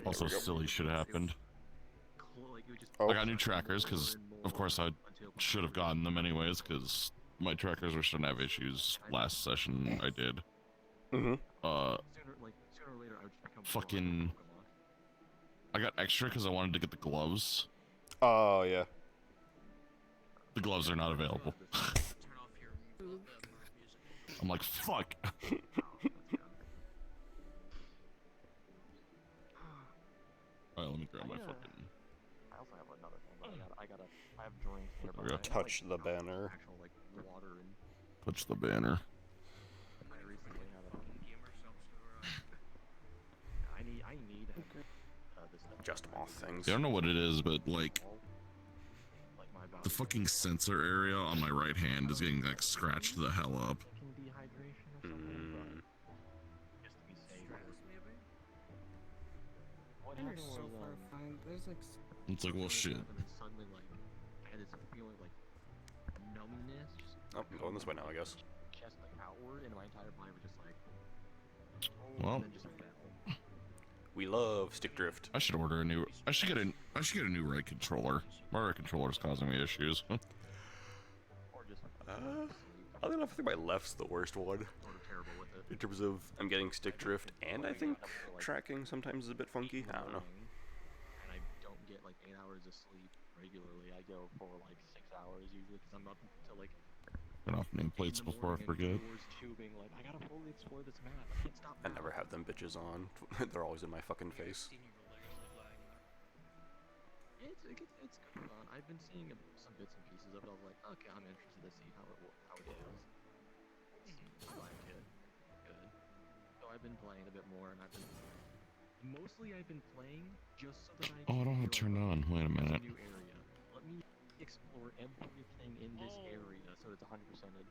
Also, silly shit happened. Oh. I got new trackers because, of course, I should have gotten them anyways because my trackers were starting to have issues last session I did. Fucking, I got extra because I wanted to get the gloves. Oh, yeah. The gloves are not available. I'm like, fuck. Alright, let me grab my fucking... I also have another thing, but I have drinks nearby. Okay. Touch the banner. Actual, like, water and... Touch the banner. I recently have a... I need this stuff. Just moth things. I don't know what it is, but, like, Like my body. the fucking sensor area on my right hand is getting, like, scratched the hell up. Dehydration or something, but just to be safe. What happened was, There's like It's like, well, shit. and then suddenly, like, I had this feeling like numbness, just Oh, I'm going this way now, I guess. chest like outward, and my entire body was just like, Well, and then just fell. We love stick drift. I should order a new. I should get a new right controller. My right controller's causing me issues. Or just Oddly enough, I think my left's the worst one. sort of terrible with it. In terms of, I'm getting stick drift, and I think tracking sometimes is a bit funky. I don't know. And I don't get like 8 hours of sleep regularly. I go for like 6 hours usually because I'm up to like Turn off nameplates before I forget. tubing, like, I gotta fully explore this map. I can't stop. I never have them bitches on. They're always in my fucking face. It's good fun. I've been seeing some bits and pieces of it. I was like, okay, I'm interested to see how it is. I like it. Good. So I've been playing a bit more, and I've been playing just so that I. Oh, I don't have it turned on. Wait a minute. New area. Let me explore everything in this area so it's 100%ed.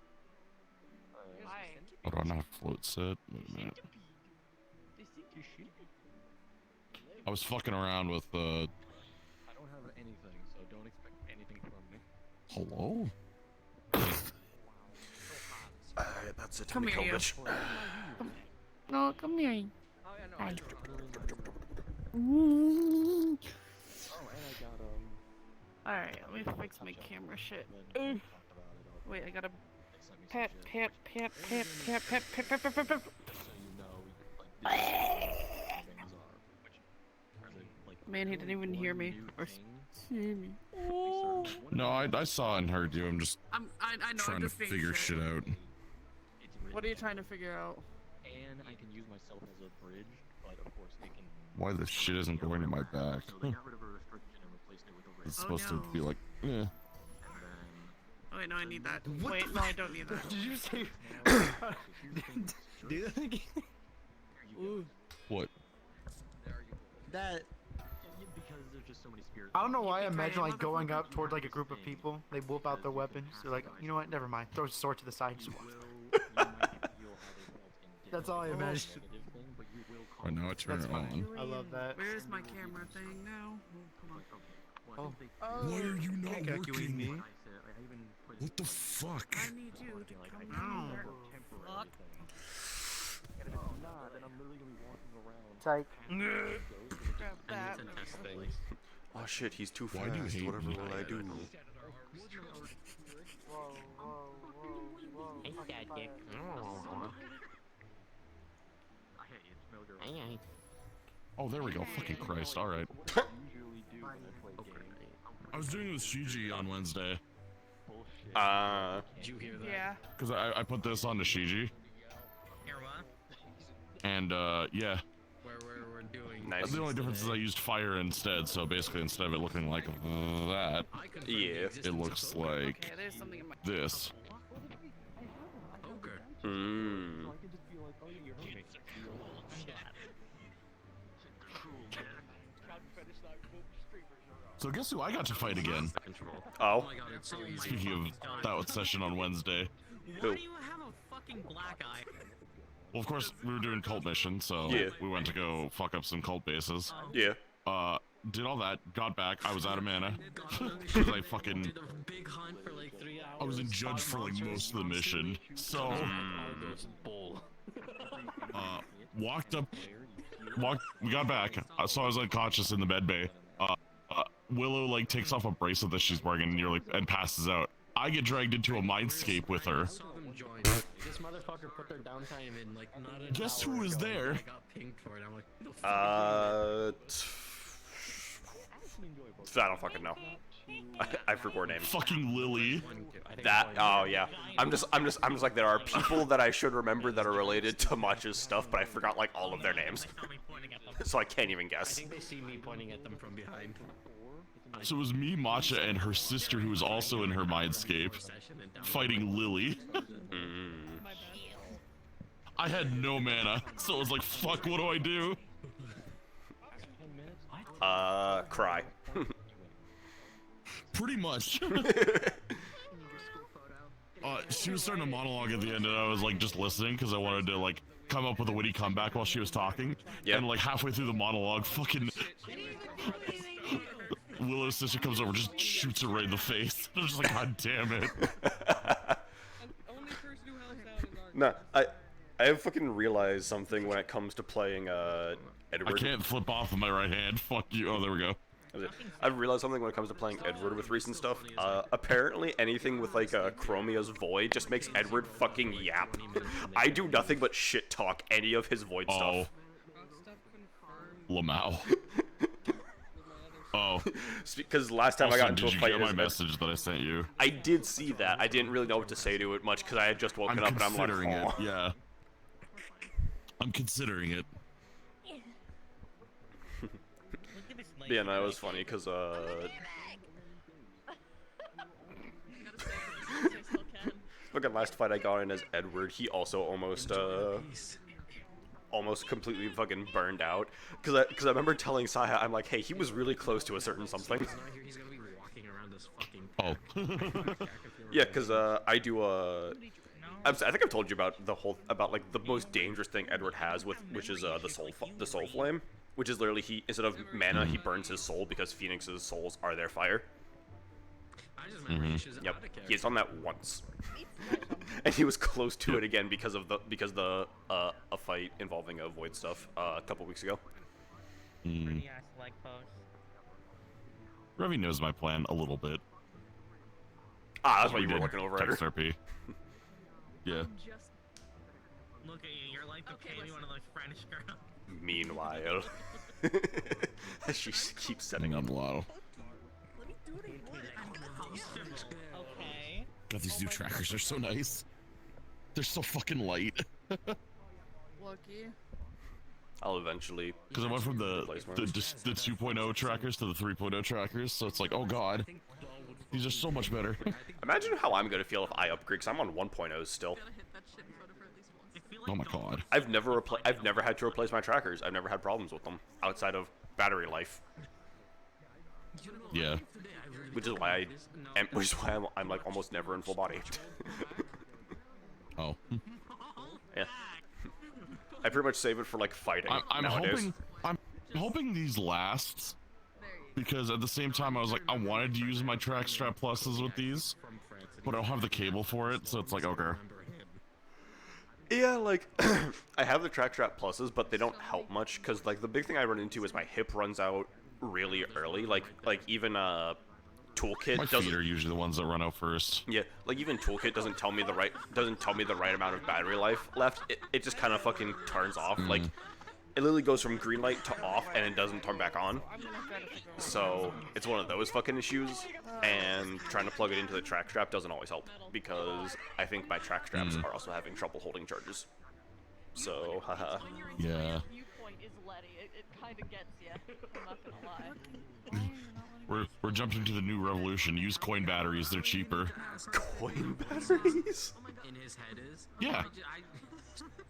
Oh, do I not have float set? Wait a minute. I was fucking around with I don't have anything, so don't expect anything from me. hello? That's a Come tiny here, you. bitch. no, come here. Oh yeah, no. Hi. Oh, and I got Alright, let me fix my camera shit. Then Ugh. talked about it. Wait, I gotta They sent me some pat, shit. pat, pat, pat, pat, pat, pat, pat, pat, pat, pat. So you know, like, things are, which, like, Man, he didn't even hear me new or thing, see me. we started, No, I saw and heard you. I'm just I know. I'm trying to just being figure shit out. it's What are you trying to figure out? and I can use myself as a bridge, but of course it can. Why this shit isn't going to my back? So they got rid of a restriction and replaced it with a It's ridge. supposed no. to be like, eh. And then Oh wait, no, I need that. Wait, no, I don't need that. Did you say? Do that again? Ooh, What? that. because there's just so many spirits. I don't know why I Yippee-ki-yay, imagine like going motherfucker. up towards like a group of people. They whip out their weapons. They're like, you know what? Never mind. Throw a sword to the side. Just walk. That's all I imagine. Right now I turn That's it funny. on. I love that. Where's my camera thing now? Oh, come on. Oh. Why are you not Can't calculate working? me. What the fuck? I need you to come down. Fuck. Psych. Grab that. Oh shit, he's too Why do you fast. hate Whatever me? will I do? Oh, there we go. Fucking Christ. All right. I was doing it with Shiji on Wednesday. Did you hear that? Yeah. Because I put this on to Shiji. Hear what? And, yeah. Where we're doing. Nice. The only difference is I used fire instead, so basically instead of it looking like that, I confirm the Yeah. existence it of looks solar. like Okay, there's something in my. this. Okay. Mmm. So guess who I got to fight again? Oh Oh. my god, it's so easy. Speaking of that session on Wednesday. Who? Why do you have a fucking black eye? Well, of course, we were doing cult mission, so Yeah. we went to go fuck up some cult bases. Yeah. Did all that, got back, I was out of mana. Because I fucking, Did a big hunt for like 3 hours. I was in judge for like most of the mission. So, Bull. walked up we got back, so I was unconscious in the med bay. Willow like takes off a bracelet that she's wearing and nearly and passes out. I get dragged into a mindscape with her. I saw them join. This motherfucker put their downtime in like not an Guess hour who was ago, there? and I got pinged for it. I'm like, who the fuck I don't fucking know. I forgot her name. Fucking Lily. That, oh yeah. I'm just like, there are people that I should remember that are related to Matcha's stuff, but I forgot like all of their names. So I can't even I guess. think they see me pointing at them from behind. So it was me, Matcha, and her sister, who was also in her mindscape, fighting Lily. I had no mana, so I was like, fuck, what do I do? Cry. Pretty much. She was starting a monologue at the end, and I was like just listening because I wanted to like come up with a witty comeback while she was talking. Yep. And like halfway through the monologue, fucking Willow's sister comes over, just shoots her right in the face. I'm just like, God damn it. No, I have fucking realized something when it comes to playing I Edward. can't flip off with my right hand. Fuck you. Oh, there we go. I've realized something when it comes to playing Edward with recent stuff. Apparently anything with like Chromia's Void just makes Edward fucking yap. I do nothing but shit talk any of his Void stuff. Lamau. Oh. Because last time I got into a did you fight get my as message that I sent you? I did see that. I didn't really know what to say to it much because I had just woken up and I'm like, considering it. "Aw." Yeah. I'm considering it. Yeah, no, it was funny because look at last fight I got in as Edward. He also almost completely fucking burned out because I remember telling Saya, I'm like, hey, he was really close to a certain something. He's not here. He's gonna be walking around this fucking. Oh. Yeah, because I do I think I've told you about like the most dangerous thing Edward has which is the soul flame, which is literally he, instead of mana, he burns his soul because Phoenix's souls are their fire. I just remember he should Yep, he's done that once, and he was close to it again because the a fight involving a void stuff a couple weeks ago. Remy knows my plan a little bit. Ah, that's why you We were did looking over at text her. RP. Yeah. look at you. You're like the baby one of those French girls. Meanwhile, she keeps setting up. Meanwhile. Okay. God, these new trackers are so nice. They're so fucking light. Lucky. I'll eventually. Because I went from the Replace mine. 2.0 trackers to the 3.0 trackers, so it's like, oh god, these are so much better. Imagine how I'm gonna feel if I upgrade, because I'm on 1.0s still. Oh my god. I've never had to replace my trackers. I've never had problems with them outside of battery life, Yeah. which is why I'm like almost never in full body. Oh. Yeah. I pretty much save it for like fighting I'm nowadays. hoping these last, because at the same time I was like, I wanted to use my track strap pluses with these, but I don't have the cable for it, so it's like, okay. Yeah, like I have the track strap pluses, but they don't help much because like the big thing I run into is my hip runs out really early. Like even toolkit My doesn't. feet are usually the ones that run out first. Yeah, like even toolkit doesn't tell me the right amount of battery life left. It just kind of fucking turns off. Like it literally goes from green light to off and it doesn't turn back on. So it's one of those fucking issues. And trying to plug it into the track strap doesn't always help because I think my track straps are also having trouble holding charges. So haha. Yeah. Viewpoint is Letty. It kind of gets you. I'm not gonna lie. We're jumping to the new revolution. Use coin batteries, they're cheaper. Coin batteries. In his head is. Yeah.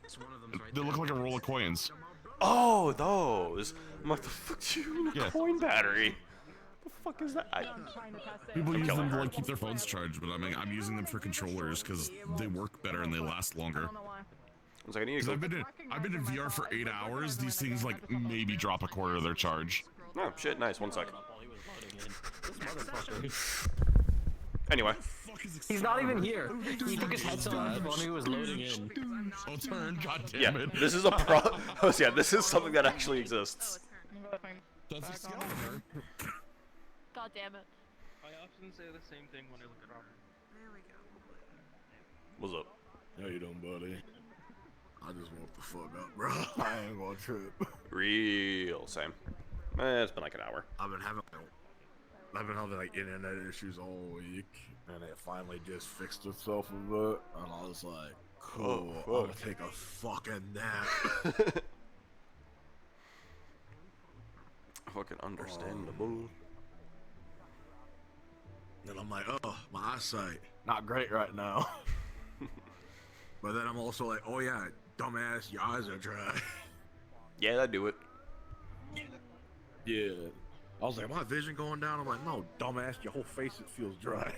It's one of them right They look like a roll of coins. Oh, those. I'm like, the fuck do you mean a Yeah. coin battery? The fuck is that? People use killing them to her. like keep their phones charged, but I'm using them for controllers because they work better and they last longer. I was like, I need to Because go. I've been in VR for 8 hours. These things like maybe drop a quarter of their charge. Oh shit, nice. 1 sec. Anyway. He's not even here. He took his headset off when he was loading in. Oh, turn, goddammit. Yeah, this is a yeah, this is something that actually exists. That's Excalibur. God damn it. I often say the same thing when I look at armor. There we go. What's up? How you doing, buddy? I just woke the fuck up, bro. I ain't gonna trip. Real same. It's been like an hour. I've been having like internet issues all week, and it finally just fixed itself a bit, and I was like, cool, I'm gonna take a fucking nap. Fucking understandable. Then I'm like, oh, my eyesight, not great right now. But then I'm also like, oh yeah, dumbass, your eyes are dry. Yeah, that do it. Yeah. I was like, my vision going down? I'm like, no, dumbass, your whole face, it feels dry.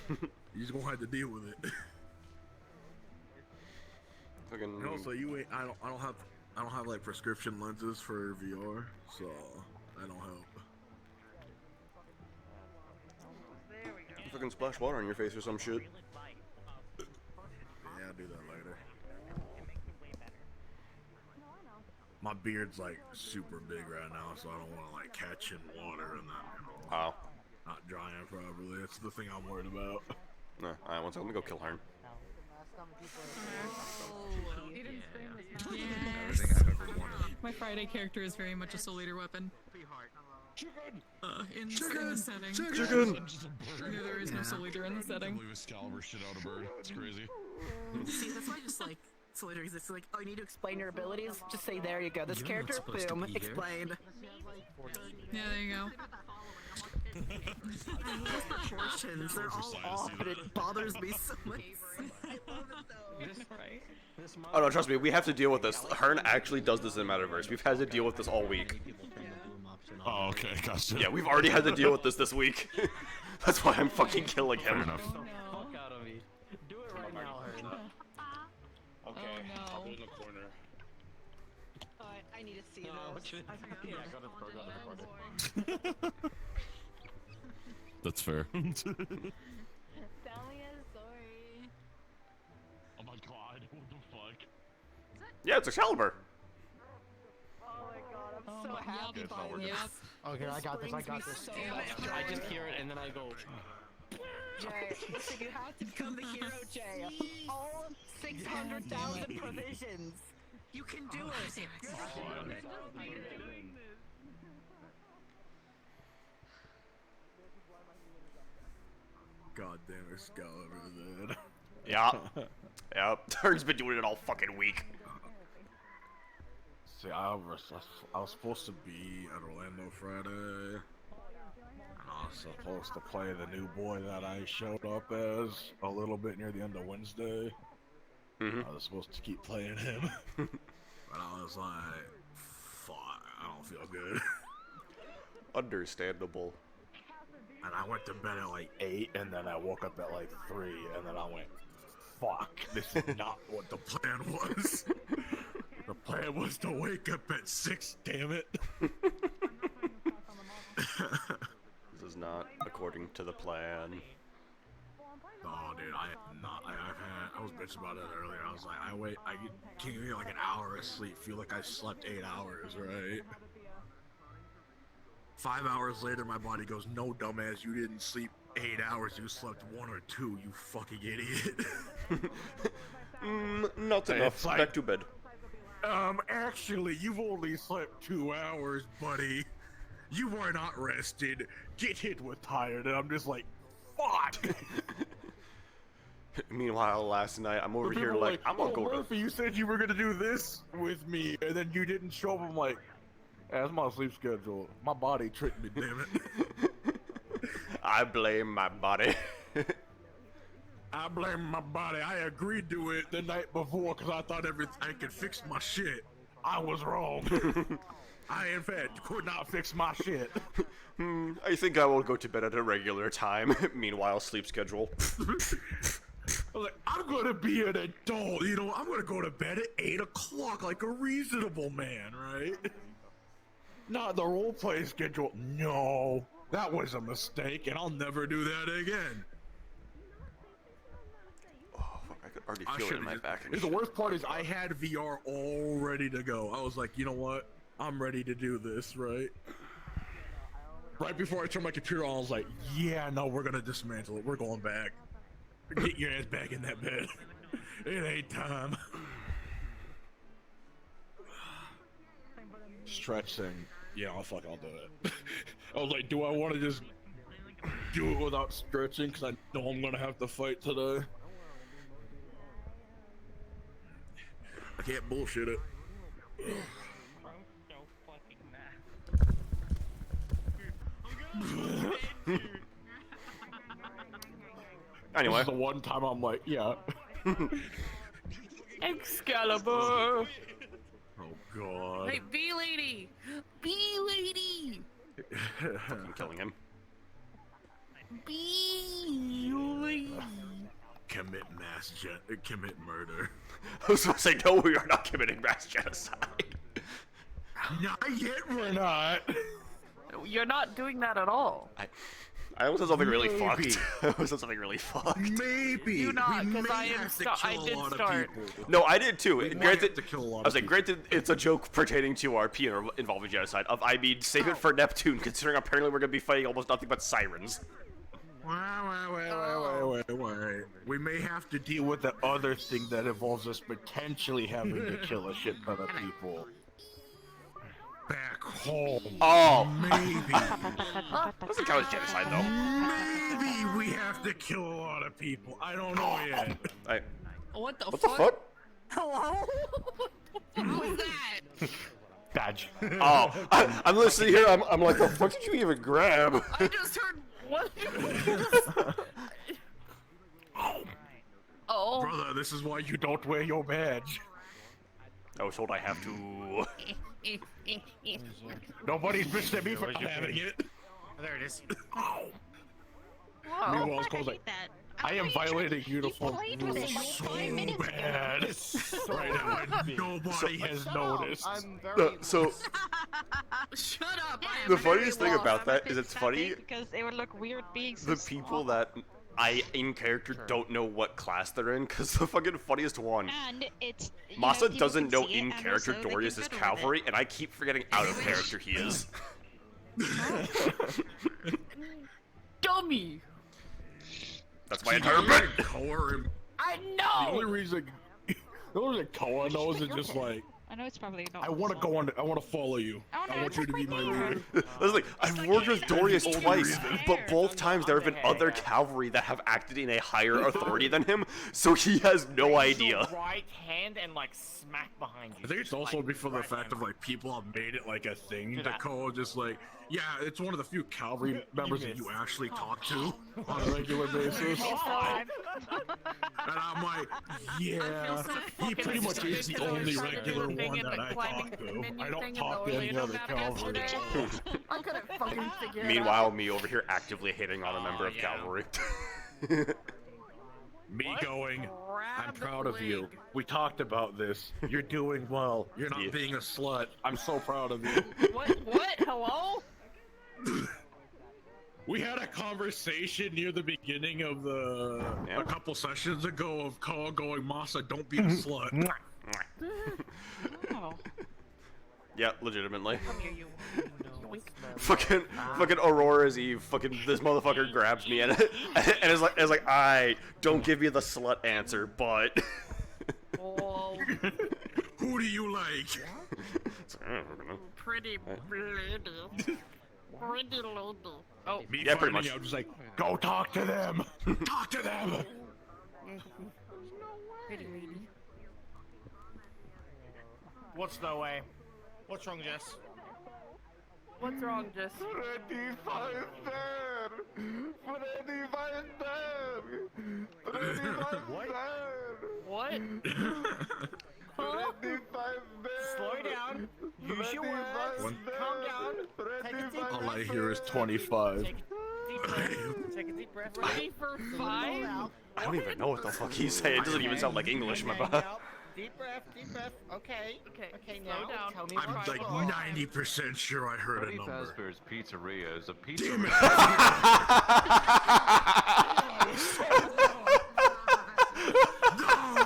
You just gonna have to deal with it. Fucking. And also, I don't have like prescription lenses for VR, so that don't help. Fucking splash water on your face or some shit. Yeah, I'll do that later. My beard's like super big right now, so I don't want to like catch in water and then not drying properly. That's the thing I'm worried about. Nah, alright, one second, let me go kill Hearn. Everything I've ever wanted. My Friday character is very much a soul eater weapon. In the setting. Chicken! No, there is no soul eater in the I setting. believe Excalibur shit out a bird. It's crazy. See, that's why I just like soul eaters. It's like, oh, you need to explain your abilities. Just say, there you go. This character, boom, explained. Yeah, there you go. Those proportions, they're all off, but it bothers me so much. Oh no, trust me, we have to deal with this. Hearn actually does this in Metaverse. We've had to deal with this all week. Oh, okay, gotcha. Yeah, we've already had to deal with this week. That's why I'm fucking killing him. Fair enough. Fuck out of me. Do it right now, Hearn. Okay, I'll in the corner. I need to see Yeah, go to the recording. That's fair. Tell me a story. Oh my god, what the fuck? Yeah, it's Excalibur. Oh my god, I'm so my- happy yep, by yep. this. Okay, I got this. I got this. So I just hear it and then I go. Jay, listen, you have to become the hero, Jay. All 600,000 provisions. You can do it. God damn, Excalibur then. Yeah. Yep. Hearn's been doing it all fucking week. See, I was supposed to be at Orlando Friday. And I was supposed to play the new boy that I showed up as a little bit near the end of Wednesday. Mm-hmm. I was supposed to keep playing him. But I was like, fuck, I don't feel good. Understandable. And I went to bed at like 8, and then I woke up at like 3, and then I went, fuck, this is not what the plan was. The plan was to wake up at 6, damn it. This is not according to the plan. Oh, dude, I was bitching about it earlier. I was like, I can't get like an hour of sleep. Feel like I slept 8 hours, right? 5 hours later, my body goes, no, dumbass, you didn't sleep 8 hours. You slept 1 or 2, you fucking idiot. Not enough. like- Back to bed. Actually, you've only slept 2 hours, buddy. You were not rested. Get hit with tired. And I'm just like, fuck. Meanwhile, last night, I'm over here like, I'm gonna go to... Murphy, you said you were gonna do this with me, and then you didn't show up. I'm like, that's my sleep schedule. My body tricked me, damn it. I blame my body. I blame my body. I agreed to it the night before because I thought I could fix my shit. I was wrong. I, in fact, could not fix my shit. I think I will go to bed at a regular time. Meanwhile, sleep schedule. I was like, I'm gonna be an adult, you know, I'm gonna go to bed at 8 o'clock like a reasonable man, right? Not the roleplay schedule. No, that was a mistake, and I'll never do that again. already I feel it should in my back. The worst part is I had VR all ready to go. I was like, you know what? I'm ready to do this, right? Right before I turned my computer on, I was like, yeah, no, we're gonna dismantle it. We're going back. Get your ass back in that bed. It ain't time. Stretch thing. Yeah, I'll do it. I was like, do I want to just do it without stretching? Because I know I'm gonna have to fight today. I can't bullshit it. Anyway. This is the one time I'm like, yeah. Excalibur! Oh god. Hey, bee lady! Bee lady! I'm killing him. Bee lady! Commit commit murder. I was supposed to say, no, we are not committing mass genocide. Not yet, we're not. You're not doing that at all. I almost said something really Maybe. fucked. I almost said something really fucked. Maybe. You not, We because may I am have to I kill a did lot of start. people. No, I did too. We might Granted, have to kill a lot I was of like, granted, it's a joke pertaining to RP and involving genocide. I mean, save it for Neptune, considering apparently we're gonna be fighting almost nothing but sirens. Wait. We may have to deal with the other thing that involves us potentially having to kill a shit ton of people. Back home. Oh. Maybe. Doesn't count as genocide, though. Maybe we have to kill a lot of people. I don't know yet. What the What fuck? the fuck? Hello? What was that? Badge. Oh, I'm listening here. I'm like, the fuck did you even grab? I just heard what? Oh. Brother, this is why you don't wear your badge. I was told I have to. Nobody's bitched at me for not having it. There it is. Meanwhile, it's called like, I am violating uniform rules so bad right now, and nobody has noticed. I'm very. So, Shut up! I am the very funniest thing lost. about that is it's funny. Because it would look weird being so The people that in character don't know what class they're in, because the fucking funniest one. And it's Masa doesn't know in character Dorius is cavalry, and I keep forgetting out of character he is. Dummy! That's my entire bit. I The know! only reason Koa knows is just like, I know it's probably not. I want to go on. I want to follow you. I want you to be my leader. Like, I've worked with Dorius twice, but both times there have been other cavalry that have acted in a higher authority than him, so he has no idea. Right hand and like smack behind you. I think it's also before the fact of like people have made it like a thing to Koa just like, yeah, it's one of the few cavalry members that you actually talk to on a regular basis. And I'm like, yeah, he pretty much is the only regular one that I talk to. I don't talk to any other cavalry. I couldn't fucking figure it out. Meanwhile, me over here actively hitting on a member of cavalry. Me going, I'm proud of you. We talked about this. You're doing well. You're not being a slut. I'm so proud of you. What? Hello? We had a conversation near the beginning of a couple sessions ago of Koa going, Masa, don't be a slut. Oh. Yeah, legitimately. Come here, you. fucking Aurora's Eve. Fucking this motherfucker grabs me and is like, I don't give you the slut answer, but. Oh. Who do you like? Pretty lady. Pretty lady. Oh. Me Yeah, pretty finding much. out, just like, go talk to them. Talk to them. Pretty lady. What's no way? What's wrong, Jess? What's wrong, Jess? Freddy Fazbear! Freddy Fazbear! Freddy Fazbear! What? Freddy Fazbear! Slow down. Use your words. Calm down. Take a deep breath. All I hear is 25. Take a deep breath. Take a deep breath. Ready for 5? I don't even know what the fuck he's saying. It doesn't even sound like English, my bad. Deep breath, deep breath. Okay. Okay, now slow down. tell me I'm what's like wrong. 90% sure I heard a number. Fazbear's Pizzeria is a pizza. Damn it! No!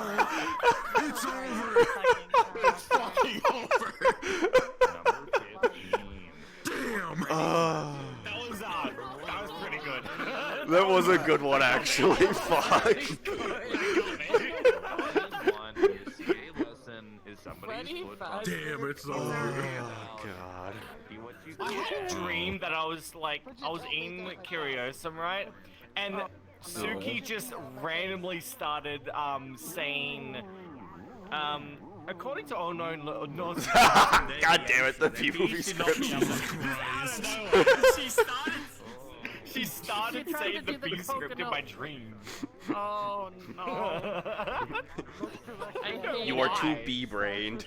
That was pretty good. That was a good one, actually. Fuck. Damn, it's over. Oh, God. I had a dream that I was in Curiosum, right? And Suki just randomly started saying, according to unknown laws. God damn it, the PvP script. She started saying the B script in my dreams. Oh no. You are too B-brained.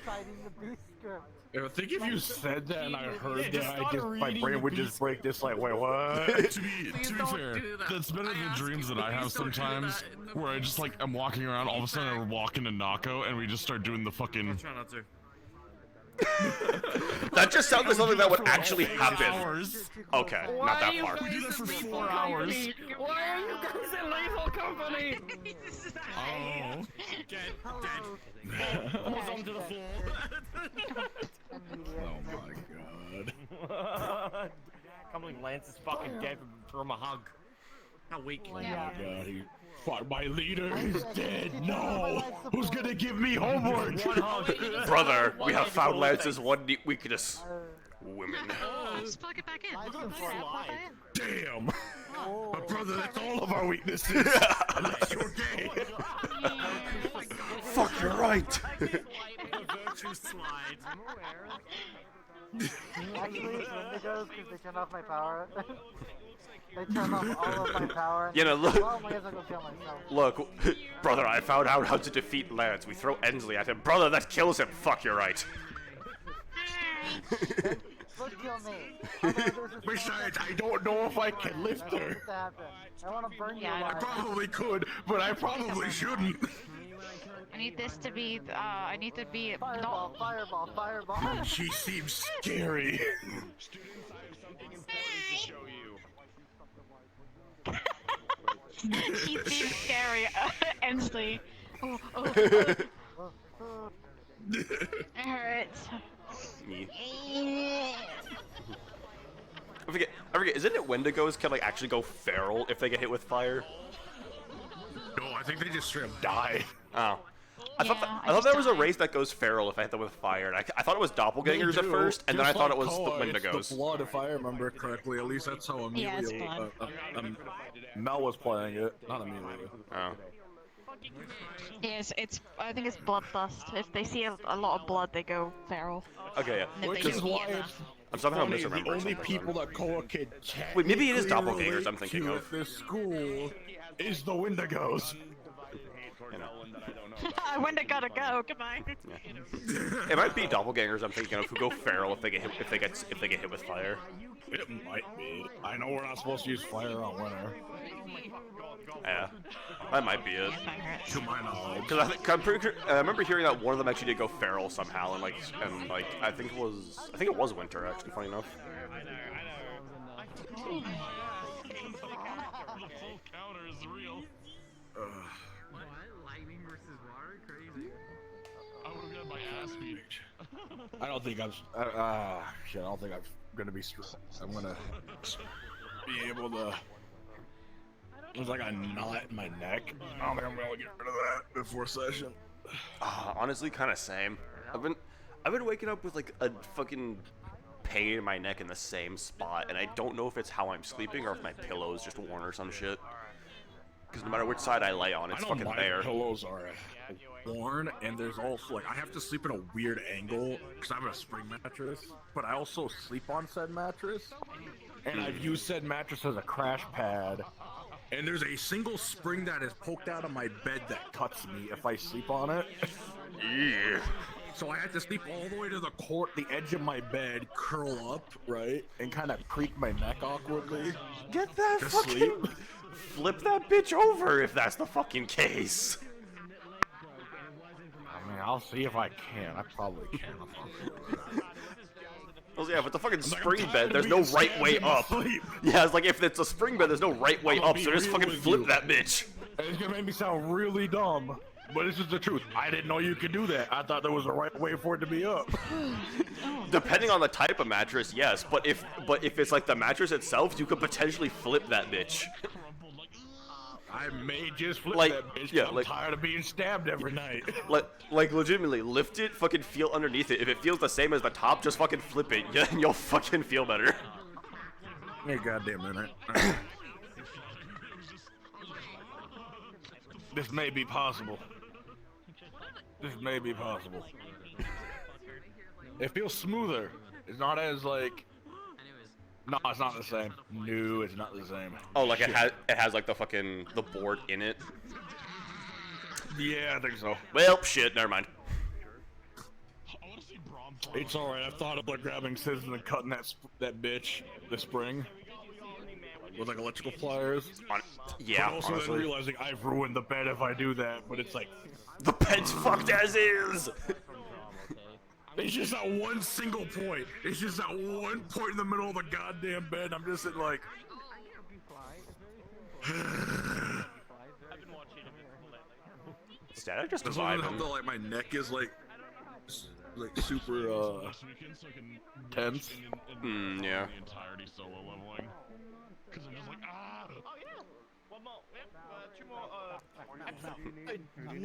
I think if you said that and I heard that, my brain would just break this like, wait, what? to be fair, that's better than dreams that I have sometimes, where I just like I'm walking around, all of a sudden I walk into Nako and we just start doing the fucking. Try not to. That just sounds like something that would actually happen. Hours. Okay, not that far. We do that for 4 hours. Why are you guys in lethal company? Oh. Dead. Falls onto the floor. Oh my god. I can't believe Lance is fucking dead from a hug. How weak. Oh my god, fuck, my leader is dead. No! Who's gonna give me homework? Brother, we have found Lance's one weakness. Women. Just plug it back in. Damn! But brother, that's all of our weaknesses. Unless you're gay. Fuck, you're right. Virtue slide. Actually, it's Wendigos because they turned off my power. They turned off all of my power. You know, look. Well, I guess I'll go kill myself. Look, brother, I found out how to defeat Lance. We throw Ensley at him. Brother, that kills him. Fuck, you're right. Look, kill me. Besides, I don't know if I can lift her. I want to burn you I alive. probably could, but I probably shouldn't. I need this to be, I need to be Fireball, fireball, fireball. She seems scary. She seems scary, Ensley. Oh, it hurts. I forget, isn't it Wendigos can like actually go feral if they get hit with fire? No, I think they just straight up die. Oh. I thought there was a race that goes feral if I hit them with fire. And I thought it was doppelgangers at first, and then I thought it was the Wendigos. It's the blood, if I remember correctly. At least that's how immediately Mel was playing it. Not immediately. Oh. Yes, I think it's bloodlust. If they see a lot of blood, they go feral. Okay, yeah. Which is why I'm somehow funny, misremembering. the only people that Koa can Wait, maybe it is technically doppelgangers I'm thinking relate of. to this school is the Wendigos. You know. Wendigo gotta go. Goodbye. It might be doppelgangers I'm thinking of who go feral if they get hit with fire. It might be. I know we're not supposed to use fire on winter. Yeah, that might be it. To my knowledge. Because I'm pretty sure I remember hearing that one of them actually did go feral somehow, and I think it was winter actually. Funny enough. Counter is real. Lightning versus water? Crazy. I would have got my ass beat. I don't think I'm. Shit. I don't think I'm gonna be strong. I'm gonna be able to. There's like a knot in my neck. I don't think I'm gonna get rid of that before session. Honestly, kind of same. I've been waking up with like a fucking pain in my neck in the same spot, and I don't know if it's how I'm sleeping or if my pillow is just worn or some shit. Because no matter which side I lay on, it's fucking there. My pillows are worn, and there's also like I have to sleep in a weird angle because I have a spring mattress, but I also sleep on said mattress, and I've used said mattress as a crash pad. And there's a single spring that is poked out of my bed that cuts me if I sleep on it. Yeah. So I have to sleep all the way to the edge of my bed, curl up, right, and kind of creak my neck awkwardly. Get that fucking flip that bitch over if that's the fucking case. I mean, I'll see if I can. I probably can. Well, yeah, but the fucking spring bed, there's no right way up. Yeah, it's like if it's a spring bed, there's no right way up, so just fucking flip that bitch. It's gonna make me sound really dumb, But this is the truth. I didn't know you could do that. I thought there was a right way for it to be up. Depending on the type of mattress, yes. But if it's like the mattress itself, you could potentially flip that bitch. I may just flip Like, that bitch. yeah, I'm like- tired of being stabbed every night. Like legitimately, lift it, fucking feel underneath it. If it feels the same as the top, just fucking flip it. Yeah, and you'll fucking feel better. Hey, goddamn minute. This may be possible. This may be possible. It feels smoother. It's not as like. No, it's not the same. No, it's not the same. Oh, like it has like the board in it. Yeah, I think so. Well, shit, never mind. It's alright. I thought of like grabbing scissors and cutting that bitch, the spring, with like electrical pliers. Yeah, but also honestly. then realizing I've ruined the bed if I do that. But it's like the bed's fucked as is. It's just that one single point. It's just that one point in the middle of the goddamn bed. I'm just sitting like. Instead, I just As long as vibing. like my neck is like super tense. Yeah. The entirety solo leveling. Because I'm just like, ah. One more. Two more.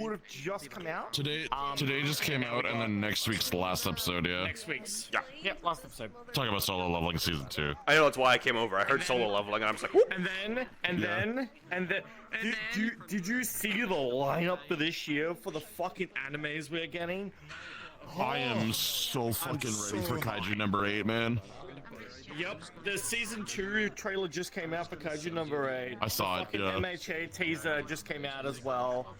Would have just come out. Today just came out, and then next week's last episode, yeah. Next week's. Yeah. Yep, last episode. Talking about solo leveling season 2. I know that's why I came over. I heard solo leveling, and I'm just like, whoop. And then, did you see the lineup for this year for the fucking animes we're getting? I am so fucking ready for Kaiju number 8, man. Yep, the season 2 trailer just came out for Kaiju number 8. I saw it, Fucking yeah. MHA teaser just came out as well.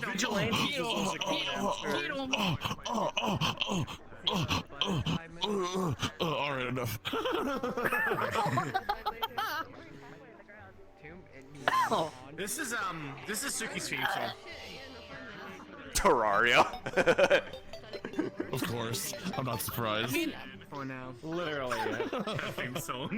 Vigilante is also coming out. Alright, enough. This is Suki's theme song. Terraria. Of course, I'm not surprised. For now. Literally, theme song.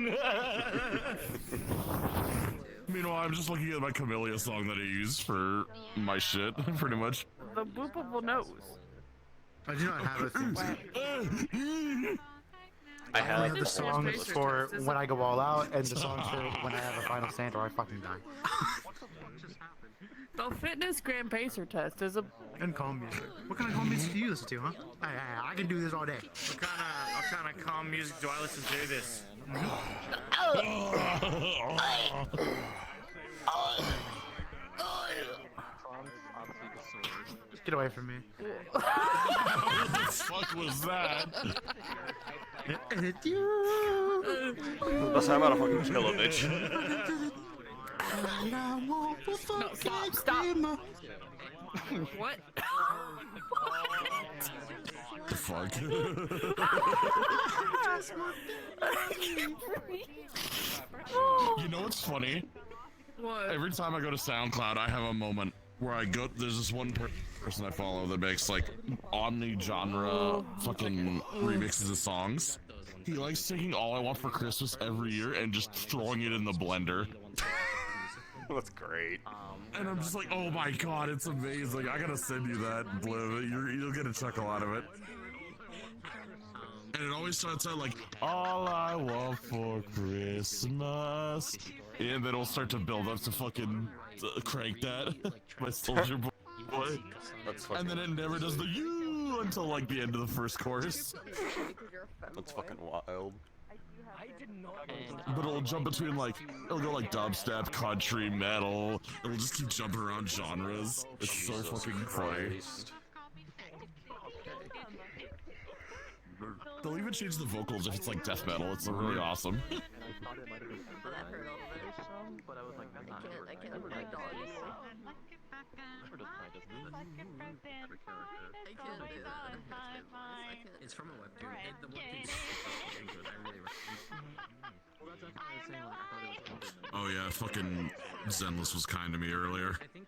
Meanwhile, I'm just looking at my Camellia song that I used for my shit, pretty much. The boopable nose. I do not have a theme song. I I have have the songs for when I go all out and the songs for when I have a final stand or I fucking die. The fitness Grand Pacer test is a. And calm music. What kind of calm music do you listen to, huh? I can do this all day. What kind of calm music do I listen to this? Get away from me. What the fuck was that? That's how I'm out of fucking kill a bitch. No, stop. What? The fuck? You know what's funny? What? Every time I go to SoundCloud, I have a moment where I go. There's this one person I follow that makes like omni-genre fucking remixes of songs. He likes taking All I Want for Christmas every year and just throwing it in the blender. That's great. And I'm just like, oh my god, it's amazing. I gotta send you that, Bliv. You'll get a chuckle out of it. And it always starts out like, all I want for Christmas. And then it'll start to build up to fucking Crank That by Soldier Boy. And then it never does the you until like the end of the first chorus. That's fucking wild. But it'll jump between like, it'll go like dubstep, country, metal. It'll just keep jumping around genres. It's so fucking funny. They'll even change the vocals if it's like death metal. It's really awesome. It's from a webtoon. The webtoon's fucking good. I really recommend it. Oh yeah, fucking Zenless was kind to me earlier. I think,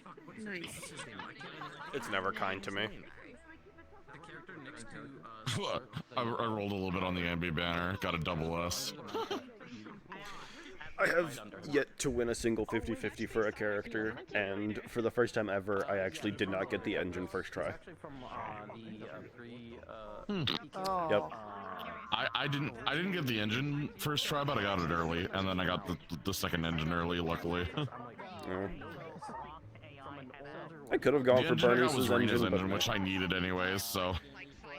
fuck, what is Nice. his name? I can't remember. It's never kind to me. The character next to, I rolled a little bit on the Ambi banner. Got a double S. I have yet to win a single 50-50 for a character, and for the first time ever, I actually did not get the engine first try. Yep. I didn't get the engine first try, but I got it early, and then I got the second engine early, luckily. Yeah. I could have gone for Bernice's engine, but which I needed anyways, so.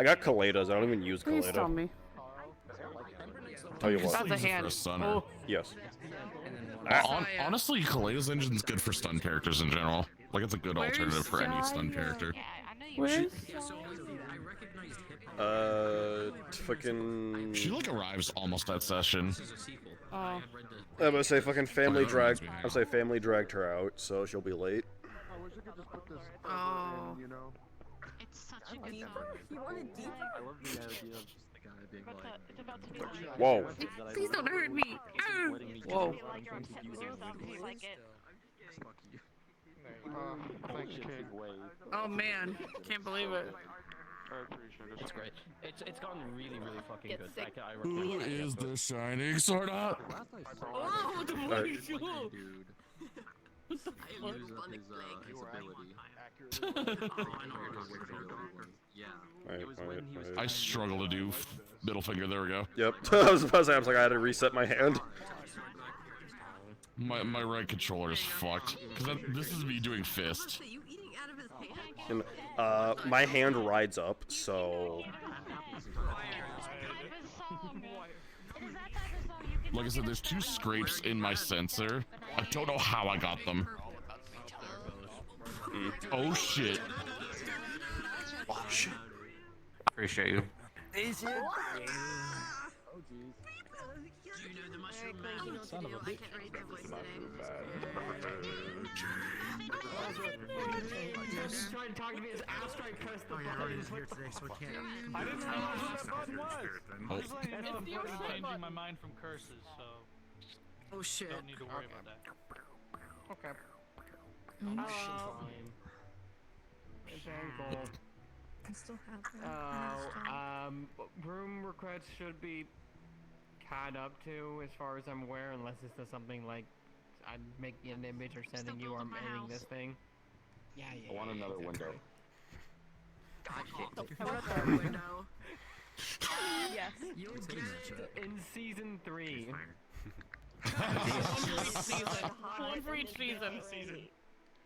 I got Kaleda's. I don't even use Please Kaleda. tell me. Tell you what. That's a hand. For a stunner. Oh. Yes. Honestly, Kaleda's engine's good for stun characters in general. Like, it's a good alternative for any stun character. Where's fucking... She, like, arrives almost at session. Oh. I'm gonna say fucking family dragged her out, so she'll be late. Oh. It's such a good song. I love the idea of just the guy being like... Whoa. Please don't hurt me. Whoa. Oh man, can't believe it. It's great. It's gone really fucking Get good. sick. Who is the shining sword up? Oh, what the fuck is you? Use of his ability. I struggle to do middle finger. There we go. Yep. I was about to say, I was like, I had to reset my hand. My right controller is fucked. Cause this is me doing fist. And, my hand rides up, so... Like I said, there's 2 scrapes in my sensor. I don't know how I got them. Oh shit. Oh shit. Appreciate you. Is it? Son of a bitch. Just trying to talk to me as after I pressed the button. I already here today, so I can't. I didn't realize what the button was. Honestly, I'm changing my mind from curses, so Oh shit. don't need to worry about that. Okay. I still have Room requests should be caught up to, as far as I'm aware, unless it's just something like I'm making an image or sending you or I'm editing this thing. Yeah. I want another window. Another window. Yes. You'll get in season 3. One for each season.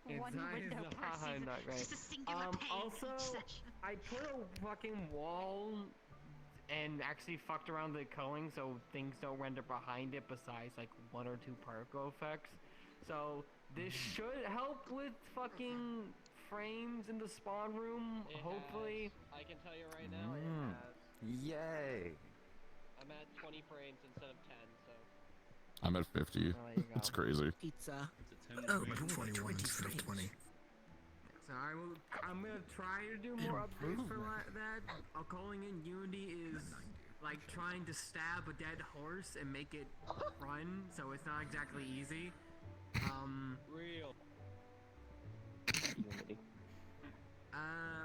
One window per season. Not great. Just a singular pane Also, each session. I put a fucking wall and actually fucked around the culling so things don't render behind it besides like 1 or 2 particle effects. So this should help with fucking frames in the spawn room, hopefully. I can tell you right now, it has. Yay! I'm at 20 frames instead of 10, so. I'm at 50. It's crazy. Pizza. Oh, 21 instead of 20. So I'm gonna try to do more updates for that. Calling in Unity is like trying to stab a dead horse and make it run, so it's not exactly easy. Real.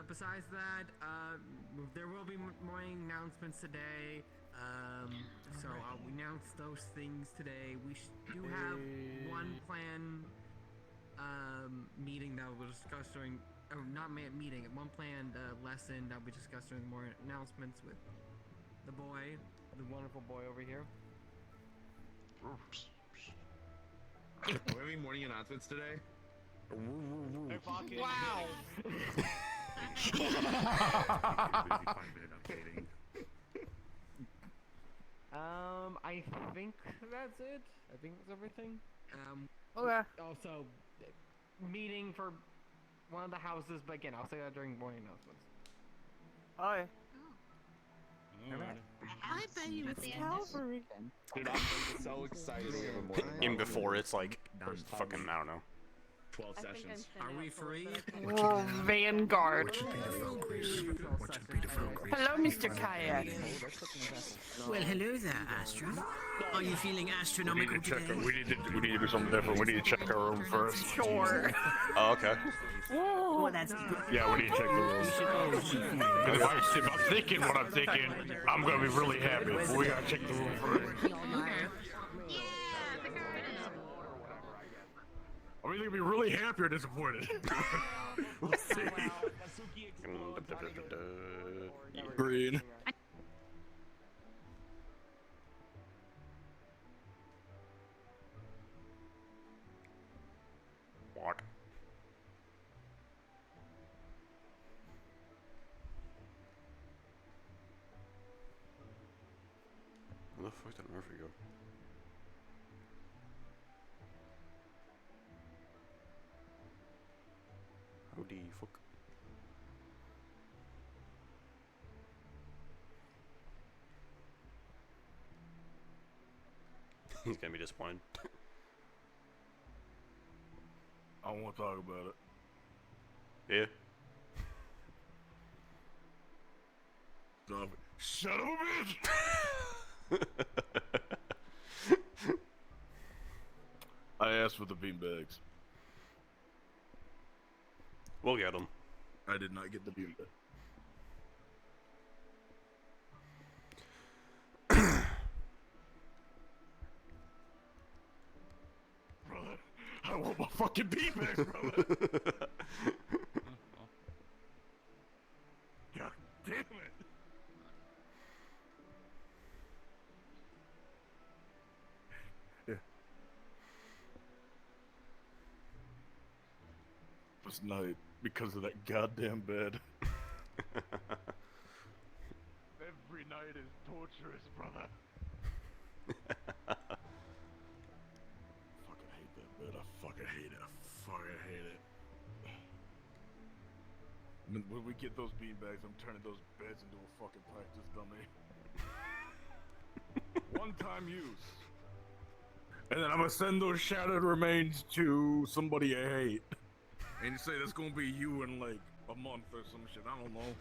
Besides that, there will be more announcements today. So I'll announce those things today. We do have one planned meeting that we'll discuss during, meeting, one planned lesson that we discuss during more announcements with the boy, the wonderful boy over here. Are we having morning announcements today? Wow. I think that's it. I think that's everything. Okay. Also, meeting for one of the houses, but again, I'll say that during morning announcements. Hi. I bet you it's Calvary. Dude, I'm so excited. Even before it's like, fucking, I don't know. 12 sessions. Are we free? Vanguard. Hello, Mr. Kayak. Well, hello there, Astra. Are you feeling astronomical today? We need to do something different. We need to check our room first. Sure. Oh, okay. Well, that's good. Yeah, we need to check the room. If I'm thinking what I'm thinking, I'm gonna be really happy. But we gotta check the room first. either gonna be really happy or disappointed. Let's see. Green. What? Where the fuck did Murphy go? Howdy fuck. He's gonna be disappointed. I don't want to talk about it. Yeah. Stop it. Shut up, bitch! I asked for the beanbags. We'll get them. I did not get the beanbag. Brother, I want my fucking beanbags, brother! God damn it! Yeah. This night, because of that goddamn bed. Every night is torturous, brother. Fucking hate that bed. I fucking hate it. I fucking hate it. When we get those beanbags, I'm turning those beds into a fucking practice dummy. One-time use. And then I'm gonna send those shattered remains to somebody I hate. And you say that's gonna be you in like a month or some shit. I don't know.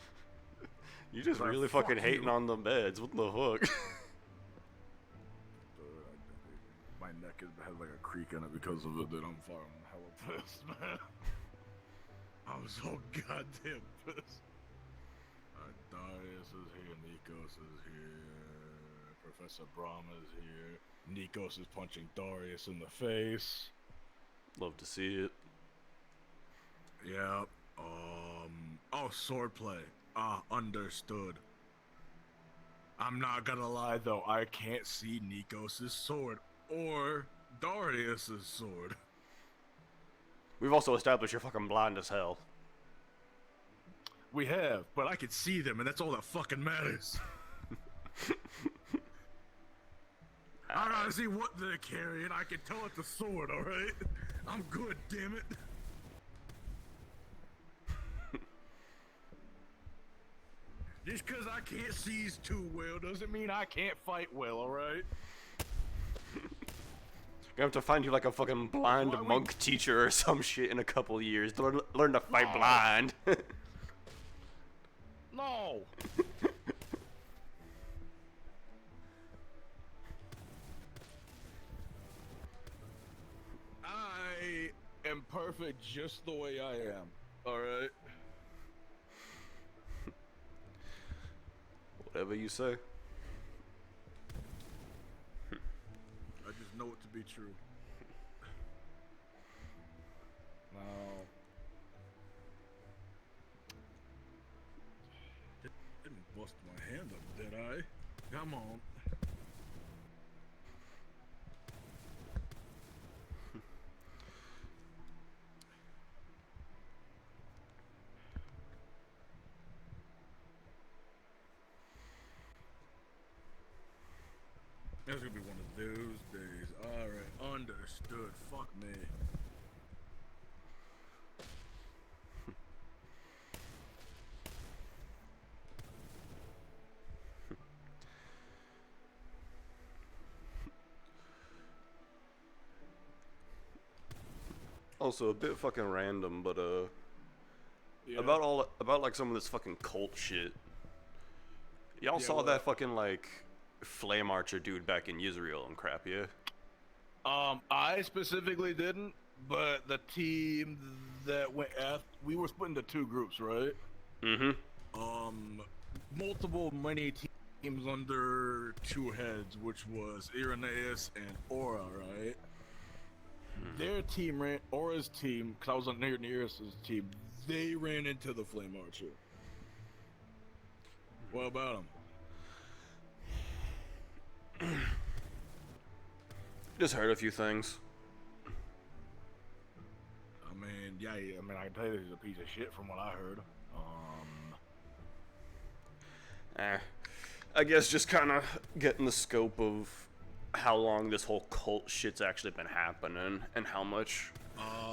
You just really fucking hating on the beds. What the fuck? My neck has like a creak in it because of it. That I'm fucking hella pissed, man. I'm so goddamn pissed. Darius is here. Nikos is here. Professor Brahma is here. Nikos is punching Darius in the face. Love to see it. Yeah. Oh, swordplay. Understood. I'm not gonna lie though, I can't see Nikos' sword or Darius' sword. We've also established you're fucking blind as hell. We have, but I can see them, and that's all that fucking matters. I gotta see what they're carrying. I can tell it's a sword, alright? I'm good, damn it. Just because I can't see too well doesn't mean I can't fight well, alright? Gonna have to find you like a fucking blind monk teacher or some shit in a couple years to learn to fight blind. No! I am perfect just the way I am, alright? Whatever you say. I just know it to be true. Now, didn't bust my hand up, did I? Come on. That's gonna be one of those days. Alright, understood. Fuck me. Also a bit fucking random, but Yeah. about like some of this fucking cult shit. Y'all saw that fucking like flame archer dude back in Israel and crap, yeah? I specifically didn't, but the team that went after, we were split into two groups, right? Mm-hmm. Many teams under two heads, which was Irenaeus and Aura, right? their team ran, Aura's team, because I was on nearest team, they ran into the Flame Archer. What about him? Just heard a few things. I mean, yeah, I can tell you he's a piece of shit from what I heard. I guess just kind of getting the scope of how long this whole cult shit's actually been happening and how much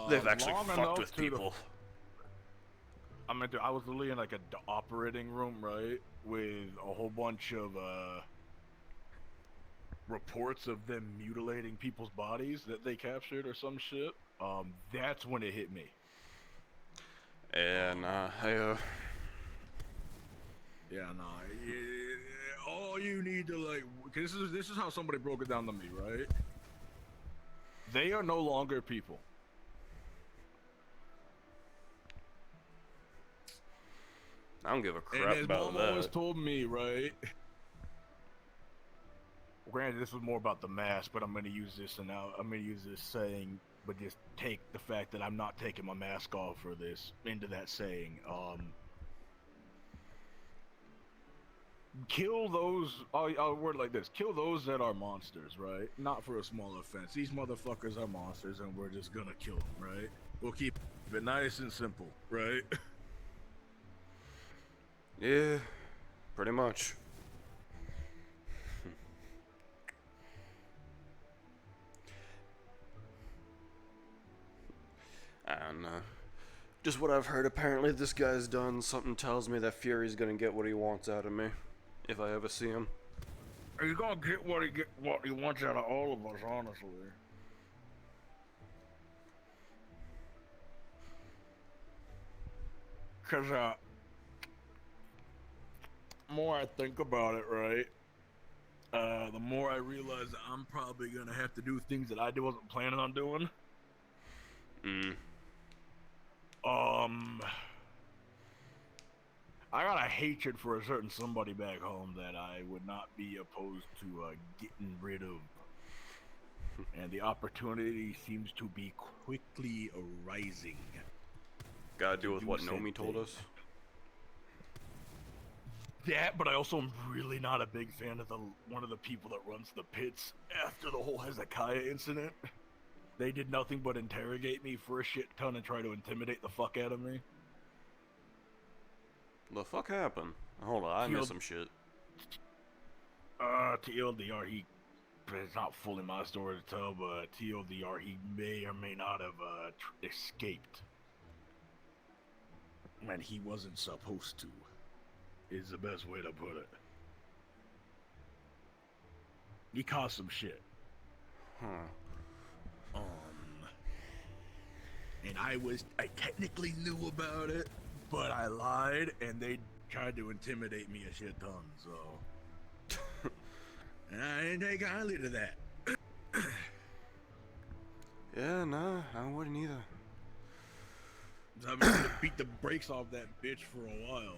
they've actually fucked with people. I mean, dude, I was literally in like a operating room, right, with a whole bunch of reports of them mutilating people's bodies that they captured or some shit. That's when it hit me. And all you need to like, cause this is how somebody broke it down to me, right? They are no longer people. I don't give a crap and about Mom that. always told me, right? Granted, this was more about the mask, but I'm gonna use this saying, but just take the fact that I'm not taking my mask off for this into that saying. Kill those. I'll word it like this: kill those that are monsters, right? Not for a small offense. These motherfuckers are monsters, and we're just gonna kill them, right? We'll keep it nice and simple, right? Yeah, pretty much. I don't know. Just what I've heard, apparently this guy's done. Something tells me that Fury's gonna get what he wants out of me, if I ever see him. He's gonna get what he wants out of all of us, honestly. Cause more I think about it, right? The more I realize that I'm probably gonna have to do things that I wasn't planning on doing. I got a hatred for a certain somebody back home that I would not be opposed to getting rid of. And the opportunity seems to be quickly arising. Gotta do with what Nomi told us. That, but I also am really not a big fan of one of the people that runs the pits after the whole Hezekiah incident. They did nothing but interrogate me for a shit ton and try to intimidate the fuck out of me. The fuck happened? Hold on, I missed some shit. TLDR, it's not fully my story to tell, but TLDR, he may or may not have escaped. And he wasn't supposed to, is the best way to put it. He caused some shit. And I technically knew about it, but I lied, and they tried to intimidate me a shit ton, so. And I didn't take kindly to that. Yeah, nah, I wouldn't either. I've been trying to beat the brakes off that bitch for a while.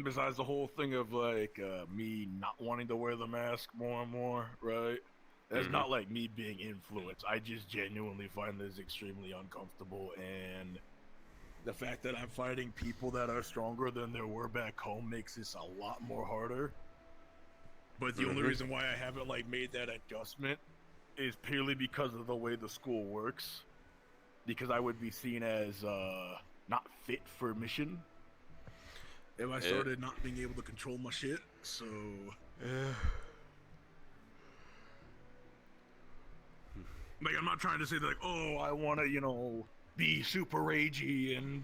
Besides the whole thing of like me not wanting to wear the mask more and more, right? It's not like me being influenced. I just genuinely find this extremely uncomfortable, and the fact that I'm fighting people that are stronger than there were back home makes this a lot more harder. But the only reason why I haven't like made that adjustment is purely because of the way the school works. Because I would be seen as not fit for mission if I started not being able to control my shit, so. Like, I'm not trying to say that, like, oh, I want to, be super ragey and,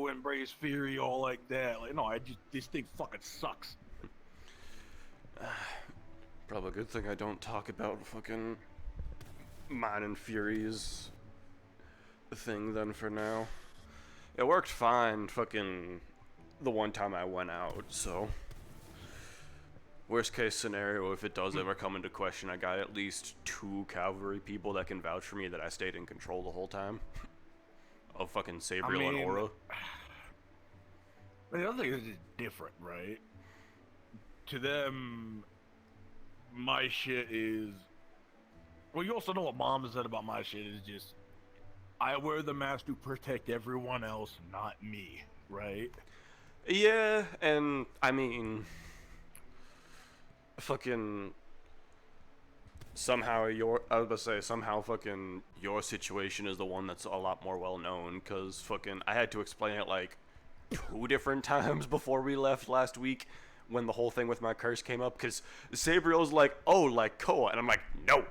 embrace Fury, all like that. Like, no, this thing fucking sucks. Probably a good thing I don't talk about fucking mine and Fury's thing then for now. It worked fine, fucking the one time I went out, so Worst case scenario, if it does ever come into question, I got at least 2 cavalry people that can vouch for me that I stayed in control the whole time. Of fucking Sabriel and Aura. The other thing is it's different, right? To them, my shit is... Well, you also know what Mom said about my shit is just... I wear the mask to protect everyone else, not me, right? Yeah, and I mean... Fucking... Somehow I was about to say, somehow fucking your situation is the one that's a lot more well known, cause fucking I had to explain it like 2 different times before we left last week when the whole thing with my curse came up, cause Sabriel's like, oh, like Koa, and I'm like, no.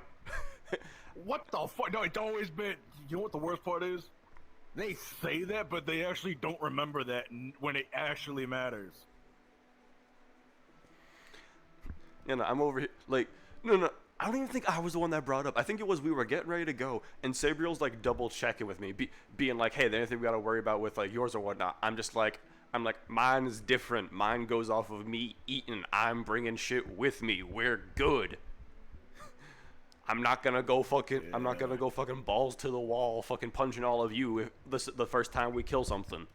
What the fuck? No, it's always been... You know what the worst part is? They say that, but they actually don't remember that when it actually matters. You know, I'm over here, like, no, I don't even think I was the one that brought up. I think it was we were getting ready to go, and Sabriel's like double checking with me, being like, hey, there anything we gotta worry about with like yours or whatnot? I'm like, mine is different. Mine goes off of me eating. I'm bringing shit with me. We're good. I'm not gonna go fucking balls to the wall, fucking punching all of you if this is the first time we kill something.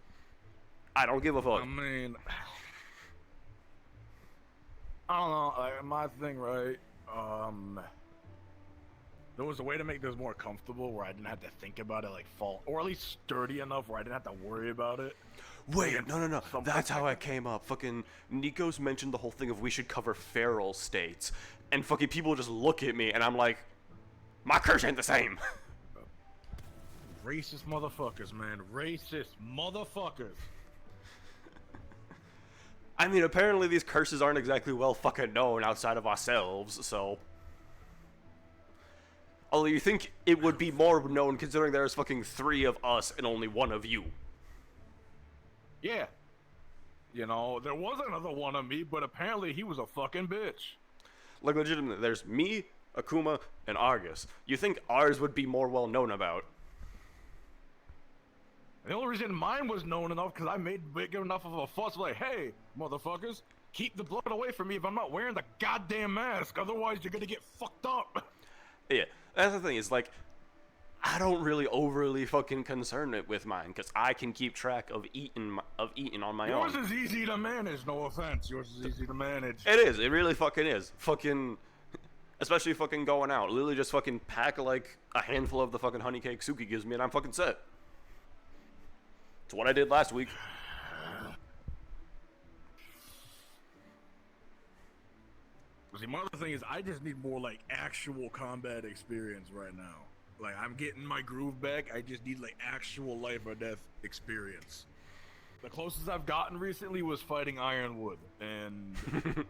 I don't give a fuck. I mean, I don't know. Like, my thing, right? There was a way to make this more comfortable where I didn't have to think about it, like fall, or at least sturdy enough where I didn't have to worry about it. Wait, no. That's how I came up. Fucking Nikos mentioned the whole thing of we should cover feral states, and fucking people just look at me, and I'm like, my curse ain't the same. Racist motherfuckers, man. Racist motherfuckers. I mean, apparently these curses aren't exactly well fucking known outside of ourselves, so... Although you think it would be more known considering there's fucking 3 of us and only 1 of you. Yeah. You know, there was another one of me, but apparently he was a fucking bitch. Like, legitimately, there's me, Akuma, and Argus. You think ours would be more well known about? The only reason mine was known enough because I made big enough of a fuss, like, hey, motherfuckers, keep the blood away from me if I'm not wearing the goddamn mask, otherwise you're gonna get fucked up. Yeah, that's the thing, is like, I don't really overly fucking concern it with mine, because I can keep track of eating on my own. Yours is easy to manage, no offense, yours is easy to manage. It is, it really fucking is. Fucking, especially fucking going out, literally just fucking pack like a handful of the fucking honey cake Suki gives me and I'm fucking set. It's what I did last week. See, my other thing is I just need more like actual combat experience right now. Like, I'm getting my groove back. I just need like actual life or death experience. The closest I've gotten recently was fighting Ironwood, and I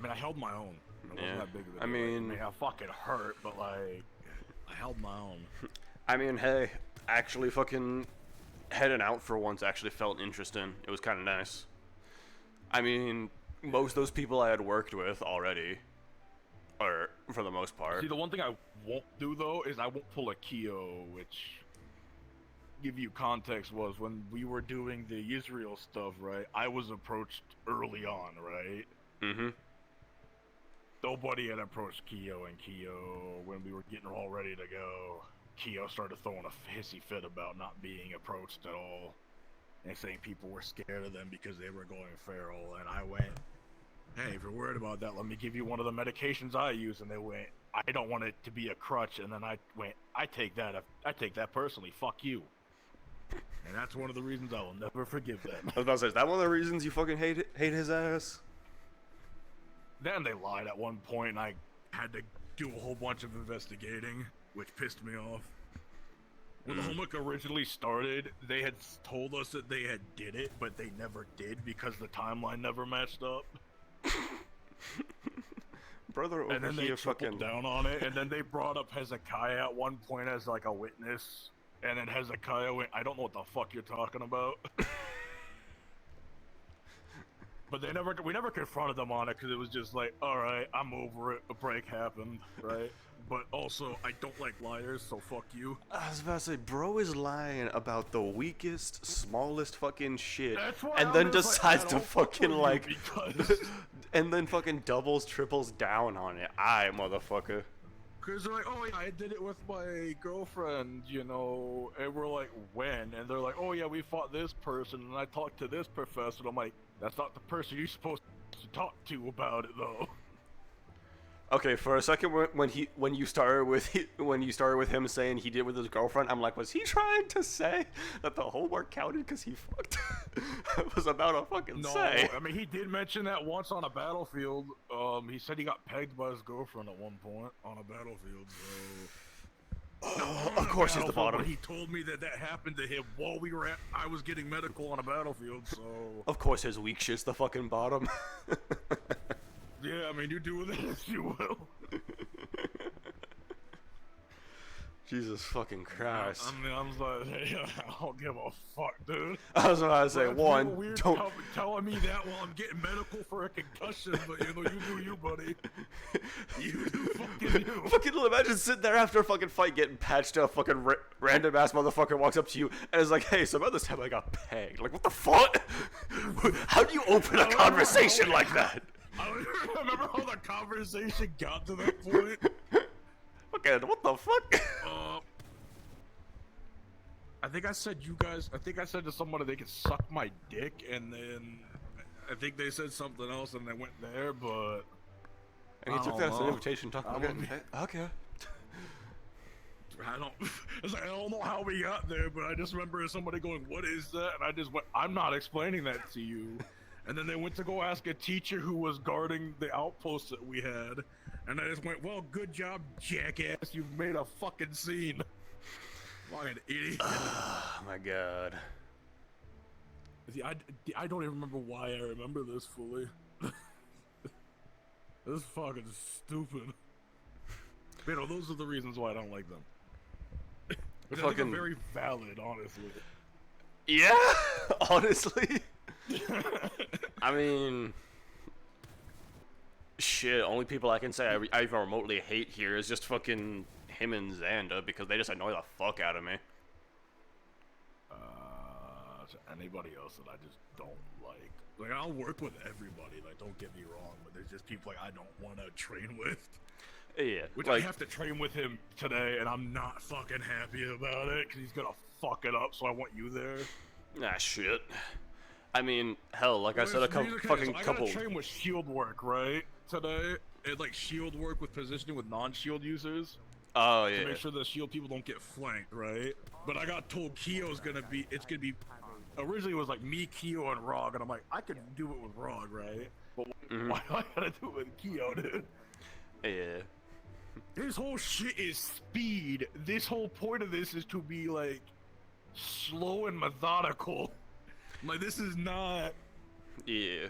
mean, I held my own. It wasn't that big of a deal. I mean, I fucking hurt, but like, I held my own. I mean, hey, actually fucking heading out for once actually felt interesting. It was kind of nice. I mean, most of those people I had worked with already, or for the most part. See, the one thing I won't do though is I won't pull a Kyo, which, give you context, was when we were doing the Israel stuff, right? I was approached early on, right? Mm-hmm. Nobody had approached Kyo, and Kyo, when we were getting all ready to go, Kyo started throwing a hissy fit about not being approached at all, and saying people were scared of them because they were going feral, and I went, hey, if you're worried about that, let me give you one of the medications I use, and they went, I don't want it to be a crutch, and then I went, I take that personally, fuck you. And that's one of the reasons I will never forgive them. I was about to say, is that one of the reasons you fucking hate his ass? Then they lied at one point, and I had to do a whole bunch of investigating, which pissed me off. When the homework originally started, they had told us that they had did it, but they never did because the timeline never matched up. Brother over and then here they fucking down on it, and then they brought up Hezekiah at one point as like a witness, and then Hezekiah went, I don't know what the fuck you're talking about. But we never confronted them on it because it was just like, alright, I'm over it, a break happened, right? But also, I don't like liars, so fuck you. I was about to say, bro is lying about the weakest, smallest fucking shit, That's why and I'm then just decides like, to fucking like, And then fucking doubles, triples down on it. Motherfucker. Cause they're like, oh yeah, I did it with my girlfriend, you know, and we're like, when? And they're like, oh yeah, we fought this person, and I talked to this professor. And I'm like, that's not the person you're supposed to talk to about it, though. Okay, for a second, when you started with him saying he did it with his girlfriend, I'm like, was he trying to say that the homework counted because he fucked? I was about to fucking say. I mean, he did mention that once on a battlefield. He said he got pegged by his girlfriend at one point on a battlefield. So, of course he's the bottom. But he told me that happened to him while I was getting medical on a battlefield. So, of course his weak shit's the fucking bottom. Yeah, I mean, you do with it as you will. Jesus fucking Christ. I mean, I'm like, hey, I don't give a fuck, dude. I was about to say, one, weird don't... telling me that while I'm getting medical for a concussion, but you know, you do you, buddy. You do fucking you. Fucking imagine sitting there after a fucking fight getting patched up, fucking random ass motherfucker walks up to you and is like, hey, so about this time I got pegged. Like, what the fuck? How do you open a conversation like that? I don't even remember how the conversation got to that point. Okay, what the fuck? I think I said to somebody they could suck my dick, and then I think they said something else, and they went there, but... And he took that as an invitation to talk about it. Okay. I don't know how we got there, but I just remember somebody going, what is that? And I just went, I'm not explaining that to you. And then they went to go ask a teacher who was guarding the outpost that we had. And I just went, well, good job, jackass. You've made a fucking scene. Fucking idiot. Oh my god. See, I don't even remember why I remember this fully. This is fucking stupid. You know, those are the reasons why I don't like them. Which I think are very valid, honestly. Yeah, honestly. I mean, shit, only people I can say I even remotely hate here is just fucking him and Xanda, because they just annoy the fuck out of me. Anybody else that I just don't like. Like, I'll work with everybody, like, don't get me wrong, but there's just people, like, I don't want to train with. Yeah. Which like, I have to train with him today, and I'm not fucking happy about it, because he's gonna fuck it up, so I want you there. Nah, shit. I mean, hell, like I said, I gotta train with shield work, right? Today, it like shield work with positioning with non-shield users. Oh yeah. To make sure the shield people don't get flanked, right? But I got told Kyo's gonna be. Originally it was like me, Kyo, and Rog, and I'm like, I can do it with Rog, right? But why do I gotta do it with Kyo, dude? Yeah. This whole shit is speed. This whole point of this is to be like slow and methodical. Like, this is not... Yeah.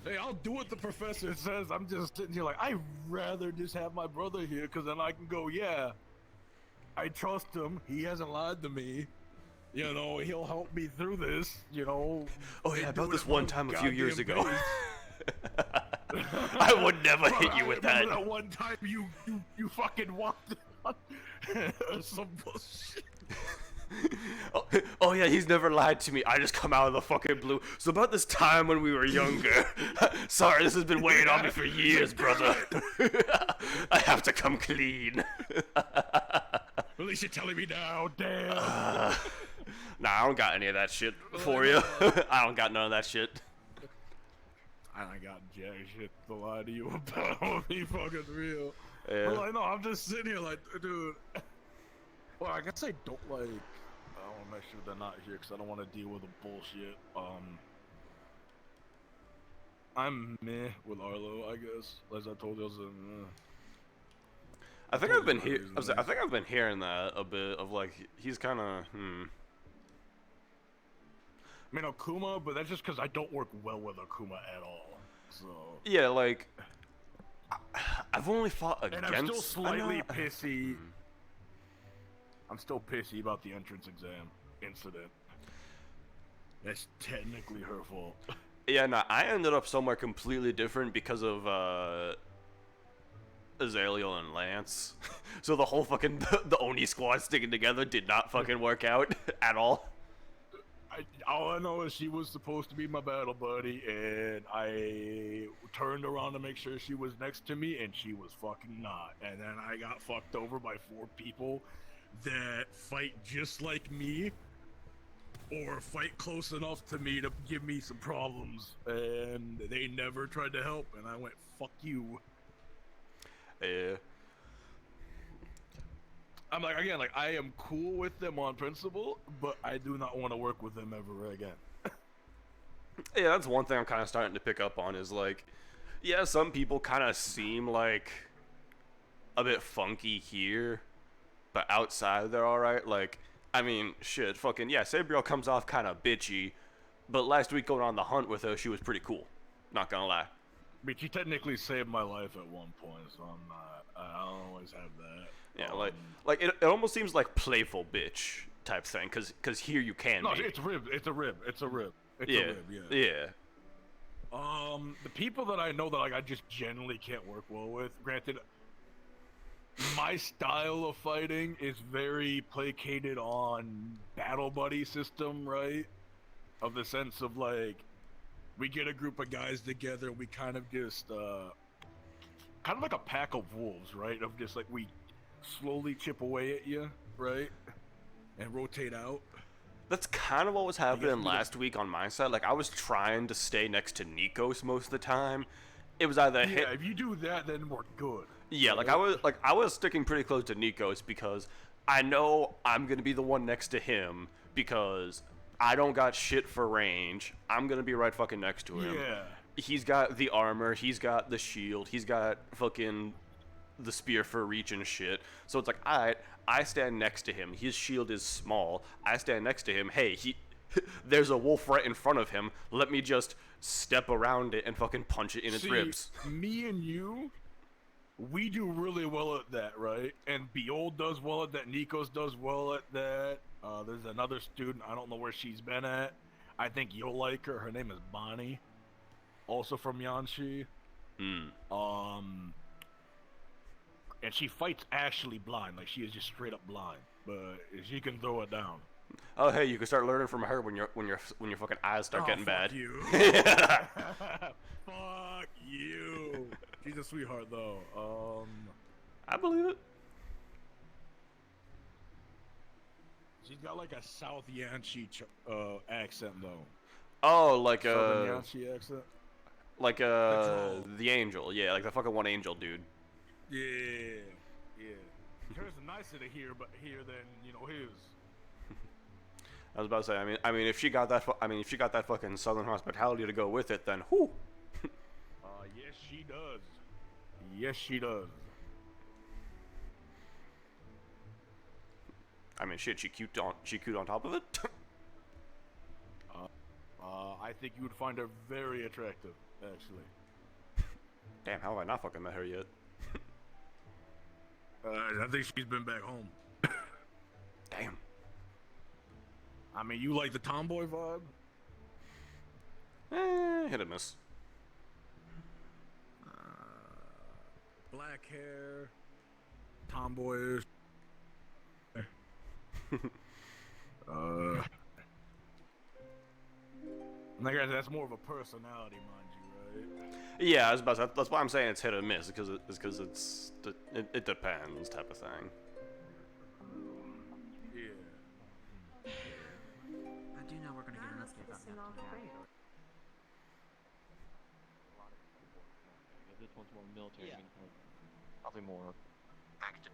Hey, I'll do what the professor says. I'm just sitting here like, I'd rather just have my brother here, because then I can go, yeah, I trust him. He hasn't lied to me. You know, he'll help me through this, you know. Oh, yeah, about this one time a few years ago. I would never hit you with that. That one time you fucking walked on some bullshit. Oh yeah, he's never lied to me. I just come out of the fucking blue. So about this time when we were younger. Sorry, this has been weighing on me for years, brother. I have to come clean. At least you're telling me now, damn. Nah, I don't got any of that shit for you. I don't got none of that shit. I ain't got jack shit to lie to you about. I'll be fucking real. Yeah. But like, no, I'm just sitting here like, dude. Well, I guess I don't like. I want to make sure they're not here because I don't want to deal with the bullshit. I'm meh with Arlo, I guess. As I told you, I was I think I've been hearing that a bit of like he's kind of I mean Akuma, but that's just because I don't work well with Akuma at all. So yeah, like I've only fought against. And I'm still slightly pissy. I'm still pissy about the entrance exam incident. That's technically her fault. Yeah, nah, I ended up somewhere completely different because of Azalea and Lance. So the whole fucking the Oni squad sticking together did not fucking work out at all. all I know is she was supposed to be my battle buddy, and I turned around to make sure she was next to me, and she was fucking not. And then I got fucked over by 4 people that fight just like me, or fight close enough to me to give me some problems, and they never tried to help, and I went, fuck you. Yeah. I'm like, again, like, I am cool with them on principle, but I do not want to work with them ever again. Yeah, that's one thing I'm kind of starting to pick up on is, like, yeah, some people kind of seem like a bit funky here, but outside they're alright. Like, I mean, shit, fucking, yeah, Sabriel comes off kind of bitchy, but last week going on the hunt with her, she was pretty cool. Not gonna lie. I mean, she technically saved my life at one point, so I'm not, I don't always have that. Yeah, like it almost seems like playful bitch type thing, cause here you can No, be. it's a rib, it's a rib, it's a rib. It's Yeah, a rib, yeah. The people that I know that, like, I just generally can't work well with, granted, my style of fighting is very placated on battle buddy system, right? Of the sense of, like, we get a group of guys together, we kind of just, kind of like a pack of wolves, right? Of just, like, we slowly chip away at you, right? And rotate out. That's kind of what was happening last week on my side. Like, I was trying to stay next to Nikos most of the time. It was either Yeah, if you do that, then we're good. Yeah, like I was sticking pretty close to Nikos because I know I'm gonna be the one next to him because I don't got shit for range. I'm gonna be right fucking next to him. Yeah. He's got the armor, he's got the shield, he's got fucking the spear for reach and shit. So it's like, alright, I stand next to him. His shield is small. I stand next to him. Hey, there's a wolf right in front of him. Let me just step around it and fucking punch it in its ribs. Me and you, we do really well at that, right? And Beol does well at that. Nikos does well at that. There's another student. I don't know where she's been at. I think you'll like her. Her name is Bonnie. Also from Yanshi. And she fights actually blind. Like, she is just straight up blind. But she can throw it down. Oh, hey, you can start learning from her when your fucking eyes start getting bad. Fuck you. Fuck you. She's a sweetheart, though. I believe it. She's got like a South Yanshi accent, though. Oh, like Southern Yanshi accent. Like the angel, yeah, like the fucking one angel dude. Yeah, yeah. Hers is nicer to hear, but here than his. I was about to say, I mean, if she got that fucking Southern hospitality to go with it, then whoo. Yes, she does. Yes, she does. I mean, shit, she cute on top of it. I think you would find her very attractive, actually. Damn, how have I not fucking met her yet? I think she's been back home. Damn. I mean, you like the tomboy vibe? Hit or miss. Black hair, tomboyish. Like that's more of a personality, mind you, right? Yeah, I was about to, that's why I'm saying it's hit or miss, because it depends type of thing. Yeah. I do know we're gonna get an update about that. This one's more military, probably more active.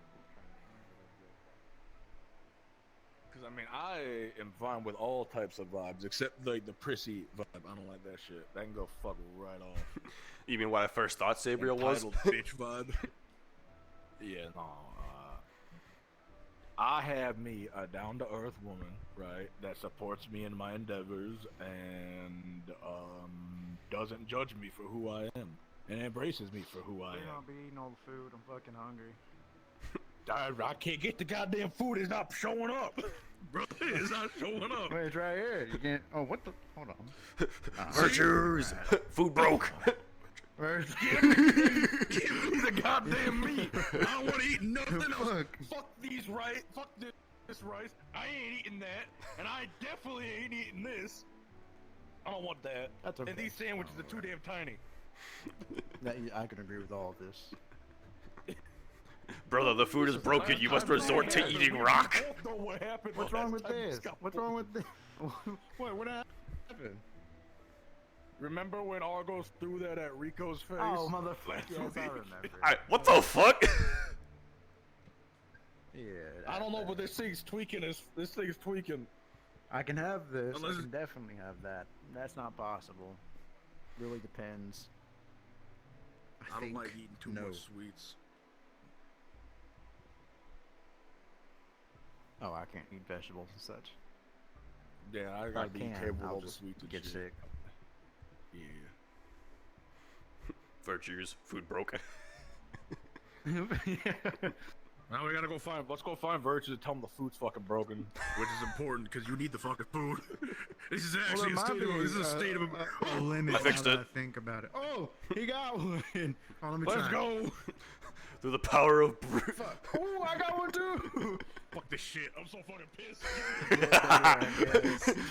Because, I mean, I am fine with all types of vibes, except, like, the prissy vibe. I don't like that shit. That can go fuck right off. You mean what I first thought Sabriel was? Bitch vibe. Yeah, no. I have me a down-to-earth woman, right, that supports me in my endeavors and doesn't judge me for who I am and embraces me for who I am. I'll be eating all the food. I'm fucking hungry. I can't get the goddamn food. It's not showing up. Bro, it's not showing up. Wait, it's right here. You can't. Oh, what the? Hold on. Virtues. Food broke. Give me the goddamn meat. I don't want to eat nothing else. Fuck these, right? Fuck this. this rice. I ain't eating that, and I definitely ain't eating this. I don't want that. That's okay. And these sandwiches are too damn tiny. I can agree with all of this. Brother, the food is broken. You must resort to eating rock. What's wrong with this? What's wrong with this? What happened? Remember when Argos threw that at Rico's face? Oh, motherfucker. Yes, I remember. Alright, what the fuck? Yeah. I don't know, but this thing's tweaking. This thing's tweaking. I can have this. Unless I can definitely have that. That's not possible. Really depends. I don't like eating too much sweets. Oh, I can't eat vegetables and such. Yeah, I gotta be careful I'll with the just sweets and get shit. sick. Yeah. Virtues, food broken. Now we gotta go find. Let's go find Virtue to tell him the food's fucking broken, which is important because you need the fucking food. This is actually this is a state of a limit. I fixed it. Think about it. Oh, he got one. Oh, let me Let's try. go. Through the power of brute. Oh, I got one too. Fuck this shit. I'm so fucking pissed.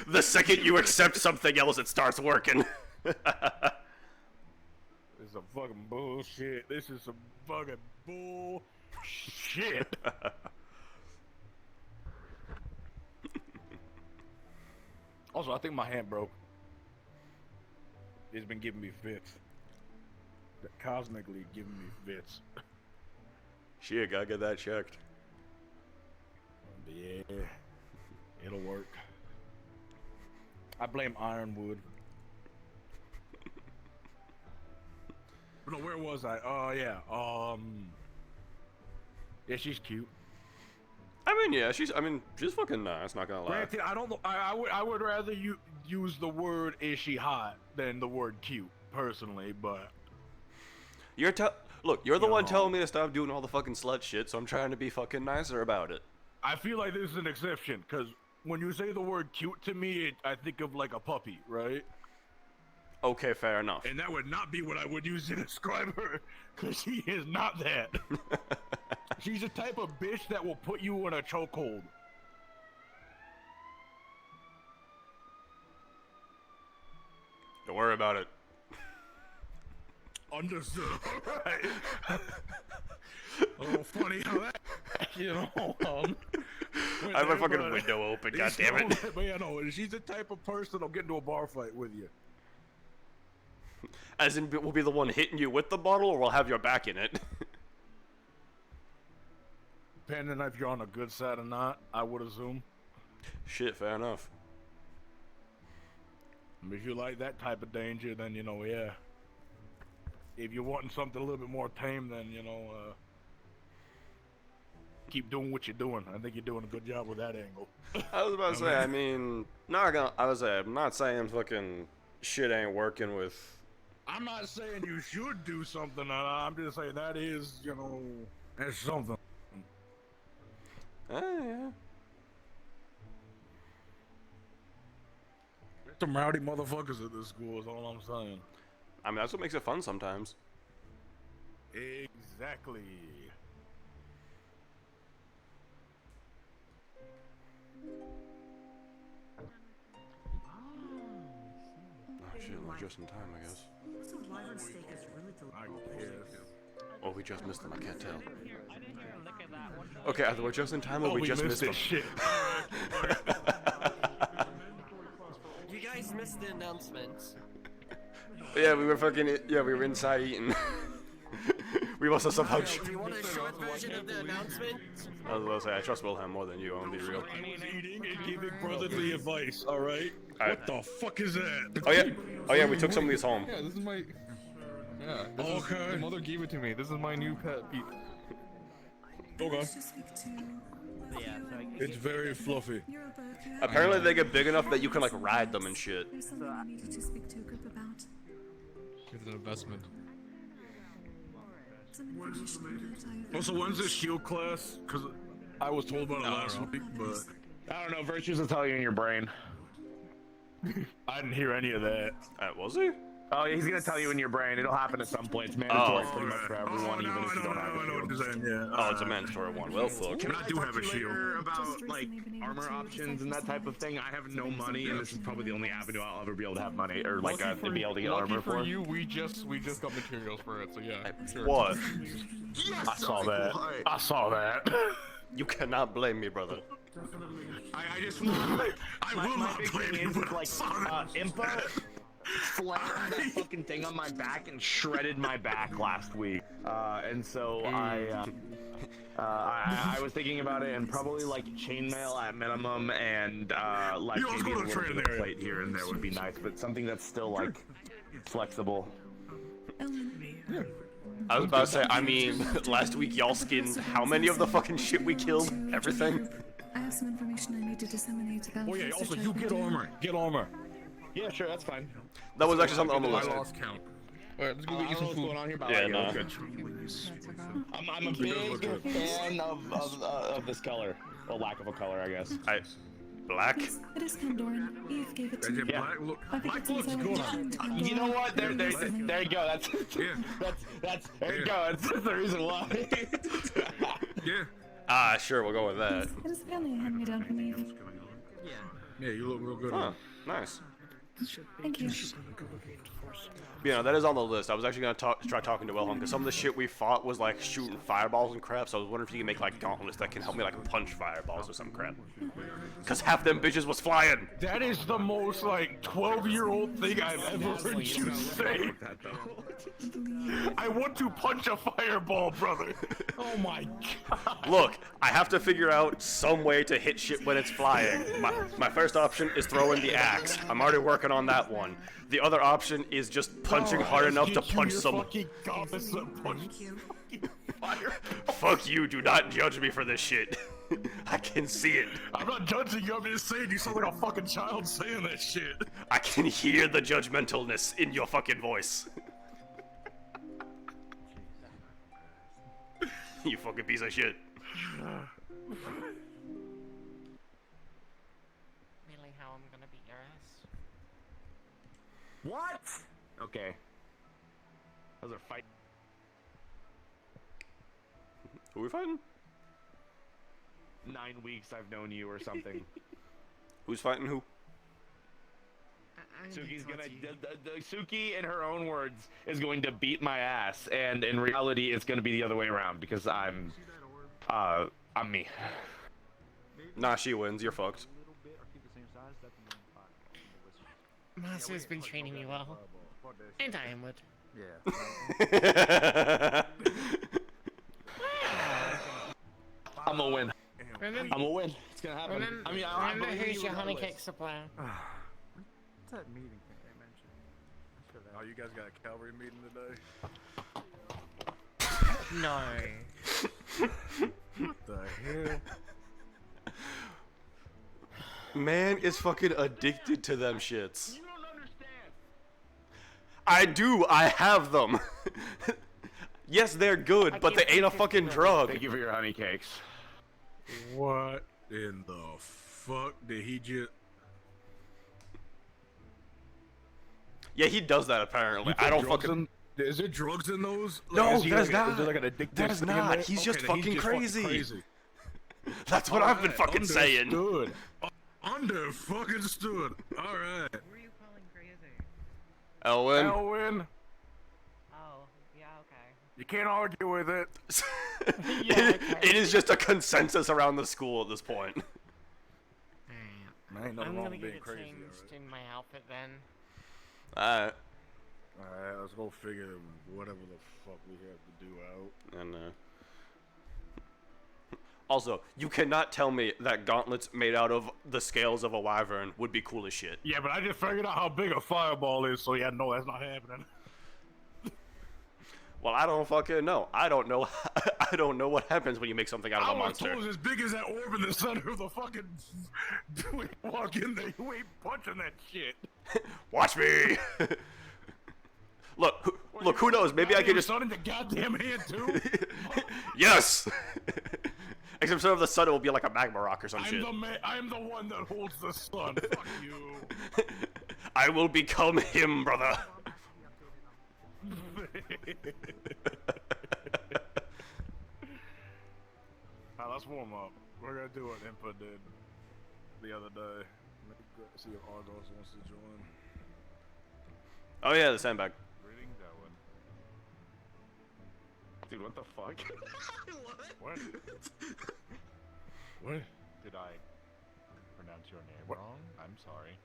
The second you accept something else, it starts working. This is some fucking bullshit. This is some fucking bullshit. Also, I think my hand broke. It's been giving me fits. Cosmically giving me fits. Shit, gotta get that checked. Yeah, it'll work. I blame Ironwood. No, where was I? Oh yeah. Yeah, she's cute. She's fucking nice. Not gonna lie. Granted, I don't know. I would rather you use the word "is she hot" than the word "cute" personally, but You're the one telling me to stop doing all the fucking slut shit, so I'm trying to be fucking nicer about it. I feel like this is an exception because when you say the word "cute" to me, I think of like a puppy, right? Okay, fair enough. And that would not be what I would use to describe her, because she is not that. She's the type of bitch that will put you in a chokehold. Don't worry about it. Understood. Alright. A little funny how that, I have my fucking window open, goddammit. But yeah, no, she's the type of person that'll get into a bar fight with you. As in, we'll be the one hitting you with the bottle, or we'll have your back in it. Depending if you're on a good side or not, I would assume. Shit, fair enough. If you like that type of danger, then, yeah. If you're wanting something a little bit more tame, then, keep doing what you're doing. I think you're doing a good job with that angle. I was about to say, I'm not saying fucking shit ain't working with... I'm not saying you should do something. I'm just saying that is, that's something. Yeah. There's some rowdy motherfuckers at this school is all I'm saying. I mean, that's what makes it fun sometimes. Exactly. Oh shit, we're just in time, I guess. So wyvern steak is really delicious. Oh, we just missed them, I can't tell. Okay, either we're just in time or we just missed them. Shit. You guys missed the announcements. Yeah, we were inside eating. We must have somehow... Do you want a short version of the announcement? I was about to say, I trust Wilhelm more than you, I'm gonna be real. I was eating and giving brotherly advice, alright? What the fuck is that? Oh yeah, we took some of these home. Yeah, this is my... Yeah, the mother gave it to me. This is my new pet, Pete. Okay. It's very fluffy. Apparently they get big enough that you can like ride them and shit. It's an investment. Also, when's this shield class? Because I was told about it last week, but... I don't know, Virtues will tell you in your brain. I didn't hear any of that. Was he? Oh, he's gonna tell you in your brain. It'll happen at some point. It's mandatory pretty much for everyone, even if you don't have a shield. Oh, it's a mandatory one. Well, fuck. I do have a shield. About like armor options and that type of thing. I have no money, and this is probably the only avenue I'll ever be able to have money or like to be able to get armor for. You, we just got materials for it, so yeah. Sure. What? I saw that. I saw that. You cannot blame me, brother. I just I will not blame you, but like Impa slammed that fucking thing on my back and shredded my back last week, and so I was thinking about it, and probably like chainmail at minimum, and like maybe a little bit of plate here and there would be nice, but something that's still like flexible. I was about to say, I mean, last week y'all skinned how many of the fucking shit we killed? Everything? I have some information I need to disseminate about. Oh yeah, also you get armor. Get armor. Yeah, sure, that's fine. That was actually something on the list. I lost count. Alright, let's go get you some food. Going on here, Yeah, nah. I'm a big fan of this color. Or lack of a color, I guess. Black? It is Pandoran. Eve gave it to me. Yeah. Black looks good. You know what? There you go. That's there you go. That's the reason why. Yeah. Sure, we'll go with that. It is apparently a hand-me-down from Eve. Yeah, you look real good. Huh, nice. Thank you. Yeah, that is on the list. I was actually gonna try talking to Wilhelm because some of the shit we fought was like shooting fireballs and crap. So I was wondering if you can make like gauntlets that can help me like punch fireballs or some crap. Cause half them bitches was flying. That is the most like 12-year-old thing I've ever heard you say. I want to punch a fireball, brother. Oh my god. Look, I have to figure out some way to hit shit when it's flying. My first option is throwing the axe. I'm already working on that one. The other option is just punching hard enough to punch some. Fuck you, do not judge me for this shit. I can see it. I'm not judging you, I'm just saying you sound like a fucking child saying that shit. I can hear the judgmentalness in your fucking voice. You fucking piece of shit. Really, how I'm gonna beat your ass? What? Okay. Those are fight. Who are we fighting? 9 weeks I've known you or something. Who's fighting who? Suki's gonna. Suki, in her own words, is going to beat my ass, and in reality, it's gonna be the other way around because I'm me. Nah, she wins. You're fucked. Master's been training me well, and I am would. Yeah. I'm gonna win. Remember, I'm gonna win. It's gonna happen. Remember who's your honey cake supplier? What's that meeting thing they mentioned? Oh, you guys got a cavalry meeting today? No. What the hell? Man is fucking addicted to them shits. You don't understand. I do. I have them. Yes, they're good, but they ain't a fucking drug. Thank you for your honey cakes. What in the fuck did he just... Yeah, he does that apparently. I don't fucking... Is there drugs in those? No, that is not. Is there like an addictive That is thing in not. there? He's Okay, just then fucking he's crazy. That's what I've been fucking saying. Understood. Under fucking stood. Alright. Who are you calling crazy? Elwin. Elwin. Oh, yeah, okay. You can't argue with it. It is just a consensus around the school at this point. Man, I'm gonna get it changed in my outfit then. Alright. Alright, let's go figure whatever the fuck we have to do out. And also, you cannot tell me that gauntlets made out of the scales of a wyvern would be cool as shit. Yeah, but I just figured out how big a fireball is, so yeah, no, that's not happening. Well, I don't fucking know. I don't know. I don't know what happens when you make something out of a monster. I was as big as that orb in the center of the fucking... We walk in there, you ain't punching that shit. Watch me! Look, who knows? Maybe I could just... Sun in the goddamn hand, too? Yes! Except instead of the sun, it will be like a magma rock or some shit. I'm the one that holds the sun. Fuck you. I will become him, brother. Alright, let's warm up. We're gonna do what Impa did the other day. See if Argos wants to join. Oh yeah, the sandbag. Greetings, Owen. Dude, what the fuck? What? What? Did I pronounce your name What? wrong? I'm sorry.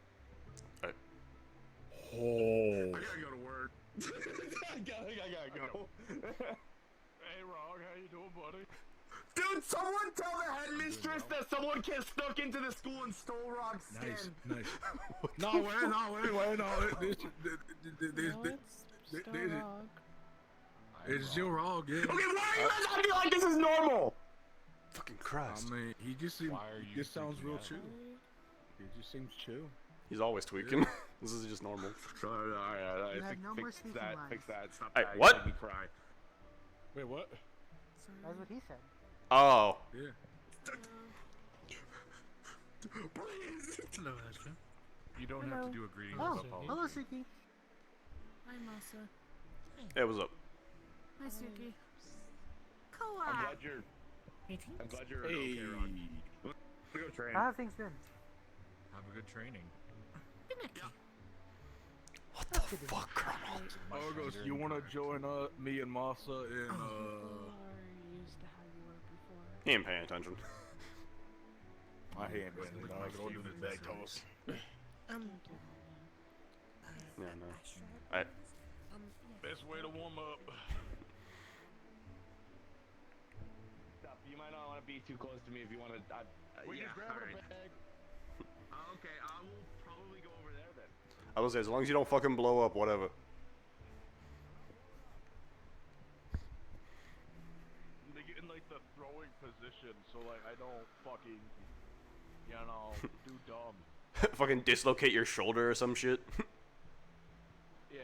Oh. I gotta go to work. I gotta go. Hey, Rog, how you doing, buddy? Dude, someone tell the headmistress that someone kid snuck into the school and stole Rog's skin. Nice. No, wait. It's still Rog, yeah. Okay, why are you guys acting like this is normal? Fucking Christ. I mean, he just seems. He just sounds real chill. He just seems chill. He's always tweaking. This is just normal. Alright, You have no more fix speaking that. lines. Fix that. Stop Hey, that. what? You made me cry. Wait, what? That's what he said. Oh. Yeah. Hello, Ezra. You don't Hello. have to do a greeting. Oh, as a follow. hello, Suki. Hi, Masa. Hey, what's up? Hi, Suki. I'm glad you're. I'm glad you're okay, Rog. Let's go train. How have things been? Have a good training. What the fuck, Colonel? Argos, you wanna join me and Masa in He ain't paying attention. I ain't been. I go do the bag toast. Yeah, no. Alright. Best way to warm up. Stop. You might not want to be too close to me if you want to. We yeah, just grab a alright. bag. Okay, I will probably go over there then. I was say, as long as you don't fucking blow up, whatever. They get in like the throwing position, so like I don't fucking, do dumb. Fucking dislocate your shoulder or some shit. Yeah.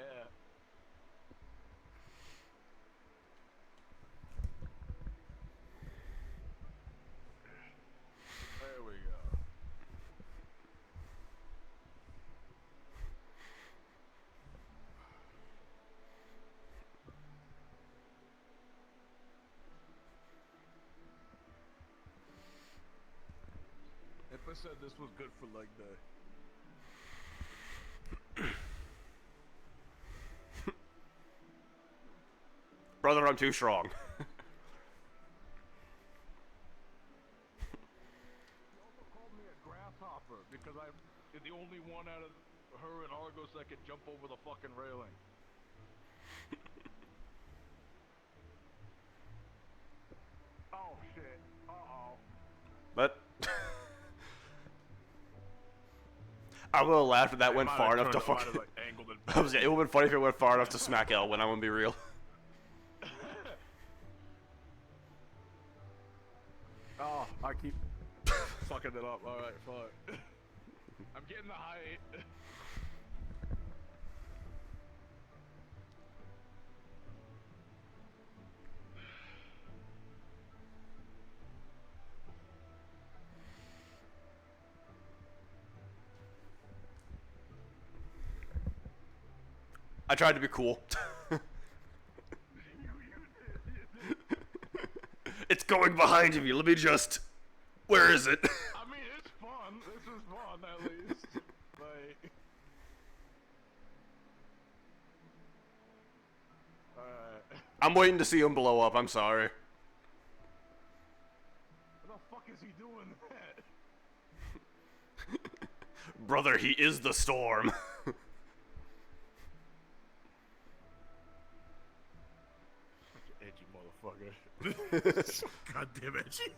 There we go. If I said this was good for leg day. Brother, I'm too strong. He also called me a grasshopper because I'm the only one out of her and Argos that can jump over the fucking railing. Oh shit. Uh-oh. But I would have laughed if that went might far have enough to turned- might have, fucking. like, angled it I was, it would have been funny if it went far enough to smack Elwin. I'm gonna be real. Oh, I keep fucking it up. Alright, fuck. I'm getting the height. I tried to be cool. It's going behind me. Let me just. Where is it? I mean, it's fun. This is fun, at least. Like. Alright. I'm waiting to see him blow up. I'm sorry. What the fuck is he doing that? Brother, he is the storm. Edgy motherfucker. Goddamn edgy.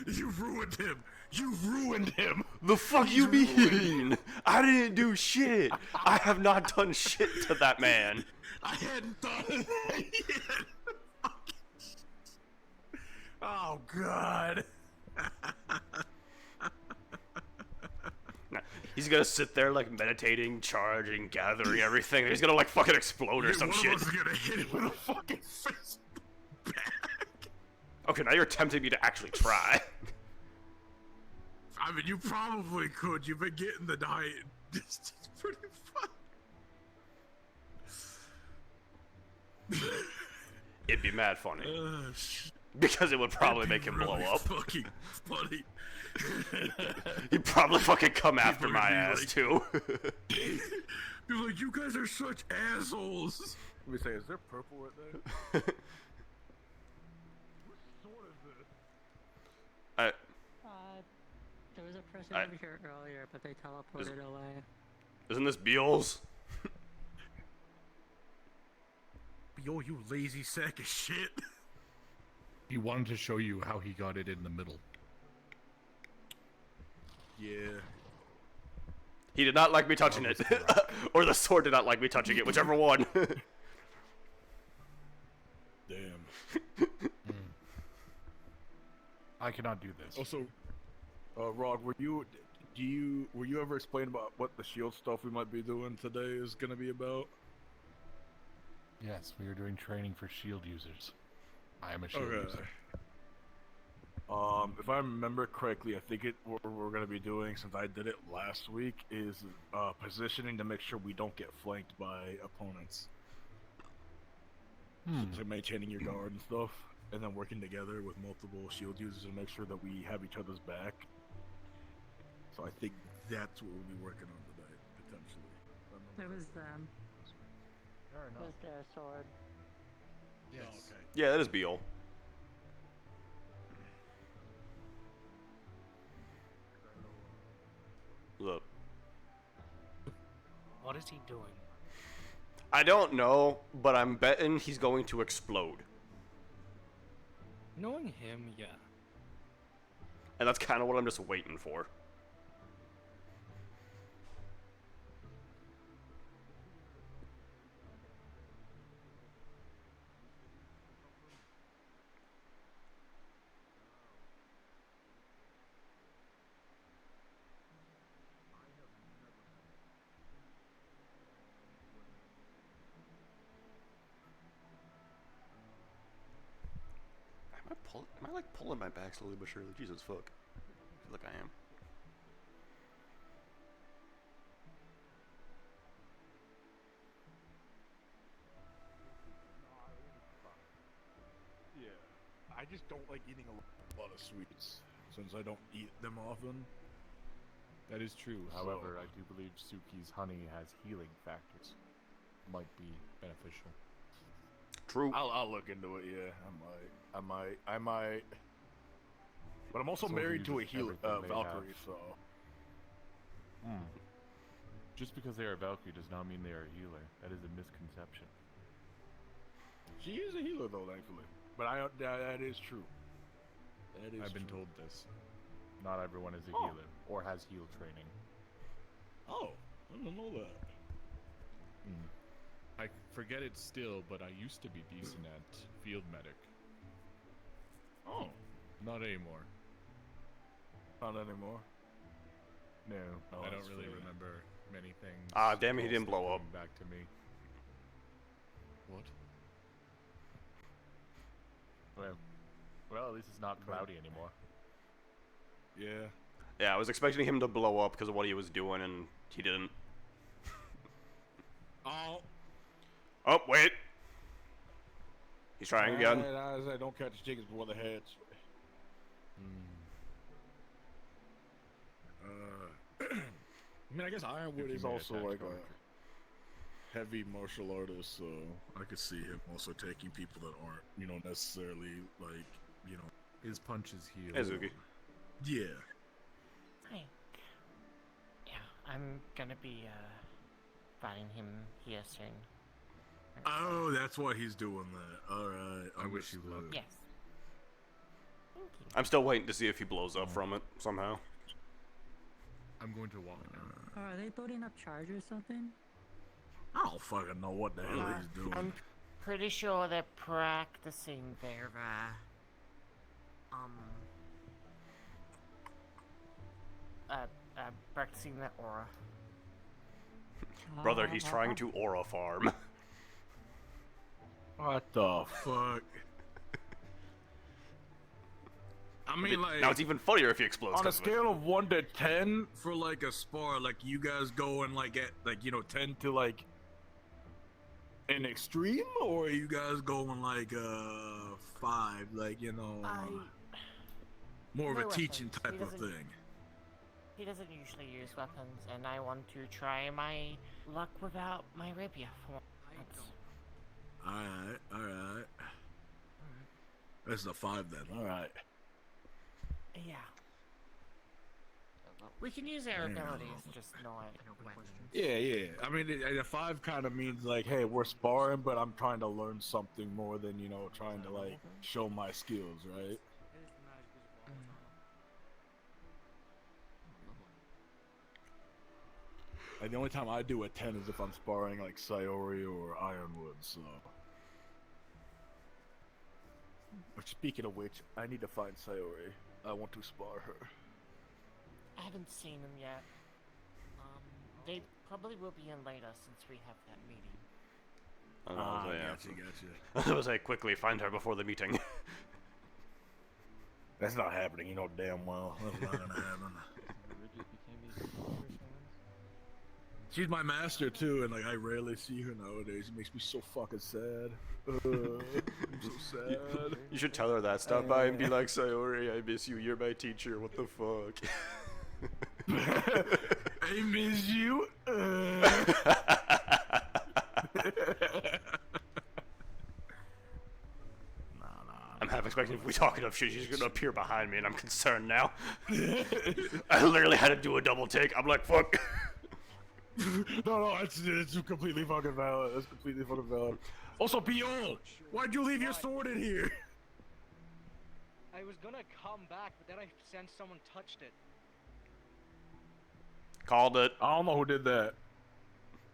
You ruined him. You ruined him. The fuck you mean? I didn't do shit. I have not done shit to that man. I hadn't thought of that yet. Oh, God. Nah, he's gonna sit there like meditating, charging, gathering everything. He's gonna like fucking explode or some One shit. of us is gonna hit him with a fucking fist back. Okay, now you're tempting me to actually try. I mean, you probably could. You've been getting the diet. It's pretty fun. It'd be mad funny. Because it would probably make him blow up. Fucking funny. He'd probably fucking come after my ass like, too. You're like, you guys are such assholes. Let me say, is there purple right there? What sword is this? There was a person over here earlier, but they teleported away. Isn't this Beals? Yo, you lazy sack of shit. He wanted to show you how he got it in the middle. Yeah. He did not like me touching it. Or the sword did not like me touching it, whichever one. Damn. I cannot do this. Also, Rog, were you ever explain about what the shield stuff we might be doing today is gonna be about? Yes, we are doing training for shield users. I am a shield user. If I remember correctly, I think what we're gonna be doing, since I did it last week, is positioning to make sure we don't get flanked by opponents. So maintaining your guard and stuff, and then working together with multiple shield users to make sure that we have each other's back. So I think that's what we'll be working on today, potentially. It was them. It was their sword. Yes. Oh, okay. Yeah, that is Beal. Look. What is he doing? I don't know, but I'm betting he's going to explode. Knowing him, yeah. And that's kind of what I'm just waiting for. Am I like pulling my back slowly but surely? Jesus fuck. I feel like I am. Yeah. I just don't like eating a lot of sweets, since I don't eat them often. That is true. However, I do believe Suki's honey has healing factors. Might be beneficial. True. I'll look into it. Yeah, I might. But I'm also married to a Valkyrie, so. Just because they are a Valkyrie does not mean they are a healer. That is a misconception. She is a healer, though, thankfully. But that is true. That is I've been true. told this. Not everyone is a healer or has heal training. Oh, I didn't know that. I forget it still, but I used to be decent at field medic. Oh. Not anymore. Not anymore? No, Oh, I don't that's really fair. remember many things. Ah, damn it, he also didn't blow up. coming back to me. What? Well, at least it's not cloudy anymore. Yeah. Yeah, I was expecting him to blow up because of what he was doing, and he didn't. Oh. Oh, wait. He's trying again. I don't catch the chickens before the heads. I mean, I guess Ironwood is also like a heavy martial artist, so I could see him also taking people that aren't, necessarily like, His punches heal. Hey, Zuki. Yeah. Hi. Yeah, I'm gonna be fighting him here soon. Oh, that's why he's doing that. All right. I wish you luck. Yes. Thank you. I'm still waiting to see if he blows up from it somehow. I'm going to walk now. Are they building up charge or something? I don't fucking know what the hell he's doing. I'm pretty sure they're practicing their practicing their aura. Brother, he's trying to aura farm. What the fuck? I mean, like, now it's even funnier if he explodes. on a 'cause of it. scale of 1 to 10 for like a spar, like you guys go and like at like 10 to like an extreme, or are you guys going like 5, like more of a No teaching weapons. type of thing? He doesn't usually use weapons, and I want to try my luck without my rapier for once. Alright. This is a 5 then, alright. Yeah. We can use our abilities, just not weapons. Yeah. I mean, a 5 kind of means like, hey, we're sparring, but I'm trying to learn something more than, trying to like show my skills, right? Like, the only time I do a 10 is if I'm sparring like Sayori or Ironwood, so. But speaking of which, I need to find Sayori. I want to spar her. I haven't seen them yet. They probably will be in later since we have that meeting. Gotcha. I was like, quickly find her before the meeting. That's not happening, you know damn well. That's not gonna happen. She's my master too, and like I rarely see her nowadays. It makes me so fucking sad. I'm so sad. You should tell her that. Stop by and be like, Sayori, I miss you. You're my teacher. What the fuck? I miss you. I'm half expecting if we talk enough shit, she's gonna appear behind me, and I'm concerned now. I literally had to do a double take. I'm like, fuck. No, it's completely fucking valid. That's completely fucking valid. Also, Piol, why'd you leave your sword in here? I was gonna come back, but then I sensed someone touched it. Called it. I don't know who did that.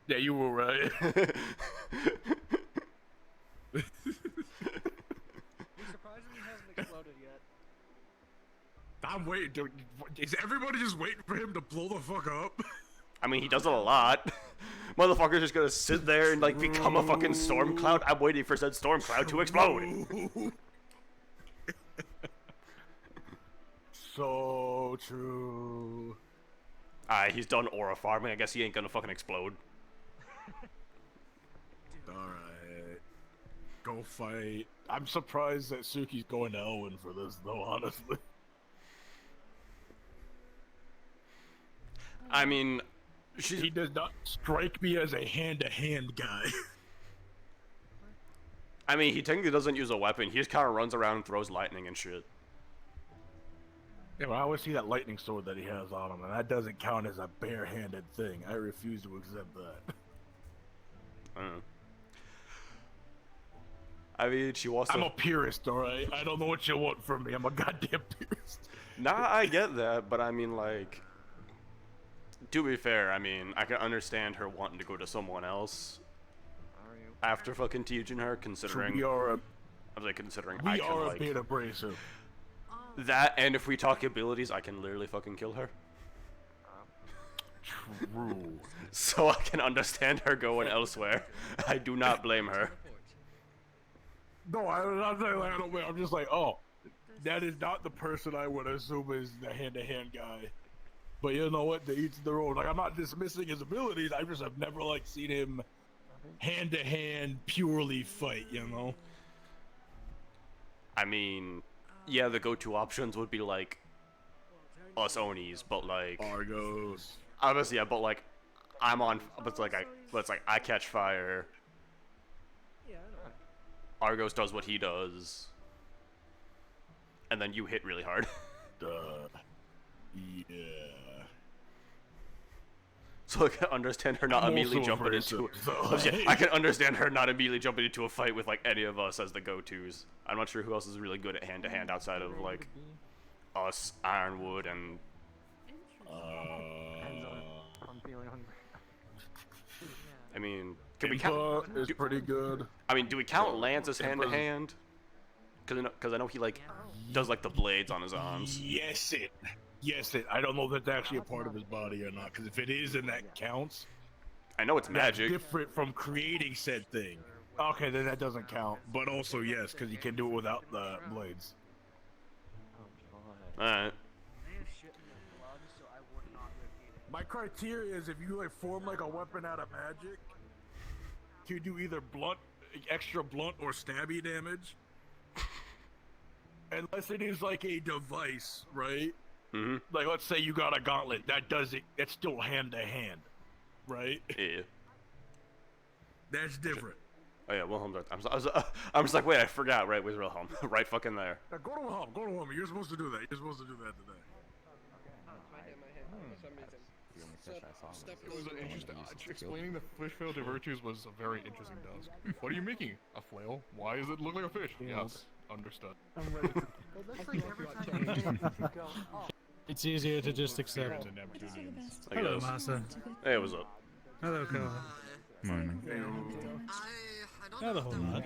Yeah, you were right. I'm surprised he hasn't exploded yet. I'm waiting. Is everybody just waiting for him to blow the fuck up? I mean, he does it a lot. Motherfucker's just gonna sit there and like become a fucking storm cloud. I'm waiting for said storm cloud to explode. So true. Alright, he's done aura farming. I guess he ain't gonna fucking explode. Alright. Go fight. I'm surprised that Suki's going to Elwyn for this, though, honestly. I mean, he does not strike me as a hand-to-hand guy. I mean, he technically doesn't use a weapon. He just kind of runs around and throws lightning and shit. Yeah, but I always see that lightning sword that he has on him, and that doesn't count as a bare-handed thing. I refuse to accept that. I don't know. I mean, she wants to... I'm a purist, alright? I don't know what you want from me. I'm a goddamn purist. Nah, I get that, but I mean, like... To be fair, I mean, I can understand her wanting to go to someone else after fucking teaching her, considering... We are a... I was like, considering We I can, are like... a bit abrasive. That, and if we talk abilities, I can literally fucking kill her. True. So I can understand her going elsewhere. I do not blame her. No, I'm saying like I don't blame. I'm just like, oh, that is not the person I would assume is the hand-to-hand guy. But you know what? To each their own. Like, I'm not dismissing his abilities. I just have never like seen him hand-to-hand purely fight. You know. I mean, yeah, the go-to options would be like us Onis, but like Argos. Obviously, yeah, but like I'm on. But it's like I catch fire. Yeah, I know. Argos does what he does, and then you hit really hard. Yeah. So I can understand her not I'm immediately also jumping into. I can understand her not immediately jumping into a fight with like any of us as the go-tos. I'm not sure who else is really good at hand-to-hand outside of like us, Ironwood, and. I'm feeling hungry. I mean, can we count? Is pretty good. I mean, do we count Lance as hand-to-hand? Because I know he like does like the blades on his arms. Yes, it. I don't know if that's actually a part of his body or not. Because if it is, then that counts. I know it's magic. That's different from creating said thing. Okay, then that doesn't count. But also yes, because you can do it without the blades. Alright. My criteria is if you like form like a weapon out of magic, to do either extra blunt or stabby damage. Unless it is like a device, right? Mm-hmm. Like, let's say you got a gauntlet that does it. That's still hand to hand, right? Yeah. That's different. Oh yeah, Wilhelm. I'm just like, wait, I forgot. Right, with Wilhelm. Right, fucking there. Go to Wilhelm. Go to Wilhelm. You're supposed to do that. You're supposed to do that today. It was an interesting. Explaining the fish flail to virtues was a very interesting task. What are you making? A flail? Why does it look like a fish? Yes, understood. It's easier to just accept. Hello, Masa. Hey, what's up? Hello, Koa. Morning. Not a whole lot.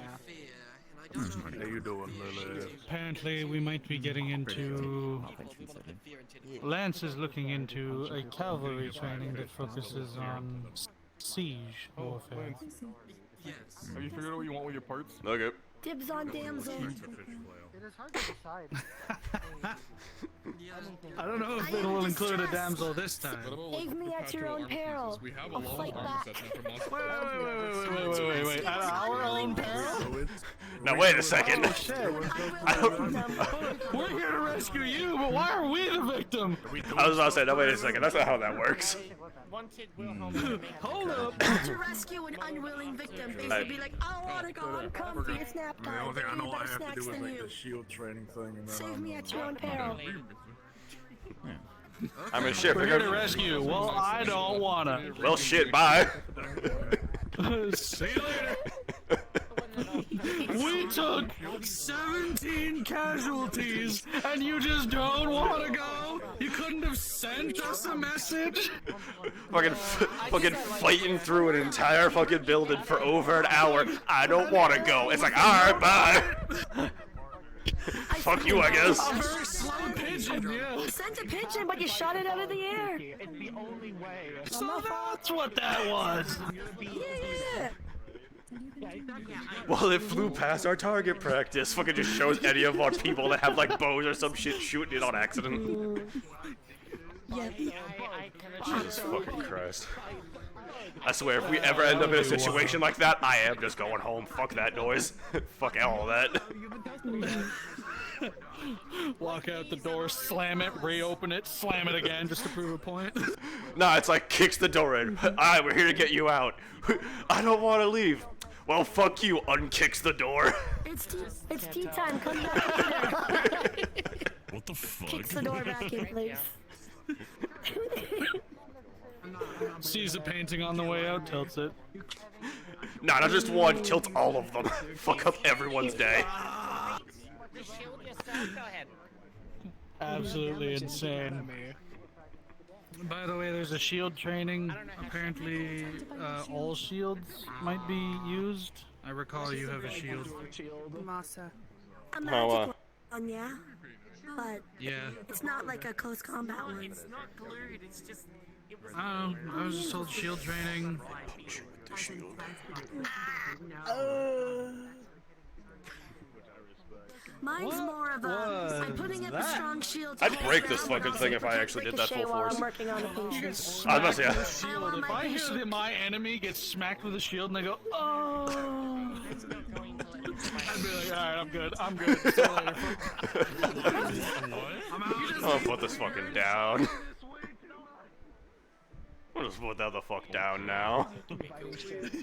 How you doing, Lily? Apparently, we might be getting into. Lance is looking into a cavalry training that focuses on siege warfare. Have you figured out what you want with your parts? Okay. Dibs on damsel. It is hard to decide. I don't know if it will include a damsel this time. Save me at your own peril. I'll fight back. Wait. At our own peril? Now wait a second. Oh, shit. We're here to rescue you, but why are we the victim? I was about to say, no, wait a second. That's not how that works. Hold up. To rescue an unwilling victim, basically be like, I wanna go, I'm comfy, it's nap The time. only thing I know I Better have to snacks do is than like you. the shield training thing. And then Save me at your own peril. I mean, shit. We're here to rescue. Well, I don't wanna. Well, shit. Bye. See you later. We took 17 casualties, and you just don't want to go? You couldn't have sent us a message? fucking fighting through an entire fucking building for over an hour. I don't want to go. It's like, alright, bye. Fuck you, I guess. A very slow pigeon, yeah. Sent a pigeon, but you shot it out of the air. It's the only way. So that's what that was. Yeah. Well, it flew past our target practice. Fucking just shows any of our people that have like bows or some shit shooting it on accident. Jesus fucking Christ. I swear, if we ever end up in a situation like that, I am just going home. Fuck that noise. Fuck all that. Walk out the door, slam it, reopen it, slam it again just to prove a point. Nah, it's like kicks the door in. Alright, we're here to get you out. I don't want to leave. Well, fuck you. Unkicks the door. It's tea time. Come back. What the fuck? Kicks the door back in place. Sees a painting on the way out, tilts it. Nah, not just one. Tilts all of them. Fuck up everyone's day. Absolutely insane. By the way, there's a shield training. Apparently, all shields might be used. I recall you have a shield. Masa. A magic one, yeah. But yeah, it's not like a close combat one. It's not glued, it's just... I don't know. I was just told shield training. Mine's more of a. I'm putting up a strong shield. I'd break this fucking thing if I actually did that full force. I'm working on a patient. I was about to say, If I hit my enemy gets smacked with a shield and they go, oh. I'd be like, alright, I'm good. I'm good. See you later. I'll put this fucking down. I'll just put that the fuck down now.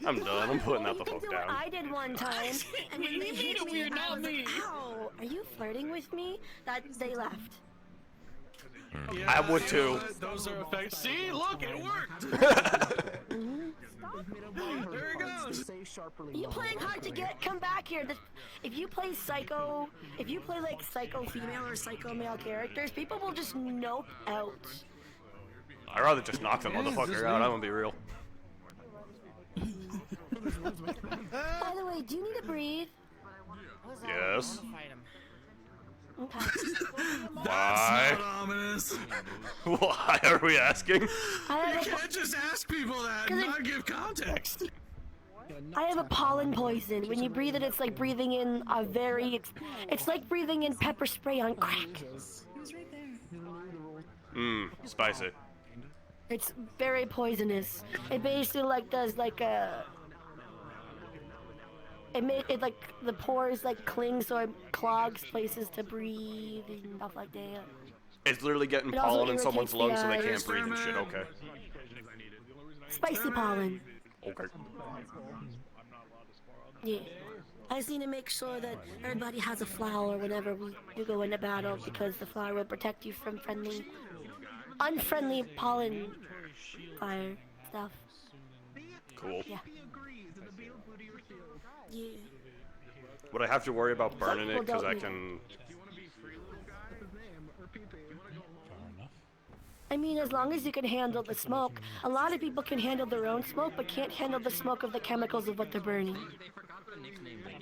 I'm done. I'm putting that the fuck down. I did one time, and when they hit me, I was like, ow, are you flirting with me? That they left. Yeah, I would too. Those are effects. See, look, it worked. There it goes. You playing hard to get? Come back here. If you play psycho, if you play like psycho female or psycho male characters, people will just nope out. I'd rather just knock the motherfucker out. I'm gonna be real. By the way, do you need to breathe? Yes. Okay. Why? Not ominous. Why are we asking? You can't just ask people that and not give context. I have a pollen poison. When you breathe it, it's like breathing in a very... It's like breathing in pepper spray on crack. Spicy. It's very poisonous. It basically like does like a... it like the pores like cling, so it clogs places to breathe and stuff like that. It's literally getting It also pollen in someone's irritates the lungs so they eyes. can't breathe and shit. Okay. Spicy pollen. Okay. Yeah. I just need to make sure that everybody has a flower whenever we do go into battle, because the flower will protect you from unfriendly pollen fire stuff. Cool. Yeah. Yeah. Would I have to worry about burning it because I don't can? I mean, as long as you can handle the smoke. A lot of people can handle their own smoke, but can't handle the smoke of the chemicals of what they're burning.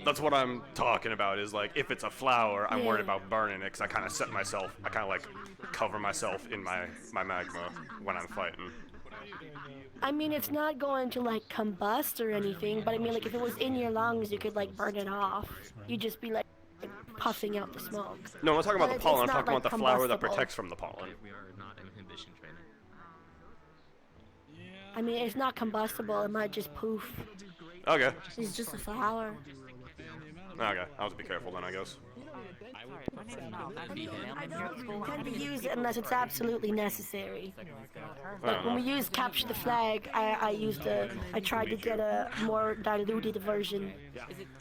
That's what I'm talking about. Is like if it's a flower, I'm worried Yeah. about burning it because I kind of set myself. I kind of like cover myself in my magma when I'm fighting. I mean, it's not going to like combust or anything, but I mean, like if it was in your lungs, you could like burn it off. You'd just be like puffing out the smoke. No, I'm not talking about But the pollen. I'm it's talking not, about the like, flower that combustible. protects from the pollen. We are not inhibition training. I mean, it's not combustible. It might just poof. Okay. It's just a flower. Okay. I'll have to be careful then, I guess. I don't tend to use it unless it's absolutely necessary. Like when we used capture the flag, I tried to get a more diluted version.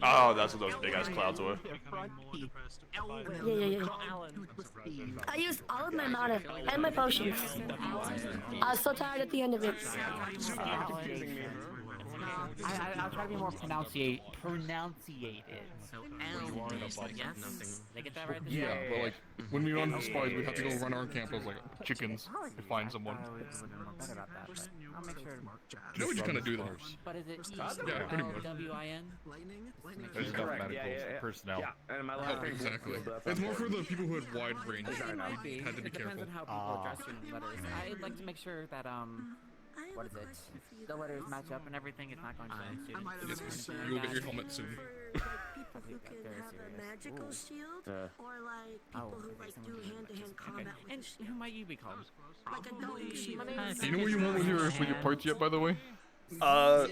Oh, that's what those big ass clouds were. Yeah. I used all of my mana and my potions. I was so tired at the end of it. I'll try to be more pronunciated. So Yes. Did I get that right? Yeah, but like when we run the spies, we have to go run our camp as like chickens to find someone. I'll make sure. You know what you kind of do though? But is it Yeah, pretty much. E-W-I-N? There's enough medical personnel. And my Oh, exactly. It's more for the people who had wide range. It might be. Had to be It depends careful. on how people address certain letters. I'd like to make sure that what is it? The letters match up and everything. It's not going to Yes, you'll get your helmet soon. Magical shield, or like people who like do hand-to-hand combat. And who might you be called? Like a dome shield. Do you know what you want with your parts yet, by the way? I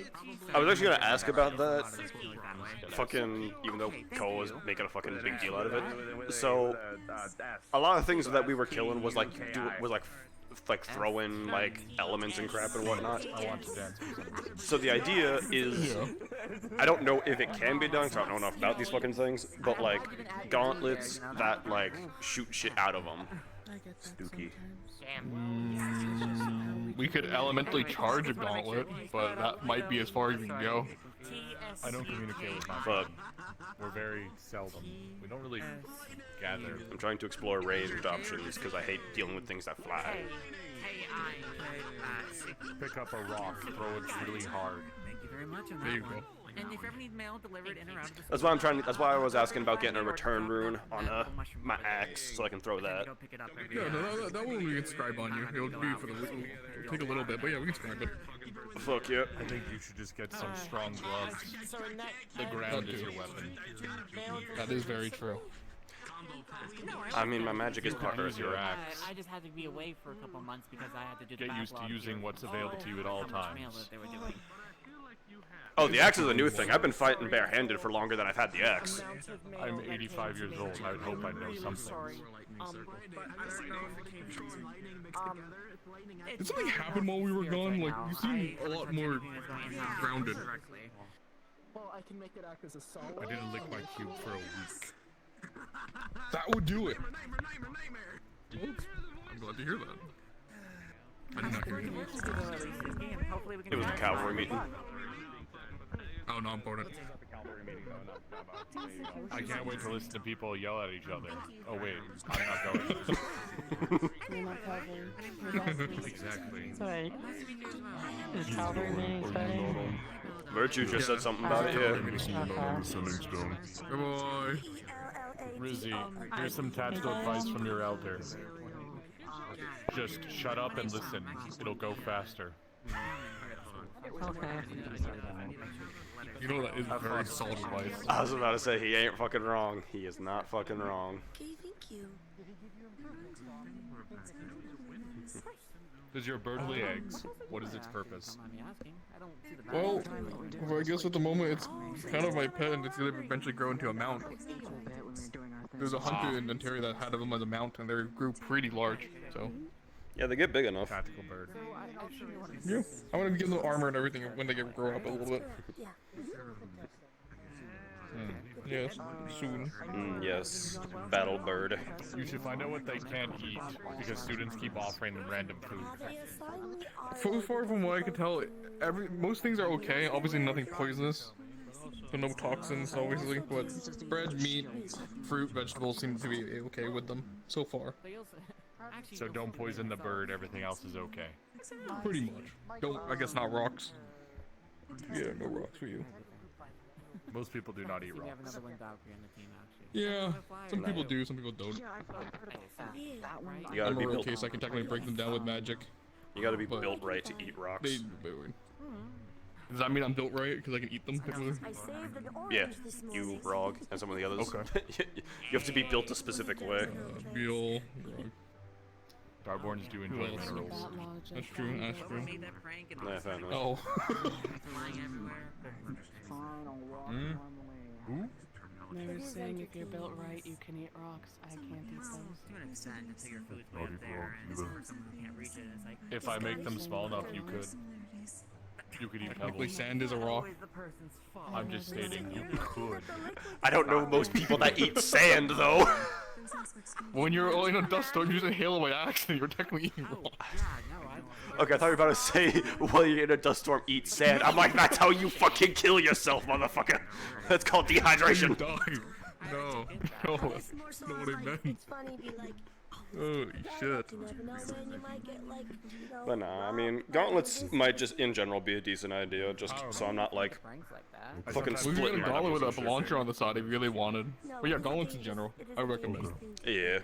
was actually gonna ask about that. Fucking, even though Cole was making a fucking big deal out of it. So, a lot of things that we were killing was like throwing like elements and crap and whatnot. I want to dance. So the idea is, I don't know if it can be done, 'cause I don't know enough about these fucking things, but like gauntlets that like shoot shit out of them. Dookie. We could elementally charge a gauntlet, but that might be as far as we can go. I don't communicate with my But we're very seldom. We don't really gather. I'm trying to explore ranged options because I hate dealing with things that fly. Pick up a rock, throw it really hard. Thank you very much. There you go. And if you ever need mail delivered in or out of the That's why I'm trying. That's why I was asking about getting a return rune on my axe so I can throw that. Yeah, no, that one we can scribe on you. It'll be for the it'll take a little bit, but yeah, we can scribe it. Fuck yeah. I think you should just get some strong gloves. The ground is your weapon. That is very true. I mean, my magic is part Use your axe. I just had to be away for a couple months because I had to do the Get used to backlog using here. what's available to you at all How much mail times. that they were doing. Oh, the axe is a new thing. I've been fighting barehanded for longer than I've had the axe. I'm 85 years old. I would hope I know something. Did something happen while we were gone? Like, you seem a lot more grounded. Well, I can make it act as a solid. I didn't lick my cube for a week. That would do it. Oops. I'm glad to hear that. I did not hear you. It was the cavalry meeting. Oh, no, I'm important. I can't wait to listen to people yell at each other. Oh wait, I'm not going. Exactly. Sorry. Is cavalry meeting starting? Virtue just said something about it, yeah. Come on. Rizzy, here's some tactical advice from your elder. Just shut up and listen. It'll go faster. Okay. You know that is very solid advice. I was about to say, he ain't fucking wrong. He is not fucking wrong. Okay, thank you. Does your bird lay eggs? What is its purpose? Well, I guess at the moment it's kind of my pet, and it's gonna eventually grow into a mount. There's a hunter in Ontario that had them as a mount, and they grew pretty large. So. Yeah, they get big enough. Tactical bird. Yeah, I want to give them armor and everything when they get grown up a little bit. Yes, soon. Yes, battle bird. You should find out what they can't eat, because students keep offering them random food. So far from what I can tell, most things are okay. Obviously, nothing poisonous. So no toxins, obviously. But bread, meat, fruit, vegetables seem to be okay with them so far. So don't poison the bird. Everything else is okay. Pretty much. Don't. I guess not rocks. Yeah, no rocks for you. Most people do not eat rocks. Yeah, some people do, some people don't. You gotta I'm be a real built. case. I can technically break them down with magic. You gotta be built right to eat rocks. Does that mean I'm built right because I can eat them? Yeah, you, Rog, and some of the others. Okay. You have to be built a specific way. Beal, Grog. Starborns do enjoy minerals. That's true, that's true. Yeah, fair enough. Oh. Who? They were saying if you're built right, you can eat rocks. I can't eat those. If I make them small enough, you could. You could eat Technically, pebbles. sand is a rock. I'm just stating you could. I don't know most people that eat sand, though. When you're in a dust storm, you just inhale by accident, you're technically eating rock. Okay, I thought you were about to say, while you're in a dust storm, eat sand. I'm like, that's how you fucking kill yourself, motherfucker. That's called dehydration. No, that's not what I meant. Holy shit. But nah, I mean, gauntlets might just in general be a decent idea, just so I'm not like fucking We could get splitting a my gauntlet knuckles with and a shit. launcher on the side if you really wanted. But yeah, gauntlets in general, I recommend. Yeah.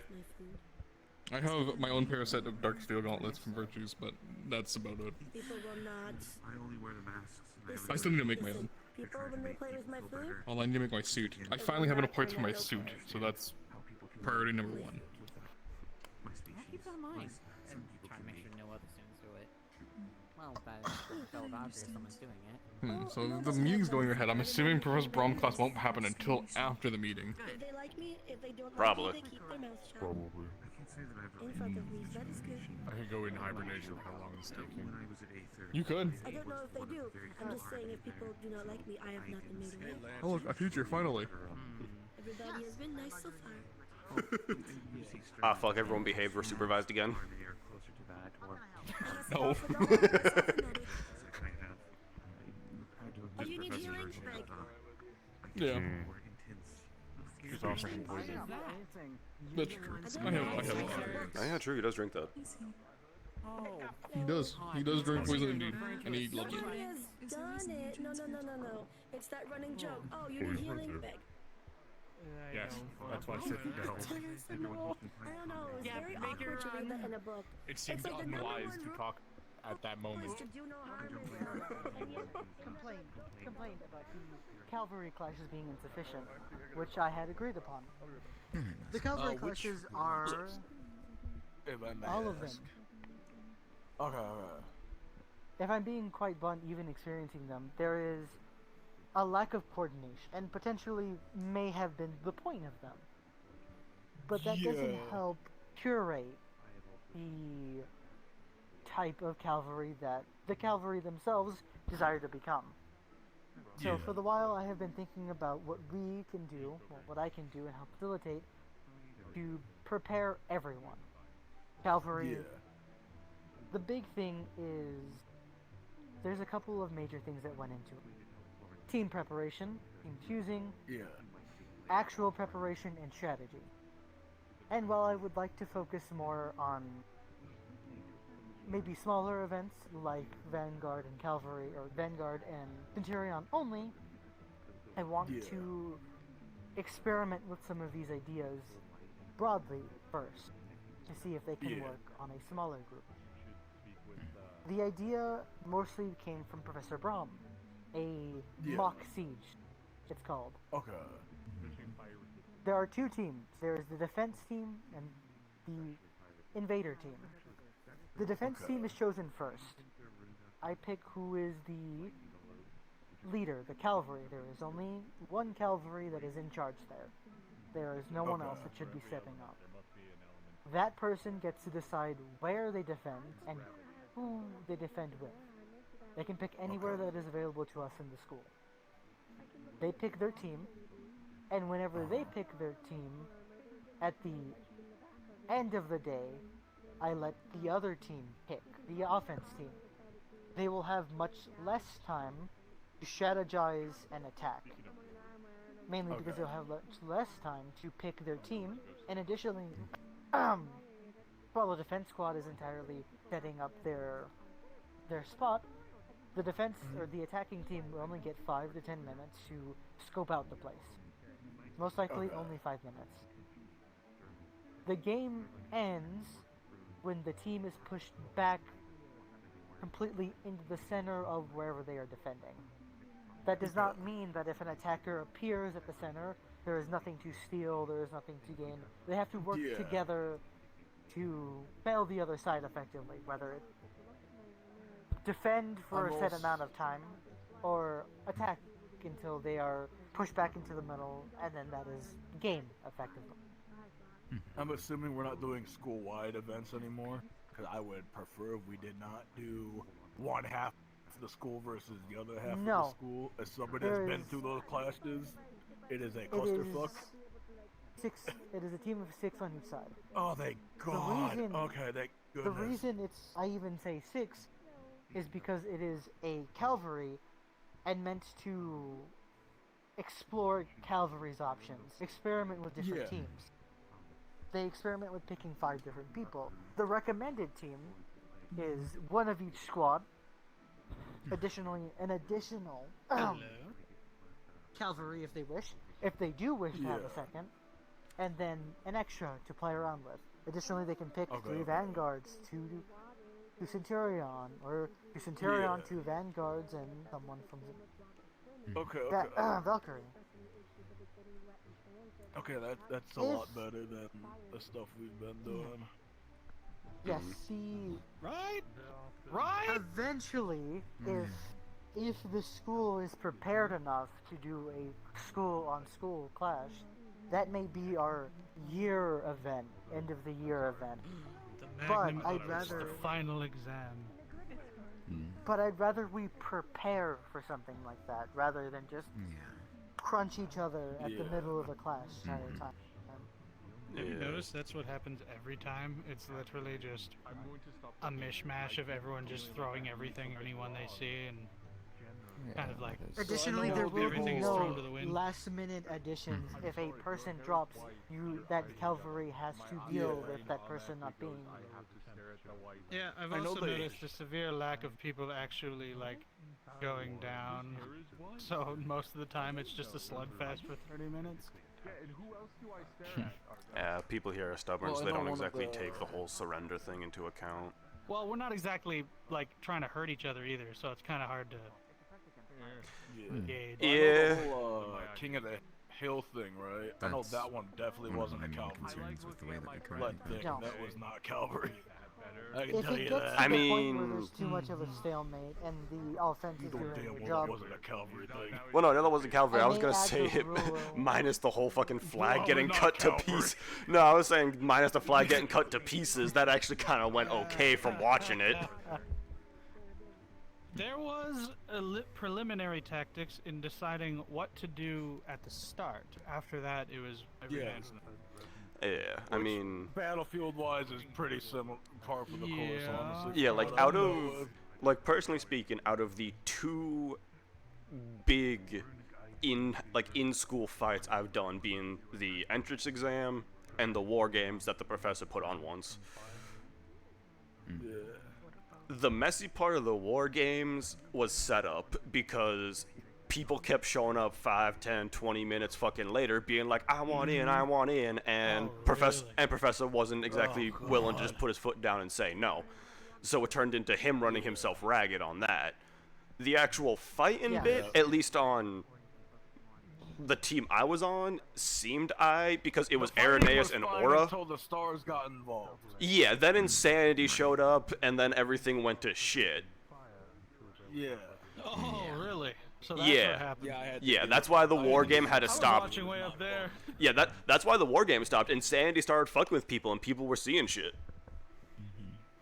I have my own pair set of dark steel gauntlets from Virtues, but that's about it. People will not. I still need to make my own. People when they play with my food. Well, I need to make my suit. I finally have enough parts for my suit, so that's priority number one. Keep that in mind. Try to make sure no other students do it. Well, that's so obvious someone's doing it. So the meeting's going ahead. I'm assuming Professor Brom class won't happen until after the meeting. If they like me, if they don't Probably. like me, they keep their mouth shut. Probably. In front of me, so that is good. I could go in hibernation for how long it's taking. You could. I don't know if they do. I'm just saying if people do not like me, I have not been made aware. Oh look, a future finally. Everybody has been nice so far. Ah, fuck, everyone behaved, we're supervised again. No. Oh, you need healing? Like, Yeah. Just offering poison. That's true. I have Oh yeah, true, he does drink that. He does. He does drink poison indeed. And he loves it. somebody has done it. No. It's that running joke. Oh, you need healing? Beg. Yes, that's why I said no. I don't know. It's very awkward to read that in a book. It seems like the number unwise one to rule talk at that moment. is to do no harm. Complained about the cavalry clashes being insufficient, which I had agreed upon. The cavalry clashes are all of them. Okay. If I'm being quite blunt, even experiencing them, there is a lack of coordination, and potentially may have been the point of them. But that doesn't help curate the type of cavalry that the cavalry themselves desire to become. So for the while, I have been thinking about what we can do, what I can do and help facilitate to prepare everyone. Cavalry. The big thing is there's a couple of major things that went into it. Team preparation, team choosing, actual preparation, and strategy. And while I would like to focus more on maybe smaller events like Vanguard and Cavalry, or Vanguard and Centurion only, I want to experiment with some of these ideas broadly first, to see if they can work on a smaller group. The idea mostly came from Professor Brom, a mock siege, it's called. Okay. There are two teams. There is the defense team and the invader team. The defense team is chosen first. I pick who is the leader, the cavalry. There is only one cavalry that is in charge there. There is no one else that should be stepping up. That person gets to decide where they defend and who they defend with. They can pick anywhere that is available to us in the school. They pick their team, and whenever they pick their team, at the end of the day, I let the other team pick, the offense team. They will have much less time to strategize and attack. Mainly because they'll have much less time to pick their team, and additionally, while the defense squad is entirely setting up their spot, the defense or the attacking team will only get 5 to 10 minutes to scope out the place. Most likely only 5 minutes. The game ends when the team is pushed back completely into the center of wherever they are defending. That does not mean that if an attacker appears at the center, there is nothing to steal, there is nothing to gain. They have to work together to fail the other side effectively, whether it defend for a set amount of time or attack until they are pushed back into the middle, and then that is game effectively. I'm assuming we're not doing school-wide events anymore, because I would prefer if we did not do one half of the school versus the other half of the school. As somebody has been through those classes, it is a clusterfuck. It is a team of 6 on each side. Oh, thank God. Okay, thank goodness. The reason I even say 6 is because it is a cavalry and meant to explore cavalry's options, experiment with different teams. They experiment with picking 5 different people. The recommended team is one of each squad. Additionally, an additional cavalry if they wish. If they do wish to have a second. And then an extra to play around with. Additionally, they can pick 3 vanguards, 2 Centurion, or 2 Centurion, 2 vanguards, and someone from Valkyrie. Okay, that's a lot better than the stuff we've been doing. Yes, see... Right? Eventually, if the school is prepared enough to do a school-on-school clash, that may be our year event, end of the year event. But I'd rather... the final exam. But I'd rather we prepare for something like that, rather than just crunch each other at the middle of a clash the entire time. Have you noticed that's what happens every time? It's literally just a mishmash of everyone just throwing everything, anyone they see, and kind of like... Additionally, there will be everything's thrown to the wind. last-minute additions. If a person drops, that cavalry has to deal with that person not being... Yeah, I've also noticed a severe lack of people actually, like, going down. So most of the time it's just a slugfest for 30 minutes. Yeah, people here are stubborn, so they don't exactly take the whole surrender thing into account. Well, we're not exactly, like, trying to hurt each other either, so it's kind of hard to gauge. Yeah. The whole, King of the Hill thing, right? I know that one definitely wasn't a cavalry. With the way that the That was not cavalry. I can If tell it you gets that. to the point where there's too much of a stalemate and the offense is doing their job... wasn't a cavalry thing. Well, no, that wasn't cavalry. I was gonna add say the it rule. minus the whole fucking flag Well, getting not cut to cavalry. pieces. No, I was saying minus the flag getting cut to pieces. That actually kind of went okay from watching it. There was preliminary tactics in deciding what to do at the start. After that, it was everything. Yeah, I mean... Battlefield-wise is pretty similar, par for the course, honestly. Yeah, like, out of... Like, personally speaking, out of the 2 big in-school fights I've done, being the entrance exam and the war games that the professor put on once. The messy part of the war games was set up because people kept showing up 5, 10, 20 minutes fucking later being like, I want in, and Professor wasn't exactly willing to just put his foot down and say no. So it turned into him running himself ragged on that. The actual fighting bit, at least on the team I was on seemed because it was The fighting Irenaeus was and fine Aura. until the stars got involved. Yeah, then Insanity showed up, and then everything went to shit. Yeah. Oh, really? So that's Yeah. what happened. Yeah, that's why the war game had to I was stop. watching way up there. Yeah, that's why the war game stopped. Insanity started fucking with people, and people were seeing shit.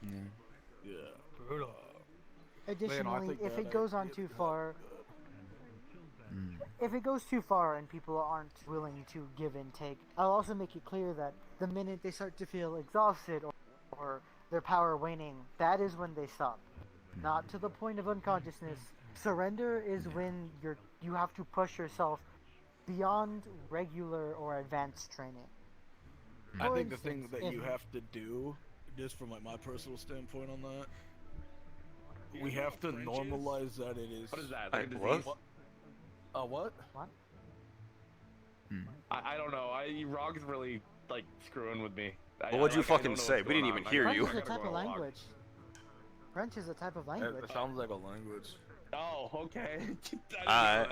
Yeah. Brutal. Additionally, if it goes on too far, if it goes too far and people aren't willing to give and take, I'll also make it clear that the minute they start to feel exhausted or their power waning, that is when they stop. Not to the point of unconsciousness. Surrender is when you have to push yourself beyond regular or advanced training. I For think the instance, thing that if- you have to do, just from like my personal standpoint on that, we have to normalize that it is. What is that? I- Like a what? disease? What? What? I don't know. Rog's really like screwing with me. Well, what'd you fucking say? We didn't even hear French you. is a type of language. French is a type of language. It sounds like a language. Oh, okay.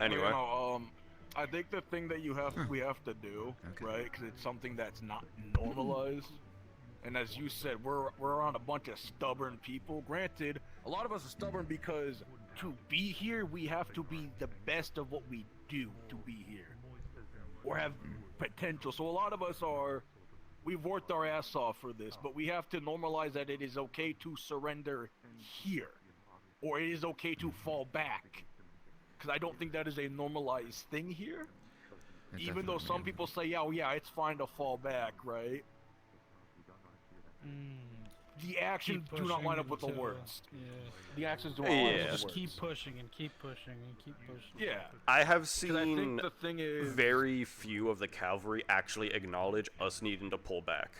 Anyway. I think the thing that we have to do, right? Because it's something that's not normalized. And as you said, we're around a bunch of stubborn people. Granted, a lot of us are stubborn because to be here, we have to be the best of what we do to be here, or have potential. So a lot of us we've worked our ass off for this, but we have to normalize that it is okay to surrender here, or it is okay to fall back. Because I don't think that is a normalized thing here. Even though some people say, oh yeah, it's fine to fall back, right? The actions do not line up with the words. Yeah. The actions do not line up with the Just words. keep pushing and keep pushing and keep pushing. Yeah. I have 'Cause I think seen the thing is, very few of the cavalry actually acknowledge us needing to pull back.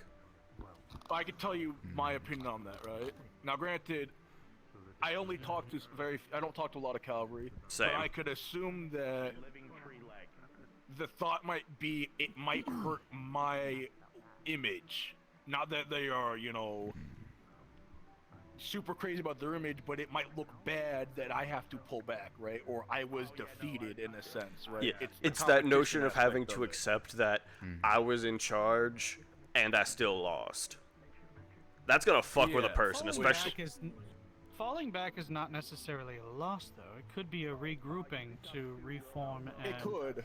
I can tell you my opinion on that, right? Now, granted, I only talk to I don't talk to a lot of cavalry. Same. But I could assume that the thought might be it might hurt my image. Not that they are, super crazy about their image, but it might look bad that I have to pull back, right? Or I was defeated in a sense, right? Yeah, the it's that notion competition of having aspect to of it. accept that I was in charge and I still lost. That's gonna fuck with a person, especially. Falling back is not necessarily a loss, though. It could be a regrouping to reform. And, It could.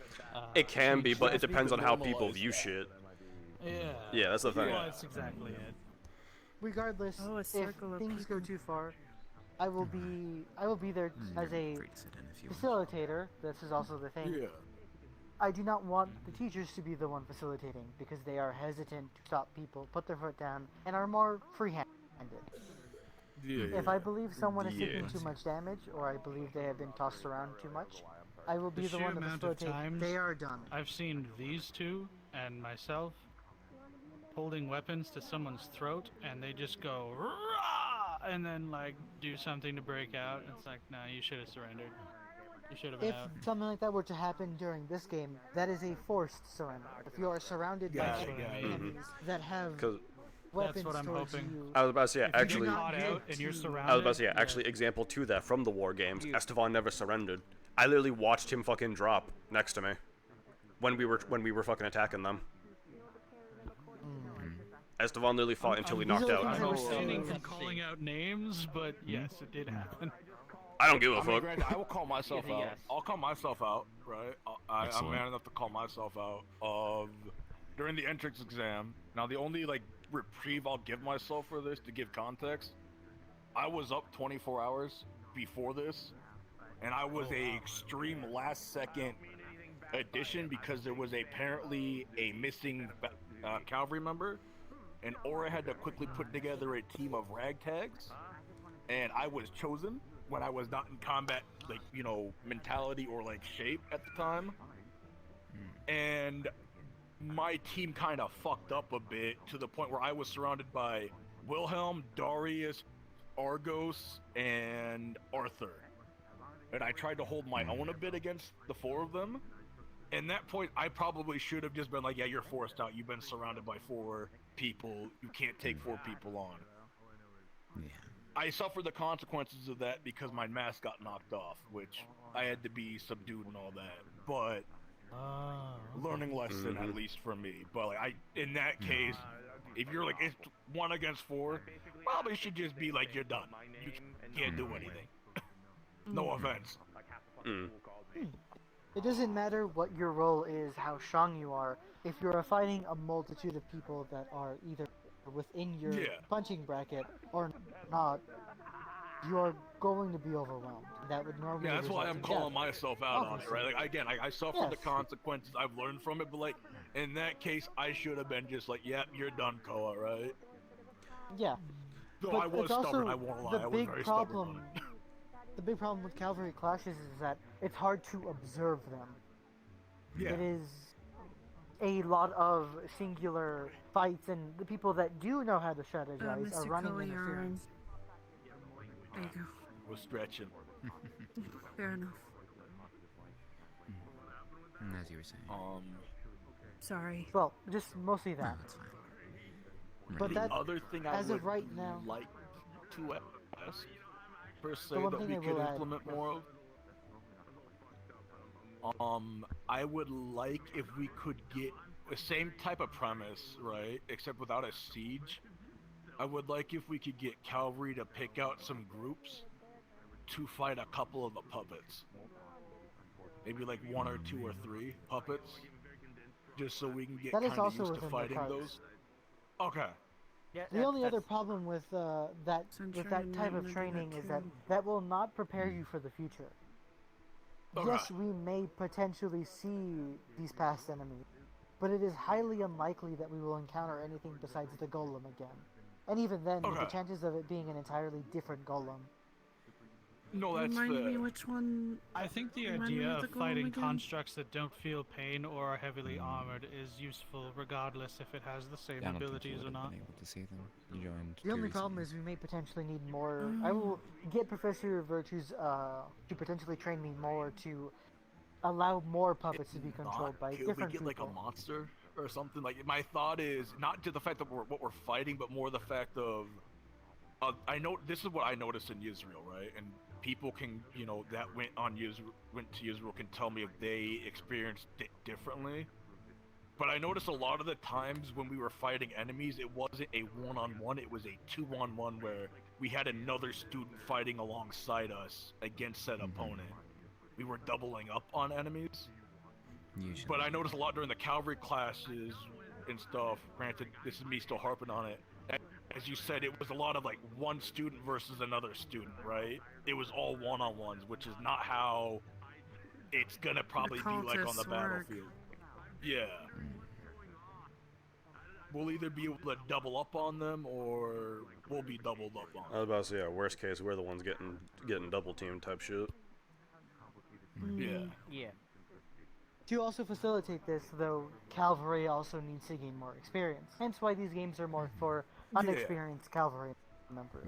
It can be, but it just need depends to on how people normalize view that. shit. Yeah. Yeah, that's the thing. Well, that's exactly it. Regardless, Oh, a if circle of things go too far, I will be there as a facilitator. This is also the thing. Yeah. I do not want the teachers to be the one facilitating because they are hesitant to stop people, put their foot down, and are more free-handed. If I believe someone is taking too much damage, or I believe they have been tossed around too much, I will be the sheer one to amount of facilitate. times They are done. I've seen these two and myself holding weapons to someone's throat, and they just go "Rah!" and then like do something to break out. It's like, no, you should have surrendered. You should have been If out. something like that were to happen during this game, that is a forced surrender. If you are surrounded by enemies that have 'Cause- weapons what I'm towards hoping. you, I was about to say, If you actually. get caught out and you're I was surrounded, about to say, actually, example to that from the war games, Estevan never surrendered. I literally watched him fucking drop next to me when we were fucking attacking them. Estevan literally fought until he knocked out. I'm refraining from calling out names, but yes, it did happen. I don't give a I mean, fuck. granted, I will call myself out. Yes. I'll call myself out, right? I'm Excellent. man enough to call myself out of during the entrance exam. Now, the only reprieve I'll give myself for this, to give context, I was up 24 hours before this, and I was a extreme last-second addition because there was apparently a missing cavalry member, and Aura had to quickly put together a team of ragtags, and I was chosen when I was not in combat, mentality or shape at the time. And my team kind of fucked up a bit to the point where I was surrounded by Wilhelm, Darius, Argos, and Arthur. And I tried to hold my own a bit against the four of them. And that point, I probably should have just been like, yeah, you're forced out. You've been surrounded by four people. You can't take four people on. Yeah. I suffered the consequences of that because my mask got knocked off, which I had to be subdued and all that. But learning lesson at least for me. But like, in that case, if you're like it's 1 against 4, probably should just be like you're done. You can't do anything. No offense. It doesn't matter what your role is, how strong you are. If you're fighting a multitude of people that are either within your punching bracket or not, you are going to be overwhelmed. That would normally. Yeah, that's why result I'm in calling death. myself out on it, right? Obviously. Like again, I suffered the Yes. consequences. I've learned from it, but like in that case, I should have been just like, "Yep, you're done, Koa," right? Yeah. Though But I was it's also stubborn. I won't lie. the I was big very problem. stubborn. The big problem with cavalry clashes is that it's hard to observe them. Yeah. It is a lot of singular fights, and the people that do know how to strategize are Mr. running Koa, you're interference. There you go. We're stretching. Fair enough. As you were saying. Sorry. Well, just mostly that. But the that, other thing I as would of right now, like to ask, per se, one that thing we I could will add- implement more of. I would like if we could get the same type of premise, right? Except without a siege. I would like if we could get cavalry to pick out some groups to fight a couple of the puppets. Maybe like 1 or 2 or 3 puppets, just so we can get That is kind of also used to within the fighting cards. those. Okay. Yeah, The only other problem with that type of training is that will not prepare you for the future. Okay. Yes, we may potentially see these past enemies, but it is highly unlikely that we will encounter anything besides the golem again. And even then, the chances of it being an entirely different golem. No, that's Remind me which one. I think the Remind me idea of the of golem fighting again? constructs that don't feel pain or are heavily armored is useful regardless if it has the same I don't think you abilities would or have not. been able to see them. You joined. The only Curiosum. problem is we may potentially need more. I will get Professor Virtues to potentially train me more to allow more puppets to be controlled by Could different we get people. like a monster or something? Like my thought is not to the fact that what we're fighting, but more the fact of I know this is what I noticed in Israel, right? And people can, that went to Israel can tell me if they experienced it differently. But I noticed a lot of the times when we were fighting enemies, it wasn't a 1-on-1, it was a 2-on-1 where we had another student fighting alongside us against said opponent. We were doubling up on enemies. Usually. But I noticed a lot during the cavalry classes and stuff. Granted, this is me still harping on it. As you said, it was a lot of like one student versus another student, right? It was all 1-on-1s, which is not how it's gonna probably be like on the cultists work. battlefield. Yeah. We'll either be able to double up on them, or we'll be doubled up on. I was about to say, yeah, worst case, we're the ones getting double team type shit. Yeah. Yeah. To also facilitate this, though, cavalry also needs to gain more experience. Hence why these games are more for unexperienced cavalry members.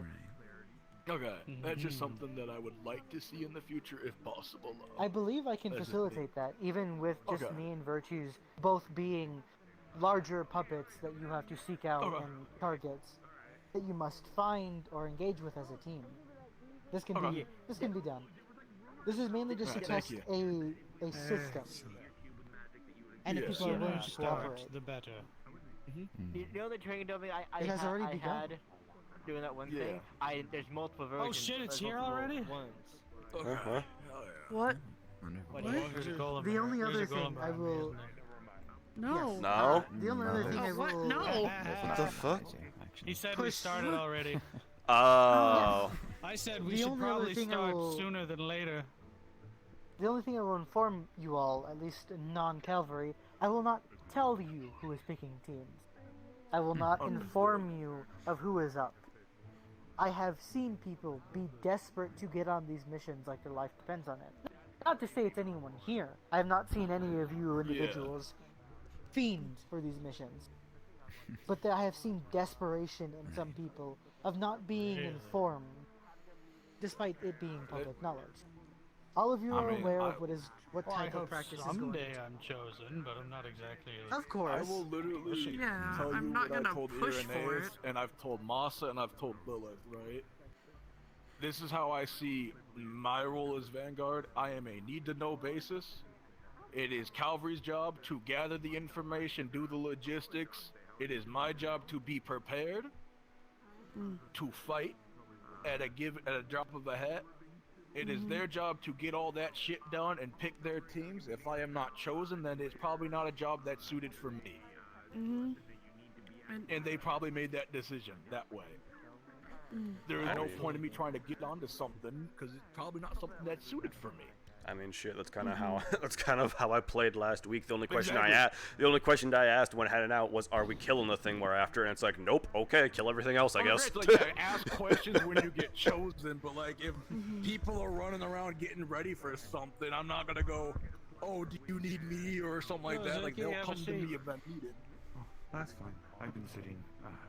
Okay, that's just something that I would like to see in the future if possible. I believe I can That's just facilitate that, even with just Okay. me and Virtues both being larger puppets that you have to seek out Okay. and targets that you must find or engage with as a team. This can Okay. be done. This is mainly just to Alright, test thank a system. And if people are willing to cooperate. The better. The only training dummy I It has already begun. had doing that one thing. There's multiple Oh versions. shit, it's there's here multiple already? Ones. Uh-huh. What? What? There's a golem The here. only There's other a golem thing I behind me, will. isn't there? No. Yes. No? The only other thing I What? will. No. What the fuck? He said we started already. Oh. I said we The should only other probably thing I start will- sooner than later. The only thing I will inform you all, at least non-cavalry, I will not tell you who is picking teams. I will not inform you of who is up. I have seen people be desperate to get on these missions like their life depends on it. Not to say it's anyone here. I have not seen any of you individuals fiend for these missions. But I have seen desperation in some people of not being informed, despite it being public knowledge. All of you are aware of what I type of hope practice is going someday on. I'm chosen, but I'm not exactly. Of course. I will literally Yeah, tell I'm you not what I gonna told push for Irenaeus, it. and I've told Masa, and I've told Lilith, right? This is how I see my role as Vanguard. I am a need-to-know basis. It is cavalry's job to gather the information, do the logistics. It is my job to be prepared to fight at a drop of a hat. It is their job to get all that shit done and pick their teams. If I am not chosen, then it's probably not a job that's suited for me. And they probably made that decision that way. There is no point in me trying to get onto something because it's probably not something that's suited for me. I mean, shit. That's kind of how I played last week. The only question I asked when heading out was, "Are we killing the thing we're after?" And it's like, "Nope. Okay, kill everything else, I guess." Like, I ask questions when you get chosen, but like if people are running around getting ready for something, I'm not gonna go, "Oh, do you need me?" or something like that. Like they'll come to me if I'm needed. That's fine. I've been sitting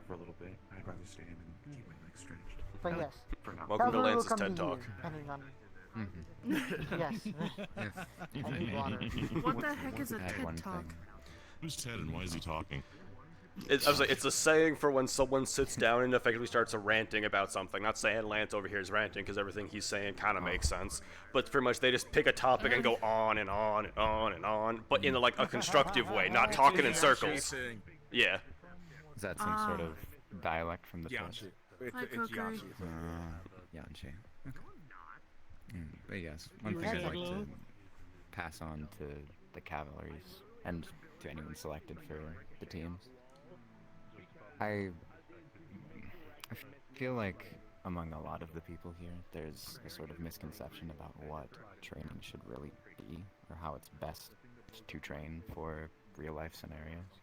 for a little bit. I'd rather stand and keep my legs stretched. But yes. For now. Welcome to Cavalry will Lance's come TED to you, Talk. depending on. Yes. I need water. What the heck is a TED Talk? Who's Ted and why is he talking? I was like, it's a saying for when someone sits down and effectively starts ranting about something. Not saying Lance over here is ranting, because everything he's saying kind of makes sense. But pretty much they just pick a topic and go on and on and on and on, but in like a constructive way, not talking in circles. Yeah. Is that some sort of dialect from the Yanchi. West? It's Yanchi. Yanchi. Okay. But yes, one thing I'd like to pass on to the cavalries and to anyone selected for the teams. I feel like among a lot of the people here, there's a sort of misconception about what training should really be, or how it's best to train for real-life scenarios.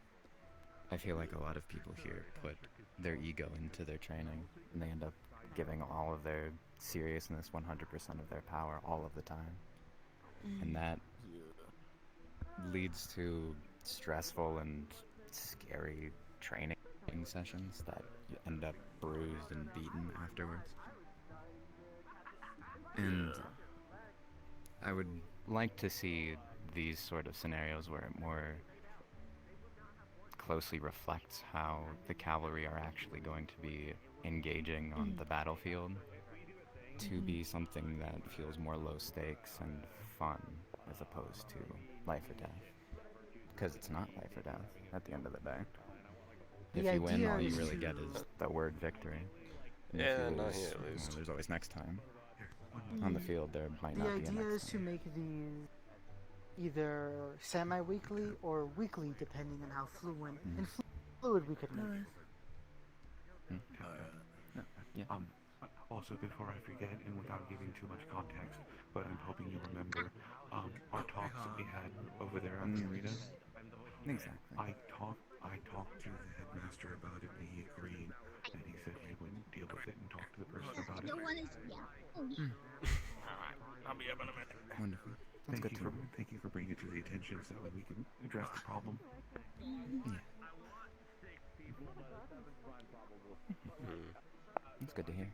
I feel like a lot of people here put their ego into their training, and they end up giving all of their seriousness, 100% of their power, all of the time. And that leads to stressful and scary training sessions that you end up bruised and beaten afterwards. And I would like to see these sort of scenarios where it more closely reflects how the cavalry are actually going to be engaging on the battlefield, to be something that feels more low stakes and fun as opposed to life or death. Because it's not life or death at the end of the day. If you win, all you really get is the word victory. And if you lose, well, there's always next time. On the field, there might not be a next time. The idea is to make these either semi-weekly or weekly, depending on how fluid we could make it. Also, before I forget, and without giving too much context, but I'm hoping you remember our talks that we had over there at the arena. Exactly. I talked to the headmaster about it, and he agreed, and he said he would deal with it and talk to the person about it. Alright, I'll be up in a minute. Wonderful. That's good to know. Thank you for bringing it to the attention so that we can address the problem. That's good to hear.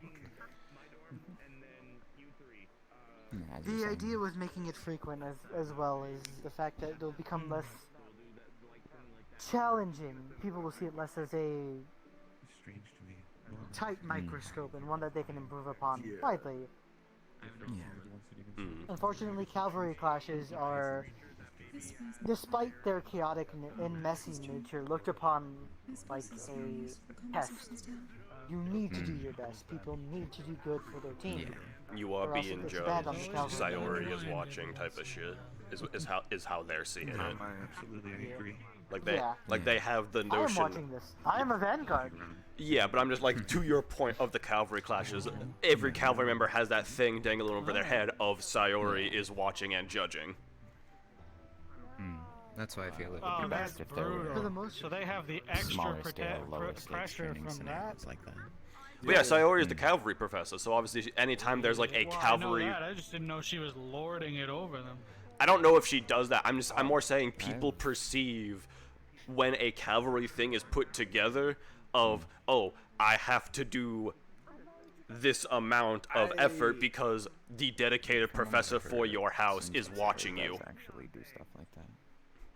The idea was making it frequent as well as the fact that it'll become less challenging. People will see it less as a tight microscope and one that they can improve upon widely. Unfortunately, cavalry clashes are, despite their chaotic and messy nature, looked upon like a test. You need to do your best. People need to do good for their team. You are or else being it's bad on the judged. cavalry. Sayori is watching type of shit. Is how they're seeing it. Absolutely, I agree. Like they have the notion. I am watching this. I am a vanguard. Yeah, but I'm just like, to your point of the cavalry clashes, every cavalry member has that thing dangling over their head of Sayori is watching and judging. That's why I feel it would be best if there were For the most, so they have the extra smaller scale, lower stakes pressure training from that. scenarios like that. But yeah, Sayori is the cavalry professor, so obviously anytime there's like a cavalry... I know that. I just didn't know she was lording it over them. I don't know if she does that. I'm more saying people perceive when a cavalry thing is put together of, oh, I have to do this amount of effort because the dedicated professor for your house is watching you. Actually do stuff like that.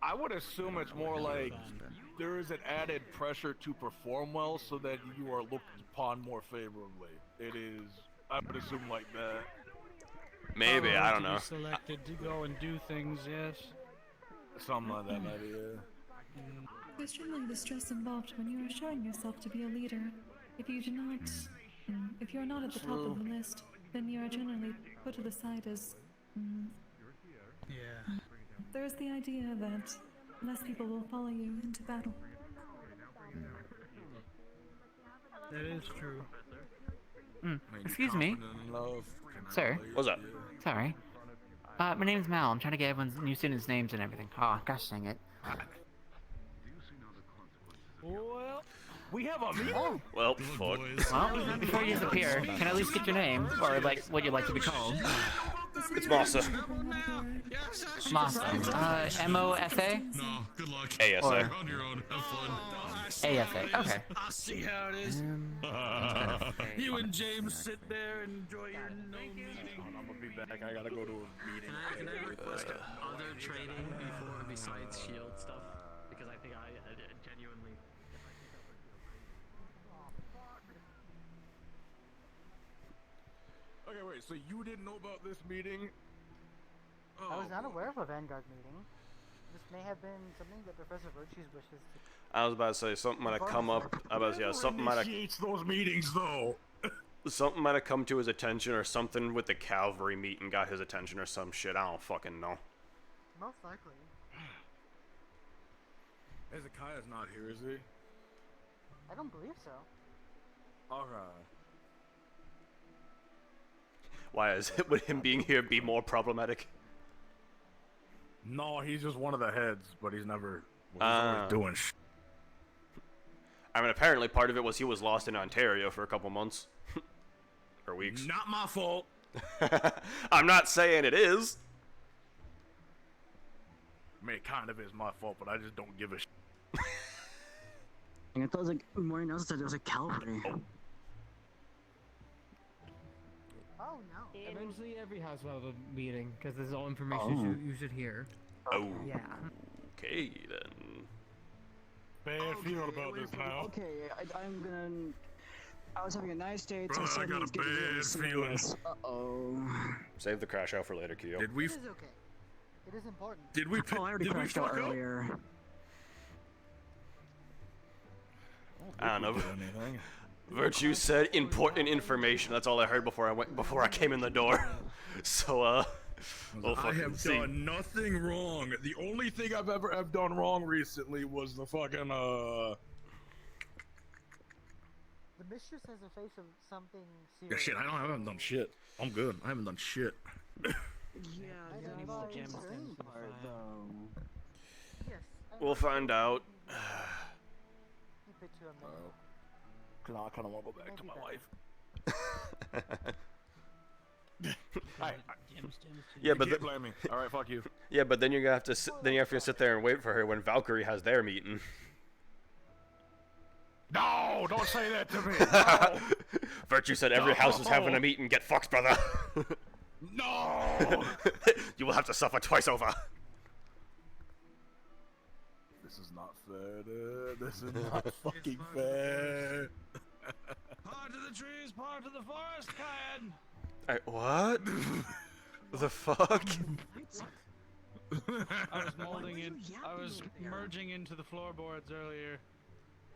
I would assume it's more like there is an added pressure to perform well so that you are looked upon more favorably. It is, I would assume like that. Maybe, I don't To know. be selected to go and do things, yes. Something like that, maybe, yeah. There's generally the stress involved when you are showing yourself to be a leader. If you do not, if you are not at the top of the list, then you are generally put to the side as. Yeah. There is the idea that less people will follow you into battle. That is true. Excuse me. Sir. What's up? Sorry. My name's Mal. I'm trying to get everyone's new students' names and everything. Oh, gosh dang it. Well, we have a meeting. Well, fuck. Well, before you disappear, can I at least get your name? Or, like, what you'd like to be called? It's Masa. Masa. M-O-S-A? No, good luck. ASA. Or- On your own. Have fun. ASA. Okay. I see how it is. You and James sit there and enjoy your meeting. I'm gonna be back. I gotta go to a meeting. Can I request other training besides shield stuff? Because I think I genuinely. Okay, wait. So you didn't know about this meeting? I was not aware of a Vanguard meeting. This may have been something that Professor Virtue's wishes to. I was about to say something might have come up. I was something might have. Initiates those meetings though. Something might have come to his attention, or something with the cavalry meeting got his attention, or some shit. I don't fucking know. Most likely. Hezekiah's not here, is he? I don't believe so. Alright. Why is it? Would him being here be more problematic? No, he's just one of the heads, but he's never always doing shit. I mean, apparently part of it was he was lost in Ontario for a couple months. Or weeks. Not my fault. I'm not saying it is. I mean, it kind of is my fault, but I just don't give a shit. I thought it was like Maureen also said there was a cavalry. Oh no. Eventually, every house will have a meeting because this is all information you should hear. Oh. Yeah. Okay then. Bad feeling about this now. Okay, I'm gonna. I was having a nice day. Bro, I got a bad feeling. Uh-oh. Save the crash out for later, Kyo. Did we? It is okay. It is important. Did we? Oh, I already crashed out earlier. I don't know. Virtue said important information. That's all I heard before I came in the door. So we'll I fucking have see. done nothing wrong. The only thing I've ever have done wrong recently was the fucking The mistress has a face of something Yeah, serious. shit. I haven't done shit. I'm good. I haven't done shit. Yeah, I the gems part though. Yes. We'll find out. Keep it to a minimum. Cause I kind of want to go back to my life. Yeah, but you can't blame me. All right, fuck you. Yeah, but then you're gonna have to then you have to sit there and wait for her when Valkyrie has their meeting. No, don't say that to me. No. Virtue said every house is having a meeting. Get fucked, brother. No. You will have to suffer twice over. This is not fair, dude. This is not fucking fair. Part of the trees, part of the forest, Kyan. What? The fuck? I was molding it. I was merging into the floorboards earlier,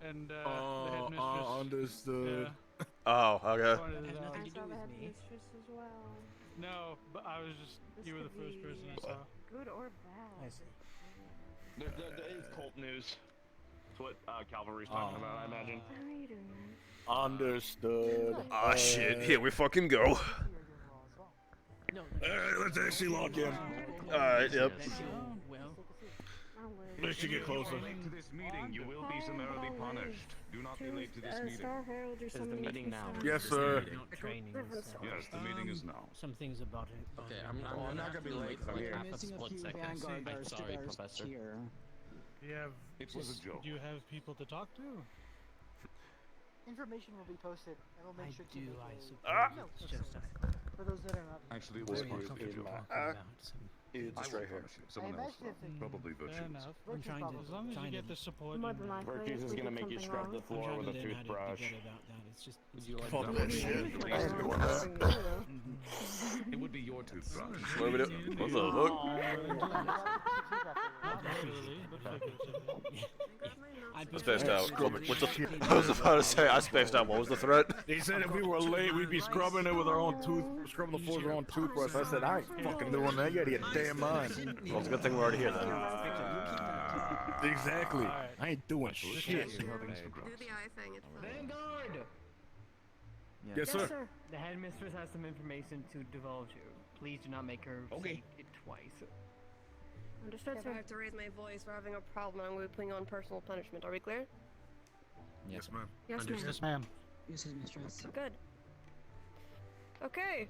and the headmistress. Understood. Yeah, Oh, okay. pointed it out. I saw the headmistress as well. No, but I was just. You were the first person I saw. Good or bad? I see. There is cult news. That's what Cavalry's talking about, I imagine. How are you doing? Understood. Ah, shit. Here we fucking go. Alright, let's actually log in. Alright, yep. Let's get closer. To this meeting, you will be summarily punished. Do not be late to this meeting. Star Herald or something. the meeting now? Yes, sir. Training. Yes, the meeting is now. Some things about it. Okay, I'm not gonna be late. I'm Like half a missing a split few second. Vanguard I'm that sorry, are Professor. here. Do you have? It was a joke. Do you have people to talk to? Information will be posted, and we'll make sure to do, make I a suppose. note It's of just some- For those that are not. Actually, What this is part in that you're my talking act? about. It's I right will here. promise you, someone I else imagine will. it's Probably Fair virtues. enough. I'm trying to. As long as you get the support. More than and- likely, Virtues if is we gonna did make you something scrub wrong. the floor with a toothbrush. It's just Fuck that shit. I ain't doing that. It would be your toothbrush. What the fuck? I spaced out. What's the? I was about to say I spaced out. What was the threat? He said if we were late, we'd be scrubbing it with our own scrubbing the floor with our own toothbrush. I said, I ain't fucking doing that. You out of your damn mind. Well, it's a good thing we're already here then. Exactly. I ain't doing shit. Do the eye thing, it's fine. Vanguard! Yes, sir. The headmistress has some information to divulge you. Please do not make her say it twice. Understood, If sir. I have to raise my voice for having a problem, I'm going to be putting you on personal punishment. Are we clear? Yes, ma'am. Yes, ma'am. Yes, ma'am. Yes, mistress. Good. Okay.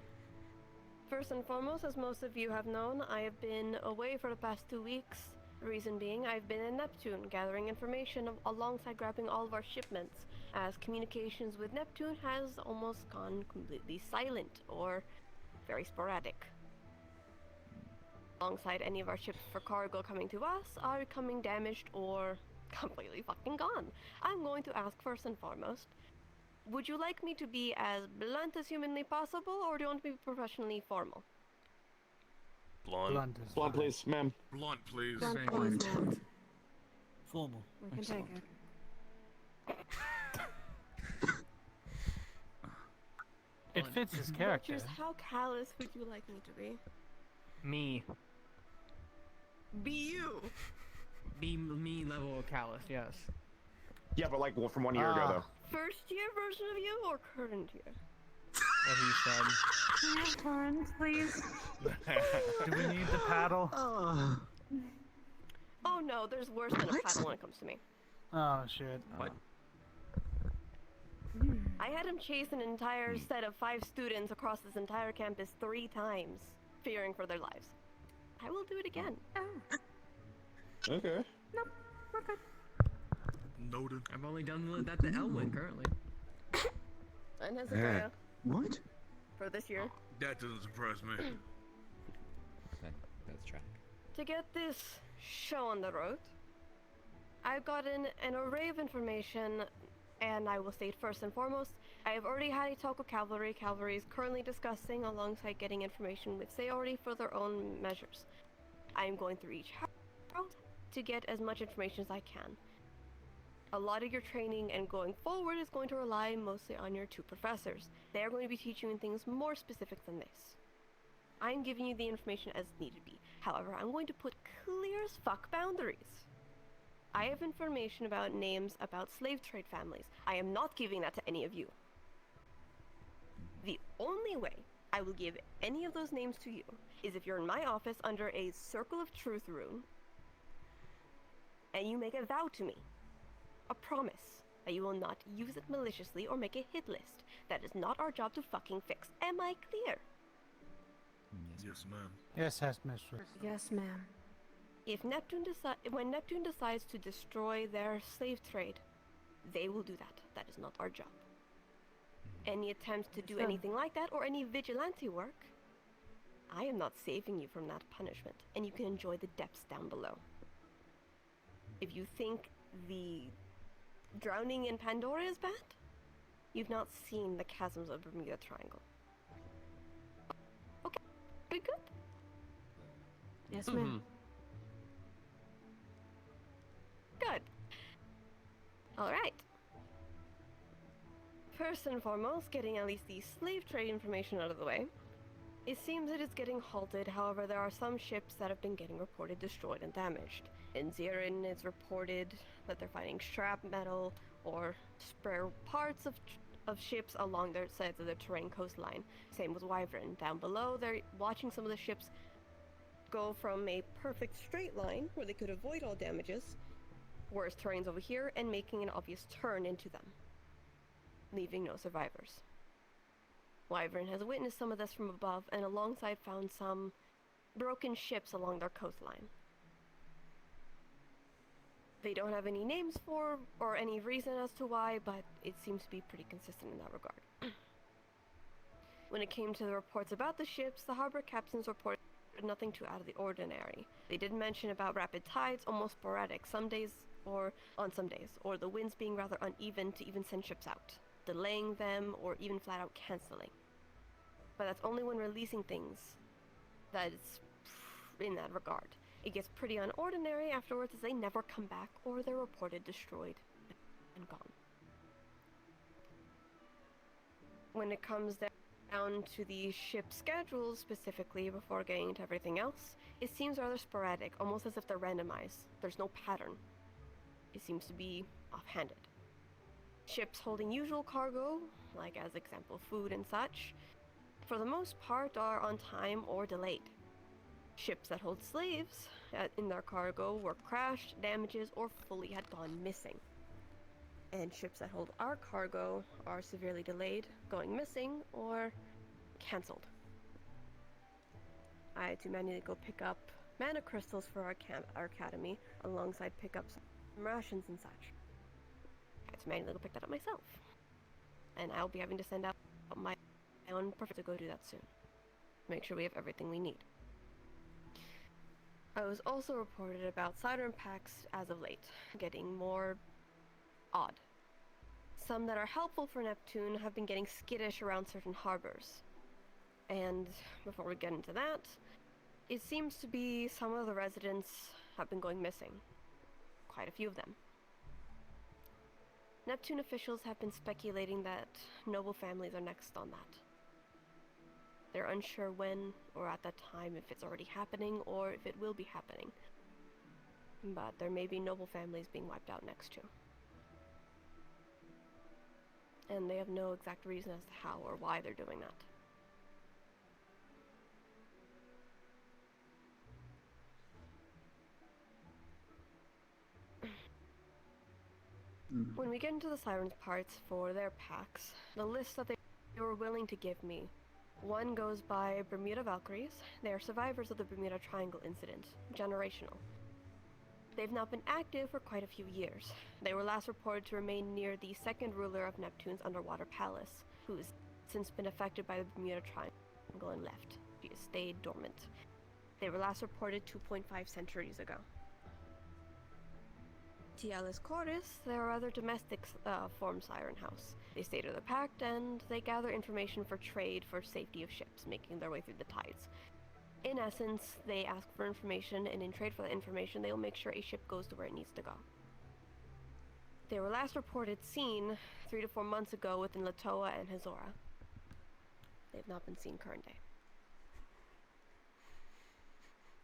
First and foremost, as most of you have known, I have been away for the past 2 weeks. Reason being, I've been in Neptune, gathering information alongside grabbing all of our shipments, as communications with Neptune has almost gone completely silent, or very sporadic. Alongside any of our ships for cargo coming to us are becoming damaged or completely fucking gone. I'm going to ask first and foremost, would you like me to be as blunt as humanly possible, or do you want me to be professionally formal? Blunt. Blunt, please, ma'am. Blunt, please. Blunt, please, ma'am. Formal. We can take it. It fits his character. Just how callous would you like me to be? Me. Be you! Be me level of callous, yes. Yeah, but like from 1 year ago though. First year version of you or current year? What he said. Current, please. Do we need the paddle? Oh no, there's worse than a paddle when it comes to me. Oh shit. What? I had him chase an entire set of 5 students across this entire campus 3 times, fearing for their lives. I will do it again. Okay. Nope, we're good. Noted. I've only done that to Elwyn currently. And Hezekiah What? for this year. That doesn't surprise me. That's track. To get this show on the road, I've gotten an array of information, and I will state first and foremost, I have already had a talk with Cavalry. Cavalry is currently discussing alongside getting information with Sayori for their own measures. I am going through each house to get as much information as I can. A lot of your training and going forward is going to rely mostly on your 2 professors. They are going to be teaching you things more specific than this. I'm giving you the information as needed be. However, I'm going to put clear as fuck boundaries. I have information about names about slave trade families. I am not giving that to any of you. The only way I will give any of those names to you is if you're in my office under a Circle of Truth rune, and you make a vow to me, a promise, that you will not use it maliciously or make a hit list. That is not our job to fucking fix. Am I clear? Yes, ma'am. Yes, headmistress. Yes, ma'am. If when Neptune decides to destroy their slave trade, they will do that. That is not our job. Any attempts to do anything like that or any vigilante work, I am not saving you from that punishment, and you can enjoy the depths down below. If you think the drowning in Pandora is bad, you've not seen the chasms of Bermuda Triangle. Okay, we good? Yes, ma'am. Good. Alright. First and foremost, getting at least the slave trade information out of the way. It seems it is getting halted, however there are some ships that have been getting reported destroyed and damaged. In Zirin, it's reported that they're finding shrapnel or spare parts of ships along their sides of the terrain coastline. Same with Wyvern. Down below, they're watching some of the ships go from a perfect straight line where they could avoid all damages, whereas terrain's over here, and making an obvious turn into them, leaving no survivors. Wyvern has witnessed some of this from above and alongside found some broken ships along their coastline. They don't have any names for or any reason as to why, but it seems to be pretty consistent in that regard. When it came to the reports about the ships, the harbor captains reported nothing too out of the ordinary. They did mention about rapid tides, almost sporadic, some days, or the winds being rather uneven to even send ships out, delaying them, or even flat out canceling. But that's only when releasing things that it's in that regard. It gets pretty unordinary afterwards as they never come back or they're reported destroyed and gone. When it comes down to the ship schedules specifically, before getting into everything else, it seems rather sporadic, almost as if they're randomized. There's no pattern. It seems to be offhanded. Ships holding usual cargo, like as example food and such, for the most part are on time or delayed. Ships that hold slaves in their cargo were crashed, damages, or fully had gone missing. And ships that hold our cargo are severely delayed, going missing, or cancelled. I had to manually go pick up mana crystals for our academy, alongside pick up some rations and such. I had to manually go pick that up myself. And I'll be having to send out my own person to go do that soon. Make sure we have everything we need. I was also reported about siren packs as of late, getting more odd. Some that are helpful for Neptune have been getting skittish around certain harbors. And before we get into that, it seems to be some of the residents have been going missing. Quite a few of them. Neptune officials have been speculating that noble families are next on that. They're unsure when or at that time if it's already happening or if it will be happening. But there may be noble families being wiped out next too. And they have no exact reason as to how or why they're doing that. When we get into the Sirens parts for their packs, the list that they were willing to give me, one goes by Bermuda Valkyries. They are survivors of the Bermuda Triangle incident, generational. They've not been active for quite a few years. They were last reported to remain near the second ruler of Neptune's underwater palace, who has since been affected by the Bermuda Triangle and left. She has stayed dormant. They were last reported 2.5 centuries ago. Tialis Chorus, there are other domestic form Siren House. They stay to the pact and they gather information for trade for safety of ships making their way through the tides. In essence, they ask for information, and in trade for that information, they will make sure a ship goes to where it needs to go. They were last reported seen 3 to 4 months ago within Latoa and Hazora. They have not been seen current day.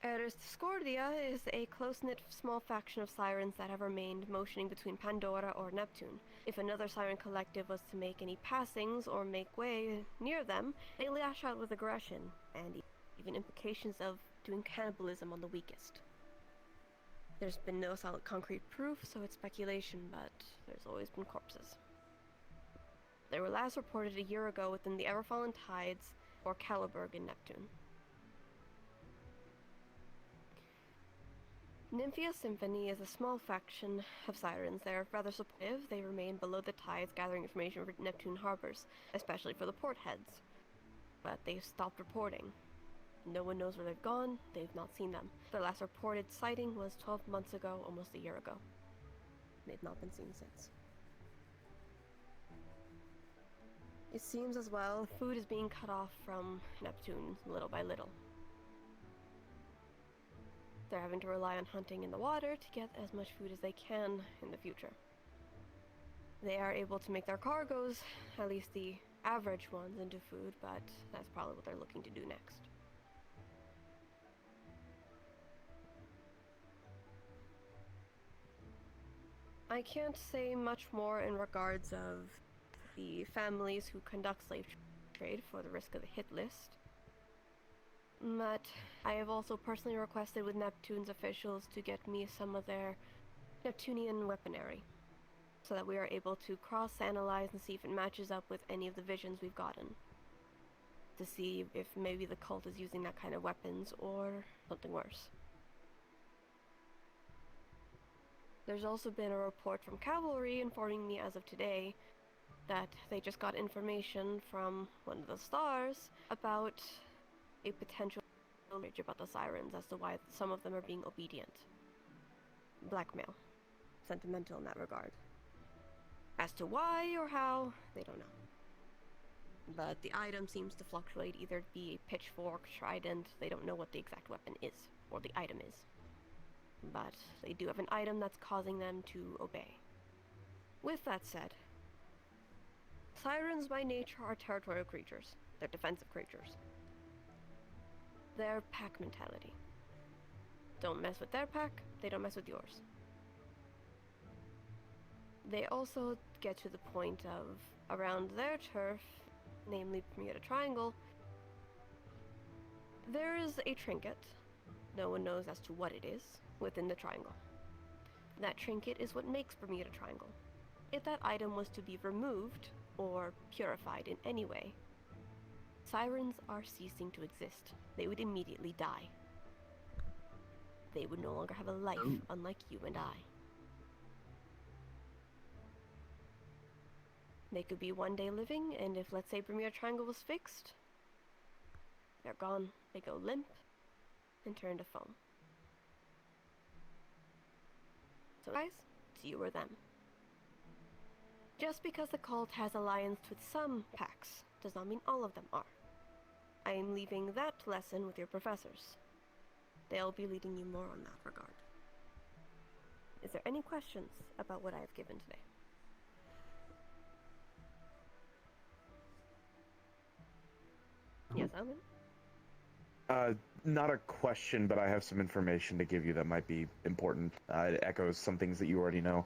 Eris Discordia is a close-knit small faction of sirens that have remained motioning between Pandora or Neptune. If another siren collective was to make any passings or make way near them, they lash out with aggression, and even implications of doing cannibalism on the weakest. There's been no solid concrete proof, so it's speculation, but there's always been corpses. They were last reported a year ago within the Everfallen Tides, or Caliburg in Neptune. Nymphia Symphony is a small faction of sirens. They are rather supportive. They remain below the tides gathering information for Neptune harbors, especially for the port heads. But they've stopped reporting. No one knows where they've gone. They've not seen them. Their last reported sighting was 12 months ago, almost a year ago. They've not been seen since. It seems as well food is being cut off from Neptune little by little. They're having to rely on hunting in the water to get as much food as they can in the future. They are able to make their cargoes, at least the average ones, into food, but that's probably what they're looking to do next. I can't say much more in regards of the families who conduct slave trade for the risk of the hit list. But I have also personally requested with Neptune's officials to get me some of their Neptunian weaponry, so that we are able to cross-analyze and see if it matches up with any of the visions we've gotten, to see if maybe the cult is using that kind of weapons or something worse. There's also been a report from cavalry informing me as of today that they just got information from one of the stars about a potential knowledge about the sirens as to why some of them are being obedient. Blackmail. Sentimental in that regard. As to why or how, they don't know. But the item seems to fluctuate, either be a pitchfork, trident, they don't know what the exact weapon is, or the item is. But they do have an item that's causing them to obey. With that said, sirens by nature are territorial creatures. They're defensive creatures. They're pack mentality. Don't mess with their pack, they don't mess with yours. They also get to the point of, around their turf, namely Bermuda Triangle, there is a trinket, no one knows as to what it is, within the triangle. That trinket is what makes Bermuda Triangle. If that item was to be removed, or purified in any way, sirens are ceasing to exist. They would immediately die. They would no longer have a life, unlike you and I. They could be one day living, and if, let's say, Bermuda Triangle was fixed, they're gone. They go limp and turn to foam. So guys, it's you or them. Just because the cult has alliance with some packs does not mean all of them are. I am leaving that lesson with your professors. They'll be leading you more on that regard. Is there any questions about what I have given today? Yes, Alvin? Not a question, but I have some information to give you that might be important. It echoes some things that you already know.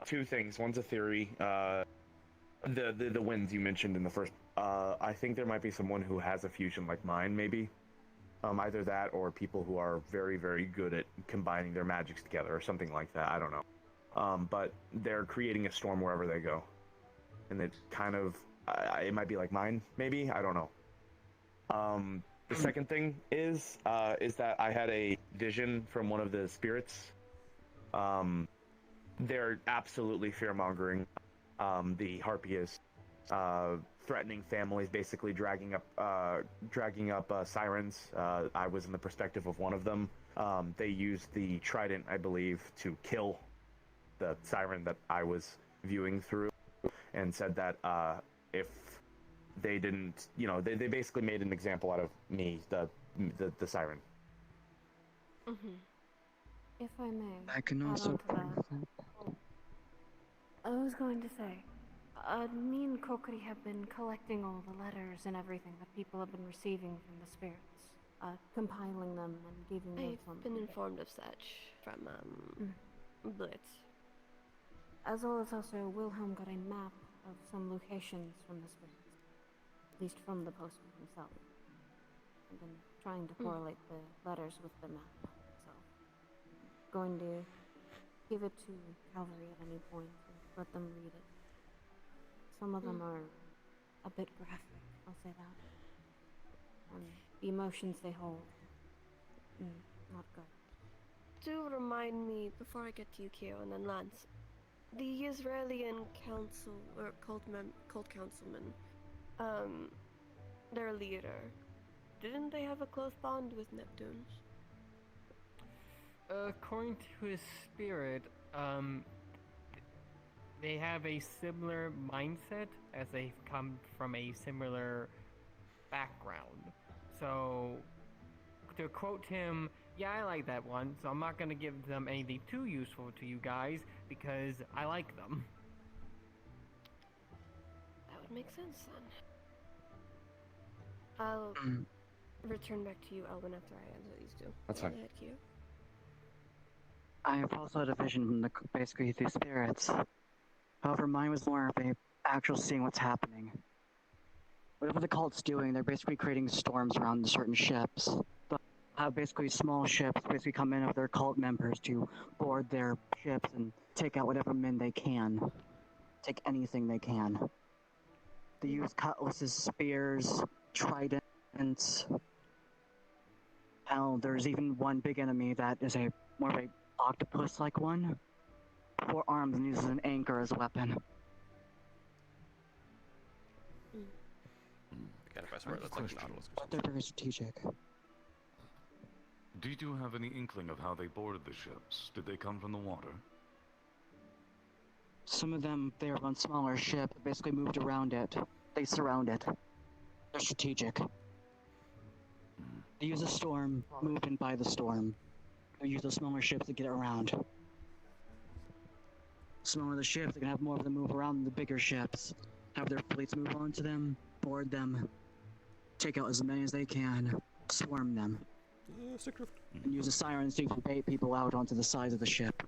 Two things. One's a theory. The winds you mentioned in the first. I think there might be someone who has a fusion like mine, maybe. Either that or people who are very, very good at combining their magics together or something like that. I don't know. But they're creating a storm wherever they go. And it kind of, it might be like mine, maybe? I don't know. The second thing is that I had a vision from one of the spirits. They're absolutely fear-mongering. The harpy is threatening families, basically dragging up sirens. I was in the perspective of one of them. They used the trident, I believe, to kill the siren that I was viewing through, and said that if they didn't, they basically made an example out of me, the siren. Mm-hmm. If I may, I can also prove that. I was going to say, me and Kokiri have been collecting all the letters and everything that people have been receiving from the spirits, compiling them and giving them some. I've been informed of such from, Blitz. As well as also, Wilhelm got a map of some locations from the spirits, at least from the postman himself. I've been trying to correlate the letters with the map, so going to give it to Calvary at any point and let them read it. Some of them are a bit graphic, I'll say that. And the emotions they hold, not good. Do remind me, before I get to you, Kyo, and then Lance, the Israeli council, or cult councilman, their leader, didn't they have a close bond with Neptunes? According to his spirit, they have a similar mindset as they've come from a similar background. So, to quote him, yeah, I like that one, so I'm not going to give them anything too useful to you guys because I like them. That would make sense then. I'll return back to you, Elvin, after I answer these two. That's fine. Go ahead, Q. I have also had a vision from basically the spirits. However, mine was more of a actual seeing what's happening. Whatever the cult's doing, they're basically creating storms around certain ships. They'll have basically small ships basically come in with their cult members to board their ships and take out whatever men they can. Take anything they can. They use cutlasses, spears, tridents. Hell, there's even one big enemy that is more of a octopus-like one. 4 arms and uses an anchor as a weapon. Again, if I swear, that's like Nautilus. But they're very strategic. Did you have any inkling of how they boarded the ships? Did they come from the water? Some of them, they are on smaller ship, basically moved around it. They surround it. They're strategic. They use a storm, move in by the storm. They use those smaller ships to get around. Smaller the ships, they can have more of them move around than the bigger ships. Have their fleets move onto them, board them, take out as many as they can, swarm them. And use the sirens to bait people out onto the sides of the ship.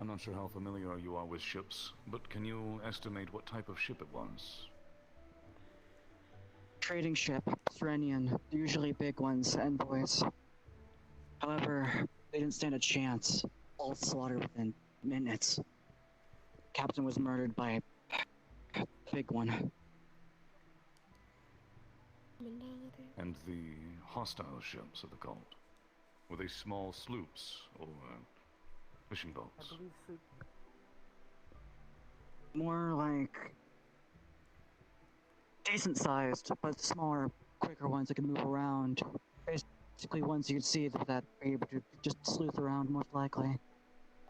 I'm not sure how familiar you are with ships, but can you estimate what type of ship it was? Trading ship, Serenian. They're usually big ones, envoys. However, they didn't stand a chance. All slaughtered within minutes. Captain was murdered by a big one. And the hostile ships of the cult? Were they small sloops or fishing boats? I believe so. More like decent sized, but smaller, quicker ones that can move around. Basically ones you can see that are able to just sleuth around most likely.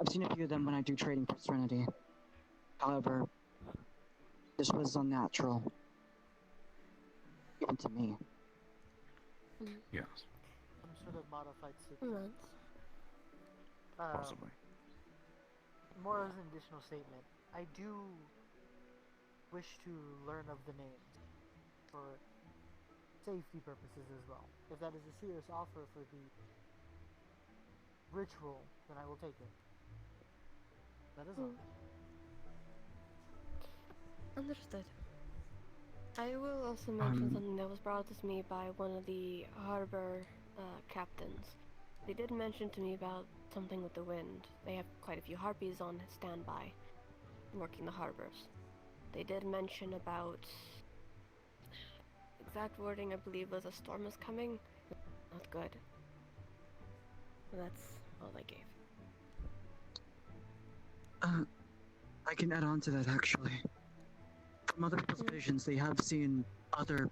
I've seen a few of them when I do trading for Serenity. However, this was unnatural. Even to me. Yes. Some sort of modified sequence. Possibly. More as an additional statement, I do wish to learn of the names for safety purposes as well. If that is a serious offer for the ritual, then I will take it. That is all. Understood. I will also mention something that was brought to me by one of the harbor captains. They did mention to me about something with the wind. They have quite a few harpies on standby, working the harbors. They did mention about exact wording, I believe, was a storm is coming. Not good. And that's all I gave. I can add on to that actually. From other people's visions, they have seen other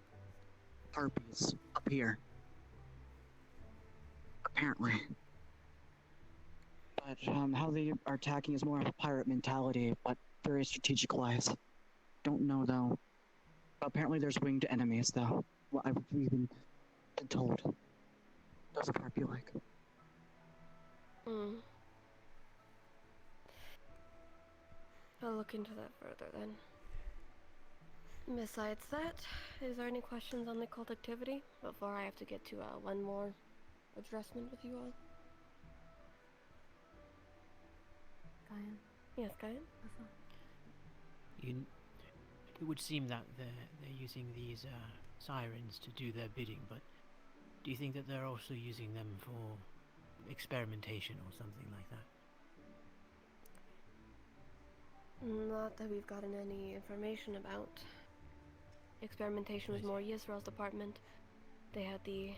harpies appear. Apparently. But how they are attacking is more of a pirate mentality, but very strategic-wise. Don't know though. Apparently there's winged enemies though. What I've even been told. Does a harpy like? I'll look into that further then. Besides that, is there any questions on the cult activity before I have to get to one more addressment with you all? Gaia? Yes, Gaia? It would seem that they're using these sirens to do their bidding, but do you think that they're also using them for experimentation or something like that? Not that we've gotten any information about. Experimentation was more Yisrael's department. They had the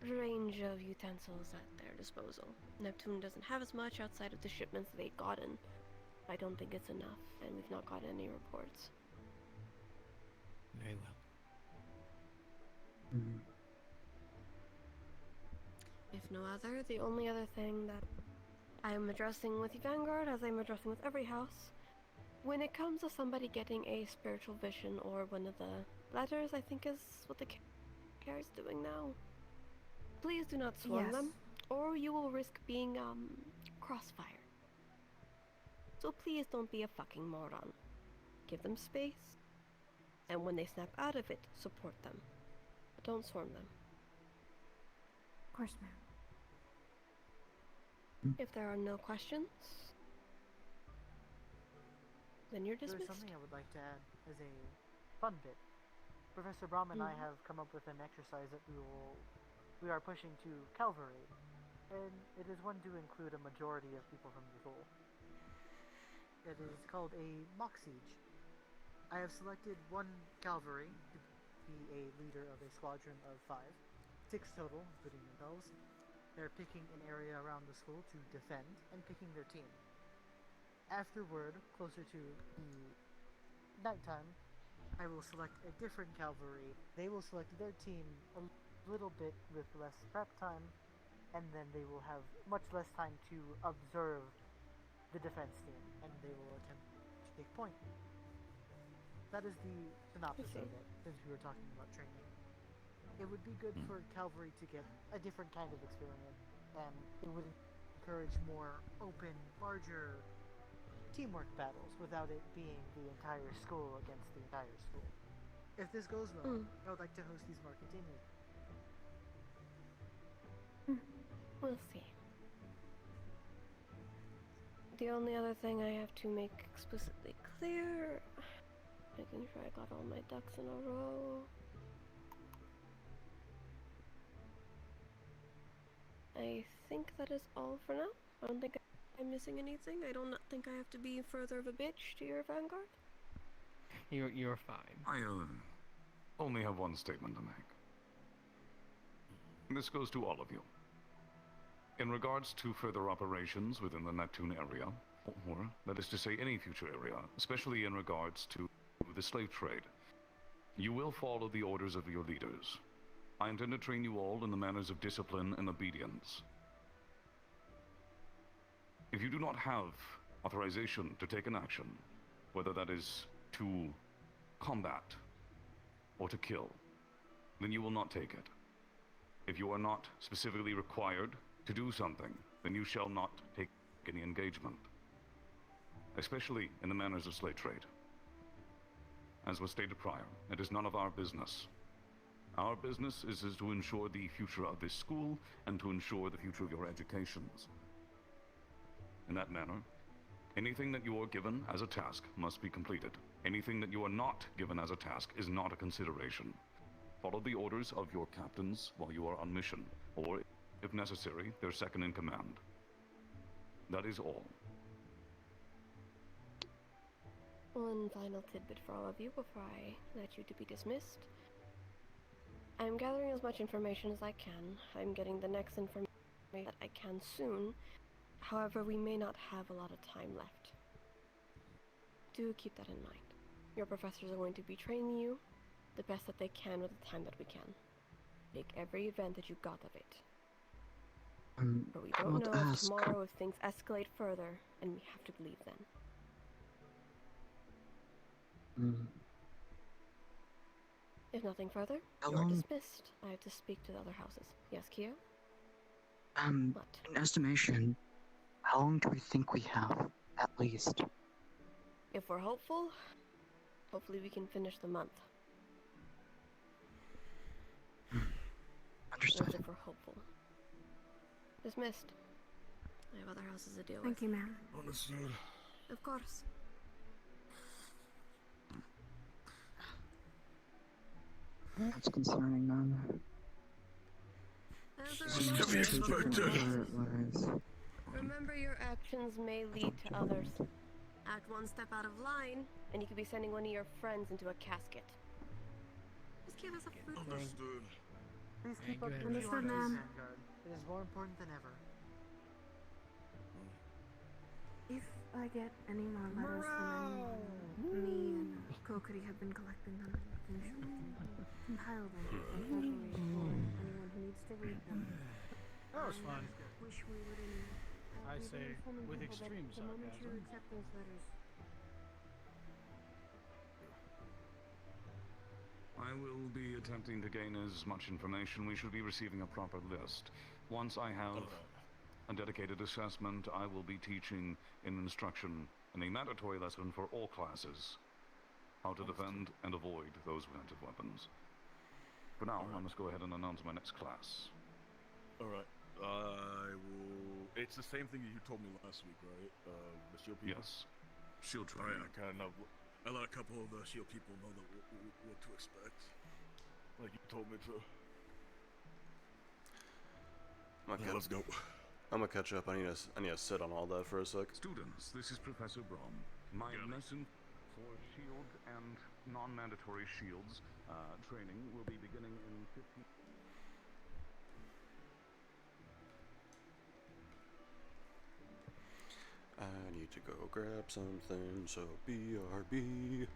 range of utensils at their disposal. Neptune doesn't have as much outside of the shipments that they've gotten. I don't think it's enough, and we've not gotten any reports. Very well. If no other, the only other thing that I'm addressing with Vanguard, as I'm addressing with every house, when it comes to somebody getting a spiritual vision or one of the letters, I think is what the care is doing now. Please do not swarm them, or you will risk being crossfire. So please don't be a fucking moron. Give them space, and when they snap out of it, support them. But don't swarm them. Of course, ma'am. If there are no questions, then you're dismissed. There's something I would like to add as a fun bit. Professor Brahm and I have come up with an exercise that we are pushing to Calvary, and it is one to include a majority of people from the Thule. It is called a mock siege. I have selected one Calvary to be a leader of a squadron of 5. 6 total, including themselves. They're picking an area around the school to defend and picking their team. Afterward, closer to the nighttime, I will select a different cavalry. They will select their team a little bit with less prep time, and then they will have much less time to observe the defense team, and they will attempt to take point. That is the synopsis of it, since we were talking about training. It would be good for cavalry to get a different kind of experience, and it would encourage more open, larger teamwork battles without it being the entire school against the entire school. If this goes well, I would like to host these more continuously. We'll see. The only other thing I have to make explicitly clear, making sure I got all my ducks in a row. I think that is all for now. I don't think I'm missing anything. I don't think I have to be further of a bitch to your vanguard. You're fine. I only have one statement to make. This goes to all of you. In regards to further operations within the Neptune area, or that is to say any future area, especially in regards to the slave trade, you will follow the orders of your leaders. I intend to train you all in the manners of discipline and obedience. If you do not have authorization to take an action, whether that is to combat or to kill, then you will not take it. If you are not specifically required to do something, then you shall not take any engagement, especially in the manners of slave trade. As was stated prior, it is none of our business. Our business is to ensure the future of this school and to ensure the future of your educations. In that manner, anything that you are given as a task must be completed. Anything that you are not given as a task is not a consideration. Follow the orders of your captains while you are on mission, or, if necessary, their second in command. That is all. One final tidbit for all of you before I let you to be dismissed. I'm gathering as much information as I can. I'm getting the next information that I can soon. However, we may not have a lot of time left. Do keep that in mind. Your professors are going to be training you the best that they can with the time that we can. Make every event that you got of it. But we don't know if tomorrow if things escalate further and we have to leave then. If nothing further, you're dismissed. I have to speak to the other houses. Yes, Kyo? In estimation, how long do we think we have, at least? If we're hopeful, hopefully we can finish the month. Understood. If we're hopeful. Dismissed. I have other houses to deal with. Thank you, ma'am. Understood. Of course. That's concerning, man. Remember, your actions may lead to others. Act one step out of line, and you could be sending one of your friends into a casket. Just give us a food. Understood. Please keep up the Understood, good work, ma'am. Vanguard. It is more important than ever. If I get any more letters from anyone, me and Kokiri have been collecting them and make sure we can compile them for treasury for anyone who needs to read them. That was fun. Wish we would I be say, informing with people that extreme the moment you sarcasm. accept those letters. I will be attempting to gain as much information. We should be receiving a proper list. Once I have a dedicated assessment, I will be teaching in instruction in a mandatory lesson for all classes how to defend and avoid those kinds of weapons. For now, I must go ahead and announce my next class. Alright. I will... It's the same thing that you told me last week, right? The shield people? Yes. Shield Alright, training. I kind of know... I let a couple of the shield people know that what to expect. Like you told me to. Let's go. I'm gonna catch up. I need to sit on all that for a sec. Students, this is Professor Brom. My lesson for shield and non-mandatory shields training will be beginning in 15... to go grab something, so BRB.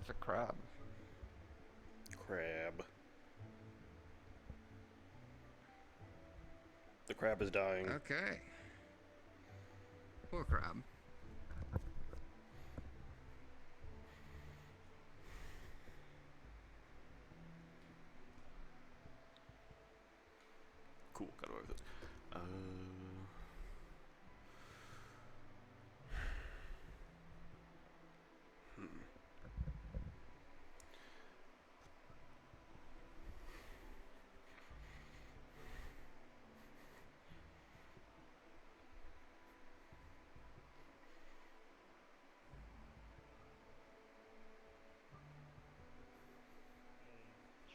It's a crab. Crab. The crab is dying. Okay. Poor crab. Cool, got away with it.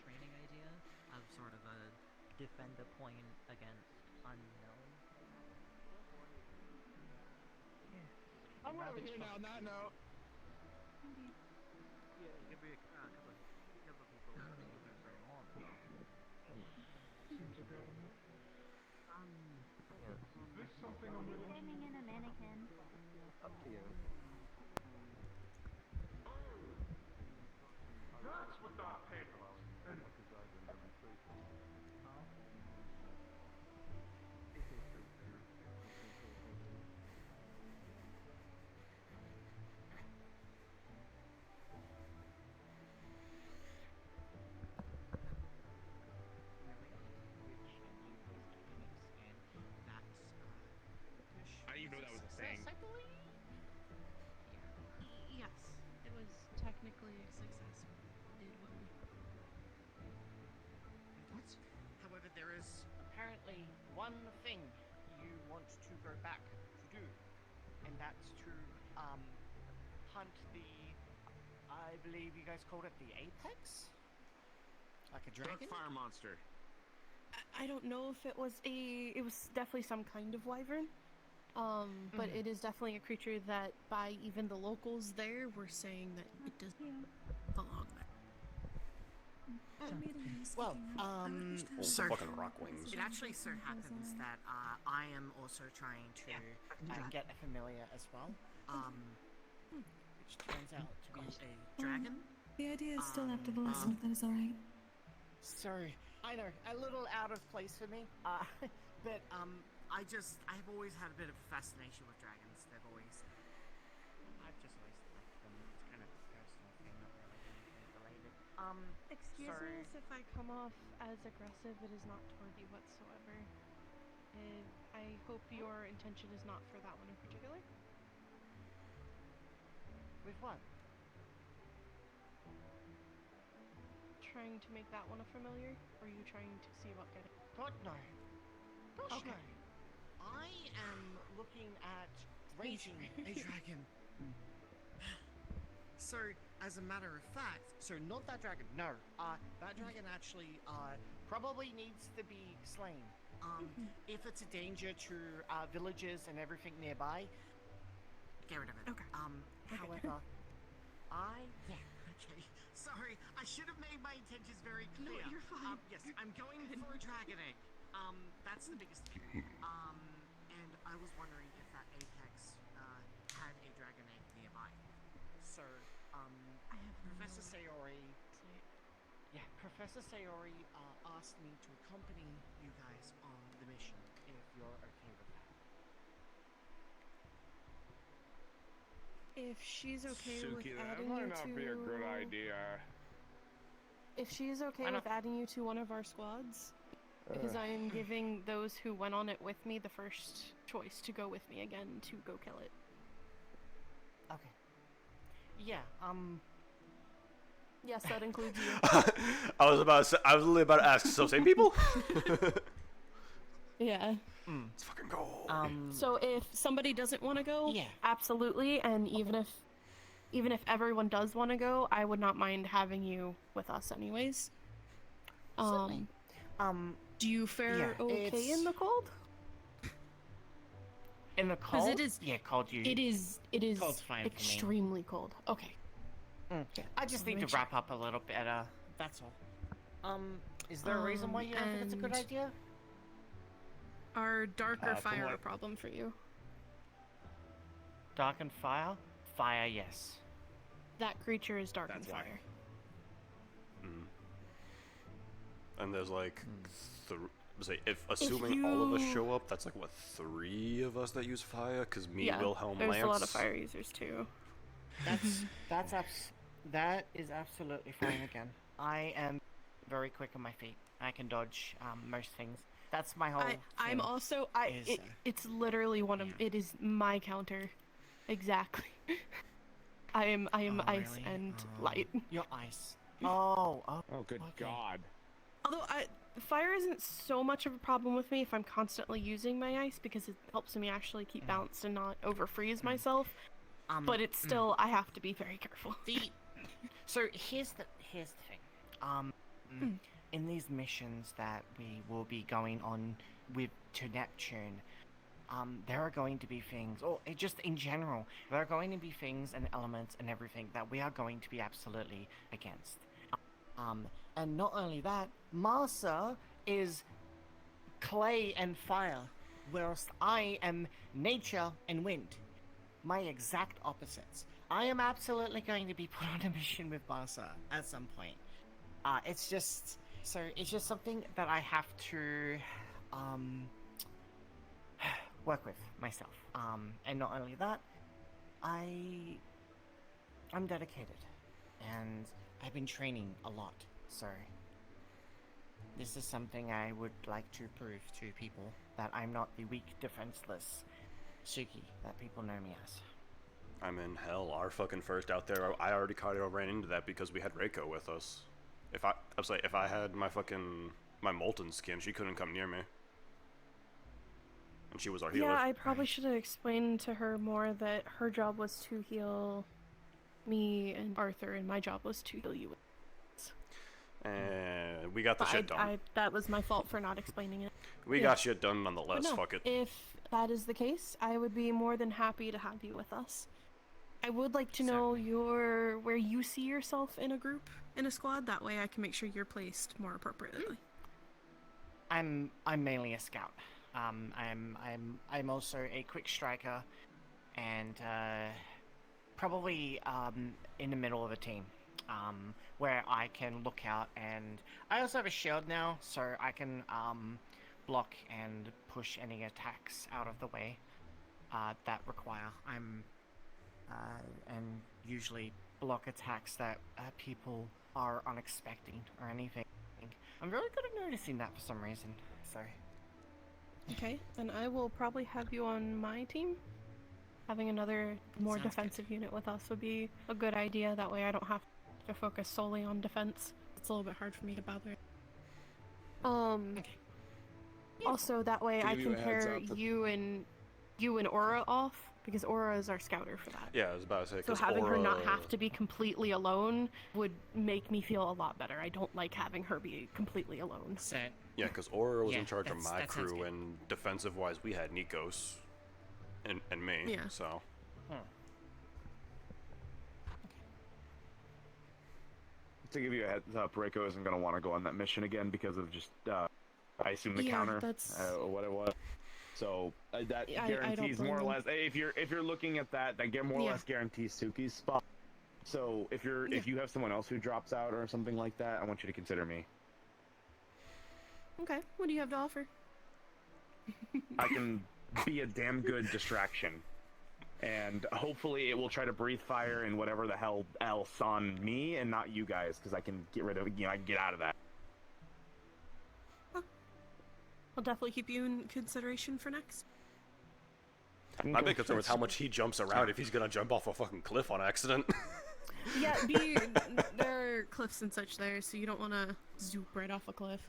Training idea of sort of a defend a point against unknown. I'm over here now, not no. Yeah, it could be a couple of people using certain horns. Is this something I'm Training in a mannequin. Up to you. That's what that paper was. technically a success. We did what we. What? However, there is apparently one thing you want to go back to do, and that's to hunt the. I believe you guys called it the apex, like a dragon. Dark fire monster. I don't know if it was a. It was definitely some kind of wyvern. But it is definitely a creature that, by even the locals there, were saying that it doesn't belong there. Well, so fucking rock wings. it actually so happens that I am also trying to get a familiar as well, which turns out to be a dragon. The idea is still after the lesson, if that is alright. So, I know, a little out of place for me, but I've always had a bit of a fascination with dragons. I've just always liked them. It's kind of a personal thing, not really anything related. Excuse so, me if I come off as aggressive. It is not toward you whatsoever. I hope your intention is not for that one in particular. With what? Trying to make that one a familiar? Or are you trying to see about getting... God, no. Gosh, Okay. no. I am looking at raising a dragon. So, as a matter of fact, so not that dragon, no. That dragon actually probably needs to be slain. If it's a danger to villages and everything nearby, get rid of it. Okay. However, okay. Sorry, I should have made my intentions very clear. No, you're fine. Yes, I'm going for a dragon egg. That's the biggest thing. And I was wondering if that apex had a dragon egg nearby. So, Professor Sayori. Yeah, Professor Sayori asked me to accompany you guys on the mission, if you're okay with that. If she's okay with Suki, that adding might you not to... be a good idea. If she's okay with adding you to one of our squads, because I am giving those who went on it with me the first choice to go with me again to go kill it. Okay. Yeah, Yes, that includes you. I was literally about to ask. So same people? Yeah. Let's fucking go. So if somebody doesn't want to go, yeah, absolutely. And even if everyone does want to go, I would not mind having you with us, anyways. Certainly. Do you fare yeah, okay in the cold? In the cold? Because it is. Yeah, cold. It is. Cold's fine for me. Extremely cold. Okay. I just need to wrap up a little better. That's all. Is there a reason why you don't think it's a good and- idea? Are dark or from fire a what- problem for you? Dark and fire? Fire, yes. That creature is dark and That's why. fire. And there's like, if assuming all of us show up, that's like what, 3 of us that use fire? Cause me, Yeah, Wilhelm, there's Lance. a lot of fire users too. That is absolutely fine again. I am very quick on my feet. I can dodge most things. That's my whole. I'm thing also is, it's literally one of it is my counter, exactly. I am ice really? and light. You're ice. Oh, good God. Although fire isn't so much of a problem with me if I'm constantly using my ice because it helps me actually keep balanced and not over freeze myself. But it's still I have to be very careful. So here's the thing. In these missions that we will be going on to Neptune, there are going to be things, or just in general, there are going to be things and elements and everything that we are going to be absolutely against. And not only that, Marsa is clay and fire, whilst I am nature and wind. My exact opposites. I am absolutely going to be put on a mission with Marsa at some point. It's just something that I have to work with myself. And not only that, I'm dedicated, and I've been training a lot. So this is something I would like to prove to people, that I'm not the weak, defenseless Suki that people know me as. I'm in hell. Our fucking first out there, I already ran into that because we had Reiko with us. If I had my Molten skin, she couldn't come near me. And she was our healer. Yeah, I probably should have explained to her more that her job was to heal me and Arthur, and my job was to heal you. And we got the shit done. That was my fault for not explaining it. We got shit done nonetheless, No, fuck it. if that is the case, I would be more than happy to have you with us. I would like to know where you see yourself in a group, in a squad. That way I can make sure you're placed more appropriately. I'm mainly a scout. I'm also a quick striker, and probably in the middle of a team, where I can look out, and I also have a shield now, so I can block and push any attacks out of the way that require. And usually block attacks that people are unexpecting or anything. I'm really good at noticing that for some reason. So. Okay, then I will probably have you on my team. Having another more defensive unit with us would be a good idea. That way I don't have to focus solely on defense. It's a little bit hard for me to bother. Also, that way I can pair you and Aura off, because Aura is our scouter for that. Yeah, I was about to say. So having her not have to be completely alone would make me feel a lot better. I don't like having her be completely alone. Yeah, because Aura was in charge of my crew, and defensive-wise, we had Nikos and me. Yeah. So. To give you a heads up, Reiko isn't going to want to go on that mission again because of just, I assume the counter, what it was. So that guarantees more or less. If you're looking at that more or less guarantees Suki's spot. So if you have someone else who drops out or something like that, I want you to consider me. Okay, what do you have to offer? I can be a damn good distraction, and hopefully it will try to breathe fire and whatever the hell else on me and not you guys, because I can get rid of I can get out of that. I'll definitely keep you in consideration for next. My big concern is how much he jumps around if he's gonna jump off a fucking cliff on accident. Yeah, there are cliffs and such there, so you don't want to zoop right off a cliff.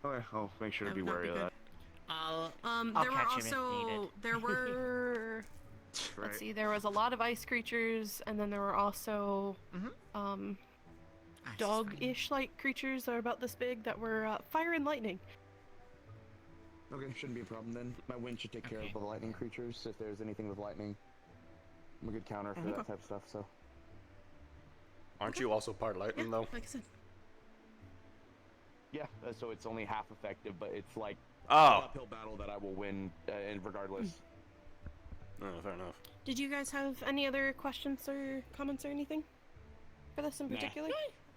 Okay, I'll make sure to be wary of that. There were let's see, there was a lot of ice creatures, and then there were also dog-ish like creatures that are about this big that were fire and lightning. Okay, shouldn't be a problem then. My wind should take care of the lightning creatures if there's anything with lightning. I'm a good counter for that type of stuff, so. Aren't you also part lightning though? Like I said. Yeah, so it's only half effective, but it's like an uphill battle that I will win regardless. Oh, fair enough. Did you guys have any other questions or comments or anything for this in particular?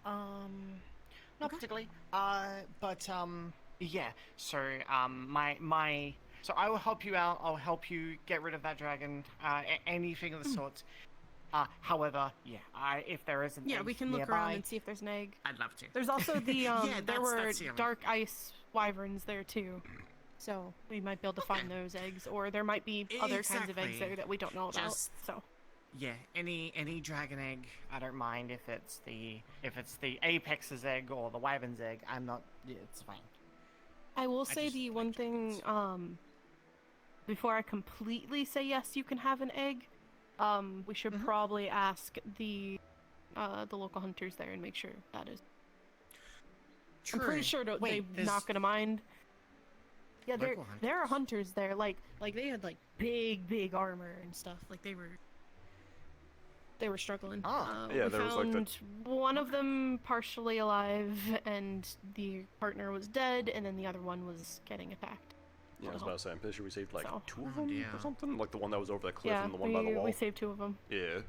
Not particularly. Yeah. So so I will help you out. I'll help you get rid of that dragon. Anything of the sorts. However, if there is an egg we can look nearby, around and see if there's an egg. I'd love to. There's also the there were dark ice wyverns there too, so we might be able to find those eggs, or there might be other kinds of eggs there that we don't know about. So. Yeah, any dragon egg, I don't mind if it's the apex's egg or the wyvern's egg. It's fine. I will say the one thing, before I completely say yes, you can have an egg, we should probably ask the local hunters there and make sure that is. True. I'm pretty sure they're not gonna mind. Yeah, there are hunters there, like they had like big armor and stuff, like they were struggling. Yeah, we there was like found one of them partially alive, and the partner was dead, and then the other one was getting attacked. Yeah, I was about to say, I'm pretty sure we saved like So. 2 of them or something? Like the one that was over the cliff Yeah, and the one by the wall. we saved 2 of them. Yeah.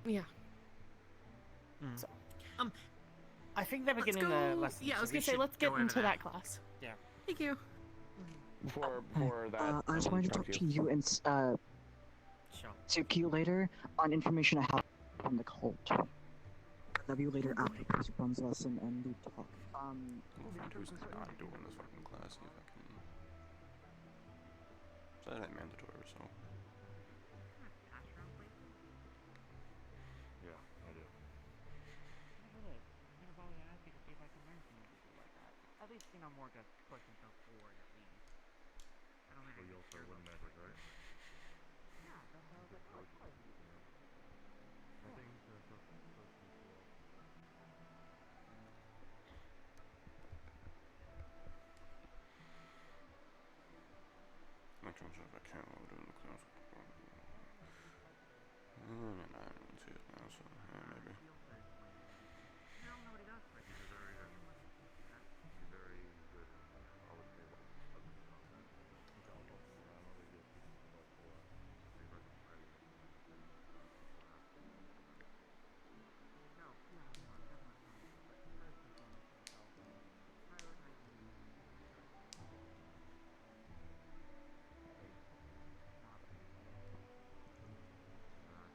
Yeah. So, I think they're beginning the lesson. Yeah, I was so gonna we say, should let's get go into over that class. Yeah. Thank you. For that. I just wanted to talk to you and Tsuki later on information I have from the cult. That'll be later after Curiosum's lesson and the talk. Who's not doing this fucking class? See if I can. So that ain't mandatory, so. think I'm more good collecting the board at least. I don't think. Well, you also win magic, right? Yeah, that's how I was like, oh, it's probably easy. I think so equal. Which ones have I can't load in the class? I don't see it now, so maybe. I don't know what he does for it. He's very good. I would say what other stuff. He's almost only good about for reverse fighting. No, yeah, no, I'm definitely fine. But first and foremost myself, prioritizing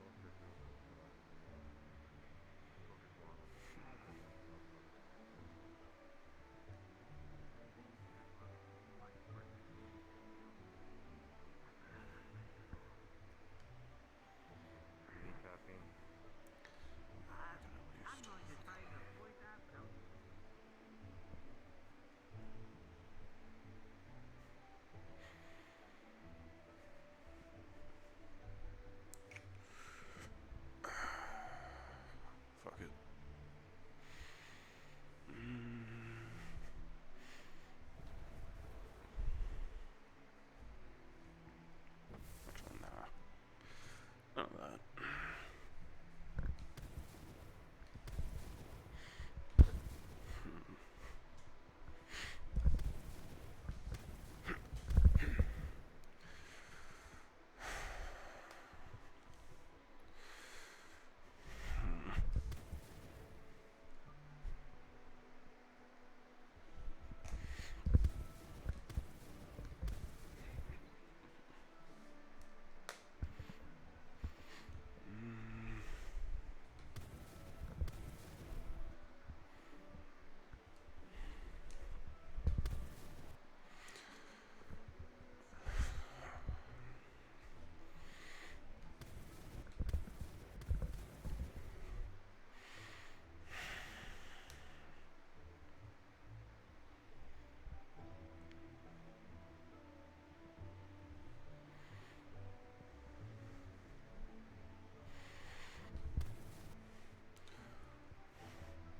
Don't stress yourself too much. Focus more on you need caffeine. I'm going to try to avoid that, but I'll see. Fuck it. Actually, nah. None of that.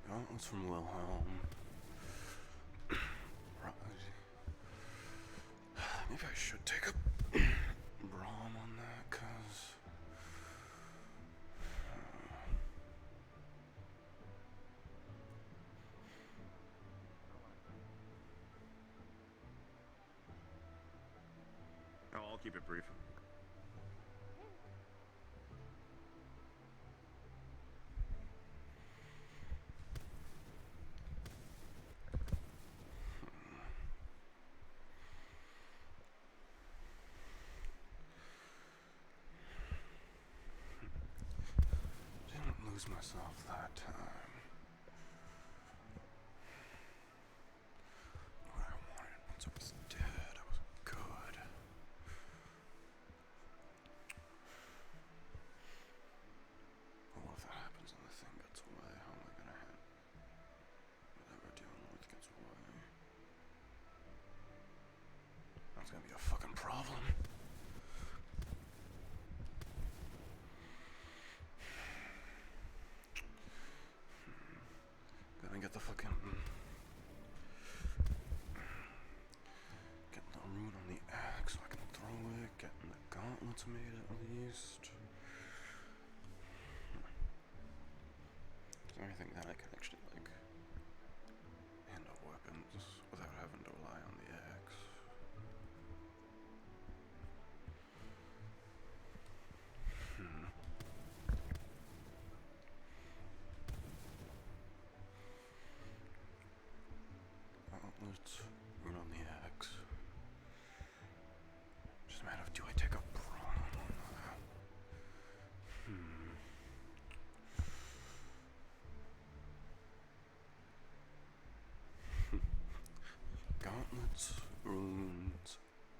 Gauntlets from Wilhelm. Maybe I should take a Braum on that, cause I'll keep it brief. didn't lose myself that time. What I wanted once I was dead, I was good. But what if that happens and the thing gets away? How am I gonna handle whatever we're dealing with gets away? That's gonna be a fucking problem. Gotta get the fucking get the rune on the axe so I can throw it, getting the gauntlets made at least. Is there anything that I can actually like handle weapons without having to rely on the axe? Gauntlets, rune on the axe. Just a matter of, do I take a brawn on that? Gauntlets, runes,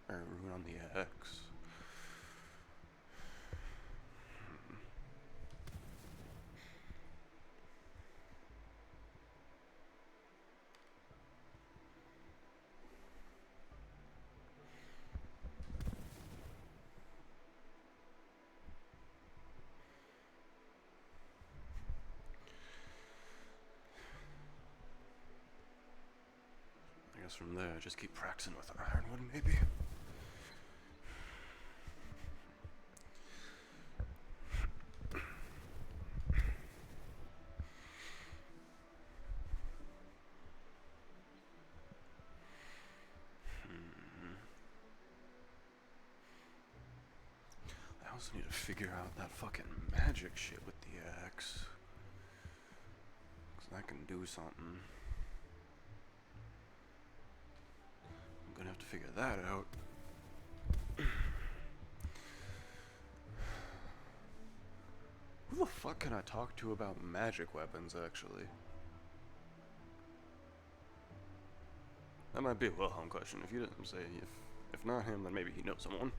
or rune on the axe. guess from there, just keep practicing with Ironwood, maybe? I also need to figure out that fucking magic shit with the axe. Cause that can do something. I'm gonna have to figure that out. Who the fuck can I talk to about magic weapons, actually? That might be a Wilhelm question. If you didn't say, if not him, then maybe he knows someone.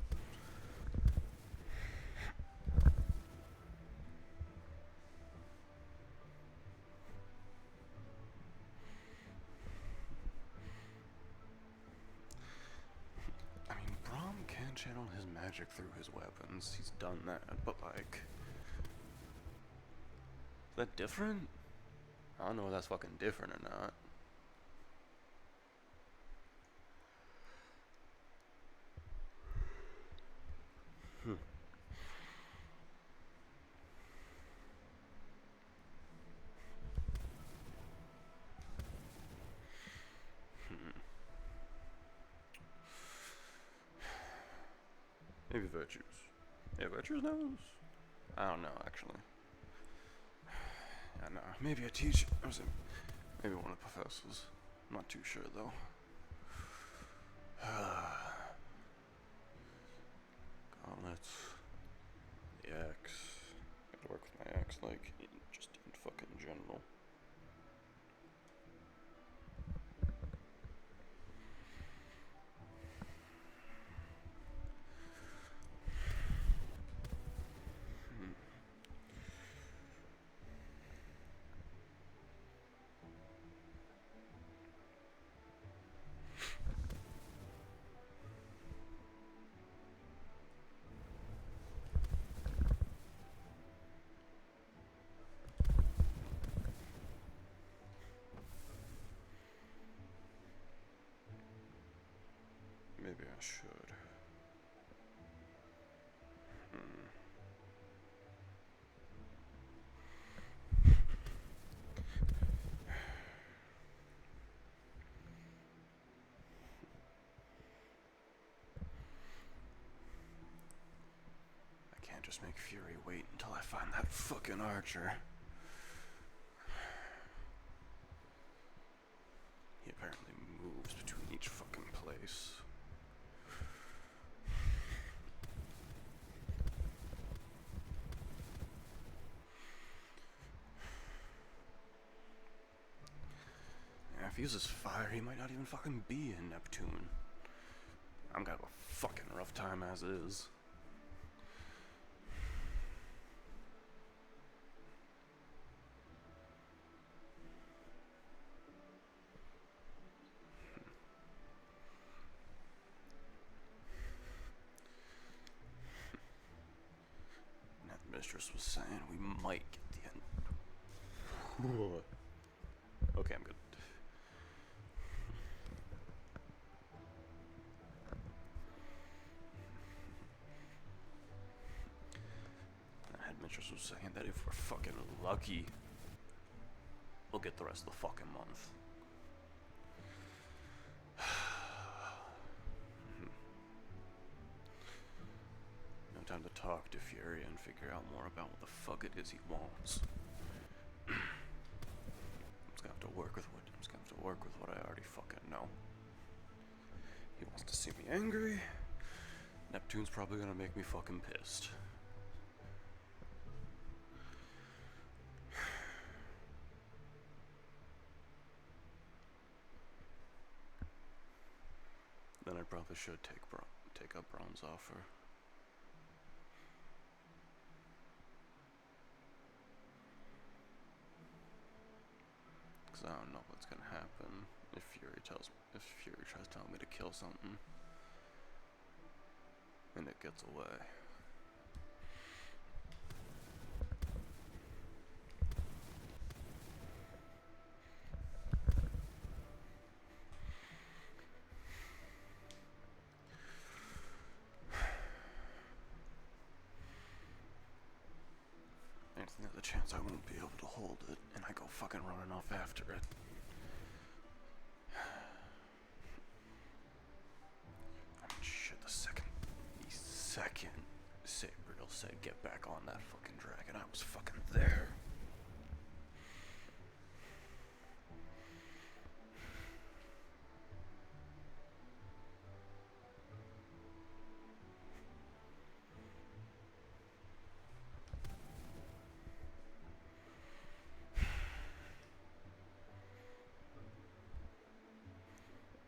I mean, Braum can channel his magic through his weapons. He's done that, but like, is that different? I don't know if that's fucking different or not. Maybe virtues. Yeah, virtues knows. I don't know, actually. Yeah, no. Maybe a teacher. Maybe one of the professors. I'm not too sure, though. Gauntlets. The axe. Gotta work with my axe, like, just in fucking general. Maybe I should. I can't just make Fury wait until I find that fucking archer. He apparently moves between each fucking place. Yeah, if he uses fire, he might not even fucking be in Neptune. I'm gonna have a fucking rough time as is. That mistress was saying we might get the end. Okay, I'm good. The headmistress was saying that if we're fucking lucky, we'll get the rest of the fucking month. No time to talk to Fury and figure out more about what the fuck it is he wants. I'm just gonna have to work with what I already fucking know. He wants to see me angry. Neptune's probably gonna make me fucking pissed. Then I probably should take up Braum's offer. Cause I don't know what's gonna happen if Fury tries telling me to kill something, and it gets away. hold it, and I go fucking running off after it. Shit, the second Sabriel said get back on that fucking dragon, I was fucking there.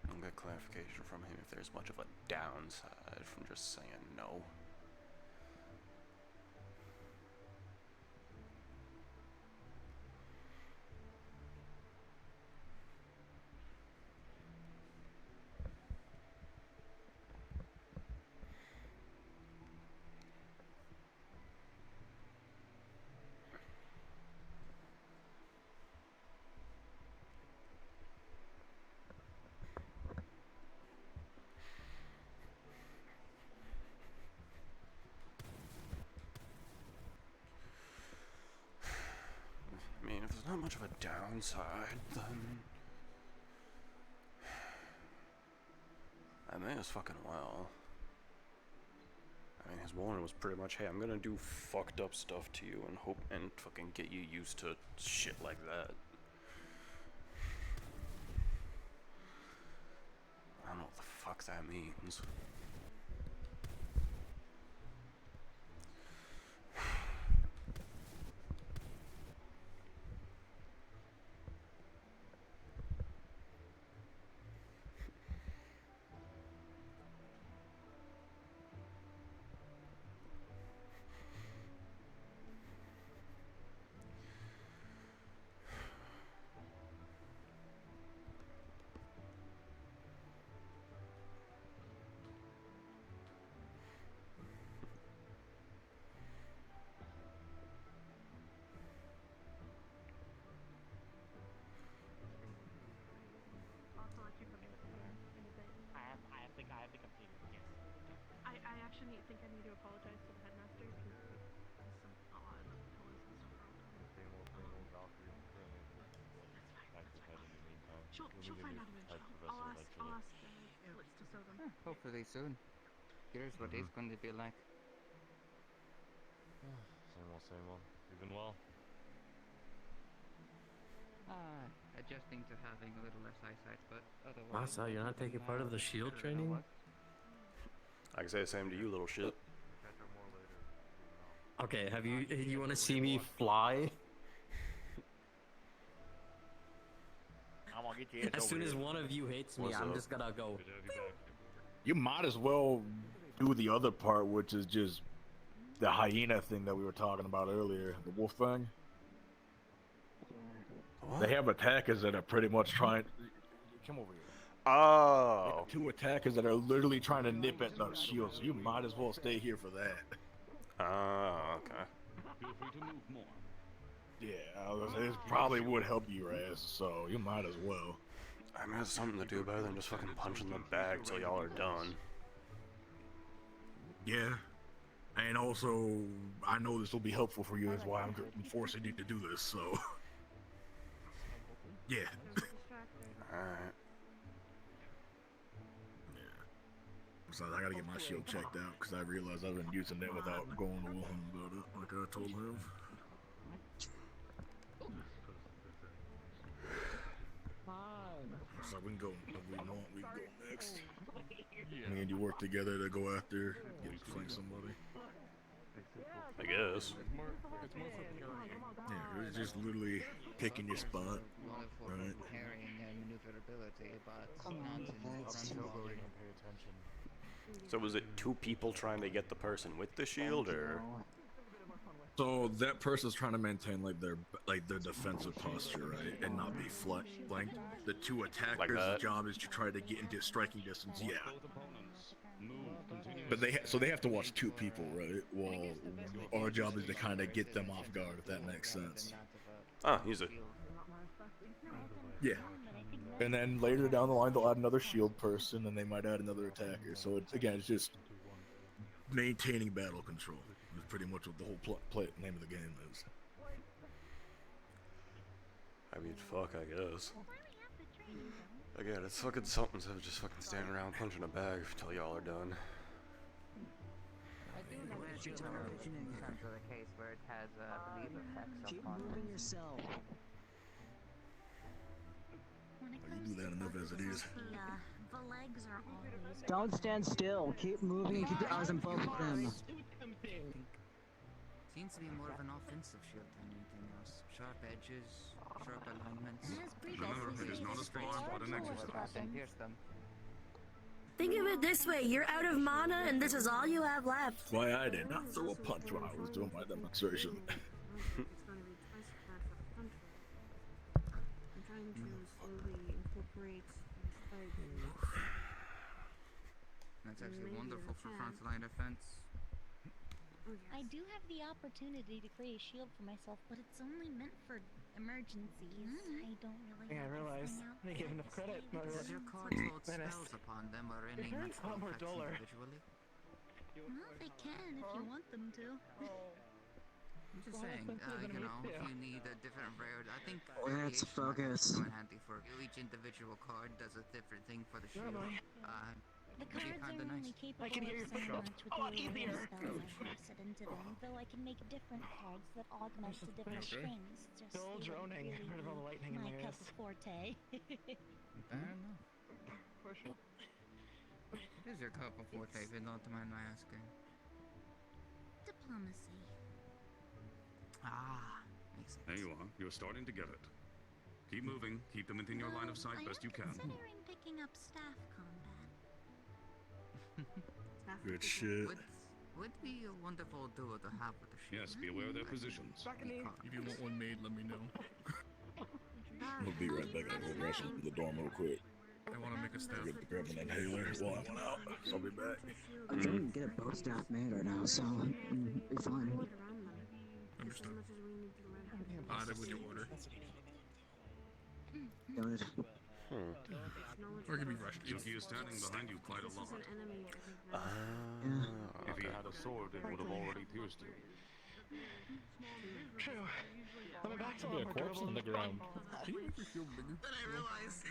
I'll get clarification from him if there's much of a downside from just saying no. I mean, if there's not much of a downside, then I may as fucking well. I mean, his warning was pretty much, hey, I'm gonna do fucked up stuff to you and hope and fucking get you used to shit like that. I don't know what the fuck that means. I actually think I need to apologize to the headmaster because a lot of the toys and stuff are all done. She'll find out eventually. I'll ask Blitz to sew them. Hopefully soon. Curious what it's going to be like. Same old. You been well? Adjusting to having a little less eyesight, but otherwise... Masa, you're not taking part of the shield training? I can say the same to you, little shit. Okay, you want to see me fly? I'm gonna get your ass As over soon as here. one of you hates me, I'm just gonna go. You might as well do the other part, which is just the hyena thing that we were talking about earlier, the wolf thing. What? They have attackers that are pretty much trying. Come over here. Oh. They have two attackers that are literally trying to nip at the shield, so you might as well stay here for that. Oh, okay. Feel free to move more. Yeah, it probably would help your ass, so you might as well. I mean, it's something to do better than just fucking punching the bag till y'all are done. Yeah. And also, I know this will be helpful for you, is why I'm forcing you to do this, so. Yeah. Alright. So I gotta get my shield checked out, because I realized I've been using it without going to Wilhelm about it, like I told him. So we can go, if we want, we can go next. Me and you work together to go after, find somebody. I guess. Yeah, it's just literally picking your spot, right? Carrying and maneuverability, but not in front of So was it two people trying to get the person with the shield, or? So that person's trying to maintain like their defensive posture, right, and not be flanked. The two attackers' job is to try to get into striking distance. Yeah. But they have to watch two people, right? Well, our job is to kind of get them off guard, if that makes sense. Ah, easy. Yeah. And then later down the line, they'll add another shield person, and they might add another attacker. So it's just maintaining battle control. That's pretty much what the whole name of the game is. I mean, fuck, I guess. Again, it's fucking something to just fucking stand around punching a bag until y'all are done. I do like the sense of the case where it has relief effects Keep upon moving it. yourself. You do that enough as it is. The legs are always. Don't stand still. Keep moving and keep your eyes on both of them. Seems to be more of an offensive shield than anything else. Sharp edges, sharp alignments. Remember, it is not a sport, but an exercise. Think of it this way: you're out of mana, and this is all you have left. Why I did not throw a punch when I was doing my demonstration. It's going to be twice the fact of the country. I'm trying to slowly incorporate That's actually wonderful for front line defense. I do have the opportunity to create a shield for myself, but it's only meant for emergencies. I don't really. Yeah, I realized they give enough credit. Does your card hold spells upon them or any natural effects individually? Well, they can if you want them to. I'm just saying, you know, if you need a different rare, I think Let's variation focus. might be handy for each individual card does a different thing for the shield. The cards are only capable of so much with the rare spells I pass it into them, though I can make different cards that augment to different things. Just Still droning. really Rid of all the lightning in my my cup ears. of forte. Fair enough. What is your cup of forte, if you don't mind my asking? Diplomacy. Ah, makes sense. There you are. You're starting to get it. Keep moving. Keep them within your line of sight best you can. Considering picking up staff combat. Good shit. Would be a wonderful duo to have with the shield. Yes, be aware of their positions. If you want one made, let me know. I'm gonna be right back. I gotta go grab some from the dorm real quick. I wanna make a staff. Grab an inhaler while I went out. So I'll be back. I'm trying to get a bow staff made right now, so be fine. Understood. Add it with your order. Good. Or it can be rushed. Yuki is standing behind you quite a lot. Yeah. If he had a sword, it would have already pierced you. True. Let me back to Be a corpse on the ground. Can you make me feel bigger? Then I realized.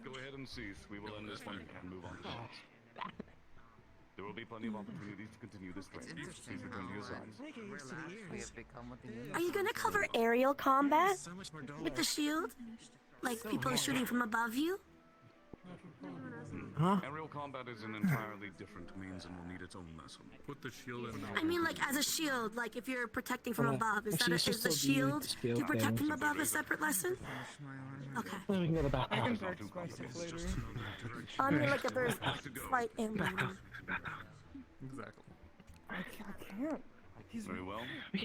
Go ahead and cease. We will end this fight and move on to the next. There will be plenty of opportunities to continue this training. Interesting Please return to your sides. Relaxed we have become with the Are you gonna cover aerial combat with the shield? Like people shooting from above you? Huh? Aerial combat is an entirely different means and will need its own lesson. Put the shield in. I mean, like as a shield, like if you're protecting from above, is the shield to protect from above a separate lesson? Okay. Then we can go to the back. I can practice myself later. I mean, like if there's slight ambulance. Exactly. I can't. Very well.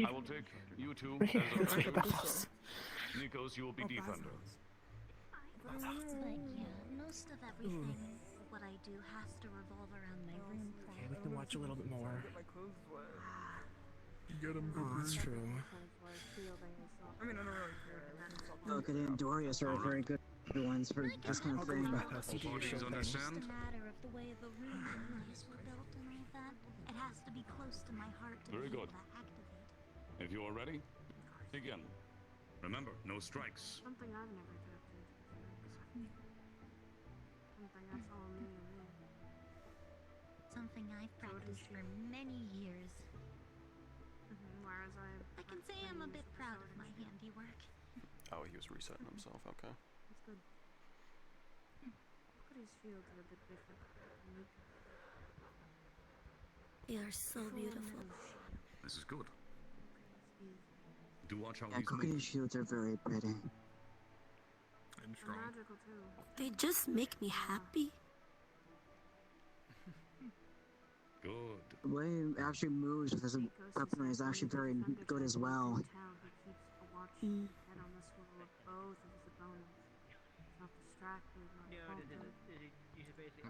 I will take you two We can't as get to the offenders. Nikos, you will be defender. But yeah, most of everything what I do has to revolve around my room Okay, we can watch a little bit more. Get him. Oh, that's true. I mean, I don't really care. Look, and Dorius are very good ones for this kind of thing. All parties understand? It's a matter of the way the room and place were built and all that. It has to be close to my heart to Very be good. able to activate. If you are ready, begin. Remember, no strikes. Something I've never tapped into. Something that's all new to me. Something I've practiced for many years. Whereas I can say I'm a bit proud of my handiwork. Oh, he was resetting himself. Okay. It's good. Look at his shields are a bit different. They are so beautiful. This is good. Do watch how Yeah, he's Cookie moving. shields are very pretty. And strong. Magical too. They just make me happy. Good. The way he actually moves with his weaponry is actually very good as well. He keeps a watching head on the swivel of both of his opponents. He's not distracted, not faltered.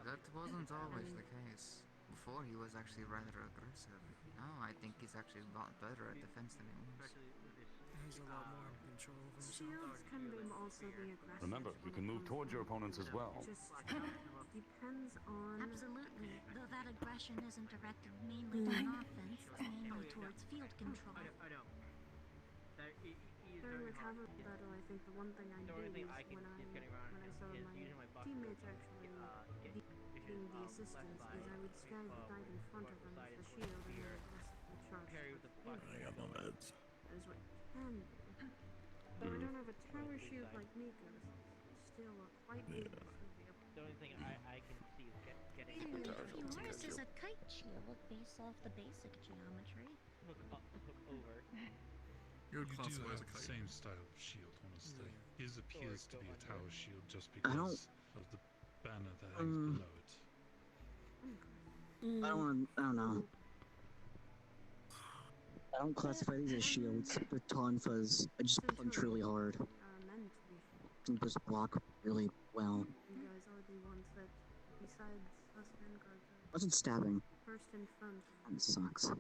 That wasn't always the case. Before he was actually rather aggressive. Now I think he's actually a lot better at defense than he was. He's a lot more in control of himself. Shields can also be aggressive. Remember, you can move towards your opponents as well. Just depends on. Absolutely, though that aggression isn't directed mainly to offense, it's mainly towards field control. During the tavern battle, I think the one thing I did is when I saw my teammates actually beating the assistants is I would dive in front of them with the shield and then aggressively charge towards the I got no meds. That is what you can do. Though I don't have a tower shield like Miko's, it's still quite able to be able. The only thing I can see is getting. Yours is a kite shield based off the basic geometry. Look over. You do have the same style of shield, honestly. His appears to be a tower shield just because of the banner that hangs below it. I don't know. I don't classify these as shields. They're tonfas. I just punch really hard. And just block really well. You guys are the ones that, besides us Vanguards, are Wasn't stabbing. first in front. That sucks.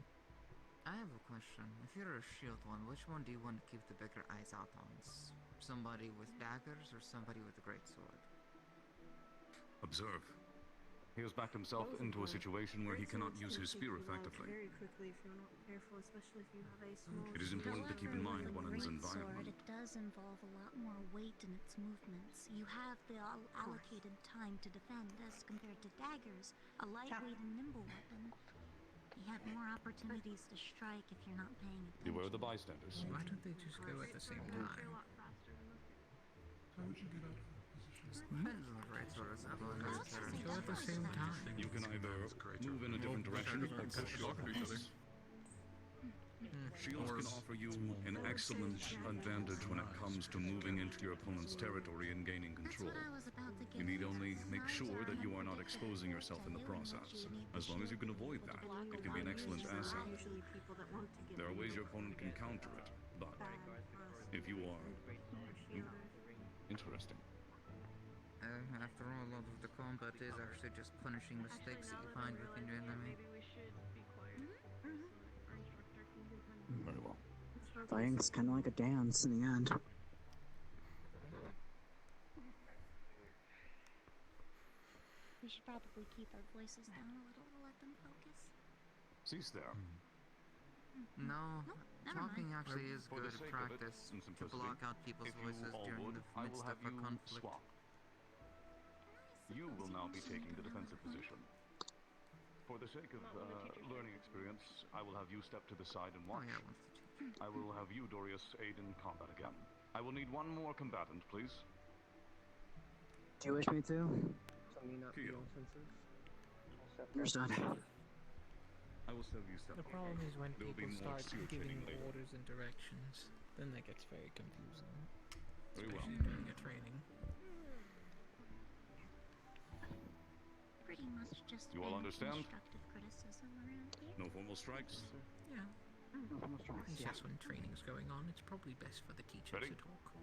I have a question. If you're a shield one, which one do you want to keep the bigger eyes out on? Somebody with daggers or somebody with a great sword? Observe. He has backed himself into a situation where he cannot use his spear effectively. Very quickly if you're not careful, especially if you have a small. It is important to keep in mind one's Sword, environment. it does involve a lot more weight in its movements. You have the allocated time to defend as compared to daggers, a lightweight and nimble weapon. You have more opportunities to strike if you're not paying attention. Beware the bystanders. Why don't they just go at the same time? How would you get out of that position? Depends on the great sword is Go at the same time. You can either move in a different direction or push your opponents. Shields can offer you an excellent advantage when it comes to moving into your opponent's territory and gaining control. You need only make sure that you are not exposing yourself in the process. As long as you can avoid that, it can be an excellent asset. There are ways your opponent can counter it, but if you are interesting. After all, a lot of the combat is actually just punishing mistakes that you find within your enemy. Very well. Fighting's kind of like a dance in the end. We should probably keep our voices down a little to let them focus. Cease there. No, never talking mind. actually is For the good sake of it practice and to simplicity, block out people's if you voices all during would, the I will midst have of a you conflict. swap. You will now be taking the defensive position. For the sake of learning experience, I will have you step to the side and watch. I will have you, Dorius, aid in combat again. I will need one more combatant, please. Do you wish me to? Kyo. Understood. I will have you step. The problem is when There will be people more start seal giving training later. orders and directions, then that gets very confusing. Very well. Especially during a training. Pretty much just You all been understand? constructive criticism around here. No formal strikes. Yeah. It's just when training's going on, it's probably best for the teacher Ready? to talk.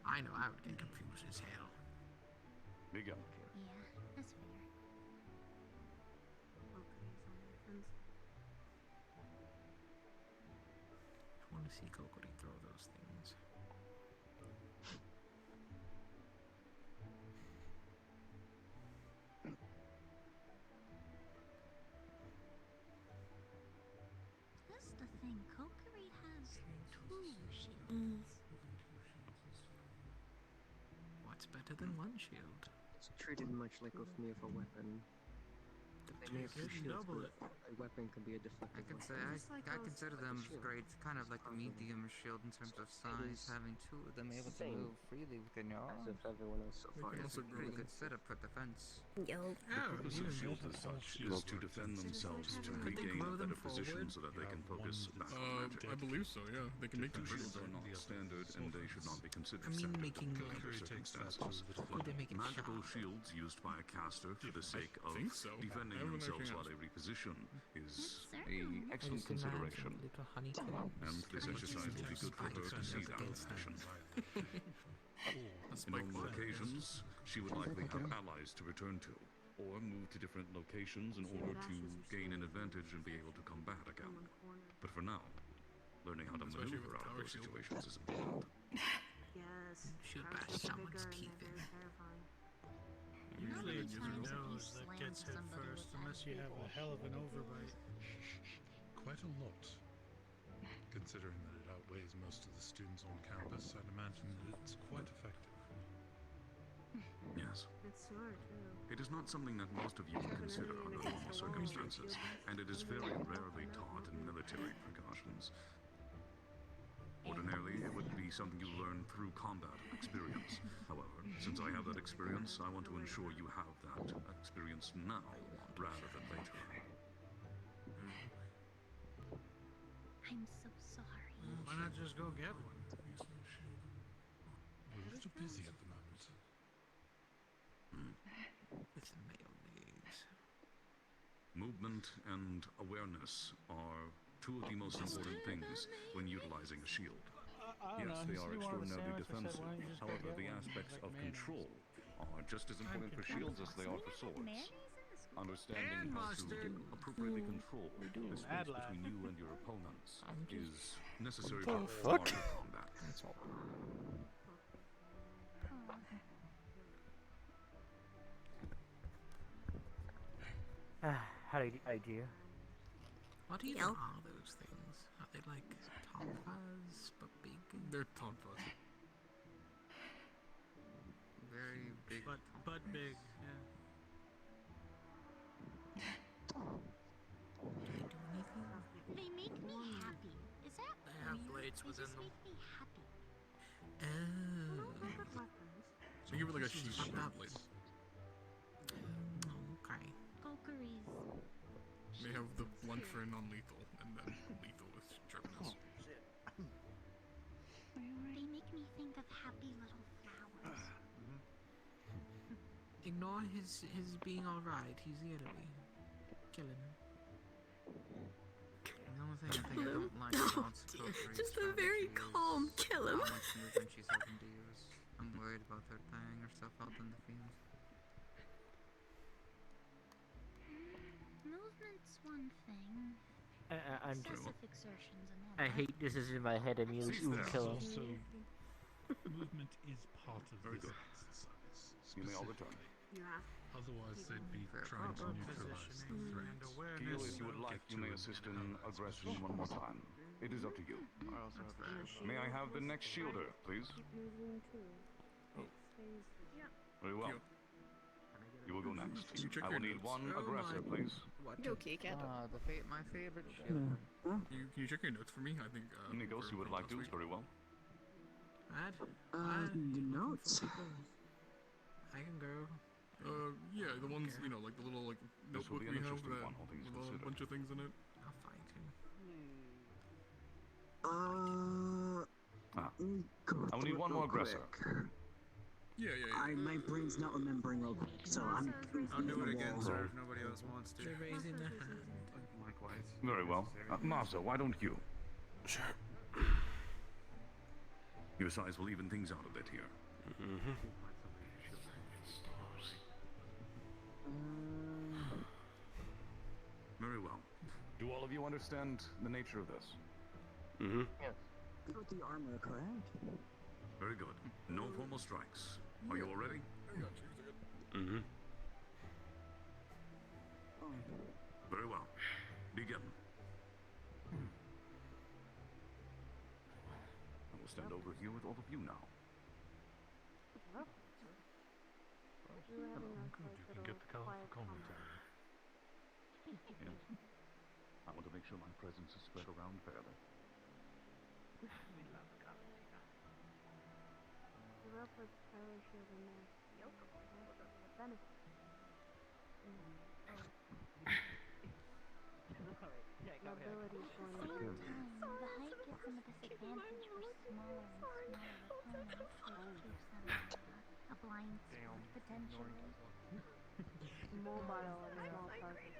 I know I would get confused as hell. Begin. Yeah, that's fair. I want to see Kokori throw those things. That's the thing. Kokiri has two shields. What's better than one shield? It's treated much like with me of a weapon. They may have two shields, but a weapon can be a deflective I could say weapon. I consider them great, kind of like a medium shield in terms of size, having two of them able to move freely within your arms. As if everyone else so far It's a pretty good setup for defense. Yo. The purpose of shields as such is to defend themselves, to regain a better position so that they can focus battle magic. I believe so, yeah. They can make two Shields shields. are not standard and they should not be considered I mean, separate making under circumstances. Could they make it Magical sharp? shields used by a caster for the sake of think so. defending I haven't themselves actually while asked. they reposition is Yes, a excellent I just imagine consideration. little honeycomb. And this exercise will be good for her to see that position. In normal occasions, she would likely have allies to return to, or move to different locations in order to gain an advantage and be able to combat again. But for now, learning how to Especially maneuver with out of tower those shield. situations is important. Yes. Should Power bash shields are someone's bigger and teeth they're in. very terrifying. Usually it's your times have you nose that slammed gets hit somebody first, with that unless you have a big hell of an shield of overbite. Quite a lot. considering that it outweighs most of the students on campus, I'd imagine that it's quite effective. Yes. It's sure true. It is not something that most of you would consider under normal circumstances, and it is very rarely taught in military precautions. Ordinarily, it would be something you learn through combat experience. However, since I have that experience, I want to ensure you have that experience now rather than later. I'm so sorry. Why not just go get one? We're a little busy at the moment. With mayonnaise. Movement and awareness are two of the most important things when utilizing a shield. Yes, they are extraordinarily defensive. However, the aspects of control are just as important for shields as they are for swords. Understanding how to appropriately control the space between you and your opponents is necessary for larger combat. That's all. How do I do? What even are those things? Are they like tonfas but big? They're tonfas. Very big. But big, yeah. They make me happy. Is that They have weird? blades They within just them. make me happy. So give it like a sheath blade. Okay. Gokeries. They have the blunt for non-lethal, and then lethal with sharpness. They make me think of happy little flowers. Ignore his being alright. He's the enemy. Kill him. The only thing I think I don't like about Sakokuri's Just a very calm kill him. how much movement she's hoping to use. I'm worried about her tiring herself out in the field. Movement's one thing. I'm just. Excessive exertion's another. I hate this is in my head. I'm you kill him. So, movement is part of this exercise. You may all return. Otherwise, they'd be trying to neutralize the threat. Keel, if you would like, you may assist in aggression one more time. It is up to you. May I have the next shielder, please? Very well. You will go next. I will need one aggressor, please. Okay, Cat. My favorite shield. Can you check your notes for me? I think. Nikos, you would like to? Very well. The notes. I can go. Yeah, the ones, you know, like the little, like, This will notebook be we an have interesting that, one, all things with a considered. bunch of things in it. I'll find him. I will need one more aggressor. Yeah. My brain's not remembering real quick, so I'm. I'll do it again, sir, if nobody else wants to. They're raising their hand. Likewise. Very well. Masa, why don't you? Sure. Your size will even things out a bit here. Very well. Do all of you understand the nature of this? Yes. With the armor, correct? Very good. No formal strikes. Are you all ready? Very well. Begin. I will stand over here with all of you now. Hello, good. You can get the colorful commentary. Yes. I want to make sure my presence is spread around fairly. Mobility for the height gives them a disadvantage for smaller and smaller opponents, which gives them a blind spot potentially. Mobile and small targets.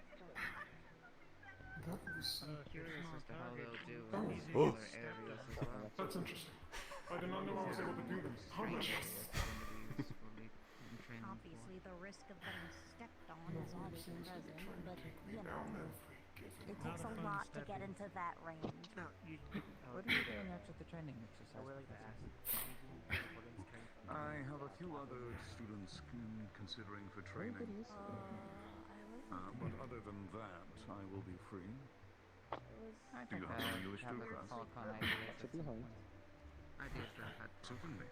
Curious as to how they'll do in these other areas as well. That's interesting. I did not know I was able to do this. How much? Obviously, the risk of getting stepped on is always present, but you know, it takes a lot to get into that range. What are you doing after the training exercise? I have a few other students considering for training. But other than that, I will be free. I Do think you I have something you wish to have a request? talk on ideas To at be some hung. point. Ideas that I've had. Certainly.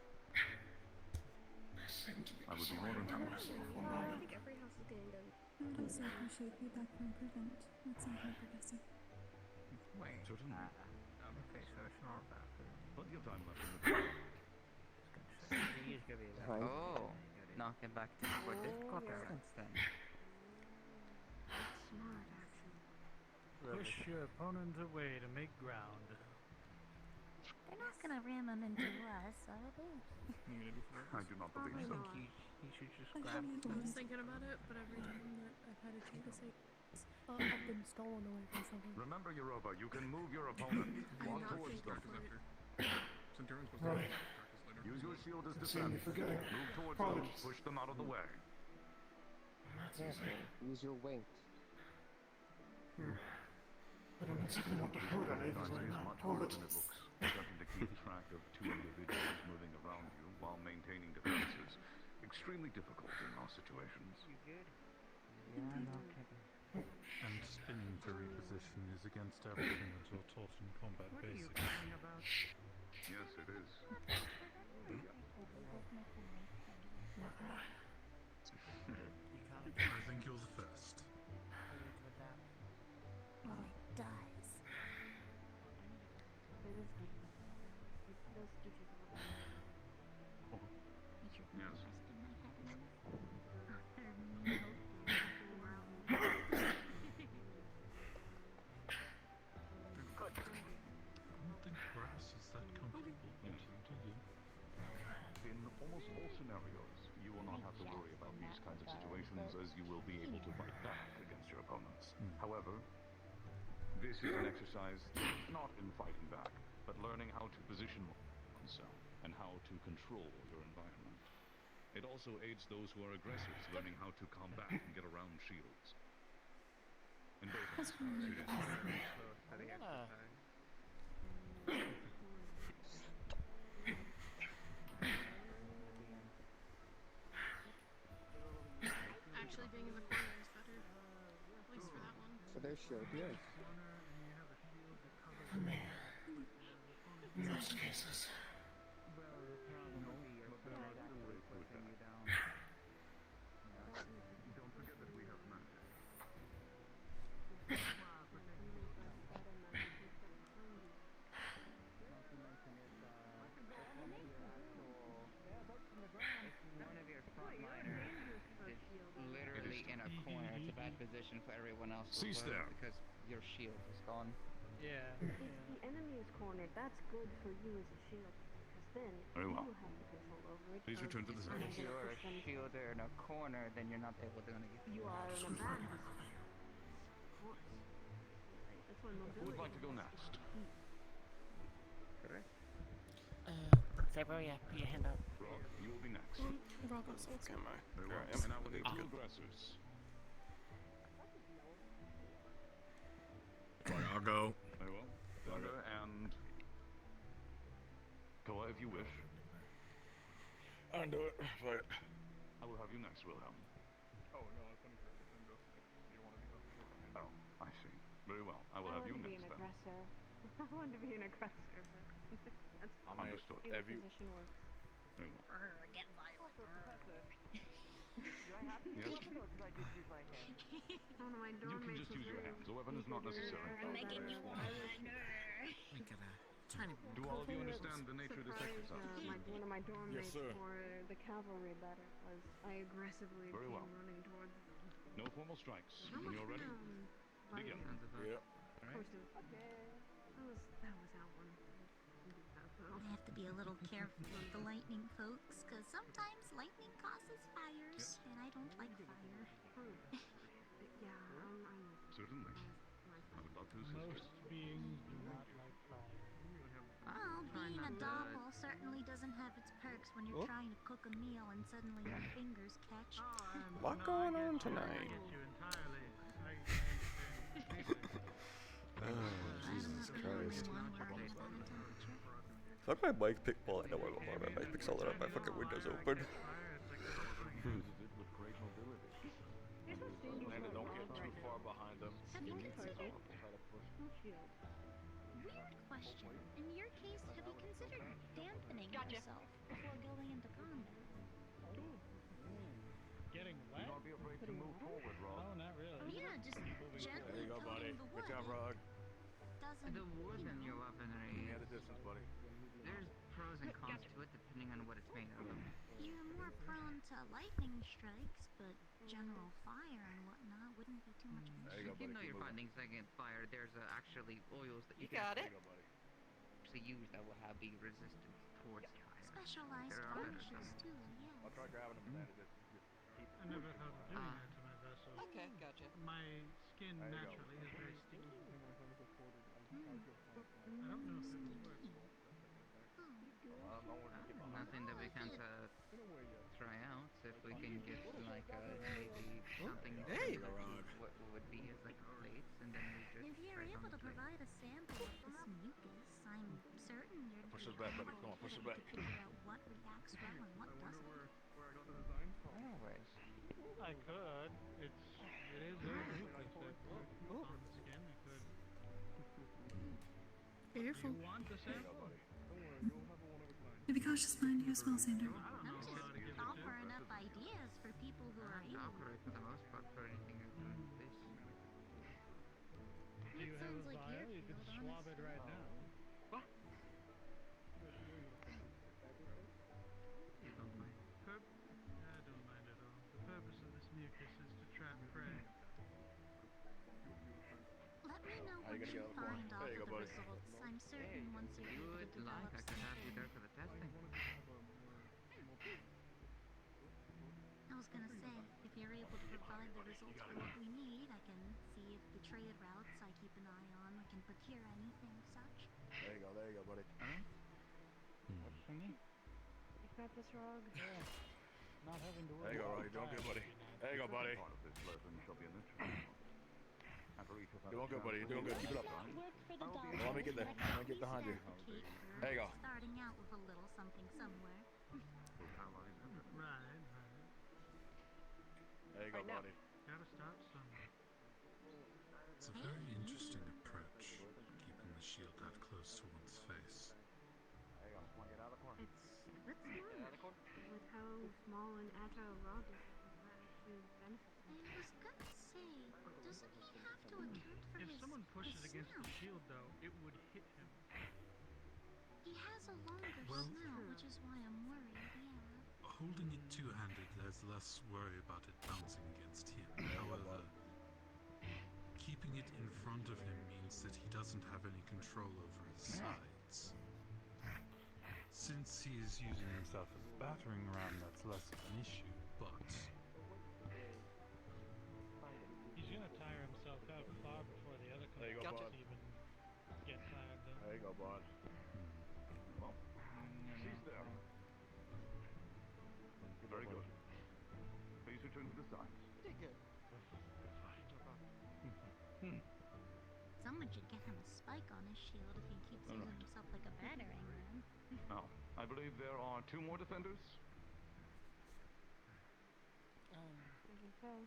I would be more than happy to. I think every house is getting done. I would also appreciate feedback for improvement at some point, Professor. Wait. Certainly. Okay, so it's not that. Plenty of time left in the day. Hi. Oh, knocking back to more difficult distance then. Smart, actually. Push your opponent away to make ground. They're not gonna ram them into us, are they? I do not believe so. He should just I grab. haven't I was been thinking about it, but every time that I've had a chance to say, I've been stolen away from someone. Remember, Europa, you can move your opponent. I'm Walk not towards them. thinking for it. Centurion's supposed to Right. practice later. Use your shield as See, you're defense. forgetting. Move towards Apologies. them. Push them out of the way. That's easy. Use your wing. I don't exactly want to hurt anything Precisely right is now. much Hold harder it. than it looks. Attempting to keep track of two individuals moving around you while maintaining defenses. Extremely difficult in most situations. You good? Yeah, no kidding. And spinning to reposition is against everything that you're taught in combat What are you basics. talking about? Yes, it is. I think you're the first. Well, it does. It is good. It does give you the little Did you Yes. rest in my head enough? I don't think grass is that comfortable for you, do you? In almost all scenarios, you will not have to worry about these kinds of situations as you will be able to fight back against your opponents. However, this is an exercise not in fighting back, but learning how to position oneself and how to control your environment. It also aids those who are aggressors learning how to combat and get around shields. In both instances, it is Actually, being in the corner is better. At least for that one. For their shield, yes. Most cases. Don't forget that we have magic. One of your frontliners is literally in a corner. It's a bad position for everyone else to Cease work there. because your shield is gone. Yeah. If the enemy is cornered, that's good for you as a shield, because then Very well. you have the control over it. Please of return to the deciding If center. you're a push them to- shielder in a corner, then you're not able to get You are in a bad position. Of course. That's why mobility. Who would like to go next? correct. Cyberia, put your hand up. Rob, you will be next. Bravo's also. Am I? Very There well. I am. And now we need Okay, two good. aggressors. Fine, I'll go. Very well. Thunder and Koa, if you wish. I can do it. Fight it. I will have you next, Wilhelm. Oh, no, I thought you were going to You want to go? Oh, I see. Very well. I will I have want you to be next an then. aggressor. I want to be an aggressor, but that's fine. Understood. Either position works. Very well. Get violent. Yes. One of my You can dormmates just was use your very hands. The weapon is not eager to necessary. know that, We got a tiny Do all of you understand the nature of this surprised, exercise? one of my dormmates sir. for the cavalry better was I aggressively Very came well. running towards them. No formal strikes. How When much you're ready, begin. Yep. Of course it was. That was that one. I did that though. I have to be a little careful with the lightning, folks, because sometimes lightning causes fires, and I don't like fire. Yeah, Certainly. I would love to Most assist. beings do not like fire. Well, being a doppel certainly doesn't have its perks when you're trying to cook a meal and suddenly your fingers catch. What going on tonight? Oh, Jesus Christ. Fuck my mic pick. Well, I don't want to my mic pick's all up. My fucking window's open. Landon, don't get too far behind them. Have you tried it? shield. Weird question. In your case, have you considered dampening yourself before going into combat? Getting wet? Do not be afraid to move forward, Rob. No, not really. Yeah, just gently There you go, buddy. coating the wood. Good job, Rog. Doesn't, The wood in your weaponry. Give me the distance, buddy. There's pros and cons to it depending on what it's made of. You're more prone to lightning strikes, but general fire and whatnot wouldn't be too much of an There you issue. go, buddy. You know Keep you're moving. fighting against fire. There's actually oils that you You got can it. There you go, buddy. actually use that will have be resistant towards fire. Specialized There are better varnishes stuff. too, yes. I'll try grabbing him and then just keep I never thought of doing that to my vessel. Okay, gotcha. My skin There you go. naturally is very sticky. I don't know if it would work. Nothing that we can't try out. If we can get like maybe something Hey! what would be as like plates, and then we just If you're try it on able the to plate. provide a sample of this mucus, I'm certain you're Push it back, buddy. Come on, push it back. to figure out what reacts well and what doesn't. Anyways, I could. It is very mucus. On the skin. I could. Careful. You want the sample? Be cautious, mind you as well, Xander. I'm just offering up ideas for people who are able. operate for the most part for anything other than this. Do you have a sounds like your vial? You could field, swab it right now. You don't mind. I don't mind at all. The purpose of this mucus is to trap prey. Let me know How you what gonna you get out of the corner? find off There you of go, the buddy. results. I'm certain once you're You able to would develop like I could have you there for the testing. I was gonna say, if you're able to provide the results for what we need, I can see if the trade routes I keep an eye on can procure anything such. There you go, buddy. Works for me. You got this, Rog? Not having to There you go, Rog. You're doing good, buddy. There you go, buddy. Part of this lesson shall be in the training. After each of us Doing good, buddy. You're doing good. Keep it up. Work for the dog. Let me get there. Let me get behind you. There you go. Starting out with a little something somewhere. Right. There you go, buddy. Gotta start somewhere. It's a very interesting approach, keeping the shield that close to one's face. It's smart. With how small and agile Rog is, that actually benefits him. I was gonna say, doesn't he have to account for If his someone pushes his against the snout? shield, though, it would hit him. He has a longer Well- snout, which is why I'm worried, yeah. Holding it two-handed, there's less worry about it bouncing against him. However, keeping it in front of him means that he doesn't have any control over his sides. Since he is using himself as a battering ram, that's less of an issue, but He's gonna tire himself out far before the other There you go, combatants bud. even get tired, though. There you go, bud. Cease there. Very good. Please return to the sides. Did good. Someone should get him a spike on his shield if he keeps using himself like a battering ram. Now, I believe there are two more defenders. Okay.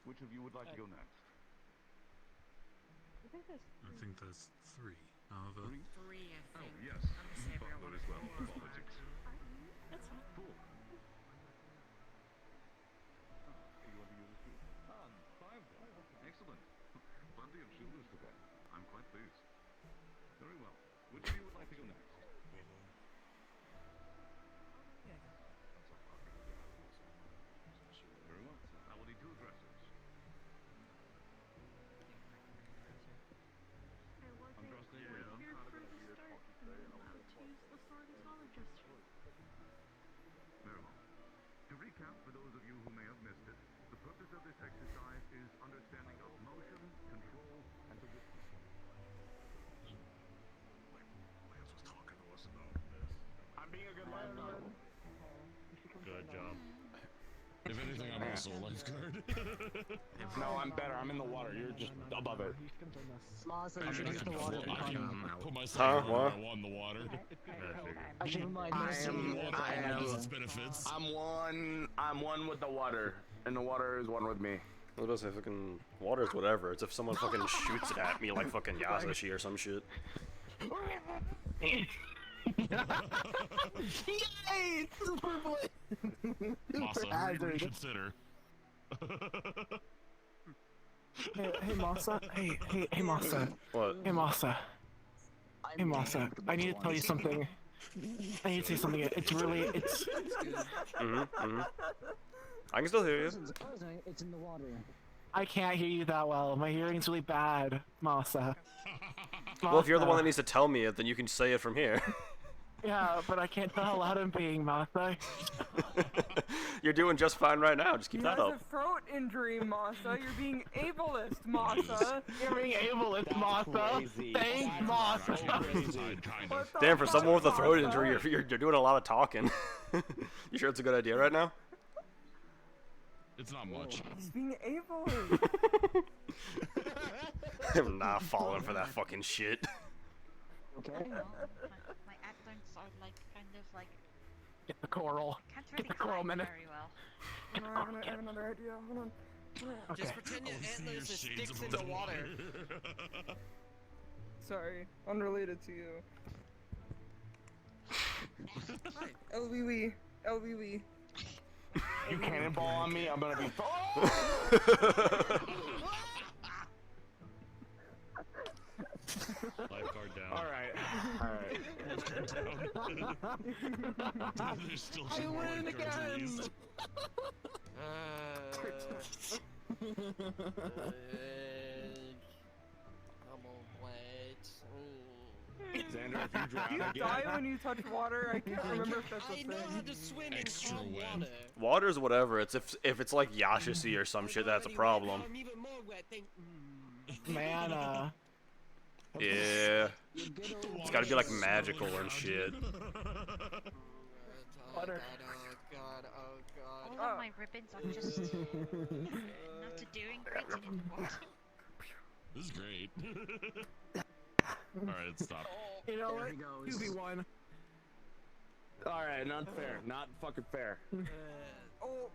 Which of you would like to go next? I think there's I think there's three. However, Three, I Oh, think. yes. I'm just saying Butler as well. Apologies. That's fine. Four. You want to use a shield? Five then. Excellent. Plenty of shielders today. I'm quite pleased. Very well. Which of you would like to go next? Very well. I will need two addresses. I'm trusting you. Here from the start, and I'm allowed to use the sword as well, or just Very well. To recap, for those of you who may have missed it, the purpose of this exercise is understanding of motion, control, and position. Lance was talking to us about this. I'm being a good lifeguard. Good job. If anything, I'm also a lifeguard. No, I'm better. I'm in the water. You're just above it. Mazza, you I should mean, use I the can water float. I behind can you. put myself Huh? where What? I want in the water. Actually, never mind. I There's am. Water I has am. its benefits. I'm one with the water, and the water is one with me. I was about to say fucking water's whatever. It's if someone fucking shoots it at me like fucking Yasushi or some shit. Yay! Super boy! Masa, reconsider. Hey, Masa. Hey, Masa. What? Hey, Masa. Hey, Masa. I need to tell you something. I need to say something. It's really, it's... I can still hear you. It's in the water. I can't hear you that well. My hearing's really bad, Masa. Well, if you're the one that needs to tell me it, then you can say it from here. Yeah, but I can't tell how loud I'm being, Masa. You're doing just fine right now. Just keep He that has up. a throat injury, Masa. You're being ableist, Masa. You're being ableist, Masa. Thanks, Masa. Damn, for someone with a throat injury, you're doing a lot of talking. You sure it's a good idea right now? It's not much. He's being ableist. I'm not falling for that fucking shit. Okay. My accents are like kind of like. Get the coral. Can't Get really the coral, hide minute. very well. I have another idea. Hold on. Okay. Just pretend your antlers are sticks in the water. Sorry, unrelated to you. LWE. LWE. You cannonball on me, I'm gonna be. Lifeguard down. Alright. There's still I some more win lifeguards again! released. I'm on wet. Xander, if you drown Do you again. die when you touch water? I can't remember if that's a I thing. know how to swim Extra in calm wet. water. Water's whatever. It's if it's like Yashisi or some shit, that's a problem. I'm even more wet than. Mana. Yeah. It's gotta be like magical and shit. Water. Oh god, oh god. All of my ribbons are just not doing great anymore. This is great. Alright, stop. You know what? There he goes. 2v1. Alright, not fair. Not fucking fair. Oh,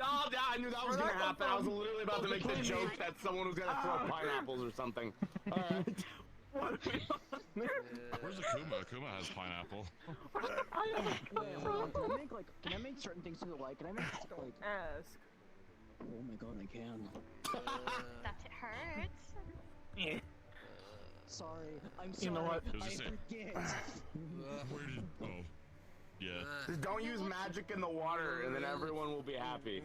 Oh, yeah, I knew that was gonna happen. I was literally about to make the joke that someone was gonna throw pineapples or something. Alright. Where's Akuma? Akuma has pineapple. Can I make certain things to the light? Can I make like? ask. Oh my god, I can. That it hurts. Yeah. Sorry, I'm sorry. You know what? It was I just a- forget. Where did? Oh, yeah. Just don't use magic in the water, and then everyone will be happy.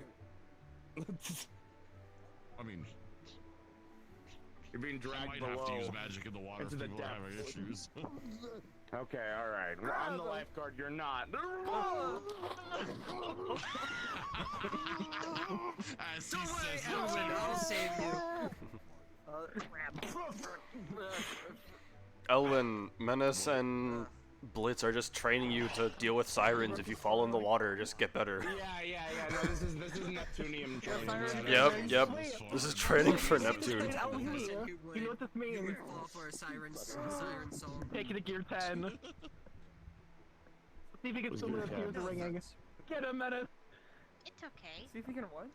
I mean, You're being I dragged might below. have to use magic in the water into if the people are having depths. issues. Okay, alright. Well, I'm the lifeguard, you're not. As Don't he worry, says Elwin, that. I'll save you. Elwin, Menace, and Blitz are just training you to deal with sirens. If you fall in the water, just get better. Yeah. No, this is Neptunium training. Yep. This is training for Neptune. You know what this means? Fall for a siren song. Take it to gear 10. See if you can still live here with the ringing. Get him, Menace! It's okay. See if you can what?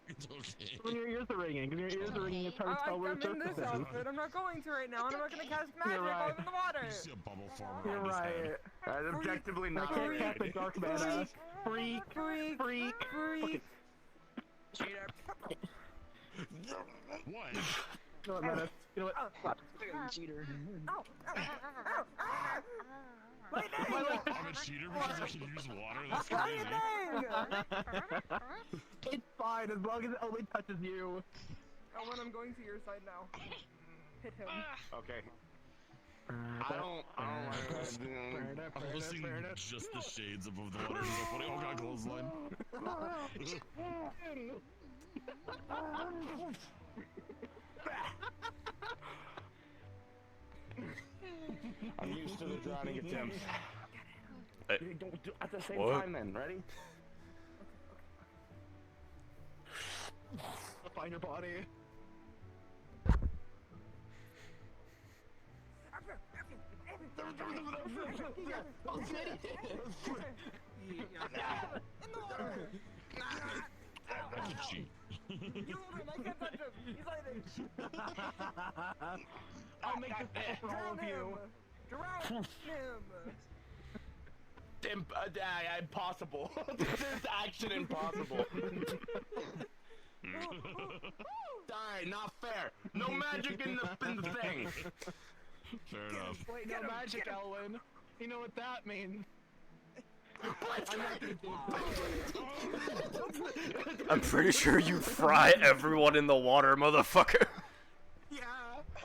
It's okay. When your ears are ringing. When your ears are ringing, it's hard to tell where I'm the in this surface is. outfit. I'm not going to right now, and I'm not gonna cast magic You're while right. I'm in the water. You see a bubble form You're around his right. head. That's objectively I not can't right. cast a dark mana. Freak. Cheater. What? You know what, Menace? You know what? Slap. Cheater. I'm a cheater because I can use water? That's crazy. It's fine as long as it only touches you. Owen, I'm going to your side now. Hit him. Okay. I don't like that. I'm listening just the shades above the water. So funny. Oh god, clothesline. I'm used to the drowning attempts. Hey. Don't do at the same What? time then, ready? Find your body. That's a cheat. You hold him, I can't touch him! He's hiding! I'll make this deal for all of you. Drown him! Impossible. This is action impossible. Sorry, not fair. No magic in the thing. Fair enough. Wait, no magic, Elwin. You know what that means? I'm pretty sure you fry everyone in the water, motherfucker. Yeah.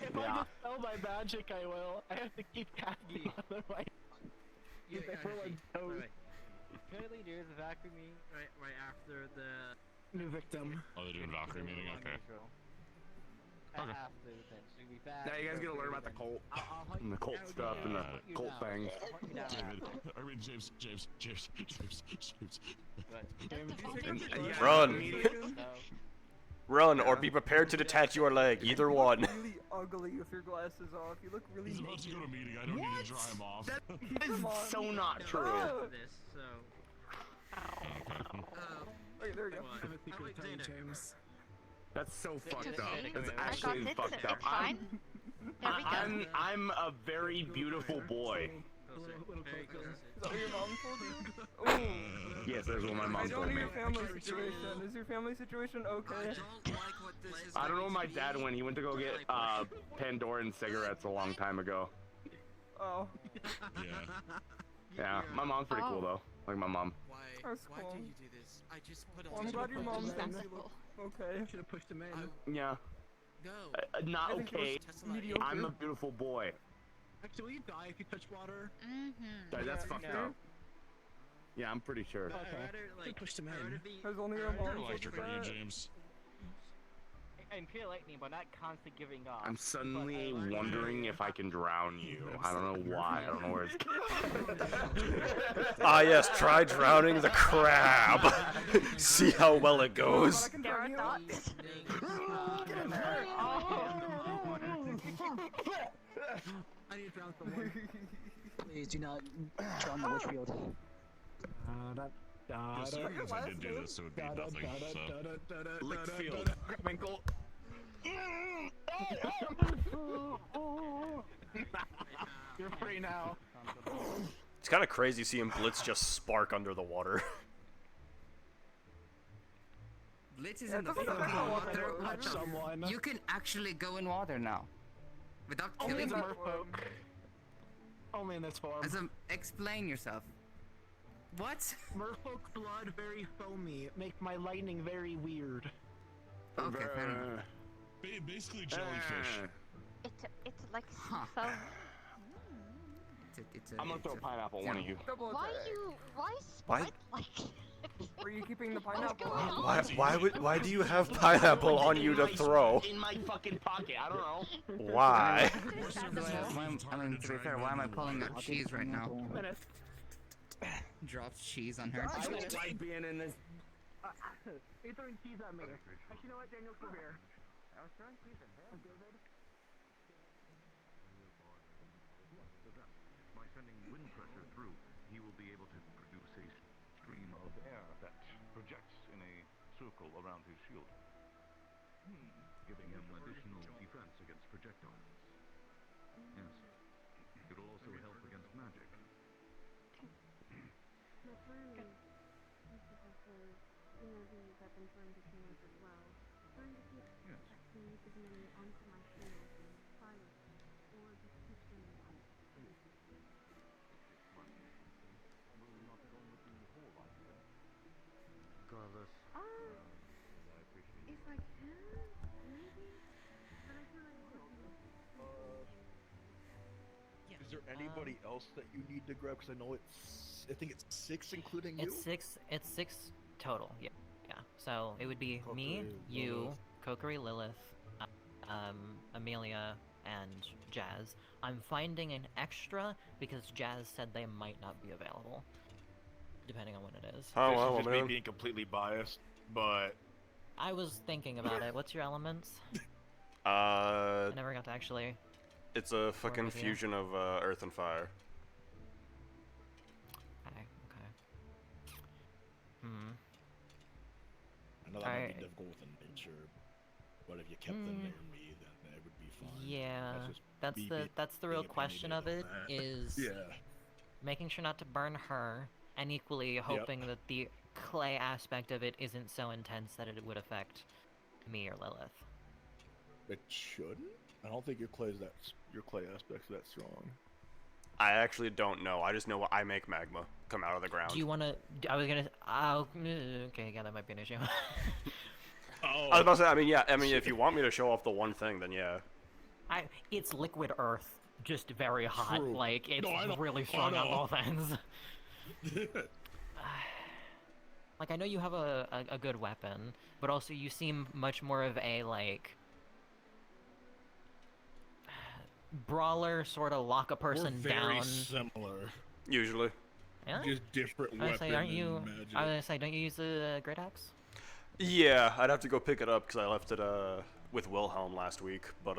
If I dispel my magic, I will. I have to keep casting, otherwise. Yeah, Apparently there's a vacuuming right after the new victim. Oh, they're doing Valkyrie meeting? Okay. Okay. After the thing. So we back. Now you guys gonna learn about the cult. And the cult stuff and the cult things. David, I mean James. Run! Run, or be prepared to detach your leg. Either one. Really ugly with your glasses off. You look really. He's about to go to a meeting. I don't need to dry him off. That is so not true. Wait, there you go. I have a secret to tell you, James. That's so fucked up. James, That's I got actually it. fucked up. It's fine. There we go. I'm a very beautiful boy. Is that what your mom told you? Ooh. Yes, that's what my I mom don't told know me. your family situation. Is your family situation okay? I don't know where my dad went. He went to go get Pandoran cigarettes a long time ago. Oh. Yeah, my mom's pretty cool though. Like my mom. That's Why cool. do you do this? I just put Well, I'm glad your mom's okay. Should have pushed him in. Yeah. No. Not I think it was okay. mediocre. I'm a beautiful boy. Actually, will you die if you touch water? That's fucked up. Yeah, I'm pretty sure. Okay. Pushed him in. Has only your mom Electric told are you, that? James? And pure lightning, but not constantly giving off. I'm suddenly wondering if I can drown you. I don't know why. I don't know where it's. Ah yes, try drowning the crab. See how well it goes. There are thoughts. I need to drown someone. Please do not drown the Witchfield. Yes, sir, if I did do this, it would be nothing, so... Lickfield. Winkle. You're free now. It's kind of crazy seeing Blitz just spark under the water. Blitz is in the fucking water. Touch someone. You can actually go in water now. Without Only killing as a merfolk. Only in this form. Explain yourself. What? Merfolk blood very foamy. Make my lightning very weird. Okay, fair enough. Basically jellyfish. It's like foam. I'm gonna throw a pineapple, one of you. Why Why? spot like Were you keeping the pineapple? Why do you have pineapple on you to throw? In my fucking pocket. I don't know. Why? I mean, to be fair, why am I pulling out cheese right now? Drops cheese on her. I don't like being in this. You're throwing cheese at me. Actually, you know what, Daniel, come here. I was throwing cheese at him. David. By sending wind pressure through, he will be able to produce a stream of air that projects in a circle around his shield, giving him additional defense against projectiles. Yes. It will also help against magic. Regardless, I appreciate If I can, maybe. But I feel like Is there anybody else that you need to grab? Because I know I think it's 6 including you. It's six total. Yeah. So it would be me, you, Kokiri, Lilith, Amelia, and Jazz. I'm finding an extra because Jazz said they might not be available, depending on when it is. Oh well, just me being completely biased, but I was thinking about it. What's your elements? I never got to actually. It's a fucking fusion of earth and fire. Okay. I know that might be difficult go with the nature, but if you kept them near me, then it would be fine. Yeah, That's just that's the real question of it, is Yeah. making sure not to burn her, and equally hoping that the clay aspect of it isn't so intense that it would affect me or Lilith. It shouldn't. I don't think your clay aspect's that strong. I actually don't know. I just know I make magma come out of the ground. Do you want to? Okay, yeah, that might be an issue. I was about to say, I mean, if you want me to show off the one thing, then yeah. It's liquid earth, just very hot. True. Like, it's No, I know. really strong on both ends. Like, I know you have a good weapon, but also you seem much more of a, like, brawler, sort of lock a person We're very down. similar. Usually. Yeah? Just different I was weapons. say, aren't you? And magic. I was gonna say, don't you use the great axe? Yeah, I'd have to go pick it up because I left it with Wilhelm last week, but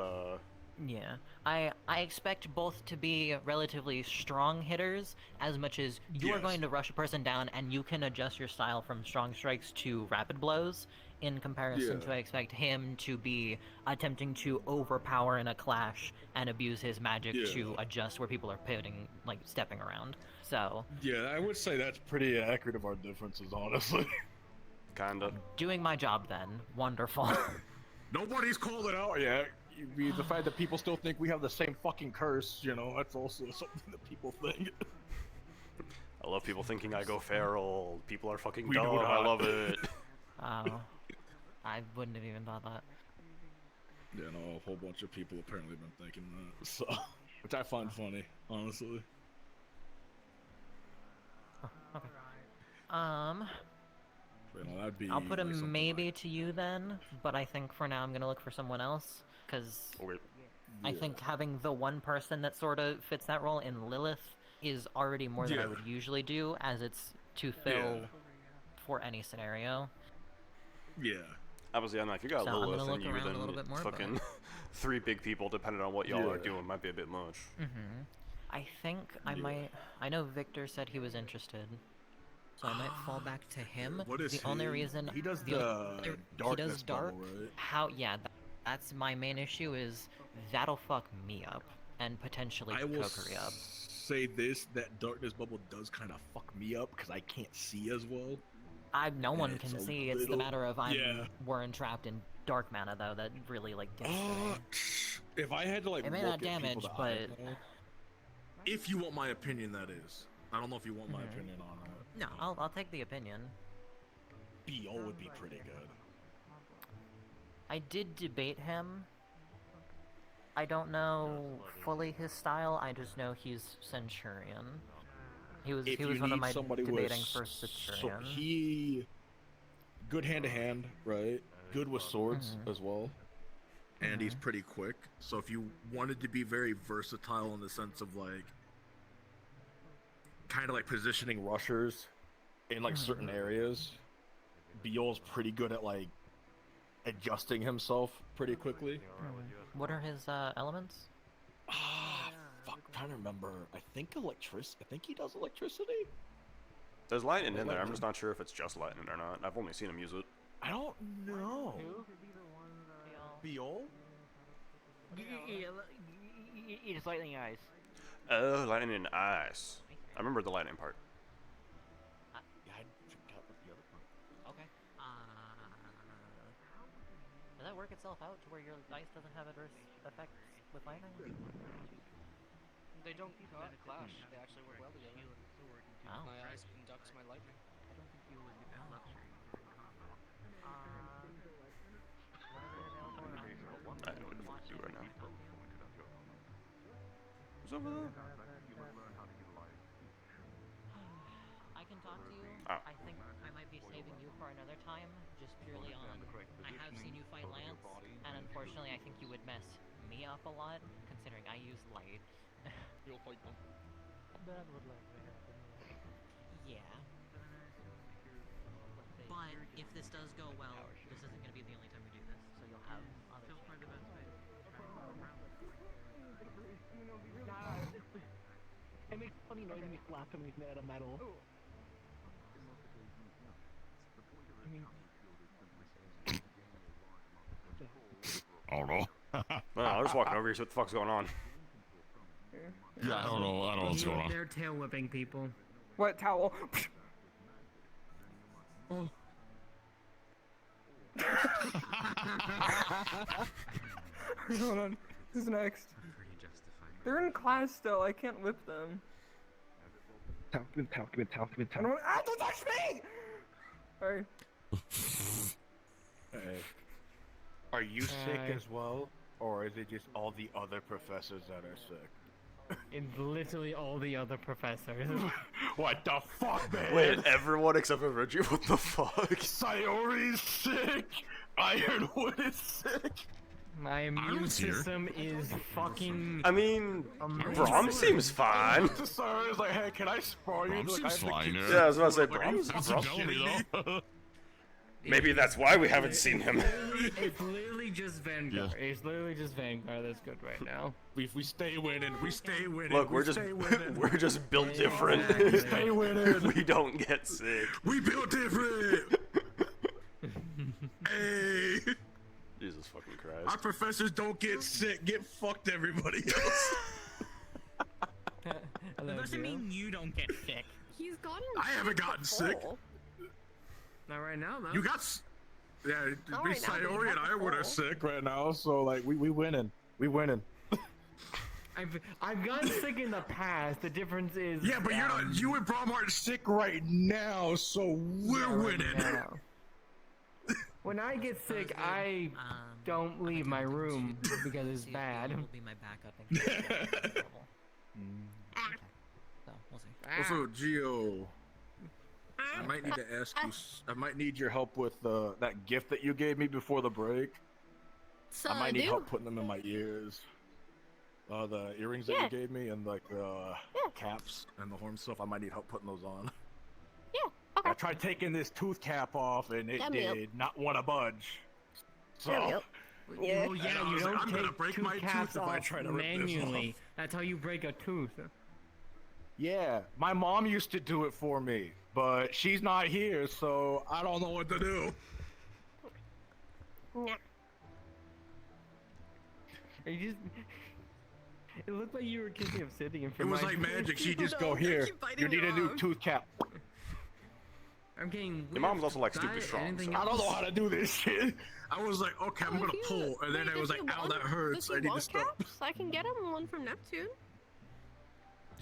Yeah, I expect both to be relatively strong hitters, as much as you are going to rush a person down and you can adjust your style from strong strikes to rapid blows, in comparison to I expect him to be attempting to overpower in a clash and abuse his magic to adjust where people are pivoting, like stepping around. So Yeah, I would say that's pretty accurate of our differences, honestly. Kinda. Doing my job then. Wonderful. Nobody's called it out yet. The fact that people still think we have the same fucking curse, that's also something that people think. I love people thinking I go feral. People are fucking We dumb. do I not. love it. Oh, I wouldn't have even thought that. Yeah, no, a whole bunch of people apparently been thinking that, so, which I find funny, honestly. That'd be I'll put a like something maybe to you then, but I think for now I'm gonna look for someone else, because I think having the one person that sort of fits that role in Lilith is already more than I would usually do, as it's to fill for any scenario. Yeah. Obviously, I'm like, if you got So I'm Lilith gonna and look you, around a then little bit more, fucking but- 3 big people, depending on what y'all are doing, might be a bit much. I think I might. I know Victor said he was interested, so I might fall back to him. What is the only he? reason He does the the other- he darkness does dark. bubble, right? How? Yeah, that's my main issue. Is that'll fuck me up and potentially I will Kokiri up. say this, that darkness bubble does kind of fuck me up because I can't see as well. No one It's can a see. It's the little- matter of yeah. we're entrapped in dark mana though that really like gets to me. If I had to like It may look not at people damage, to but eyeball- if you want my opinion, that is. I don't know if you want my opinion on it. no, I'll take the opinion. BO would be pretty good. I did debate him. I don't know fully his style. I just know he's Centurion. He was If you one of need my somebody debating with for so Centurion. he good hand to hand, right? Good with swords as well. And he's pretty quick. So if you wanted to be very versatile in the sense of like kind of like positioning rushers in like certain areas, Biol's pretty good at like adjusting himself pretty quickly. What are his elements? Fuck, I'm trying to remember. I think he does electricity. There's lightning in there. I'm just not sure if it's just lightning or not. I've only seen him use it. I don't know. Biol? It's lightning eyes. Oh, lightning and ice. I remember the lightning part. Okay. Does that work itself out to where your dice doesn't have adverse effects with lightning? They don't clash. They actually work well together. Oh. My eyes conducts my lightning. I don't know what to do right now. Who's over there? I can talk to you. Oh. I think I might be saving you for another time, just purely on. I have seen you fight Lance, and unfortunately, I think you would mess me up a lot, considering I use light. You'll fight them. That would likely happen. Yeah. But if this does go well, this isn't going to be the only time we do this, so you'll have other It makes funny noise when you slap him and he's made out of metal. I mean, I don't know. Well, I'm just walking over here, see what the fuck's going on. Yeah, I don't know. I don't know what's going on. They're tail whipping people. What towel? Oh. Hold on. Who's next? They're in class still. I can't whip them. Towel, give me the towel, give me the towel, give me the I towel. don't. Ah, don't touch me! Alright. Hey. Are you sick as well? Or is it just all the other professors that are sick? It's literally all the other professors. What the fuck, man? Wait, everyone except for Reggie? What the fuck? Sayori's sick! Ironwood is sick! My immune system is fucking. I mean, amazing. Braum seems fine. Sayori's like, hey, can I spar you? Braum seems fine, Yeah, I was about to say, Braum's though. Maybe that's why we haven't seen him. It's literally just Vanguard. It's literally just Vanguard that's good right now. We stay winning. We stay winning. Look, we're just built different. We stay winning. We don't get sick. We built different. Hey. Jesus fucking Christ. Our professors don't get sick. Get fucked, everybody else. That doesn't mean you don't get sick. He's gotten. I haven't gotten sick. Not right now, though. You got. Yeah, Not me, right now, but you Sayori, have and the Ironwood are full. sick right now, so like we winning. We winning. I've gotten sick in the past. The difference is. Yeah, but you're not. You and Braum aren't sick right now, so we're winning. Now. When I get sick, I don't leave my room because it's bad. Will be my backup. So we'll see. Also, Gio, I might need to ask you. I might need your help with that gift that you gave me before the break. So I might need do. help putting them in my ears. The earrings that Yeah. you gave me and like the caps and the horn stuff. I might need help putting those on. Yeah. Okay. I tried taking this tooth cap off and it Damn me up. did not want to budge. So. Damn me up. Yeah. Well, yeah, I you was like, don't I'm gonna take break two my tooth caps if I off try to rip this manually. off. That's how you break a tooth. Yeah, my mom used to do it for me, but she's not here, so I don't know what to do. Nah. You just. It looked like you were kissing Obsidian for It was my like magic. She'd just No, go I here. keep biting You need your a new arm. tooth cap. I'm getting. Your mom's also like Did I- stupid strong. anything So. I don't know how to do this shit. I was like, okay, I'm gonna If you- pull, and then wait, I was if like, you ow, want- that hurts. if I you need to want stop. caps, I can get him one from Neptune.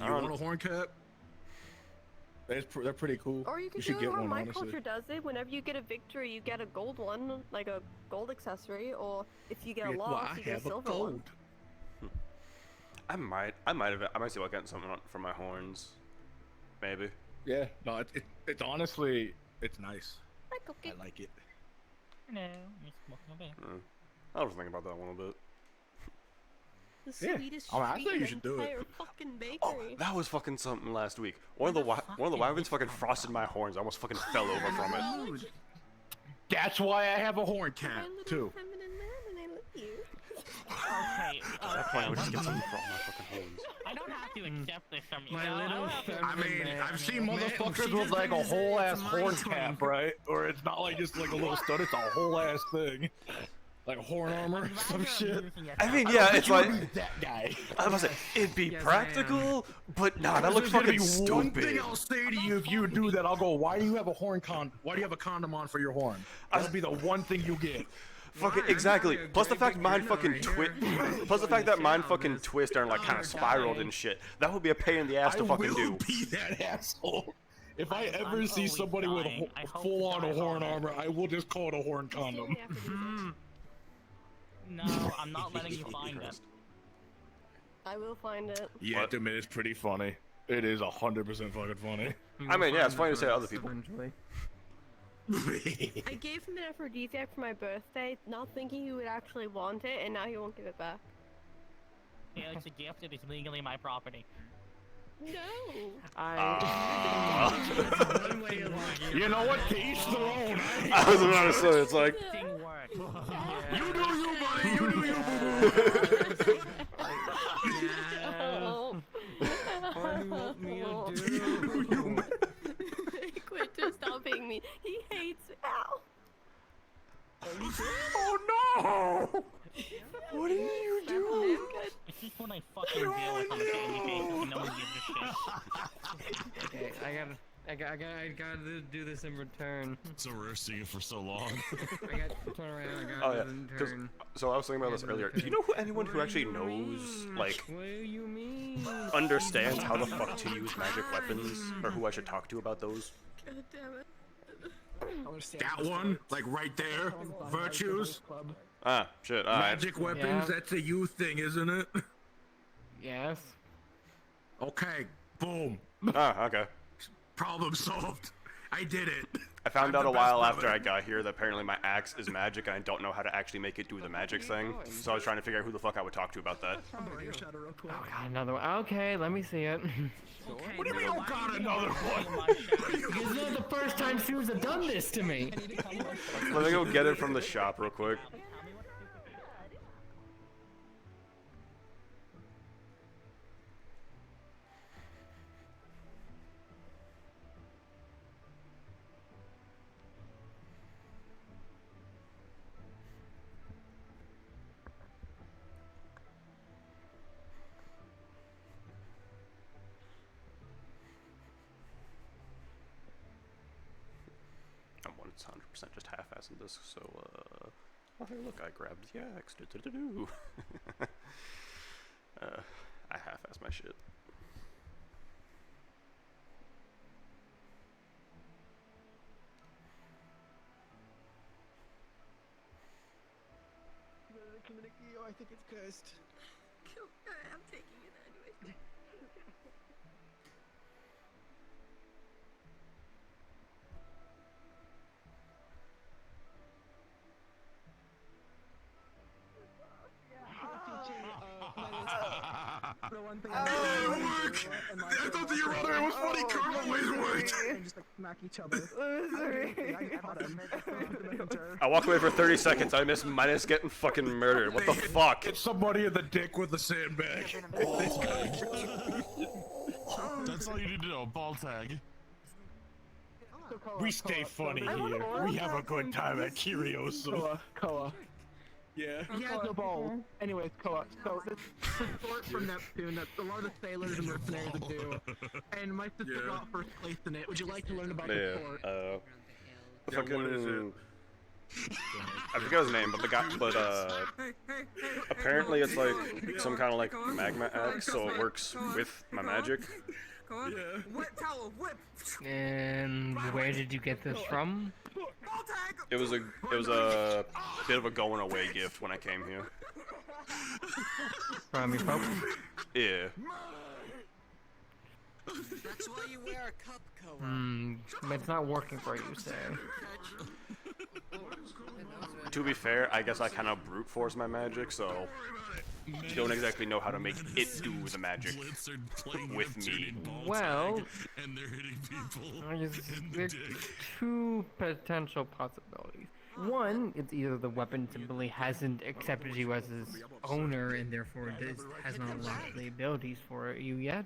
You want a horn cap? They're pretty cool. Or you can should do get it how one, my honestly. culture does it. Whenever you get a victory, you get a gold one, like a gold accessory. Or if you get a loss, you get a silver one. I might see what I get something from my horns. Maybe. Yeah, no, it's honestly, it's nice. Okay. I like it. No, you're smoking a bit. I was thinking about that one a bit. The Yeah. sweetest I mean, I treat think in you the should do it. entire fucking bakery. Oh, that was fucking something last week. One of the wyverns fucking frosted my horns. I almost fucking fell over from it. That's why I have a horn cap My little too. feminine man, and I love you. Okay. At that point, I would just get something from my fucking horns. I don't have to accept this from you. My though. I little don't have to- I mean, I've seen Man, motherfuckers she with just like a brings it, whole ass it's my horn turn. cap, right? Or it's not like just like a little stud; it's a whole ass thing, like horn armor, some shit. I mean, yeah, it's like that guy. I was like, it'd be Yes, I practical, but nah, that looks There's gonna fucking be one thing stupid. I'll say to you if you do that. I'll go, why do you have a horn Why do you have a condom on for your horn? That'll be the one thing you get. Fucking Why? exactly. I'm Plus the not a fact mine great fucking beginner twist. right here. Plus the fact that mine Shit, fucking this- twist are like kind of spiraled and shit. That would be a pain in the ass to fucking do. Be that asshole. If I ever I'm see always somebody with dying. I hope full on to a die horn on it. armor, I will just call it a horn condom. No, I'm not letting you find it. I will find it. Yeah, I admit it's pretty funny. It is 100% fucking funny. I mean, yeah, it's funny to say to other people. Eventually. I gave him an aphrodisiac for my birthday, not thinking he would actually want it, and now he won't give it back. Yeah, it's a gift. It is legally my property. No. One way of looking You know what? To each their own. I was about to say, it's like. Thing works. You do you, buddy. You do you, boo-boo. Oh. What do you want me to do? Quit just stopping me. He hates me. Ow. Oh no! What are you doing? This is when I fucking deal with on the candy cane and no one gives a shit. Okay, I gotta do this in return. So we're seeing it for so long. I got to turn around. I got Oh to yeah, do this in 'cause- turn. so I was thinking about this earlier. Do you know anyone who actually knows, like, What do you mean? understands how the fuck to use magic weapons, or who I should talk to about those? God damn it. That one, like right there, virtues. Ah, shit. All right. Magic weapons, Yeah. that's a you thing, isn't it? Yes. Okay, boom. Ah, okay. Problem solved. I did it. I found I'm out the a while best after at I it. got here that apparently my axe is magic and I don't know how to actually make it do the magic thing. So I was trying to figure out who the fuck I would talk to about that. Oh god, another one. Okay, let me see it. What do you mean, oh god, another one? It's not the first time students have done this to me. Let me go get it from the shop real quick. I'm 100% just half-assing this, so, oh, hey, look, I grabbed the axe. Do-do-do-do. I half-assed my shit. I think it's cursed. I'm taking it anyway. The one thing I thought the brother was funny. Karma always worked. And just like smack each other. I walk away for 30 seconds. I miss minus getting fucking murdered. What the fuck? Hit somebody in the dick with a sandbag. That's all you need to know. Ball tag. We stay funny here. We have a good time at Curiosum. Koa. Yeah. He has no balls. Anyways, Koa. So this is short from Neptune that a lot of the sailors and mercenaries would do. And my sister got first place in it. Would you like to learn about the sport? Fucking... I forget his name, but the guy, apparently it's like some kind of like magma axe, so it works with my magic. Whip power, whip. And where did you get this from? It was a bit of a going away gift when I came here. From your folks? Yeah. That's why you wear a cup, Koa. It's not working for you, sir. To be fair, I guess I kind of brute force my magic, so you don't exactly know how to make it do the magic with me. Well, and they're hitting people. there's two potential possibilities. One, it's either the weapon simply hasn't accepted you as its owner and therefore has not unlocked the abilities for you yet.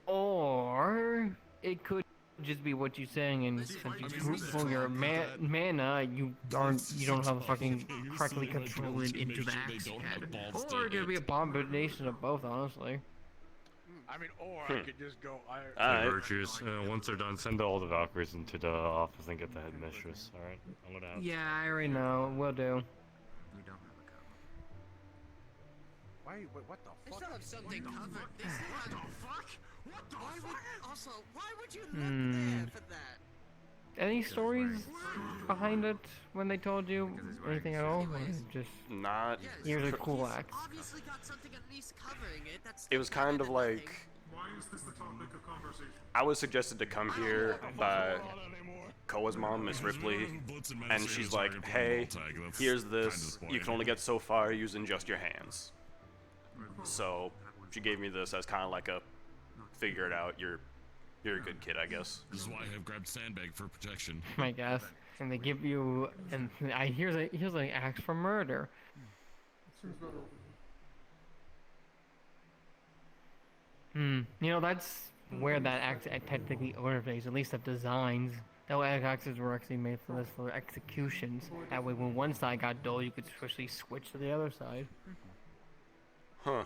Or it could just be what you're saying, and since you brute for your mana, you don't know how to fucking correctly control it into the axe head. Or it could be a combination of both, honestly. I mean, or I could just go. Hey, Virtues, once they're done, send all the Valkyries into the office and get the headmistress, alright? I'm gonna have... Yeah, I already know. Will do. You don't have a cup. Wait, what the They fuck? still have something covered. This What the fuck? What the fuck? Why would you look there for that? Any stories behind it when they told you anything at all? Or just Not. here's a cool axe. Obviously got something at least covering it. That's It was kind of like Why is this the topic of conversation? I was suggested to come here by Koa's mom, Miss Ripley, and she's like, "Hey, here's this. You can only get so far using just your hands." So she gave me this as kind of like a figure it out. You're a good kid, I guess. This is why I have grabbed sandbag for protection. I guess. And they give you, and here's an axe for murder. You know, that's where that axe technically originates, at least the designs. No, egg axes were actually made for this, for executions. That way, when one side got dull, you could swiftly switch to the other side. Huh.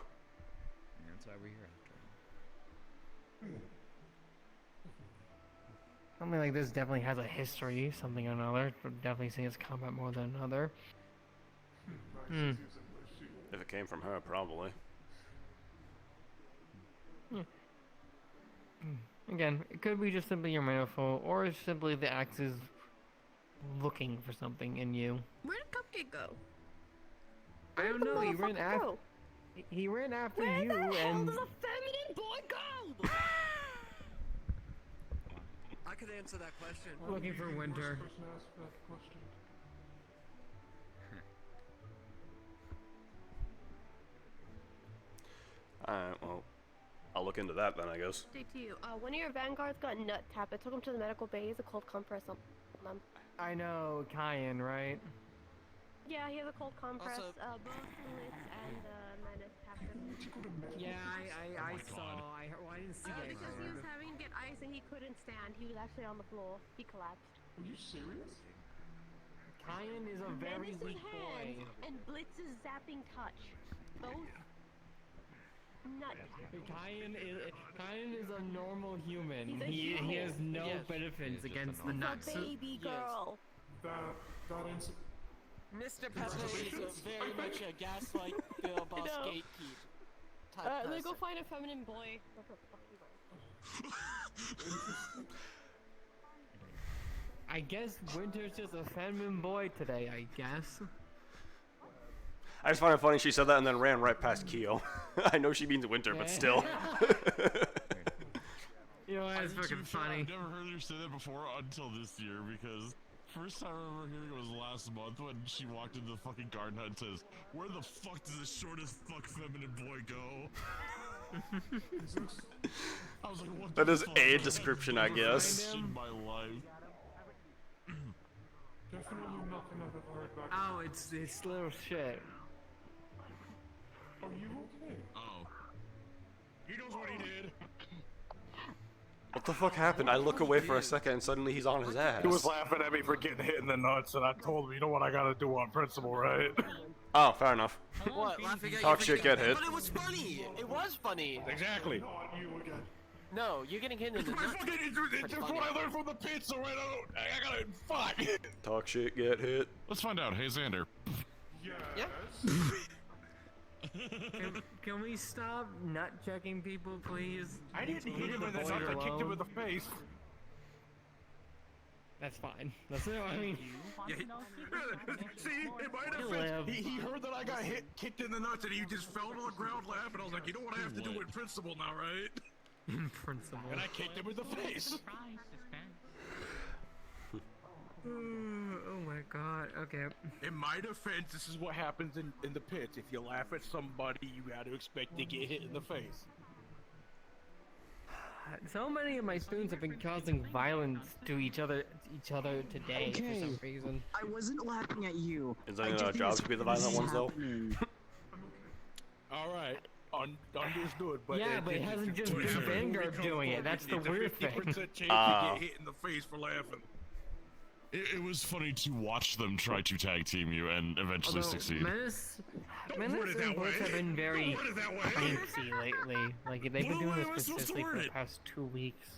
That's why we're here after all. Something like this definitely has a history, something or another. Definitely seeing its combat more than another. Hmm. If it came from her, probably. Yeah. Again, it could be just simply your manifold, or simply the axe is looking for something in you. Where did Cupcake go? I don't know. He ran after. He ran after Where you, the hell and does a feminine boy go? I could answer that question. looking for Winter. Alright, well, I'll look into that then, I guess. Update to you. One of your vanguards got nut tap. I took him to the medical bay. He has a cold compress on them. I know, Kyan, right? Yeah, he has a cold compress. Also- Both Blitz and Menace tapped him. Yeah, I saw. I heard. Well, I didn't see it. Because he was having to get ice and he couldn't stand. He was actually on the floor. He collapsed. Are you serious? Kyan is a very Menace's weak boy. hand and Blitz's zapping touch. Both nut tap. Kyan is a normal human. He's a He human. has no Yes. benefits against the He's nuts. a baby girl. Mr. Pepper is very much a gaslight Bill boss know. gatekeep type Let's person. go find a feminine boy. What the fuck you want? I guess Winter's just a feminine boy today, I guess. I just find it funny she said that and then ran right past Keo. I know she means Winter, but still. You know, that's To be fucking fair, funny. I've never heard her say that before until this year because first time I remember hearing it was last month when she walked into the fucking garden hut and says, "Where the fuck does the shortest fuck feminine boy go?" I was like, what That the is fuck? a description, I guess. In my life. Definitely nothing I've ever heard back. Oh, it's little shit. Are you okay? Oh. He knows what he did. What the fuck happened? I look away for a second and suddenly he's on his ass. He was laughing at me for getting hit in the nuts, and I told him, you know what I gotta do on principle, right? Oh, fair enough. What? Laughing at Talk you shit, for get getting- hit. But it was funny. It was funny. Exactly. No, you're getting hit in the nuts. It's just what I learned from the pizza, right? I gotta, fuck. Talk shit, get hit. Let's find out. Hey, Xander. Yeah. Can we stop nut checking people, please? I didn't hit him in the Leave nuts, I it kicked him in alone. the face. That's fine. That's it. I mean, See, in my You defense, live. he heard that I got kicked in the nuts, and he just fell to the ground laughing. I was like, you know what I have to do in principle now, right? in principle. And I kicked him in the face. Oh my god. Okay. In my defense, this is what happens in the pits. If you laugh at somebody, you gotta expect to get hit in the face. So many of my students have been causing violence to each other today for some reason. I wasn't laughing at you. Isn't it our job to be the violent ones, though? Alright, understood, but... Yeah, but it hasn't just been Vanguard doing it. That's the weird thing. It's a 50% chance to get hit in the face for laughing. It was funny to watch them try to tag team you and eventually Although succeed. Menace word it and that Blitz way. have been very Don't word it that way. fancy lately. Like they've been What doing way this am I supposed to consistently for word the it? past 2 weeks.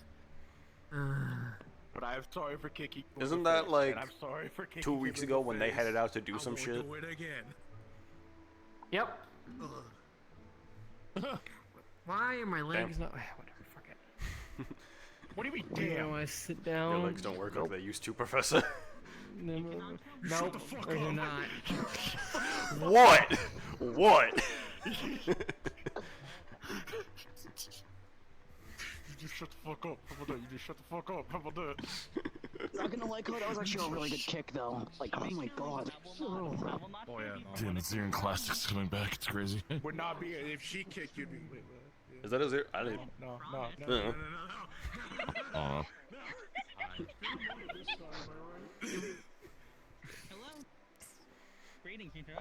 But I'm sorry for kicking. you in Isn't the that face, like and I'm sorry for kicking 2 you weeks in ago the when they face. headed out to do I some won't shit? do it again. Yep. Why are my legs not? Whatever. Fuck it. What do you mean, Do you damn? want to sit Your down? legs don't work like they used to, Professor. Nope, or they're not. What? What? You just shut the fuck up. How about that? You just shut the fuck up. How about that? Not gonna lie, Code, that was actually a really good kick, though. Like, oh my god. Oh yeah. Damn, the Xeon Classic's coming back. It's crazy. Would not be if she kicked you'd be. Wait, what? Is that a zero? I didn't. No. Uh-uh.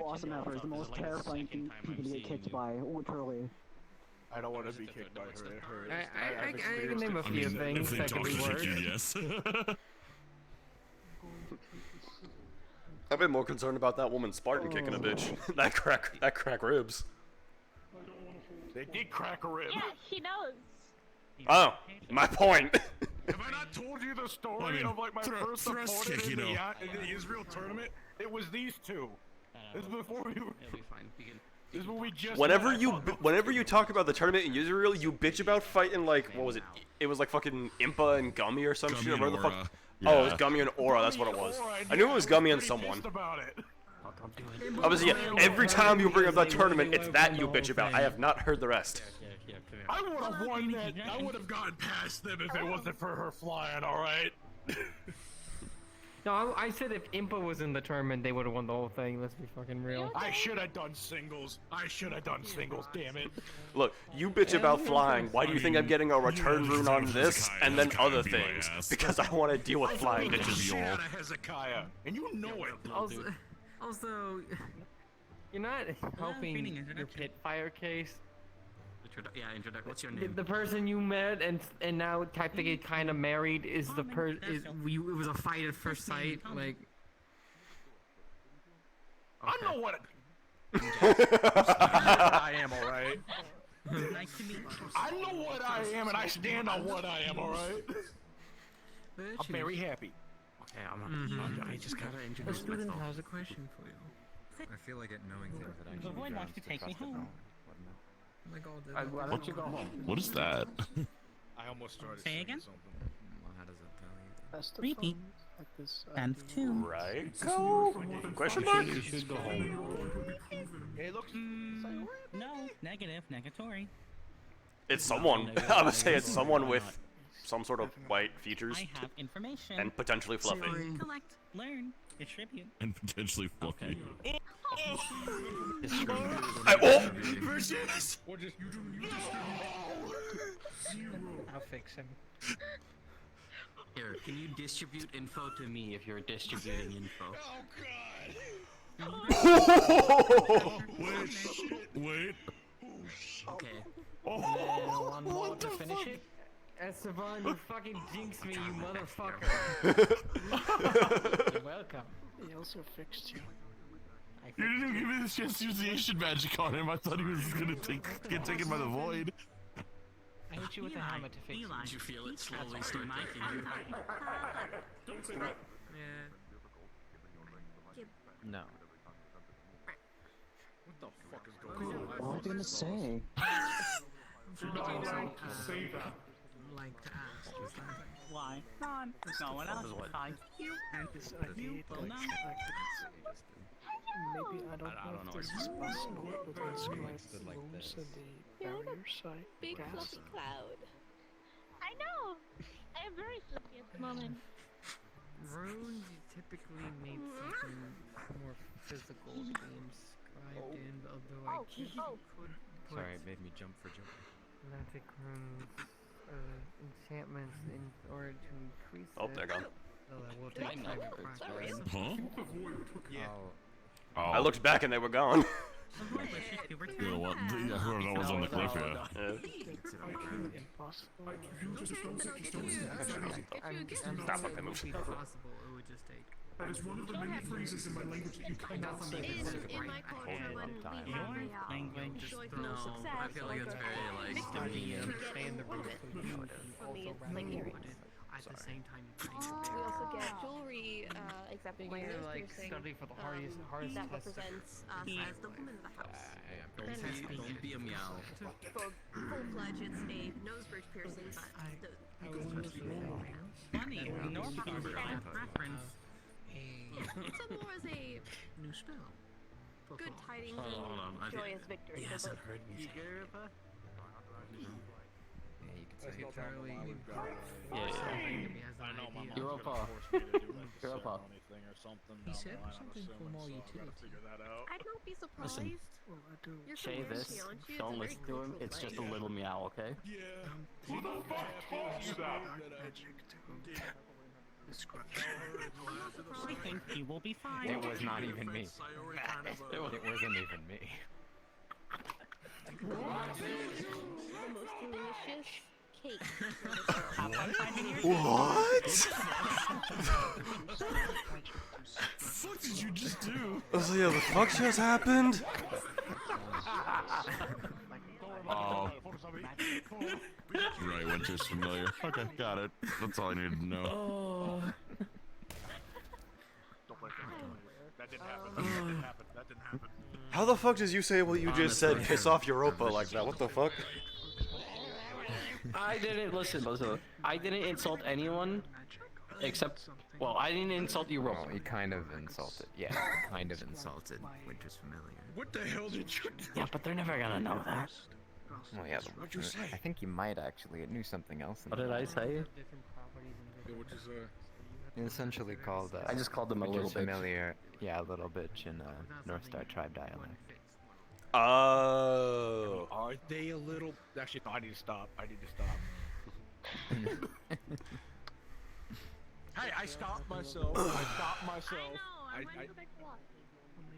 Awesome effort is the most terrifying thing people to get kicked by, literally. I don't want to be kicked by her. I can name a few things If they that could don't be kick worse. you, yes. I've been more concerned about that woman Spartan kicking a bitch. that crack ribs. They did crack a rib. Yeah, he knows. Oh, my point. Have I not told you the story Well, I mean, of like my first thrust opponent kick, in you know. the Israel tournament? It was these two. This is before we were. It'll be fine. This is when we just. Whenever you talk about the tournament in Israel, you bitch about fighting like what was it? It was like fucking Impa and Gummy or some Gummy shit. and Where the fuck? Aura. Oh, it was Yeah. Gummy and Aura. That's what it was. I knew it was Gummy and someone. About it. Obviously, yeah, every time you bring up that tournament, it's that you bitch about. I have not heard the rest. I would have won that. I would have gotten past them if it wasn't for her flying. All right. No, I said if Impa was in the tournament, they would have won the whole thing. Let's be fucking real. I should have done singles. Damn it. Look, you bitch about flying. Why do you think I'm getting a return rune on this and then other things? Because I want to deal with flying bitches. Shit out of Hezekiah, and you know it. Also, you're not helping your pit fire case. Introduction. What's your name? The person you met and now technically kind of married is the it was a fight at first sight. Like, I know what. I am, all right. Nice to meet you. I know what I am, and I stand on what I am, all right. I'm very happy. Okay, I just gotta a introduce student myself. has a question for you. I feel like it knowing things that actually. Boy wants to take me home. Like all the. I'd let you go home. What is that? I almost started Say again? Well, how does it tell you? That's the Repeat. fun at this. And two. Right? Go. Question mark? You should go home. It looks. No, negative, negatory. It's someone. I would say it's someone with some sort of white features I have information. and potentially fluffy. Collect, learn, distribute. And potentially fluffy. Versus. I'll fix him. Here, can you distribute info to me if you're distributing info? Wait. Okay. One more to finish it. Esteban, you fucking jinxed me, you motherfucker. You're welcome. He also fixed you. You didn't give me the chance to use the Asian magic on him. I thought he was gonna get taken by the void. I hit you with a hammer to fix it. Did you feel it slowly start making you? No. What the fuck is going on? What are you gonna say? Like to ask, is that Why? None. No one else besides you. And this idea Well, that no. maybe I don't know if this is possible, but let's Like like rooms this. in the You're like a barrier side. big gas. fluffy cloud. I know. I am very flippy at the moment. runes? You typically need something more physical to be inscribed in, although I guess you could put Sorry, it made me jump for joy. magic runes, enchantments in order to increase Oh, it. they're gone. Though that will take time to practice. Huh? Oh. I looked back and they were gone. Yeah, what? Yeah, whoever that was on the cliff, yeah. Impossible. Stop fucking moves. It would be possible, it would just take. That is one of the many phrases in my language that you cannot say. In my culture, when we have a Language. joyful No, success, I feel like it's very like victory, you Understand the get rules women. for you. For me, it's like earrings. At the same time, We also get jewelry, except for my Figure, nose like, piercing, study for the hardest that test. represents us as the woman of the house. Don't be a meow. Full-fledged, it's a nose bridge piercing, but Funny. Normal reference. it's a more as a New spell. good tidings Hold on, and joyous victory. He for hasn't both. heard me say. Yeah, you can say Charlie. I know my mom's Europa. gonna force me to do like the Europa. ceremony thing or something. He down said the line, I'm something assuming, from all so I gotta utility. figure that out. I'd not be surprised. Listen. Well, I do. You're Say from this. Russia, aren't you? It's Don't a very listen to him. cultural It's just a place. little meow, okay? Yeah. Who the fuck told you that? Magic to describe. I think he will be fine. It was not even me. It wasn't even me. The most delicious cake. What? fuck did you just do? I was like, yeah, the fuck just happened? Oh. Right, Winter's familiar. Okay, got it. That's all I needed to know. Oh. That didn't happen. That didn't happen. That didn't happen. How the fuck did you say what you just said? Piss off Europa like that? What the fuck? I didn't listen. I didn't insult anyone, except. Well, I didn't insult you, Rob. Oh, he kind of insulted. Yeah, kind of insulted. Winter's familiar. What the hell did you do? Yeah, but they're never gonna know that. Well, yeah. What'd you say? I think you might actually. It knew something else. What did I say? What'd you say? It essentially called. I just called them a little Winter's bitch. familiar. Yeah, a little bitch in North Star tribe dialect. Oh. Are they a little? Actually, no, I need to stop. I need to stop. Hey, I stopped myself. I stopped myself. I know. I might go back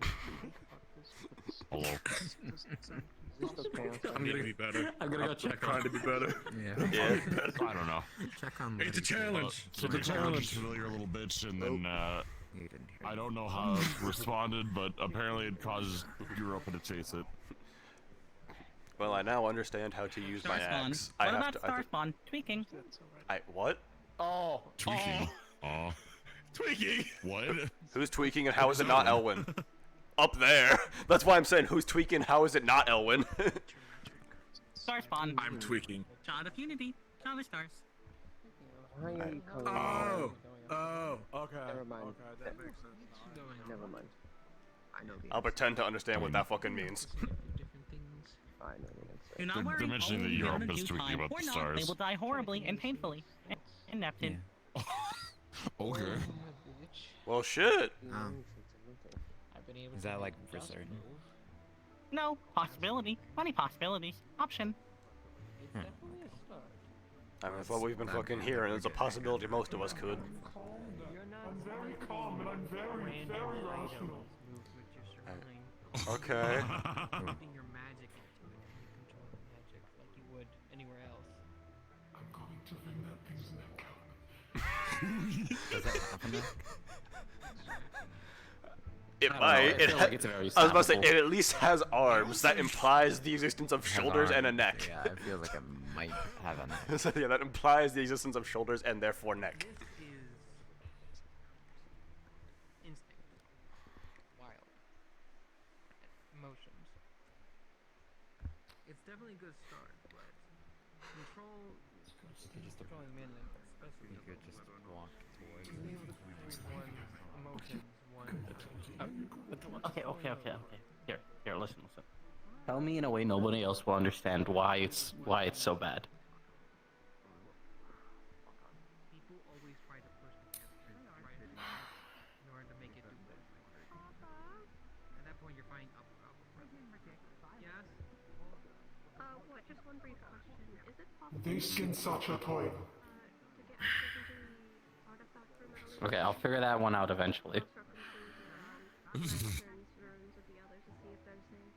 to Hello. I'm gonna be better. I'm gonna go check. Trying to be better. Yeah. I don't know. Check on. It's a challenge. So the challenge, familiar little bitch, and then I don't know how it responded, but apparently it caused Europa to chase it. Well, I now understand how to use my Starspawn. axe. What about Starspawn? Tweaking. What? Oh. Tweaking. Oh. Tweaking. What? Who's tweaking and how is it not Elwyn? Up there. That's why I'm saying who's tweaking. How is it not Elwyn? Starspawn. I'm tweaking. Shot of Unity. Shot of stars. Oh. Oh. Okay. Never mind. Okay, that makes sense. Never mind. I know the I'll pretend to understand what that fucking means. I know the answer. Do not They're worry. mentioning all that will be Europe done in is due tweaking time. about Or the not, stars. They will die horribly and painfully. And Neptune. Okay. Well, shit. Is that like for certain? No. Possibility. Many possibilities. Option. I mean, that's what we've been fucking hearing. It's a possibility most of us could. I'm very calm and I'm very, very rational. Okay. Putting your magic into it and you control the magic like you would anywhere else. I'm going to wring that thing's neck out. Does that happen? It I don't know, might. I It feel ha- like it's very I was about to say, stoppable. it at least has arms. That implies the existence of Has shoulders and a arms. neck. Yeah, I feel like I might have a neck. So, yeah, that implies the existence of shoulders and therefore neck. Instinct. Wild. Emotions. It's definitely a good start, but control. Controlling men, especially. You could just walk towards One emotions, one. Okay. Here, listen. Tell me in a way nobody else will understand why it's so bad. People always try to push the character right in order to make it do better. At that point, you're fighting up. Yes? What? Just one brief question. Is it possible They skin such a toy. to get access into the artifact room at all? Okay, I'll figure that one out eventually. Runes with the others to see if there's things.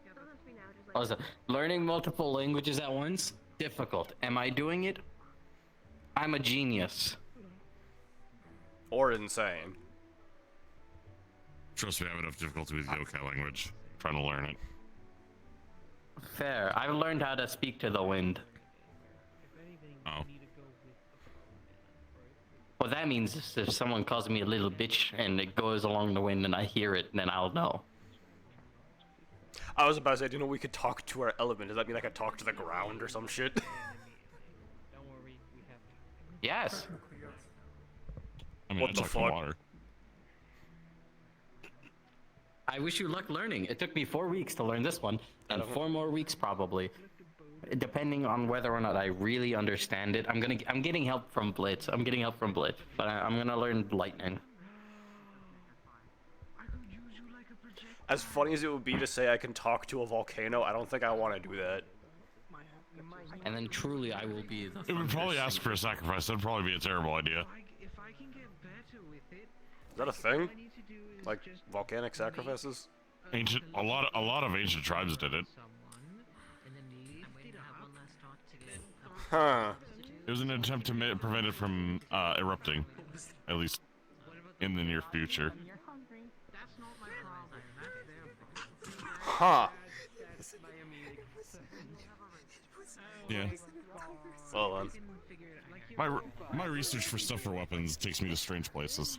Doesn't have to be now, just like. Listen, learning multiple languages at once, difficult. Am I doing it? I'm a genius. Or insane. Trust me, I have enough difficulty with yokai language. Trying to learn it. Fair. I've learned how to speak to the wind. Oh. What that means is if someone calls me a little bitch and it goes along the wind and I hear it, then I'll know. I was about to say, do you know we could talk to our element? Does that mean I could talk to the ground or some shit? Don't worry, we have. Yes. I mean, What I the talk to fuck? water. I wish you luck learning. It took me 4 weeks to learn this one, and 4 more weeks probably, depending on whether or not I really understand it. I'm getting help from Blitz. But I'm gonna learn lightning. As funny as it would be to say I can talk to a volcano, I don't think I want to do that. And then truly, I will be the. It would probably ask for a sacrifice. That'd probably be a terrible idea. If I can get better with it, Is that a thing? Like volcanic sacrifices? Ancient, a lot of ancient tribes did it. Huh. It was an attempt to prevent it from erupting, at least. in the near future. Huh. Yeah. Well, My research for stuff for weapons takes me to strange places.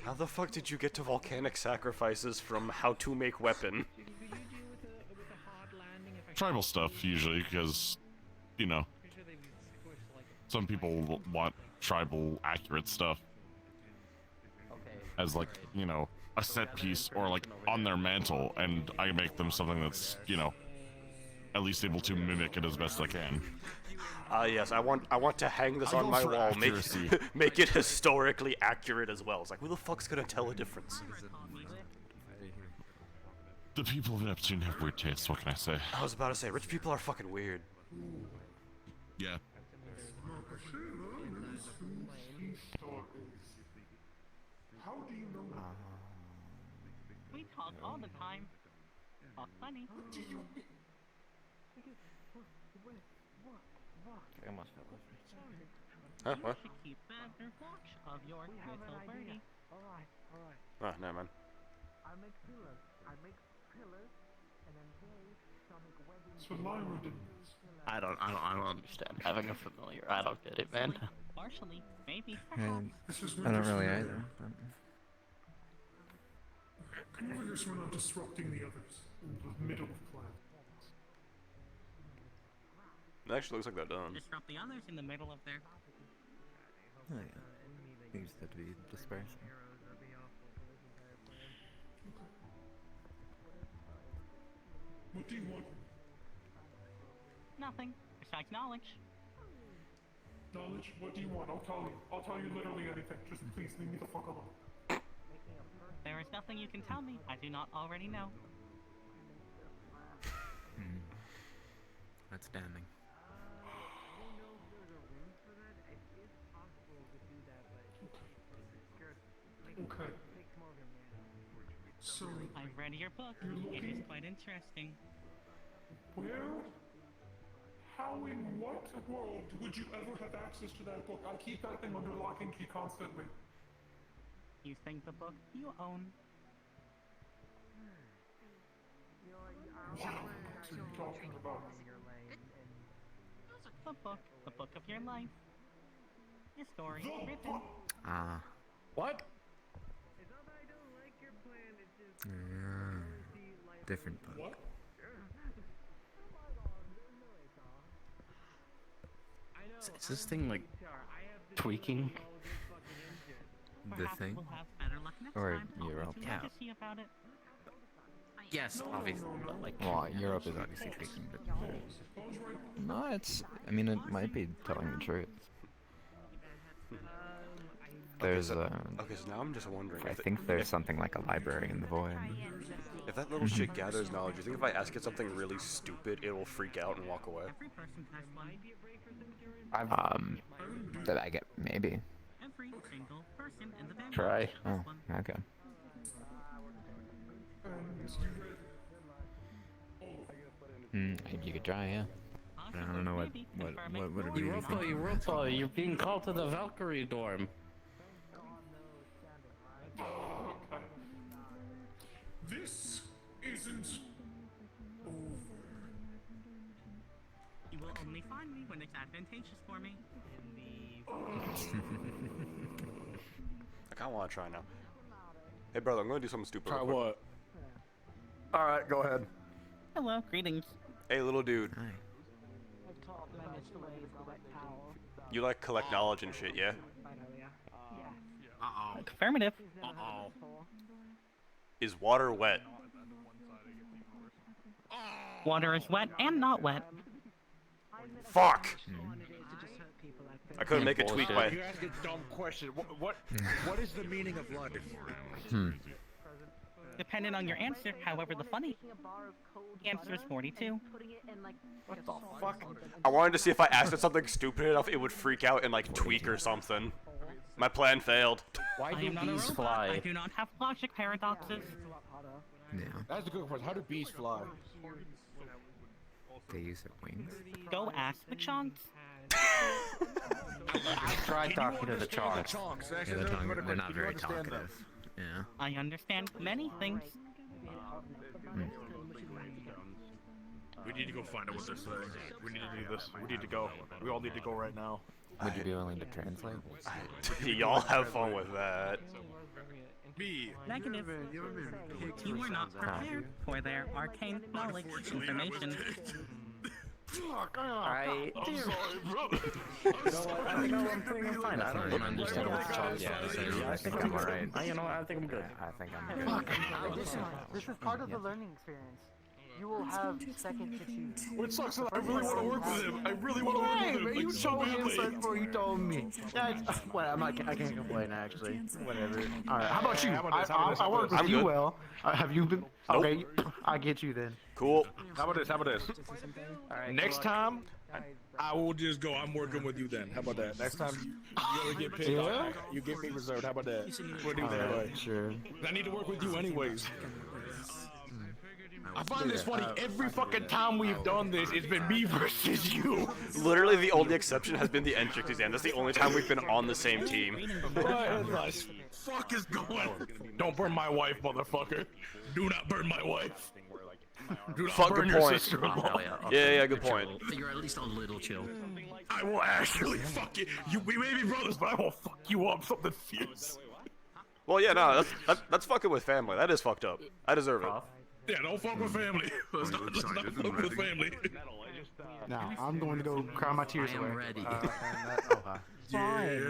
how the fuck did you get to volcanic sacrifices from how to make weapon? Tribal stuff, usually, because, you know, some people want tribal accurate stuff. As, like, you know, a set piece or, like, on their mantle, and I make them something that's, you know, at least able to mimic it as best I can. Yes, I want to hang this I on go my for wall, accuracy. make it historically accurate as well. It's like, who the fuck's gonna tell a difference? The people of Neptune have weird tastes, what can I say? I was about to say, rich people are fucking weird. Yeah. We talk all the time. Talk funny. Huh? What? You should keep better watch of your little birdie. Oh, never mind. I make pillars. And then they shall make weddings. So Lyra did this. I don't understand having a familiar. I don't get it, man. Partially, maybe. And I don't really either. But... Come over here so we're not disrupting the others in the middle of the plan. It actually looks like they're done. Disrupt the others in the middle of their. Oh yeah. Things have to be dispersed. What do you want? Nothing besides knowledge. Knowledge? What do you want? I'll tell you. I'll tell you literally anything. Just please leave me the fuck alone. There is nothing you can tell me I do not already know. That's damning. Okay. So I've read your book. It is quite interesting. where? How in what world would you ever have access to that book? I keep that thing under lock and key constantly. You think the book you own? What books are you talking about? The book of your life. Your story written. Ah. What? Different book. What? Is this thing like tweaking? The Perhaps thing? we'll have better luck next Or time. I'll Europe? let you know to see about it. Yes, obviously, but like. Well, Europe is obviously tweaking, but no, it's. I mean, it might be telling the truth. There's okay, so now I'm just wondering. I think there's something like a library in the void. If that little shit gathers knowledge, you think if I ask it something really stupid, it will freak out and walk away? Did I get maybe? Every single person in the band Try. Oh, okay. You could try, yeah. But I don't know what are we thinking? Europa, you're being called to the Valkyrie dorm. Okay. This isn't over. You will only find me when it's advantageous for me. I kinda wanna try now. Hey brother, I'm gonna do something stupid. Try real quick. what? Alright, go ahead. Hello, greetings. Hey little dude. Hi. You like collect knowledge and shit, yeah? Uh-oh. Affirmative. Uh-oh. Is water wet? Water is wet and not wet. Fuck! I couldn't make a tweet by. You ask a dumb question. What is the meaning of life? Depending on your answer, however, the funny answer is 42. What the fuck? I wanted to see if I asked it something stupid enough, it would freak out and like tweak or something. My plan failed. Why I do am not a bees robot. fly? I do not have logic paradoxes. Yeah. That's the good question. How do bees fly? They use their wings. Go ask the chunks. Try talking to the chalks. Yeah, they're not very talkative. Yeah. I understand many things. We need to go find out what they're saying. We need to do this. We need to go. We all need to go right now. Would you be willing to translate? Y'all have fun with that. Me. Negative. You were not prepared for their arcane knowledge information. Fuck. I. I'm sorry, bro. I'm fine. I don't understand what the chalks Yeah, I think I'm alright. I think I'm good. I think I'm good. This is part of the learning experience. You will have seconds to choose. What sucks is I really want to work with him. I really want to work with him. Man, you told him so before you told me. Well, I can't complain actually. Whatever. All right. How about you? I work with you well. Have you been? Nope. Okay, I get you then. Cool. How about this? How about this? Next time, I will just go. I'm working with you then. How about that? Next time you really get picked, you get me reserved. How about that? We'll do that way. Sure. I need to work with you anyways. I find this funny. Every fucking time we've done this, it's been me versus you. Literally, the only exception has been the entrance exam. That's the only time we've been on the same team. What the fuck is going? Don't burn my wife, motherfucker. Do not burn my wife. Do not Fuck, burn good your point. sister-in-law. Yeah, good point. You're at least a little chill. I will actually fuck you. We may be brothers, but I will fuck you up something fierce. Well, yeah, no, that's fucking with family. That is fucked up. I deserve it. Yeah, don't fuck with family. Let's not fuck with family. Now I'm going to go cry my tears away. I'm ready. Yeah,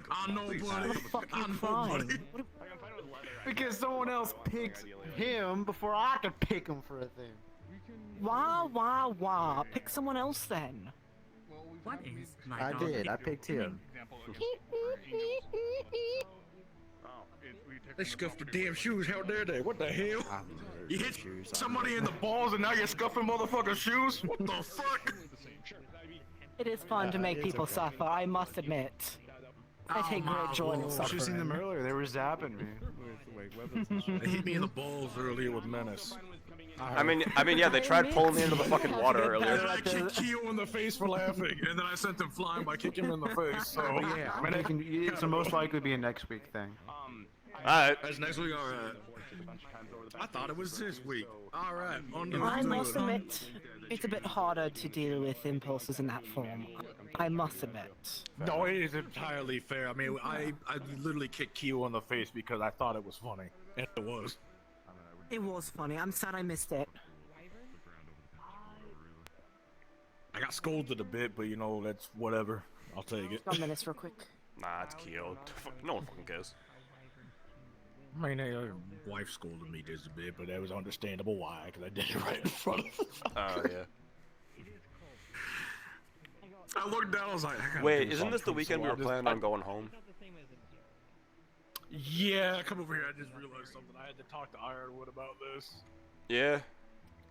I know, buddy. I know, buddy. Because someone else picked him before I could pick him for a thing. Wah. Pick someone else then. What is my I did. I picked him. They scuffed the damn shoes. How dare they? What the hell? You hit somebody in the balls and now you're scuffing motherfucking shoes? What the fuck? It is fun to make people suffer, I must admit. I take great joy in You suffering. should have seen them earlier. They were zapping me. They hit me in the balls earlier with menace. I mean, yeah, they tried pulling me into the fucking water And earlier. then I kicked Keo in the face for laughing, and then I sent him flying by kicking him in the face. So Yeah, I mean, it's most likely be a next week thing. Alright. That's next week, alright. I thought it was this week. Alright, I must admit, it's a bit harder to deal with impulses in that form. I must admit. No, it is entirely fair. I mean, I literally kicked Keo in the face because I thought it was funny. And it was. It was funny. I'm sad I missed it. I got scolded a bit, but you know, that's whatever. I'll take it. 1 minute real quick. Nah, it's Keo. No one fucking cares. I mean, wife scolded me just a bit, but that was understandable why, because I did it right in front of her. Oh, yeah. I looked down, I was like, I gotta Wait, do isn't this the something, weekend so we I were just- planning on going home? Yeah, come over here. I just realized something. I had to talk to Ironwood about this. Yeah.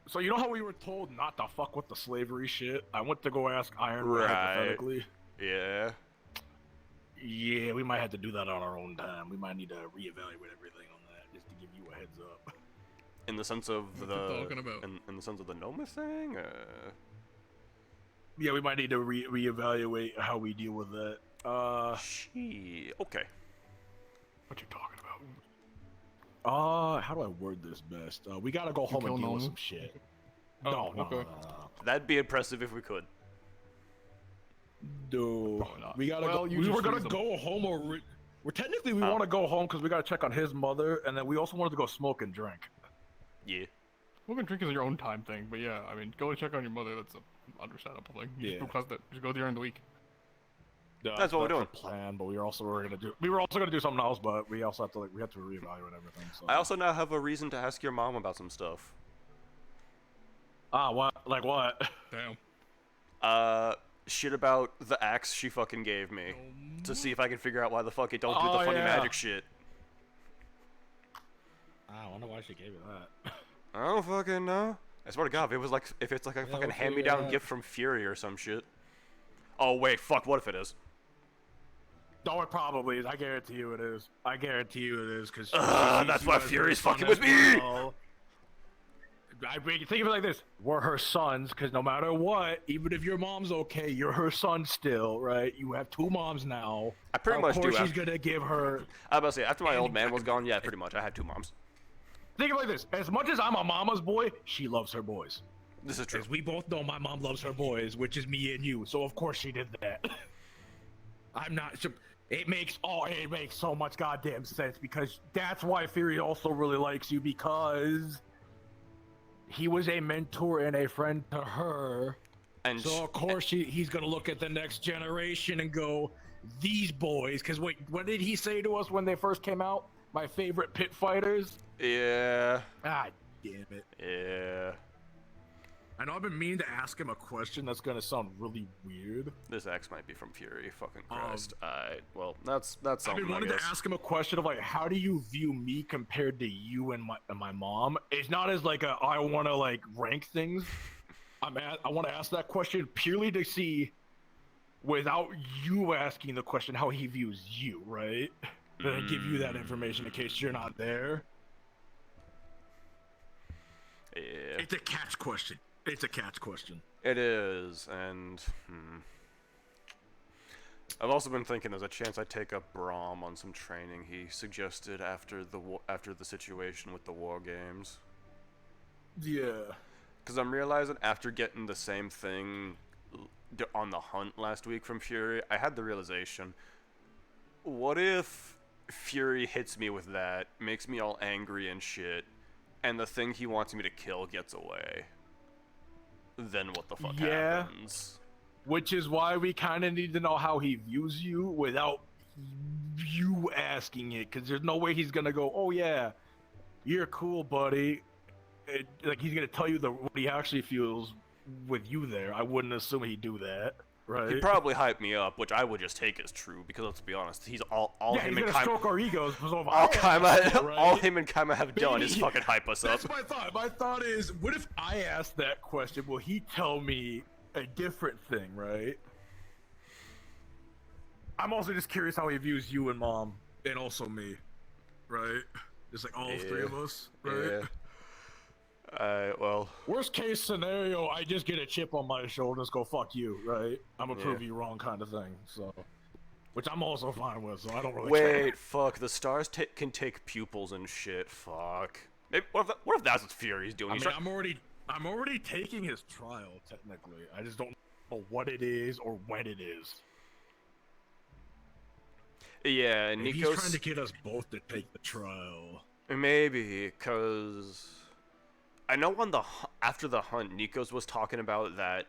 So you know how we were told not to fuck with the slavery shit? I went to go ask Ironwood hypothetically. Yeah. Yeah, we might have to do that on our own time. We might need to reevaluate everything on that, just to give you a heads up. In the sense of What the you talking about? In the sense of the Noma thing. Yeah, we might need to reevaluate how we deal with that. Okay. What you talking about? How do I word this best? We gotta go home and deal with some shit. No. That'd be impressive if we could. Dude, we gotta Well, go. you We just were gonna freeze them. go home, or we're technically we want to go home because we gotta check on his mother, and then we also wanted to go smoke and drink. Yeah. Smoke and drink is your own time thing, but yeah, I mean, go and check on your mother. That's a understandable thing. You Yeah. just request it. Just go during the week. That's what we're doing. the Plan, but we were also gonna do. We were also gonna do something else, but we also have to we have to reevaluate everything. So. I also now have a reason to ask your mom about some stuff. What? Like what? Damn. Shit about the axe she fucking gave me. To see if I can figure out why the fuck it don't do Oh, the funny yeah. magic shit. I wonder why she gave you that. I don't fucking know. I swear to God, if it's like a fucking okay, hand-me-down yeah. gift from Fury or some shit. Oh wait, fuck, what if it is? No, it probably is. I guarantee you it is. I guarantee you it is, because. That's why Fury's fucking with me! I think of it like this: we're her sons, because no matter what, even if your mom's okay, you're her son still, right? You have two moms now. I pretty much do. Of course, she's gonna give her. I was about to say, after my old man was gone, yeah, pretty much. I had two moms. Think of it like this: as much as I'm a mama's boy, she loves her boys. This is true. As we both know, my mom loves her boys, which is me and you. So of course she did that. I'm not. It makes so much goddamn sense, because that's why Fury also really likes you, because he was a mentor and a friend to her. And so of course he's gonna look at the next generation and go, these boys. Because wait, what did he say to us when they first came out? My favorite pit fighters. Yeah. Ah, damn it. Yeah. I know I've been meaning to ask him a question that's gonna sound really weird. This X might be from Fury. Fucking Christ. Well, that's I've something. been wanting to ask him a question of like, how do you view me compared to you and my mom? It's not as like I want to like rank things. I want to ask that question purely to see, without you asking the question, how he views you, right? Then I give you that information in case you're not there. Yeah. It's a catch question. It's a catch question. It is, and I've also been thinking there's a chance I take up Braum on some training he suggested after the situation with the war games. Yeah. Because I'm realizing after getting the same thing on the hunt last week from Fury, I had the realization, what if Fury hits me with that, makes me all angry and shit, and the thing he wants me to kill gets away? Then what the fuck happens? Which is why we kind of need to know how he views you without you asking it, because there's no way he's gonna go, oh yeah, you're cool, buddy. Like he's gonna tell you what he actually feels with you there. I wouldn't assume he'd do that, right? He'd probably hype me up, which I would just take as true, because let's be honest, he's all him and Kaima. Stroke our egos. All him and Kaima have done is fucking hype us up. That's my thought. My thought is, what if I ask that question? Will he tell me a different thing, right? I'm also just curious how he views you and mom, and also me, right? Just like all three of us, right? Yeah. Well. Worst case scenario, I just get a chip on my shoulder and go fuck you, right? I'm gonna prove you wrong, kind of thing. So, which I'm also fine with. So I don't really care. Wait, fuck. The stars can take pupils and shit. Fuck. Maybe, what if that's what Fury's doing? I mean, I'm already taking his trial technically. I just don't know what it is or when it is. Yeah, and Maybe Nico's he's trying to get us both to take the trial. Maybe, cause I know after the hunt, Nikos was talking about that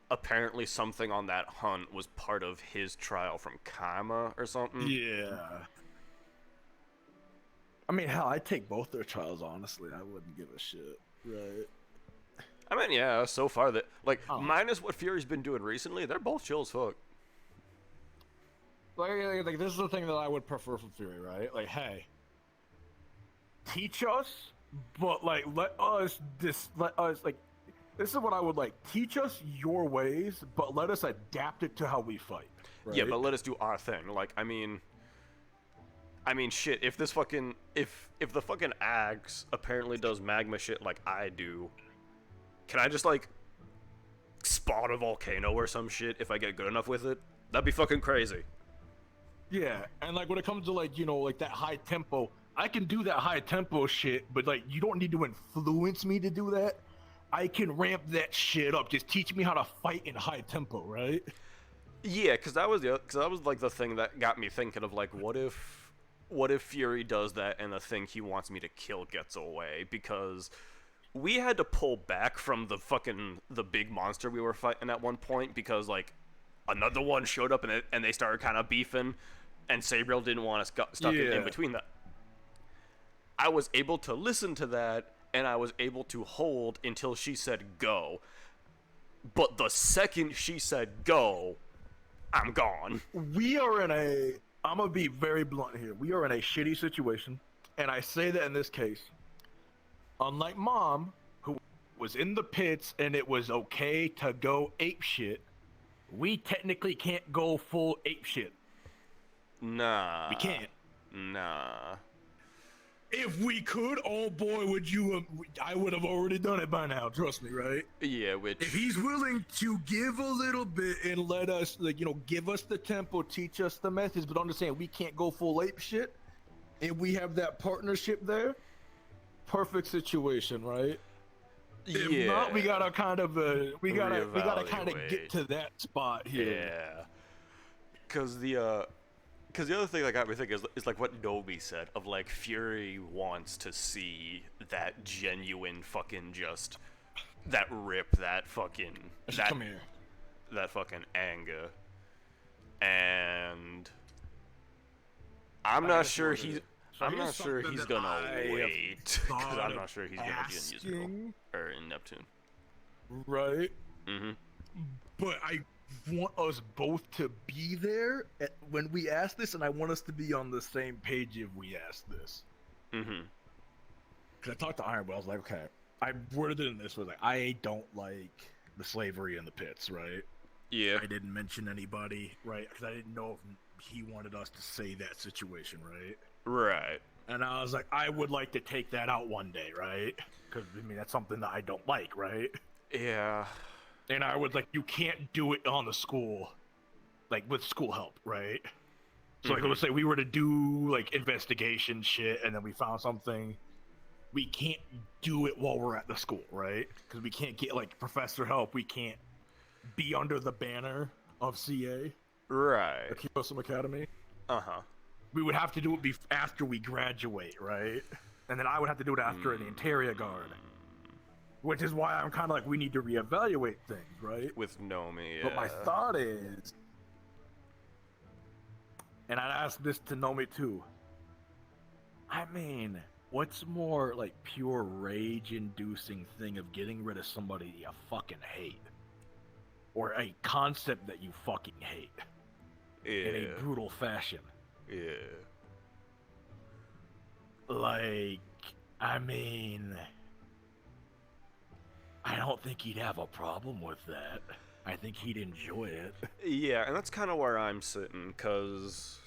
apparently something on that hunt was part of his trial from Kaima or something. Yeah. I mean, hell, I'd take both their trials, honestly. I wouldn't give a shit, right? I mean, yeah, so far, minus what Fury's been doing recently, they're both chill as fuck. Like, this is the thing that I would prefer from Fury, right? Like, hey, teach us, but, like, let us, this is what I would like. Teach us your ways, but let us adapt it to how we fight. Right? Yeah, but let us do our thing. Like, I mean, shit, if the fucking axe apparently does magma shit like I do, can I just, like, spawn a volcano or some shit if I get good enough with it? That'd be fucking crazy. Yeah, and, like, when it comes to, like, you know, like, that high tempo, I can do that high tempo shit, but, like, you don't need to influence me to do that. I can ramp that shit up. Just teach me how to fight in high tempo, right? Yeah, because that was like the thing that got me thinking of, like, what if Fury does that and the thing he wants me to kill gets away? Because we had to pull back from the big monster we were fighting at one point because, like, another one showed up and they started kind of beefing, and Sabriel didn't want us stuck in between that. I was able to listen to that, and I was able to hold until she said go. But the second she said go, I'm gone. I'm gonna be very blunt here. We are in a shitty situation, and I say that in this case. Unlike Mom, who was in the pits and it was okay to go ape shit, we technically can't go full ape shit. Nah. We can't. Nah. If we could, oh boy, would you? I would have already done it by now. Trust me, right? Yeah, which if he's willing to give a little bit and let us, like, give us the tempo, teach us the methods, but understand we can't go full ape shit, and we have that partnership there. Perfect situation, right? If not, we gotta kind of we gotta kind of get to that spot here. Yeah. Because the other thing that got me thinking is like what Nobi said of like Fury wants to see that genuine fucking just that rip, that fucking come here. That fucking anger, and I'm not sure he's gonna wait because I'm not sure he's gonna be in musical or in Neptune. Right. Mm-hmm. But I want us both to be there when we ask this, and I want us to be on the same page if we ask this. Mm-hmm. Because I talked to Iron, but I was like, okay, I worded it in this was like, I don't like the slavery in the pits, right? Yeah. I didn't mention anybody, right? Because I didn't know if he wanted us to say that situation, right? Right. And I was like, I would like to take that out one day, right? Because, I mean, that's something that I don't like, right? Yeah. And I was like, you can't do it on the school, like, with school help, right? So, like, let's say we were to do, like, investigation shit, and then we found something, we can't do it while we're at the school, right? Because we can't get, like, professor help, we can't be under the banner of CA. Right. The Curiosum Academy. Uh-huh. We would have to do it after we graduate, right? And then I would have to do it after the Interior Guard. Which is why I'm kind of like, we need to reevaluate things, right? With Nomi, yeah. But my thought is, and I'd ask this to Nomi too, I mean, what's more, like, pure rage-inducing thing of getting rid of somebody you fucking hate? Or a concept that you fucking hate? In a brutal fashion. Yeah. Like, I mean, I don't think he'd have a problem with that. I think he'd enjoy it. Yeah, and that's kind of where I'm sitting, because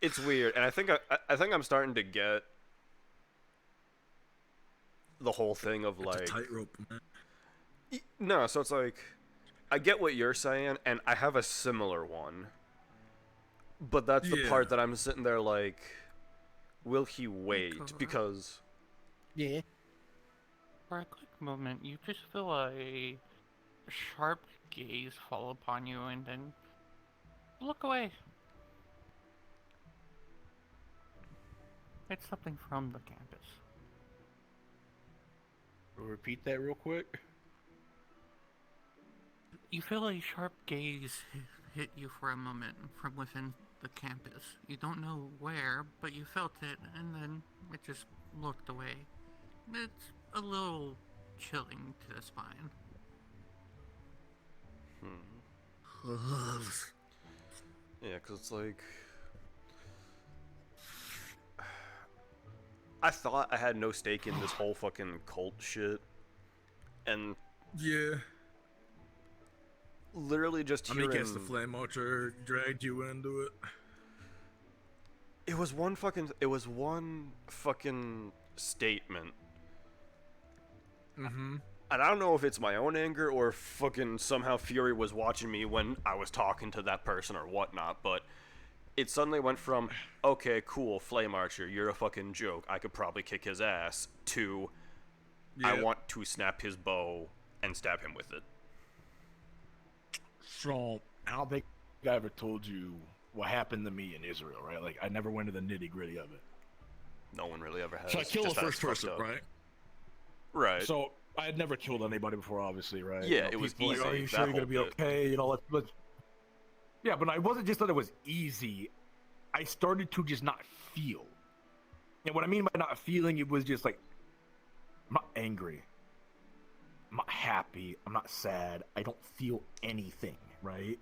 it's weird, and I think I'm starting to get the whole thing of like It's a tightrope, man. No, so it's like I get what you're saying, and I have a similar one, but that's the part that I'm sitting there like, will he wait? Because for a quick moment, you just feel a sharp gaze fall upon you, and then look away. It's something from the campus. Repeat that real quick. You feel a sharp gaze hit you for a moment from within the campus. You don't know where, but you felt it, and then it just looked away. It's a little chilling to the spine. Yeah, because it's like, I thought I had no stake in this whole fucking cult shit, and literally just hearing... I guess the Flame Archer dragged you into it. It was one fucking statement. Mm-hmm. And I don't know if it's my own anger or fucking somehow Fury was watching me when I was talking to that person or whatnot, but it suddenly went from, okay, cool, Flame Archer, you're a fucking joke, I could probably kick his ass, to, I want to snap his bow and stab him with it. So, I don't think I ever told you what happened to me in Israel, right? Like, I never went into the nitty-gritty of it. No one really ever has. So I killed the first person, right? Right. So, I had never killed anybody before, obviously, right? Yeah, it was easy. Like, are you sure you're gonna be okay? You know, let's... Yeah, but I wasn't just that it was easy. I started to just not feel. And what I mean by not feeling, it was just like, I'm not angry. I'm not happy. I'm not sad. I don't feel anything, right?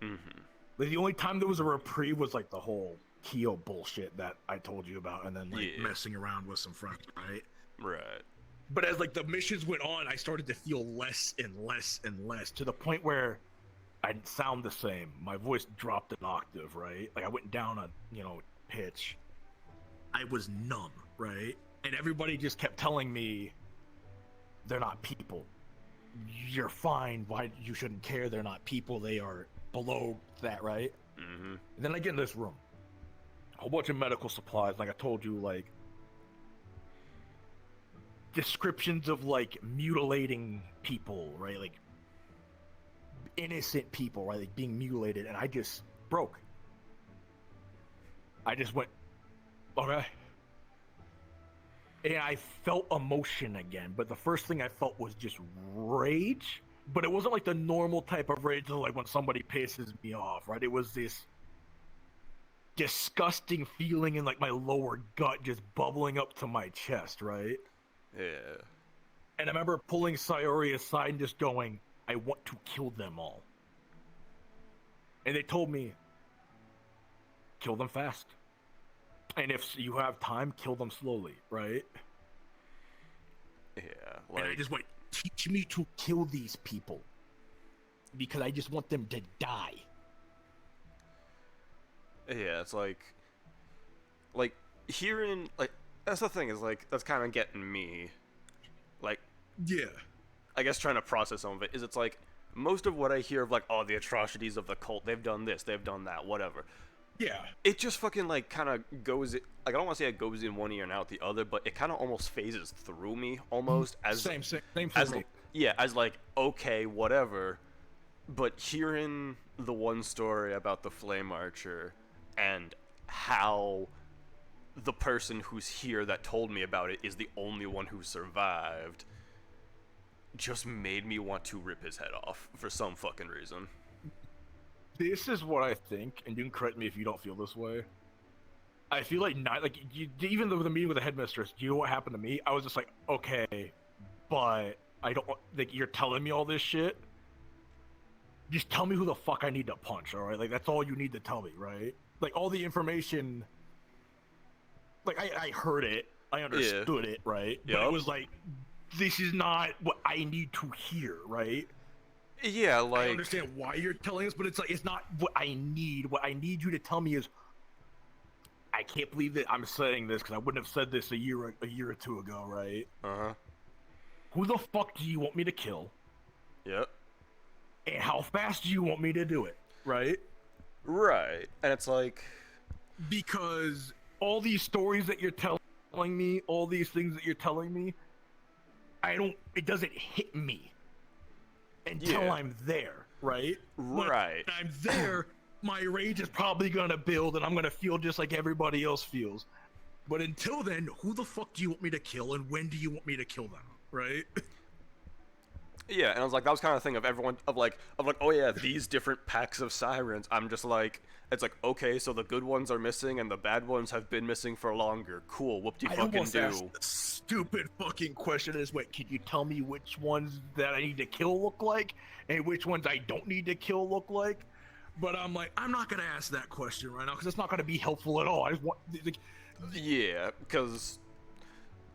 Mm-hmm. Like, the only time there was a reprieve was like the whole Keo bullshit that I told you about, and then like messing around with some friends, right? Right. But as like the missions went on, I started to feel less and less and less, to the point where I didn't sound the same. My voice dropped an octave, right? Like I went down a, pitch. I was numb, right? And everybody just kept telling me they're not people. You're fine. Why you shouldn't care? They're not people. They are below that, right? Mm-hmm. And then I get in this room. A whole bunch of medical supplies, like I told you, like descriptions of like mutilating people, right? Like innocent people, right? Like being mutilated, and I just broke. I just went, okay. And I felt emotion again, but the first thing I felt was just rage. But it wasn't like the normal type of rage, like when somebody pisses me off, right? It was this disgusting feeling in like my lower gut just bubbling up to my chest, right? Yeah. And I remember pulling Sayori aside and just going, I want to kill them all. And they told me, kill them fast. And if you have time, kill them slowly, right? Yeah, and I just went, teach me to kill these people. Because I just want them to die. Yeah, it's like hearing, like, that's the thing, is like, that's kind of getting me, like, yeah, I guess trying to process some of it, is it's like, most of what I hear of, like, oh, the atrocities of the cult, they've done this, they've done that, whatever. Yeah. It just fucking, like, kind of goes, like, I don't want to say it goes in one ear and out the other, but it kind of almost phases through me, almost, as... Same for me. Yeah, as, like, okay, whatever, but hearing the one story about the Flame Archer, and how the person who's here that told me about it is the only one who survived, just made me want to rip his head off for some fucking reason. This is what I think, and you can correct me if you don't feel this way. I feel like even though the meeting with the headmistress, do you know what happened to me? I was just like, okay, but I don't, like, you're telling me all this shit? Just tell me who the fuck I need to punch, alright? Like, that's all you need to tell me, right? Like, all the information, like, I heard it, I understood it, right? But it was like, this is not what I need to hear, right? Yeah, like... I understand why you're telling us, but it's like, it's not what I need. What I need you to tell me is, I can't believe that I'm saying this, because I wouldn't have said this a year or two ago, right? Uh-huh. Who the fuck do you want me to kill? Yep. And how fast do you want me to do it, right? Right. And it's like... Because all these stories that you're telling me, all these things that you're telling me, it doesn't hit me until I'm there, right? Right. When I'm there, my rage is probably gonna build and I'm gonna feel just like everybody else feels. But until then, who the fuck do you want me to kill and when do you want me to kill them, right? Yeah, and I was like, that was kind of the thing of everyone, of like, oh yeah, these different packs of sirens. I'm just like, it's like, okay, so the good ones are missing and the bad ones have been missing for longer. Cool, whoop-de-fucking-do. Stupid fucking question is, wait, can you tell me which ones that I need to kill look like and which ones I don't need to kill look like? But I'm like, I'm not gonna ask that question right now because it's not gonna be helpful at all. I just want, like, yeah, because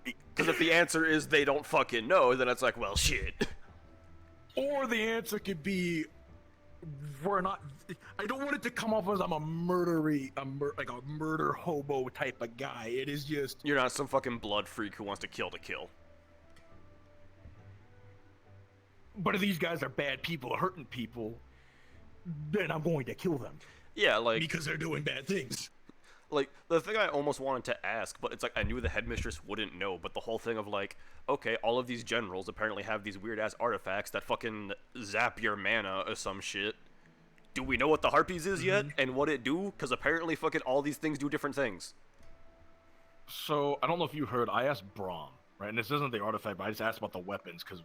if the answer is they don't fucking know, then it's like, well, shit. Or the answer could be, we're not. I don't want it to come off as I'm a like a murder hobo type of guy. It is just, you're not some fucking blood freak who wants to kill to kill. But if these guys are bad people, hurting people, then I'm going to kill them. Yeah, like, because they're doing bad things. Like, the thing I almost wanted to ask, but it's like I knew the headmistress wouldn't know, but the whole thing of like, okay, all of these generals apparently have these weird-ass artifacts that fucking zap your mana or some shit. Do we know what the Harpies is yet, and what it do? Because apparently fucking all these things do different things. So, I don't know if you heard, I asked Braum, right? And this isn't the artifact, but I just asked about the weapons, because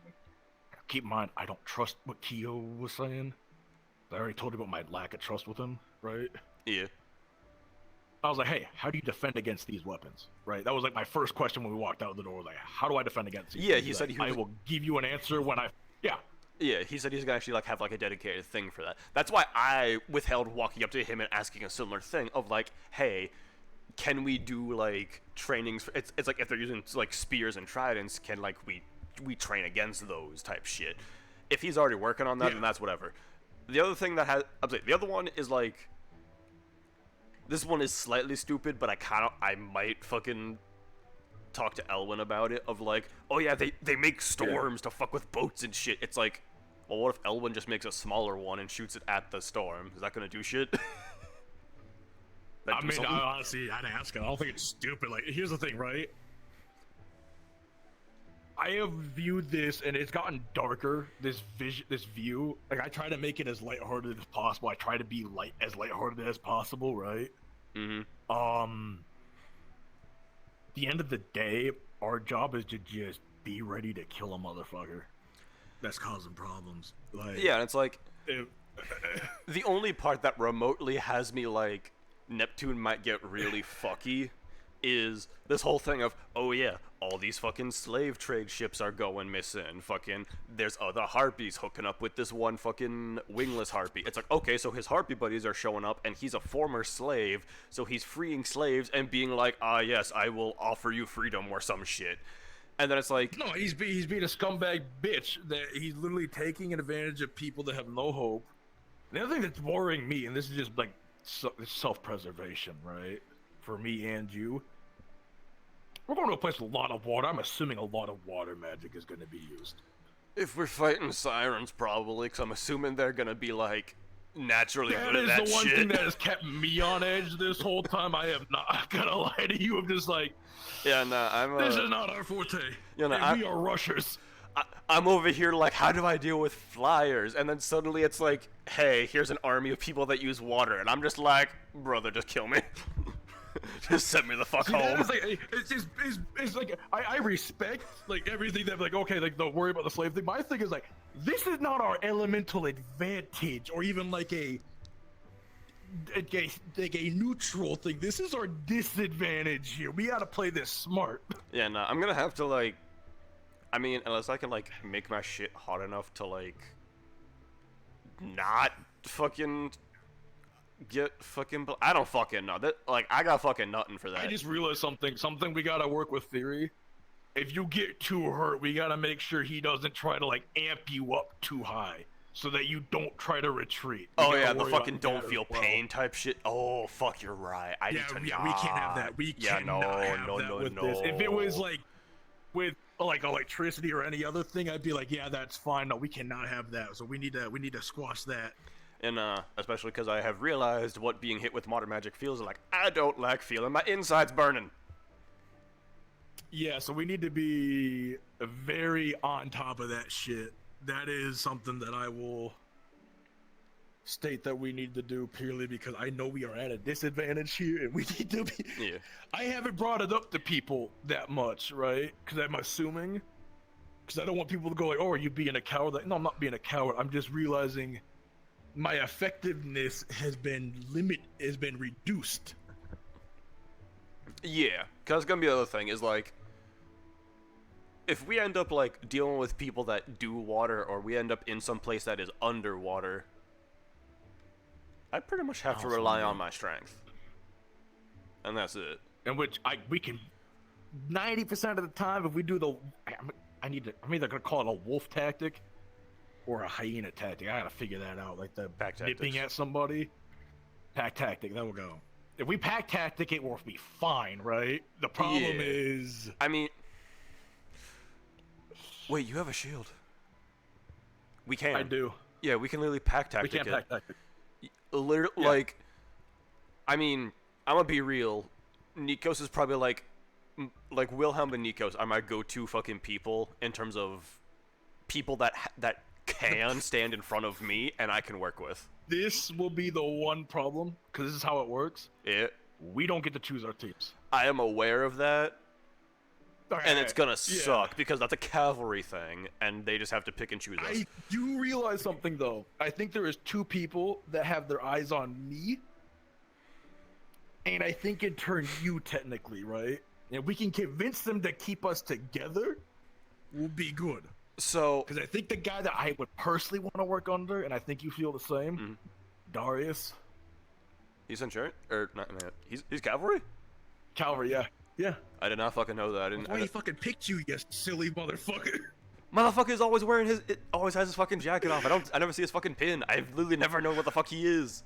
keep in mind, I don't trust what Kyo was saying. I already told you about my lack of trust with him, right? Yeah. I was like, hey, how do you defend against these weapons? Right? That was like my first question when we walked out the door. Like, how do I defend against these? Yeah, he said I will give you an answer when I... Yeah. Yeah, he said he's gonna actually like have like a dedicated thing for that. That's why I withheld walking up to him and asking a similar thing of like, hey, can we do like trainings? It's like if they're using like spears and tridents, can like we train against those type shit? If he's already working on that, then that's whatever. the other thing that has, I'm saying, the other one is like, this one is slightly stupid, but I might fucking talk to Elwin about it, of like, oh yeah, they make storms to fuck with boats and shit. It's like, well, what if Elwin just makes a smaller one and shoots it at the storm? Is that gonna do shit? I mean, honestly, I'd ask it. I don't think it's stupid. Like, here's the thing, right? I have viewed this, and it's gotten darker. This view. Like, I try to make it as lighthearted as possible. I try to be as lighthearted as possible, right? Mm-hmm. The end of the day, our job is to just be ready to kill a motherfucker that's causing problems. Like, yeah, and it's like, the only part that remotely has me like, Neptune might get really fucky is this whole thing of, oh yeah, all these fucking slave trade ships are going missing. Fucking, there's other harpies hooking up with this one fucking wingless harpy. It's like, okay, so his harpy buddies are showing up, and he's a former slave, so he's freeing slaves and being like, ah yes, I will offer you freedom or some shit. And then it's like, no, he's being a scumbag bitch. That he's literally taking advantage of people that have no hope. The other thing that's worrying me, and this is just like self-preservation, right? For me and you. We're going to a place with a lot of water. I'm assuming a lot of water magic is going to be used. if we're fighting sirens, probably, because I'm assuming they're gonna be like naturally good at that shit. That is the one thing that has kept me on edge this whole time. I am not gonna lie to you. I'm just like, yeah, nah, I'm. This is not our forte. You know, we are rushers. I'm over here like, how do I deal with flyers? And then suddenly it's like, hey, here's an army of people that use water, and I'm just like, brother, just kill me. Just send me the fuck home. It's like I respect like everything that like okay like don't worry about the slave thing. My thing is like this is not our elemental advantage or even like a neutral thing. This is our disadvantage here. We gotta play this smart. Yeah, no, I'm gonna have to like, I mean, unless I can like make my shit hot enough to like not fucking get fucking. I don't fucking know that. Like, I got fucking nothing for that. I just realized something we gotta work with theory. If you get too hurt, we gotta make sure he doesn't try to like amp you up too high, so that you don't try to retreat. Oh yeah, the fucking don't feel pain type shit. Oh fuck, you're right. I need to. We can't have that. We can't have that with this. If it was like with like electricity or any other thing, I'd be like, yeah, that's fine. No, we cannot have that. So we need to squash that. And especially because I have realized what being hit with modern magic feels like. I don't like feeling my insides burning. Yeah, so we need to be very on top of that shit. That is something that I will state that we need to do purely because I know we are at a disadvantage here and we need to be... Yeah. I haven't brought it up to people that much, right? Because I'm assuming... Because I don't want people to go like, oh, are you being a coward? Like, no, I'm not being a coward. I'm just realizing... my effectiveness has been reduced. Yeah, because gonna be the other thing is like, if we end up like dealing with people that do water, or we end up in some place that is underwater, I pretty much have to rely on my strength, and that's it. In which we can, 90% of the time, if we do the, I'm either gonna call it a wolf tactic. Or a hyena tactic. I gotta figure that out. Like the pack nipping at somebody. Pack tactic. There we go. If we pack tactic, it will be fine, right? The problem is. I mean. Wait, you have a shield. We can. I do. Yeah, we can literally pack tactic. We can't pack tactic. Literally, like. I mean, I'm gonna be real. Nikos is probably like Wilhelm and Nikos are my go-to fucking people in terms of people that can stand in front of me and I can work with. This will be the one problem, because this is how it works. Yeah. We don't get to choose our teams. I am aware of that. And it's gonna suck, because that's a cavalry thing, and they just have to pick and choose us. I do realize something, though. I think there is two people that have their eyes on me. And I think in turn you, technically, right? And we can convince them to keep us together, we'll be good. So, because I think the guy that I would personally want to work under, and I think you feel the same, Darius. He's insurance, or not? He's cavalry. Cavalry, yeah. I did not fucking know that. I didn't. Why he fucking picked you, you silly motherfucker? Motherfucker is always wearing always has his fucking jacket off. I never see his fucking pin. I've literally never known what the fuck he is.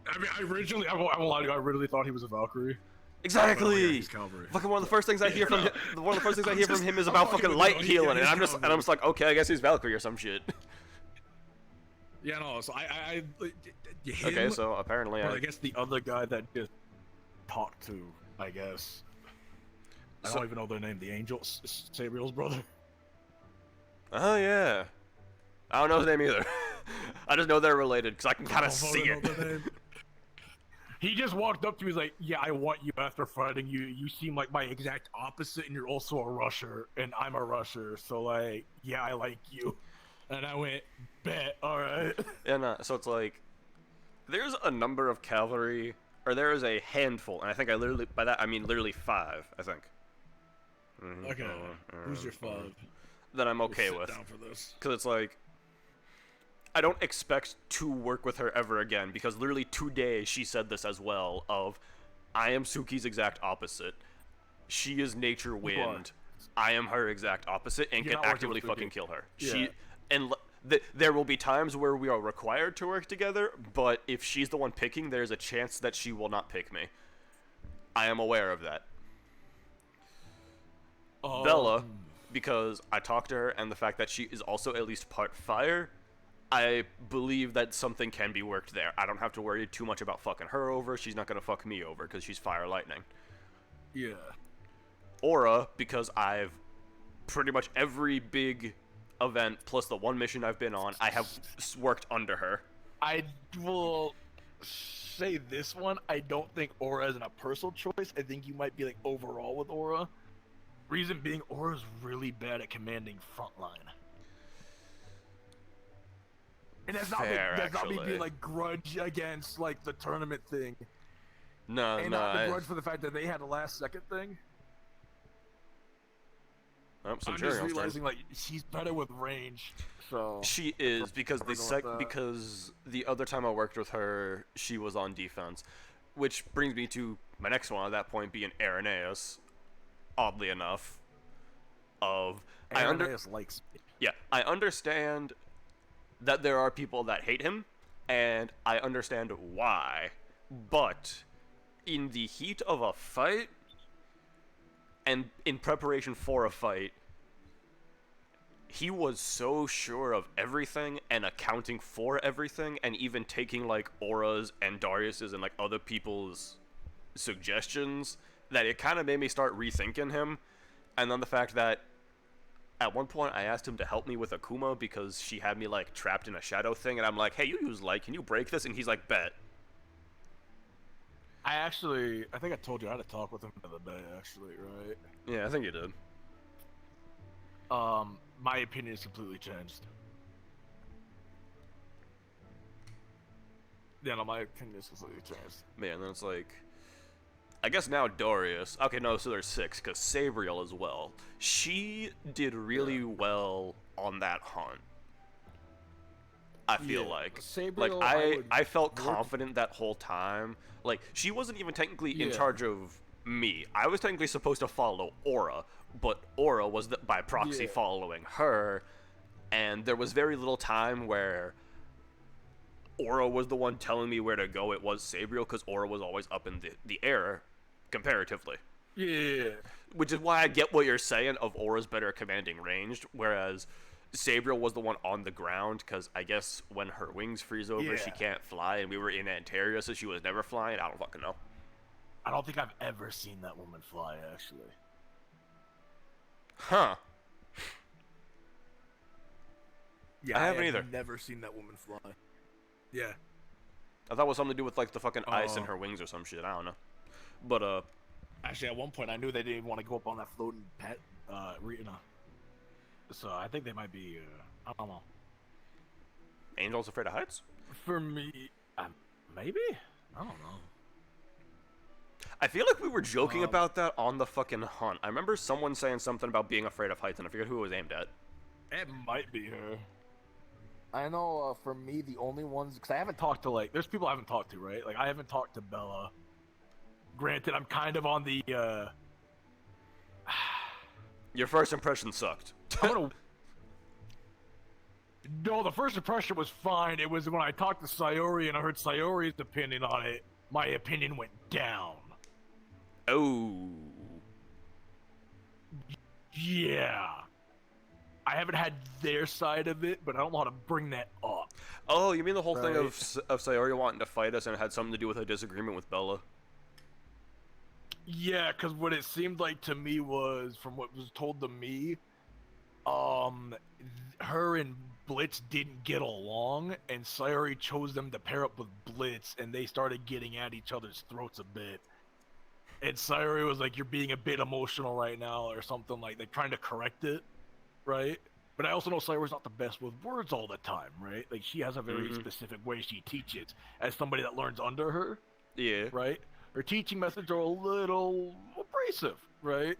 I mean, I won't lie to you, I really thought he was a Valkyrie. Exactly. Well, yeah, he's Calvary. Fucking one of the first things I hear from him, is about fucking light healing, and I'm just like, okay, I guess he's Valkyrie or some shit. Yeah, no. So him, okay, so apparently I guess the other guy that just talked to, I guess. I don't even know their name. The Angel, Sabriel's brother. Oh yeah. I don't know his name either. I just know they're related because I can kind of see it. He just walked up to me, he's like, yeah, I want you after fighting you. You seem like my exact opposite, and you're also a rusher, and I'm a rusher, so, like, yeah, I like you. And I went, bet, alright. Yeah, no, so it's like, there's a number of cavalry, or there is a handful, and I think by that I mean literally 5, I think. Okay, who's your 5? That I'm okay We'll with. sit down for this. Because it's like, I don't expect to work with her ever again, because literally today she said this as well, of, I am Suki's exact opposite. She is nature wind. I am her exact opposite, and You're can not working actively with Suki. fucking kill her. Yeah. There will be times where we are required to work together, but if she's the one picking, there's a chance that she will not pick me. I am aware of that. Bella, because I talked to her, and the fact that she is also at least part fire, I believe that something can be worked there. I don't have to worry too much about fucking her over. She's not gonna fuck me over because she's fire lightning. Yeah. Aura, because I've pretty much every big event plus the one mission I've been on, I have worked under her. I will say this one, I don't think Aura isn't a personal choice. I think you might be like overall with Aura. Reason being, Aura's really bad at commanding frontline. And that's not me being like grudge against like the tournament thing. No, and not the grudge for the fact that they had a last second thing. Oh, I'm just realizing like she's better with range. So she is because because the other time I worked with her, she was on defense, which brings me to my next one. At that point, being Irenaeus, oddly enough, Irenaeus likes me. Yeah, I understand that there are people that hate him, and I understand why. But in the heat of a fight, and in preparation for a fight, he was so sure of everything and accounting for everything, and even taking like Aura's and Darius's and like other people's suggestions, that it kind of made me start rethinking him. And then the fact that at one point I asked him to help me with Akuma because she had me like trapped in a shadow thing, and I'm like, hey, you use light, can you break this? And he's like, bet. I think I told you I had a talk with him the other day, actually, right? Yeah, I think you did. My opinion is completely changed. Yeah, no, my opinion is completely changed. Man, then it's like, I guess now Darius. Okay, no, so there's 6, because Sabriel as well. She did really well on that hunt. I feel like. Sabriel, like, I felt confident that whole time. Like, she wasn't even technically in charge of me. I was technically supposed to follow Aura, but Aura was by proxy following her, and there was very little time where Aura was the one telling me where to go. It was Sabriel, because Aura was always up in the air, comparatively. Yeah. Which is why I get what you're saying of Aura's better at commanding ranged, whereas Sabriel was the one on the ground, because I guess when her wings freeze over, she can't fly, and we were in Antaria, so she was never flying. I don't fucking know. I don't think I've ever seen that woman fly, actually. Huh. Yeah, I haven't either. Never seen that woman fly. Yeah. I thought it was something to do with like the fucking ice in her wings or some shit. I don't know. But actually, at one point, I knew they didn't even want to go up on that floating pet arena. So I think they might be. I don't know. Angel's Afraid of Heights? For me, maybe. I don't know. I feel like we were joking about that on the fucking hunt. I remember someone saying something about being afraid of heights, and I forget who it was aimed at. It might be her. I know, for me, the only ones, because I haven't talked to, like, there's people I haven't talked to, right? Like, I haven't talked to Bella. Granted, I'm kind of on the, Your first impression sucked. No, the first impression was fine. It was when I talked to Sayori and I heard Sayori's opinion on it, my opinion went down. Oh. Yeah. I haven't had their side of it, but I don't know how to bring that up. Oh, you mean the whole thing Right. of Sayori wanting to fight us and it had something to do with a disagreement with Bella? Yeah, because what it seemed like to me was, from what was told to me, her and Blitz didn't get along, and Sayori chose them to pair up with Blitz, and they started getting at each other's throats a bit. And Sayori was like, "You're being a bit emotional right now," or something like they're trying to correct it, right? But I also know Sayori's not the best with words all the time, right? Like she has a very specific way she teaches. As somebody that learns under her, yeah, right? Her teaching methods are a little abrasive, right?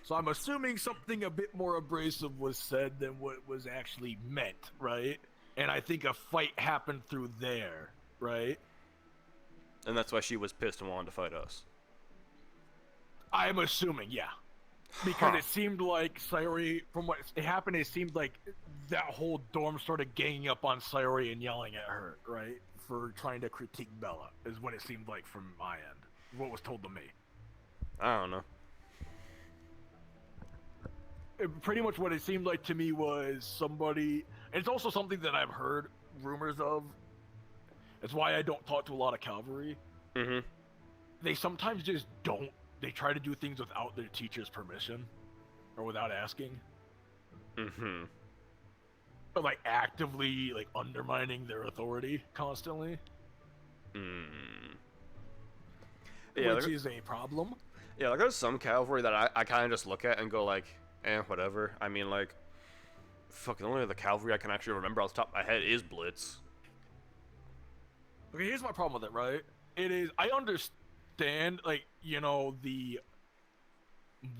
So I'm assuming something a bit more abrasive was said than what was actually meant, right? And I think a fight happened through there, right? And that's why she was pissed and wanted to fight us. I'm assuming, yeah. Because it seemed like Sayori, from what it happened, it seemed like that whole dorm started ganging up on Sayori and yelling at her, right? For trying to critique Bella, is what it seemed like from my end. What was told to me. I don't know. Pretty much what it seemed like to me was somebody, and it's also something that I've heard rumors of. It's why I don't talk to a lot of cavalry. They sometimes just don't. They try to do things without their teacher's permission, or without asking. Or like actively like undermining their authority constantly. Yeah, which is a problem. Yeah, like there's some cavalry that I kind of just look at and go like, whatever. I mean, like, fucking only the cavalry I can actually remember off the top of my head is Blitz. Okay, here's my problem with it, right? It is, I understand, like, you know, the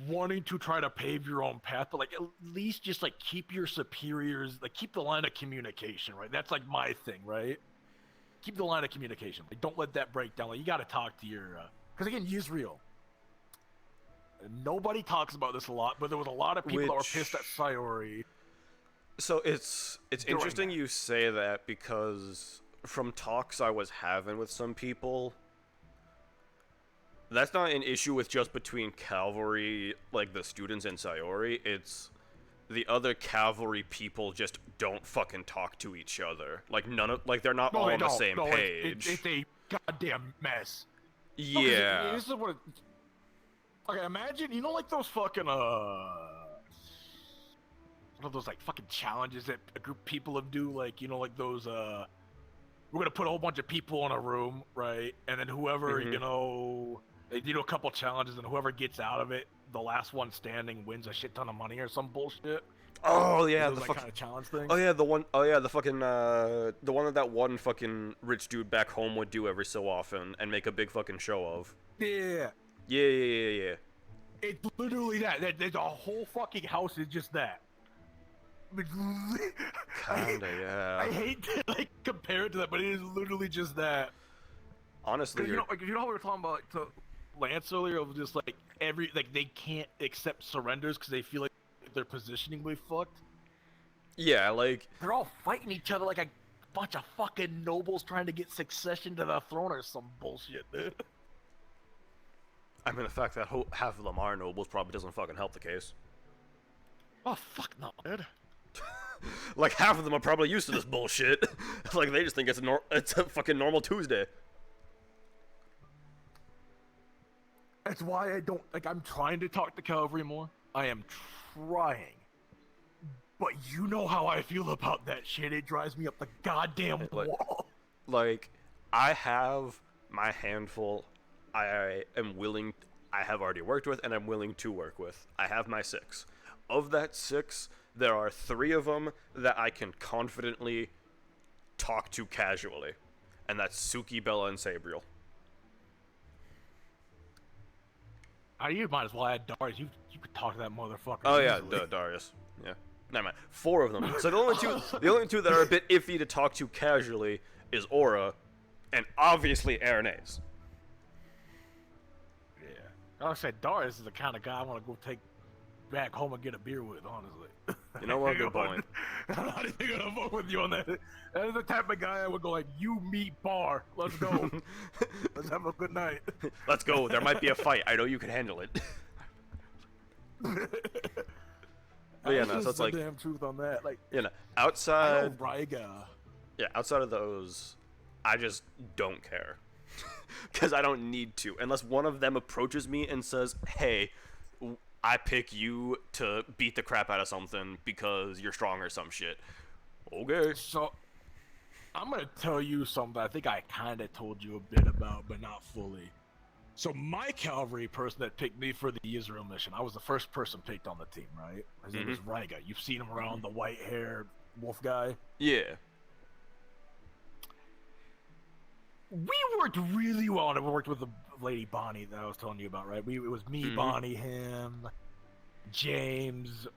wanting to try to pave your own path, but, like, at least just, like, keep your superiors, like, keep the line of communication, right? That's, like, my thing, right? Keep the line of communication. Like, don't let that break down. Like, you gotta talk to your, because, again, Yuzreal. Nobody talks about this a lot, but there was a lot of people that were pissed at Sayori. So it's interesting you say that, because from talks I was having with some people, that's not an issue with just between cavalry, like the students and Sayori. It's the other cavalry people just don't fucking talk to each other. Like they're not all on the same page. It's a goddamn mess. Yeah. This is what it, okay, imagine, you know, like those fucking, one of those, like, fucking challenges that a group of people have do, like, you know, like those, we're gonna put a whole bunch of people in a room, right? And then whoever, you know, they do a couple challenges, and whoever gets out of it, the last one standing wins a shit ton of money or some bullshit. Oh yeah, those, the like, kind of challenge thing. Oh yeah, the one. Oh yeah, the fucking the one that one fucking rich dude back home would do every so often and make a big fucking show of. Yeah. Yeah. It's literally that. The whole fucking house is just that. Kinda, yeah. I hate to like compare it to that, but it is literally just that. Honestly, you know, like, you know how we were talking about to Lance earlier, of just like they can't accept surrenders because they feel like their positioning will be fucked. Yeah, like they're all fighting each other like a bunch of fucking nobles trying to get succession to the throne or some bullshit, dude. I mean, the fact that half of them are nobles probably doesn't fucking help the case. Oh, fuck no, dude. Like, half of them are probably used to this bullshit. Like, they just think it's a fucking normal Tuesday. That's why I don't, like, I'm trying to talk to cavalry more. I am trying. But you know how I feel about that shit. It drives me up the goddamn wall. Like, I have my handful I have already worked with and I'm willing to work with. I have my 6. Of that 6, there are 3 of them that I can confidently talk to casually. And that's Suki, Bella, and Sabriel. You might as well add Darius. You could talk to that motherfucker. Oh yeah, easily. Darius. Yeah. Never mind. 4 of them. So the only two that are a bit iffy to talk to casually is Aura, and obviously Aranese. Yeah. Like I said, Darius is the kind of guy I want to go take back home and get a beer with, honestly. You know what? Good point. I'm not even gonna vote with you on that. That is the type of guy I would go like, you meet bar. Let's go. Let's have a good night. Let's go. There might be a fight. I know you can handle it. But yeah, no, so it's the like, damn truth on that. Like, you know, I outside, know Ryga. yeah, outside of those, I just don't care. Because I don't need to. Unless one of them approaches me and says, hey, I pick you to beat the crap out of something because you're strong or some shit. Okay. So, I'm gonna tell you something I think I kind of told you a bit about, but not fully. So my cavalry person that picked me for the Israel mission, I was the first person picked on the team, right? His name was Ryga. You've seen him around, the white-haired wolf guy? Yeah. We worked really well, and we worked with the lady Bonnie that I was telling you about, right? It was me, Bonnie, him, James,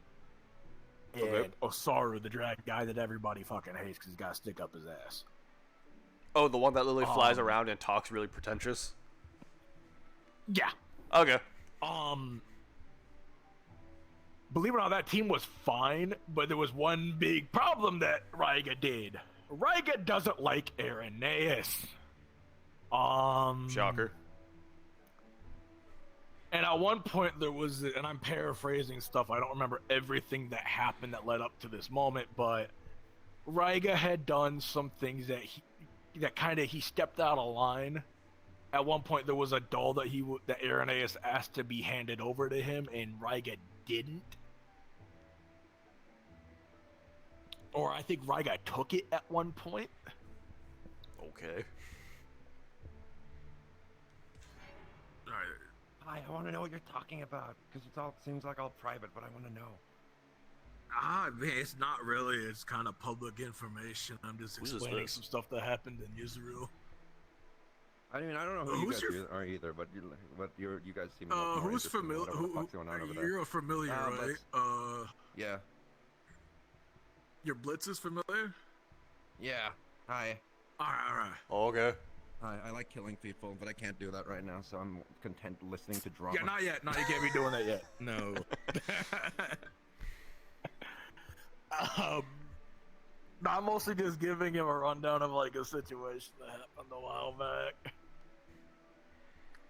and Osaru, the drag guy that everybody fucking hates because he's got a stick up his ass. Oh, the one that literally flies around and talks really pretentious? Yeah. Okay. Believe it or not, that team was fine, but there was one big problem that Ryga did. Ryga doesn't like Irenaeus. Shocker. And at one point there was, and I'm paraphrasing stuff, I don't remember everything that happened that led up to this moment, but Ryga had done some things that he stepped out of line. At one point there was a doll that that Irenaeus asked to be handed over to him, and Ryga didn't. Or I think Ryga took it at one point. Okay. Hi, I want to know what you're talking about, because it all seems like all private, but I want to know. Man, it's not really. It's kind of public information. I'm just explaining some stuff that happened in Israel. I mean, I don't know who you guys are either, but you guys seem much more who's interested in familiar? whatever the fuck's going on over there. You're familiar, right? Yeah. Your Blitz is familiar? Yeah. Hi. Alright. Okay. Hi, I like killing people, but I can't do that right now, so I'm content listening to drama. Yeah, not yet. No, you can't be doing that yet. No. I'm mostly just giving him a rundown of like a situation that happened a while back.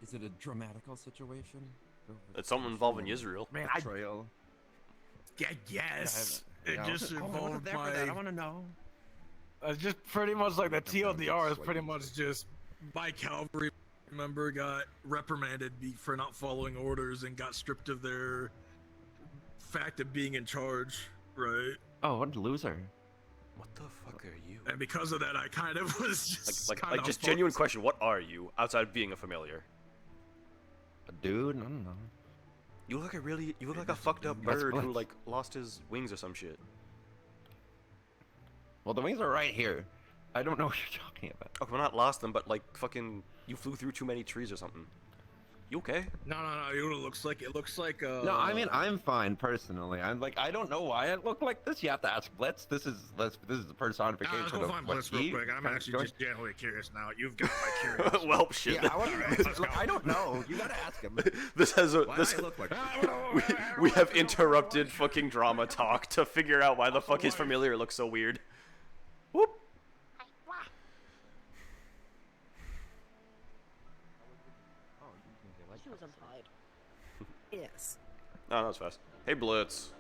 Is it a dramatical situation? It's something involving Israel. Man, Betrayal. Yes. It just I involved I want to know. It's just pretty much like the TLDR is pretty much just my cavalry member got reprimanded for not following orders and got stripped of their fact of being in charge, right? Oh, what a loser. What the fuck are you? And because of that, I kind of was just like just genuine question. What are you outside of being a familiar? A dude? I don't know. You look like a fucked up bird who like lost his wings or some shit. Well, the wings are right here. I don't know what you're talking about. Okay, well, not lost them, but like fucking you flew through too many trees or something. You okay? No. You know what it looks like? It looks like No, I mean I'm fine personally. I'm like I don't know why it looked like this. You have to ask Blitz. This is the personification let's go of find what Blitz he real quick. I'm actually just genuinely curious now. You've got my curiosity. Well, shit. Yeah, I want to know. Look, I don't know. You gotta ask him. This has a Why this. I look like we have interrupted fucking drama talk to figure out why the fuck his familiar looks so weird. Whoop. She was implied. Yes. No, that was fast. Hey, Blitz.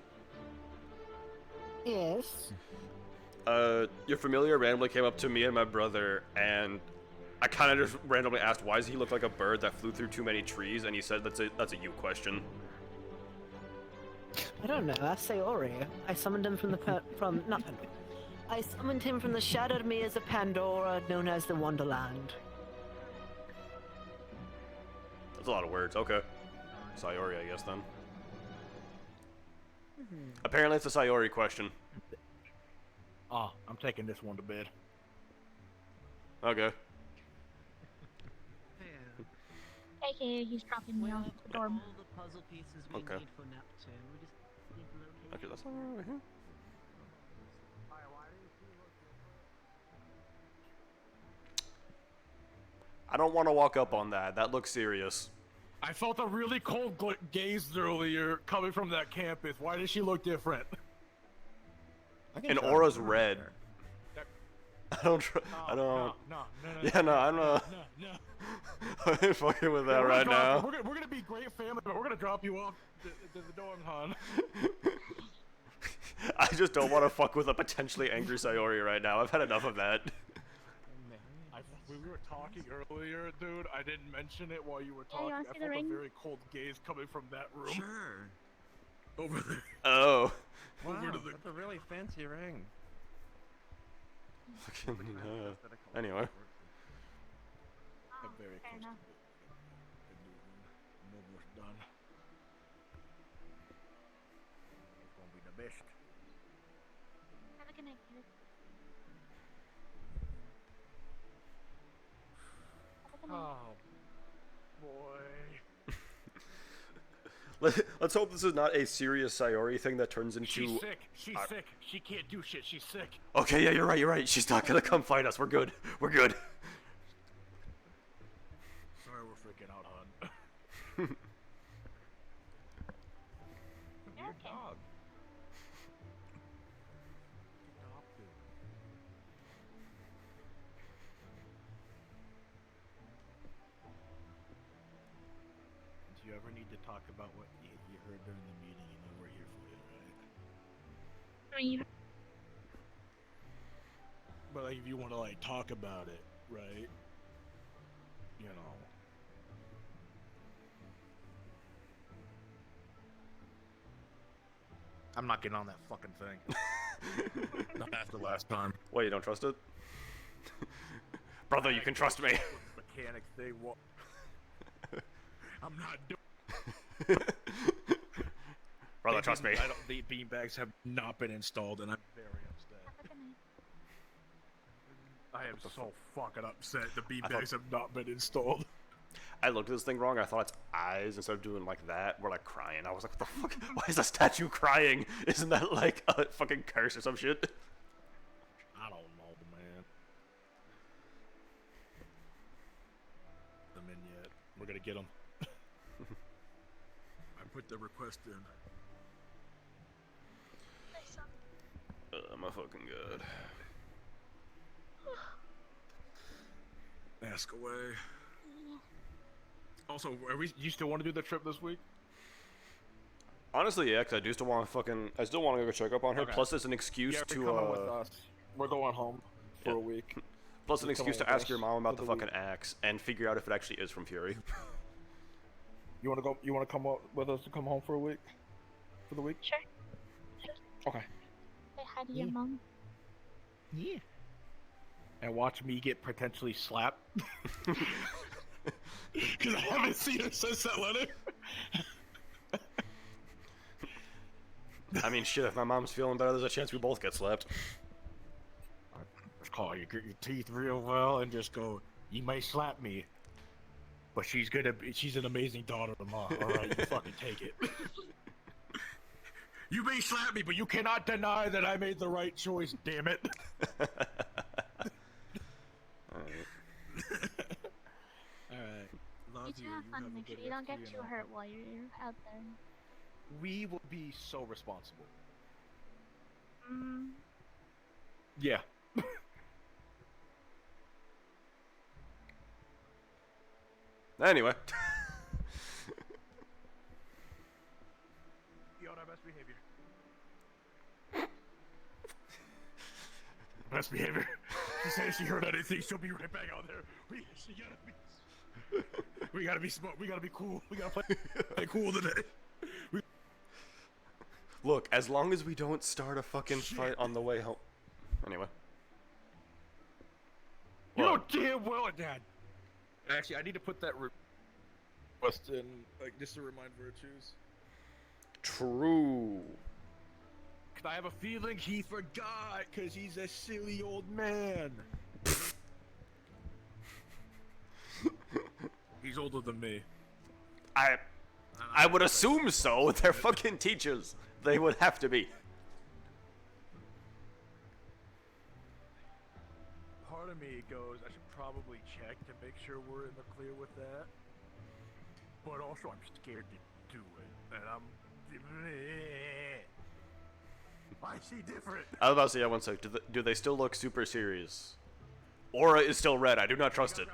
Yes. Your familiar randomly came up to me and my brother, and I kind of just randomly asked, why does he look like a bird that flew through too many trees? And he said, that's a you question. I don't know. That's Sayori. I summoned him from not Pandora. I summoned him from the shattered mirrors of Pandora, known as the Wonderland. That's a lot of words. Okay. Sayori, I guess, then. Apparently it's a Sayori question. I'm taking this one to bed. Okay. AKA, he's dropping me off at the dorm. All the puzzle pieces we Okay. need for Neptune. We just need to locate. Okay, that's all right here. I don't want to walk up on that. That looks serious. I felt a really cold gaze earlier coming from that campus. Why does she look different? And Aura's red. I don't. I don't. Yeah, no, I'm not. I ain't fucking with that right now. We're gonna be great family, but we're gonna drop you off the dorm, hon. I just don't want to fuck with a potentially angry Sayori right now. I've had enough of that. We were talking earlier, dude. I didn't mention it while you were talking. wanna I see felt the ring? a very cold gaze coming from that room. Sure. Over there. Oh. Wow, Over to the... that's a really fancy ring. Fucking, anyway. I'm very close to the new one. I'm almost done. It's gonna be the best. Have a good night, kid. Oh, boy. Let's hope this is not a serious Sayori thing that turns into... She's sick. She's sick. She can't do shit. She's sick. Okay, yeah, you're right, you're right. She's not gonna come fight us. We're good. We're good. Sorry we're freaking out, hon. Your dog. If you ever need to talk about what you heard during the meeting, you know we're here for you, right? But like, if you want to like talk about it, right? You know. I'm not getting on that fucking thing. Not after last time. What, you don't trust it? Brother, you can trust me. Mechanic thing. What? I'm not doing. Brother, trust me. The beanbags have not been installed, and I'm very upset. I am so fucking upset. The beanbags have not been installed. I looked at this thing wrong. I thought its eyes, instead of doing like that, were like crying. I was like, what the fuck? Why is the statue crying? Isn't that like a fucking curse or some shit? I don't know, man. Them in yet. We're gonna get them. I put the request in. I'm a fucking good. Ask away. Also, you still want to do the trip this week? Honestly, yeah, because I do still want to fucking... I still want to go check up on her. Okay. Plus, it's an excuse Yeah, to... you're coming with us. We're going home for a week. Plus, an You're excuse coming to with ask your us mom about for the the fucking axe and figure out if it actually is from Fury. You want to go? You want to come up with us to come home for a week? For the week? Sure. Okay. Say hi to your mom. Yeah. And watch me get potentially slapped. Because I haven't seen her since that letter. I mean, shit, if my mom's feeling better, there's a chance we both get slapped. Just call your teeth real well and just go, you may slap me, but she's an amazing daughter-in-law. Alright, you fucking take it. You may slap me, but you cannot deny that I made the right choice, damn it. Alright. Love You two have fun. Make sure you don't get too hurt while you're out there. We will be so responsible. Mm. Yeah. Anyway. Be on our best behavior. Best behavior. She said if she heard anything, she'll be right back out there. We gotta be smart. We gotta be cool. We gotta play cool today. Look, as long as we don't start a fucking fight on the way home. Anyway. You know damn well, Dad. Actually, I need to put that request in, like, just to remind Virtues. True. Cause I have a feeling he forgot, cause he's a silly old man. He's older than me. I would assume so. They're fucking teachers. They would have to be. Part of me goes, I should probably check to make sure we're in the clear with that. but also I'm scared to do it, and I see different. I was about to say, yeah, one sec. Do they still look super serious? Aura is still red. I do not trust it.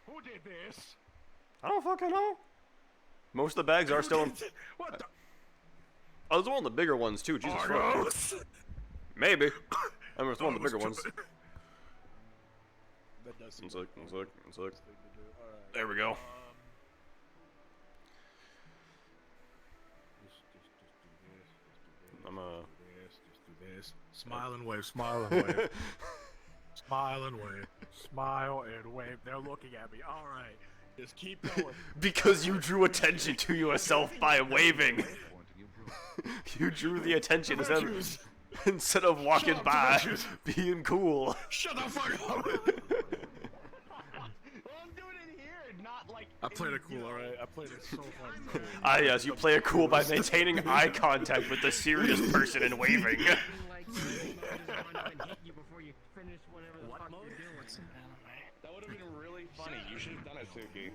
Who did this? I don't fucking know. Most of the bags are still in... What the? Oh, there's one of the bigger ones, too. Jesus Christ. Maybe. I mean, it's one of the bigger ones. That does seem One sec. There we go. I'm Just do this. Smile and wave, smile and wave. Smile and wave. Smile and wave. They're looking at me. Alright. Just keep going. Because you drew attention to yourself by waving. You drew the attention instead of walking by, being cool. Shut the fuck up! I played it cool, alright? I played it so fun. Ah, yes, you play it cool by maintaining eye contact with the serious person and waving. What mode? That would have been really funny. You should have done it, Suki.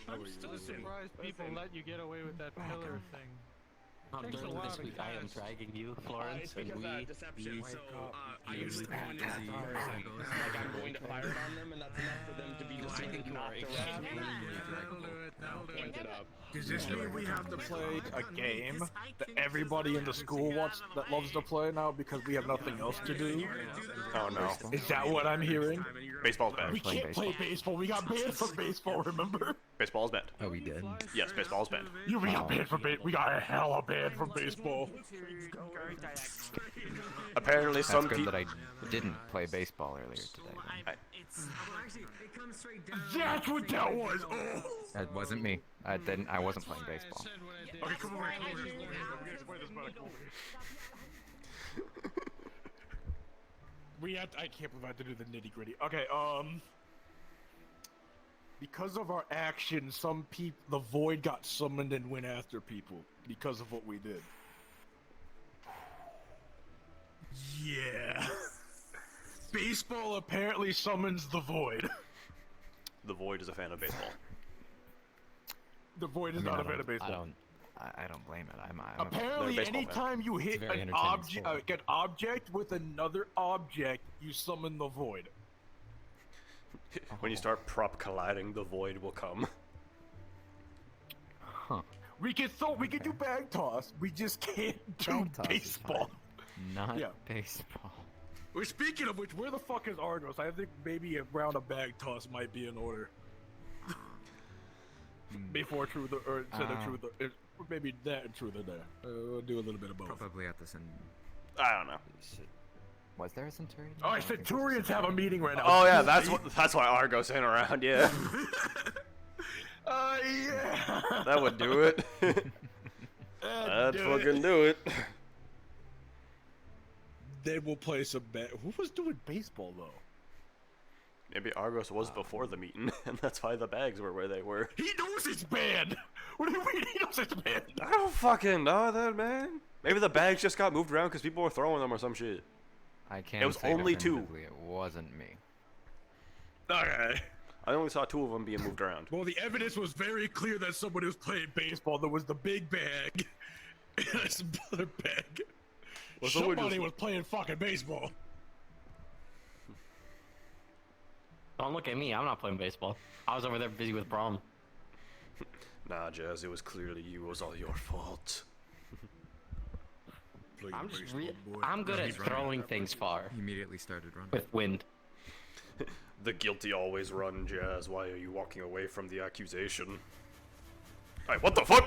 I'm still surprised people let you get away with that pillar thing. During this week, I am dragging you, Florence, and deception. So, I usually go into like I'm going to fire it on them, and that's enough for them to be just knocked around. Point it up. Does this mean we have to play a game that everybody in the school loves to play now because we have nothing else to do? Oh no. Is that what I'm hearing? Baseball's banned. We can't play baseball. We got banned from baseball, remember? Baseball's banned. Oh, we did? Yes, baseball's banned. We got banned from baseball. We got a hella banned from baseball. Apparently some That's good people... that I didn't play baseball earlier today. That's what that was! Oh! That wasn't me. I wasn't playing baseball. Okay, come over here. We're gonna explain this better. Come over here. I can't believe I have to do the nitty gritty. Okay, because of our actions, the Void got summoned and went after people because of what we did. Yeah. Baseball apparently summons the Void. The Void is a fan of baseball. The Void is not a fan of baseball. I don't blame it. Apparently, anytime you hit an object with another object, you summon the Void. When you start prop colliding, the Void will come. Huh. We can do bag toss. We just can't do baseball. Not baseball. Well, speaking of which, where the fuck is Argos? I think maybe a round of bag toss might be in order. Before truth or instead of truth, maybe that and truth are there. We'll do a little bit of both. Probably at the I don't know. Was there a Centurion? Oh, Centurions have a meeting right now. Oh yeah, that's why Argos ain't around. Yeah. Yeah. That would do it. That'd fucking do it. Then we'll play some Who was doing baseball though? Maybe Argos was before the meeting, and that's why the bags were where they were. He knows it's banned! What do you mean he knows it's banned? I don't fucking know that, man. Maybe the bags just got moved around because people were throwing them or some shit. I can't. It was only 2. It wasn't me. Okay. I only saw 2 of them being moved around. Well, the evidence was very clear that somebody was playing baseball. There was the big bag and some other bag. Well, somebody was playing fucking baseball. Don't look at me. I'm not playing baseball. I was over there busy with Braum. Nah, Jazz, it was clearly you. It was all your fault. I'm good at throwing things far. He immediately started running. With wind. The guilty always run, Jazz. Why are you walking away from the accusation? Hey, what the fuck?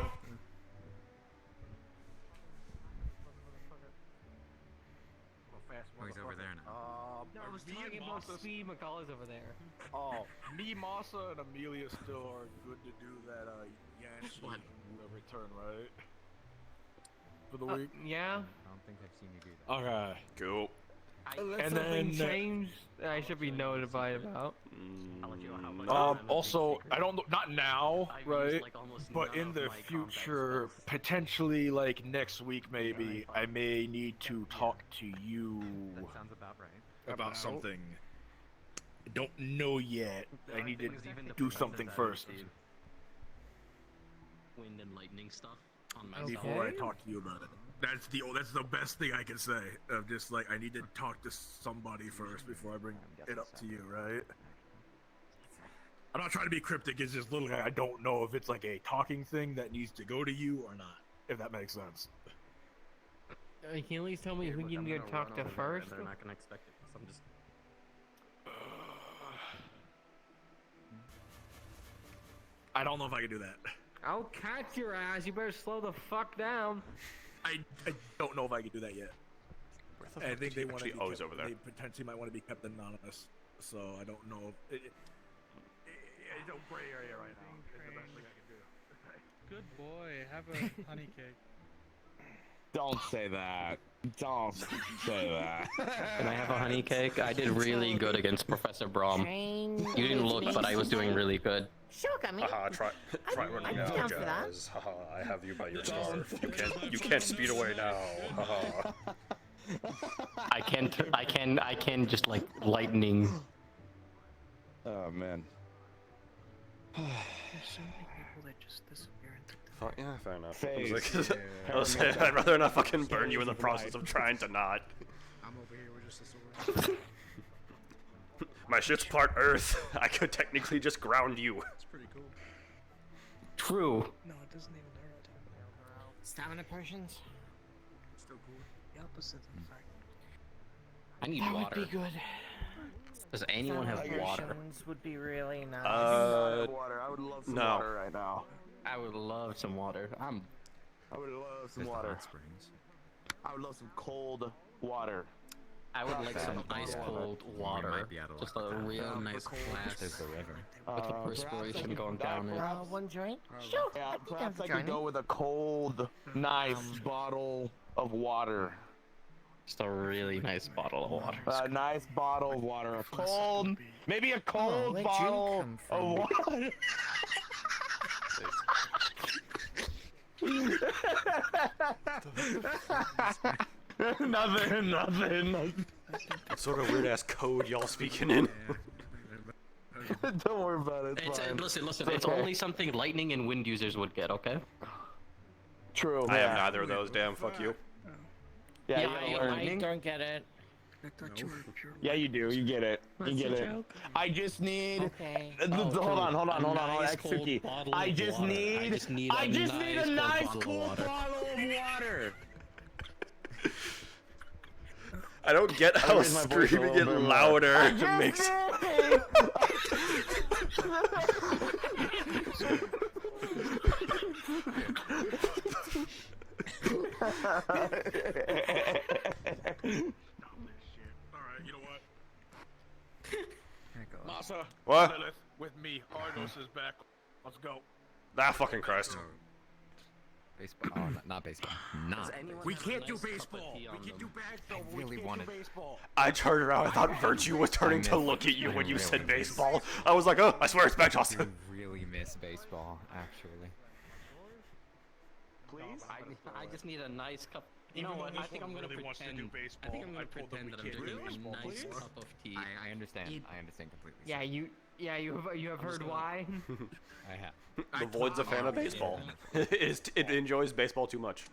Oh, he's over there now. No, I was talking about Speed McCullough's over there. Oh, me, Masa, and Amelia still are good to do that Yankee return, right? For the week? Yeah. I don't think I've seen you do that. Okay. Cool. Unless something changed, I should be notified about. Also, I don't know, not now, right? But in the future, potentially like next week maybe, I may need to talk to you. That sounds about right. about something. I don't know yet. I need to do something first. Wind and lightning stuff on my Before I talk to you about it. That's the best thing I can say. Of just like I need to talk to somebody first before I bring it up to you, right? I'm not trying to be cryptic. It's just literally I don't know if it's like a talking thing that needs to go to you or not. If that makes sense. Can you at least tell me who you need to talk to first? They're not gonna expect it. So I'm just. I don't know if I can do that. I'll catch your ass. You better slow the fuck down. I don't know if I can do that yet. I think they want to be over there. They potentially might want to be kept anonymous, so I don't know. It's a gray area right now. It's the best thing I can do. Good boy, have a honey cake. Don't say that. Don't say that. Can I have a honey cake? I did really good against Professor Braum. You didn't look, but I was doing really good. Sure, Gummy. Haha, try running I'm now, down for that. Jazz. Haha, I have you by your scarf. You can't speed away now. Haha. I can just like lightning. Oh man. Fuck yeah, fair enough. Phase. I was saying, I'd rather not fucking burn you in the process of trying to not. I'm over here with just a sword. My shit's part earth. I could technically just ground you. It's pretty cool. True. No, it doesn't even hurt. Stamina potions. Still cool. The opposite, in fact. I need That water. would be good. Does anyone have water? Potions would be really nice. Water. I would love some no. water right now. I would love some water. I would love some water. I would love some cold water. I would like some ice cold water. Just a real nice flask There's the river. with the perspiration going down it. One joint? Sure. Yeah, I think perhaps I'm I could go with a cold, nice bottle of water. Just a really nice bottle of water. A nice bottle of water. A cold, maybe a cold where'd you bottle come of from? water. Nothing. What sort of weird ass code y'all speaking in? Don't worry about it. It's fine. Listen. It's It's okay. only something lightning and wind users would get. Okay. True. I have yeah. neither of those. Damn, fuck you. Yeah, Yeah, you gotta learn. I don't get it. I thought you were pure. Yeah, you do. You get it. You get it. joke? I just need. Okay. Hold on. A nice That's cold tricky. bottle I of just water. need. I just need a nice cold cool bottle of bottle of water. I don't get how raise my voice a screaming little it bit more. louder I just makes. Alright, you know what? Masa, What? Lilith, with me. Argos is back. Let's go. Ah, fucking Christ. Baseball. Oh, not baseball. Not. We can't do baseball. We can do basketball. I really wanted. Baseball. I turned around. I thought Virtue was turning to look at you when you said baseball. I was like, oh, I swear it's back, I Justin. really miss baseball, actually. Please. I just need a nice cup. You know what? I think I'm gonna pretend. I think I'm gonna pretend that I'm drinking a nice cup of tea. I understand. I understand completely. You have heard why? I have. The Void's a fan of baseball. It enjoys baseball too much.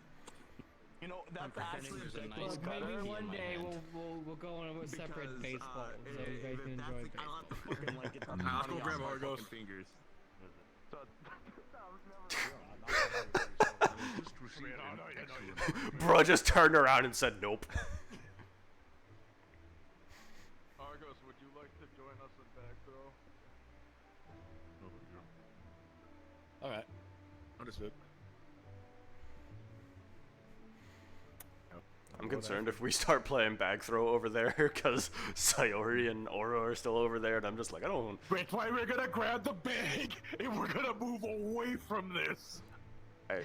You know, that's actually There's a nice Look, cup of maybe tea one in my day hand. we'll go on a separate baseball, so you guys can enjoy baseball. I'll go grab Argos. fingers. Bro just turned around and said nope. Argos, would you like to join us in back throw? Alright. Understood. I'm concerned if we start playing bag throw over there, because Sayori and Oro are still over there, and I'm just like, I don't. That's why we're gonna grab the bag, and we're gonna move away from this. Hey.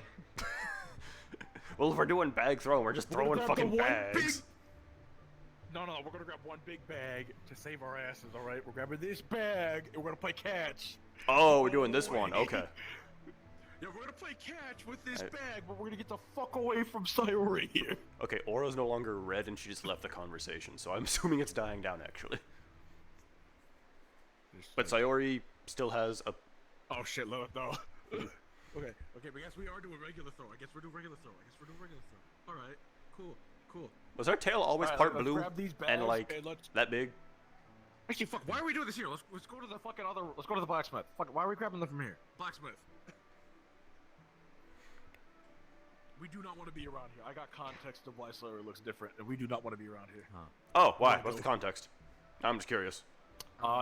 Well, if we're doing bag throw, we're just throwing grab the fucking one bags. No, we're gonna grab one big bag to save our asses, alright? We're grabbing this bag, and we're gonna play catch. Oh, we're doing this one. Okay. Yeah, we're gonna play catch with this bag, but we're gonna get the fuck away from Sayori here. Okay, Aura's no longer red and she just left the conversation, so I'm assuming it's dying down actually. But Sayori still has a... Oh shit, no. Okay, but I guess we are doing regular throw. Alright, cool. Was her tail always part blue and like that big? Actually, fuck, why are we doing this here? Let's go to the fucking other, let's go to the blacksmith. Fuck, why are we grabbing them from here? Blacksmith. We do not want to be around here. I got context of why Sayori looks different, and we do not want to be around here. Oh, why? What's the context? I'm just curious.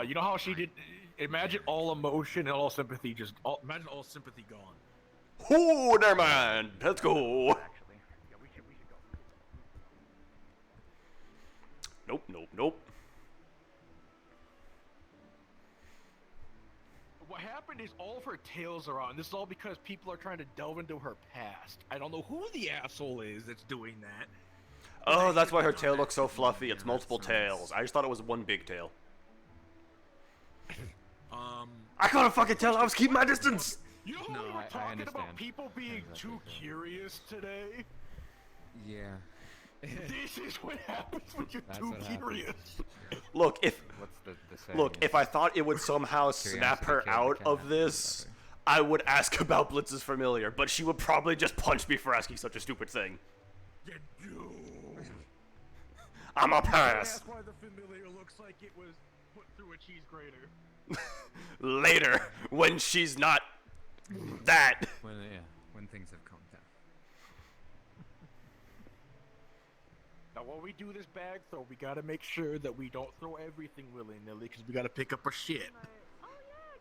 You know how she did, imagine all emotion and all sympathy imagine all sympathy gone. Oh, never mind. Let's go. Nope. What happened is all of her tails are on. This is all because people are trying to delve into her past. I don't know who the asshole is that's doing that. Oh, that's why her tail looks so fluffy. It's multiple tails. I just thought it was one big tail. I couldn't fucking tell. I was keeping my distance. You know how we were talking about people being too curious today? Yeah. This is what happens when you're too curious. Look, if saying if I thought it would somehow snap her out of this, I would ask about Blitz's familiar, but she would probably just punch me for asking such a stupid thing. I'm a pass. That's why the familiar looks like it was put through a cheese grater. Later, when she's not that. When things have calmed down. Now, when we do this bag throw, we gotta make sure that we don't throw everything willy-nilly, because we gotta pick up our shit.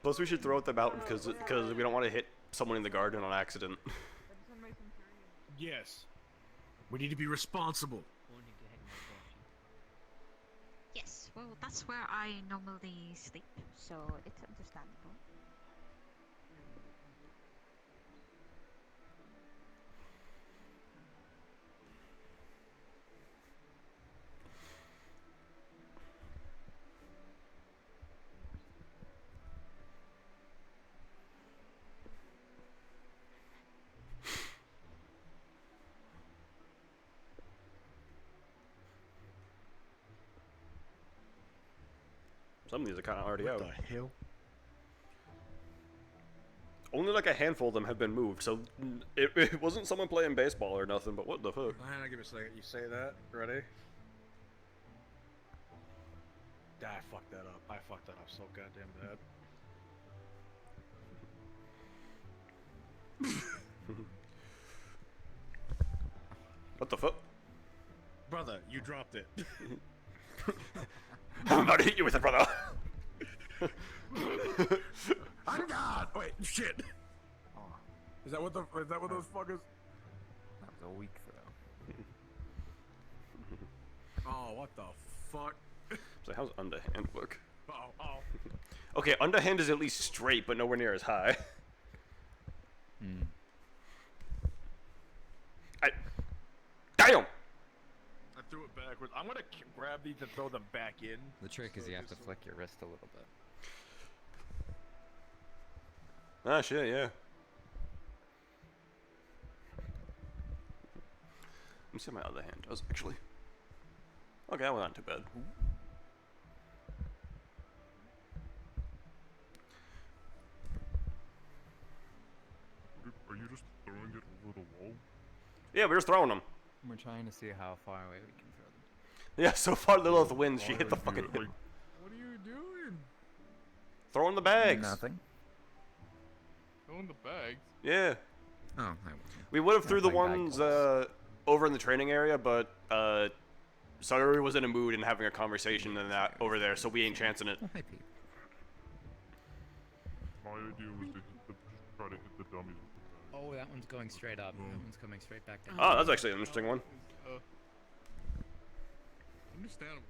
Plus, we should throw it the mountain because we don't want to hit someone in the garden on accident. Yes. We need to be responsible. Yes, well, that's where I normally sleep, so it's understandable. Some of these are kind of already out. What the hell? Only like a handful of them have been moved, so it wasn't someone playing baseball or nothing, but what the fuck? Hang on, give me a second. You say that? Ready? I fucked that up. I fucked that up so goddamn bad. What the fuck? Brother, you dropped it. I'm about to hit you with it, brother. Oh God! Wait, shit. Oh. Is that what those fuckers? That was a weak throw. Oh, what the fuck? So how's underhand work? Oh. Okay, underhand is at least straight, but nowhere near as high. Damn! I threw it backwards. I'm gonna grab these and throw them back in. The trick is you have to flick your wrist a little bit. Ah, shit, yeah. Let me see how my other hand does, actually. Okay, that was not too bad. Are you just throwing it over the wall? Yeah, we're just throwing them. We're trying to see how far away we can throw them. Yeah, so far Lilith wins. She hit the fucking hit. What are you doing? Throwing the bags. Nothing. Throwing the bags? Yeah. Oh, I wasn't. We would have threw the ones over in the training area, but Sayori was in a mood and having a conversation and that over there, so we ain't chancing it. Oh, hi, Pete. My idea was to try to hit the dummies with the bag. Oh, that one's going straight up. That one's coming straight back down. Oh, that's actually an interesting one. Understandable.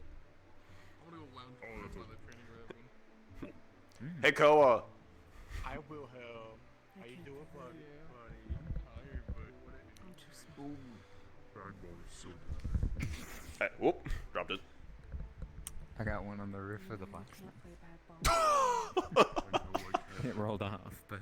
I'm gonna go lounge around by the training area. Hey, Koa. I will help. How you doing, buddy? I'm tired, but I'm just Bag ball is so Hey, whoop, dropped it. I got one on the roof of the blacksmith. It rolled off, but...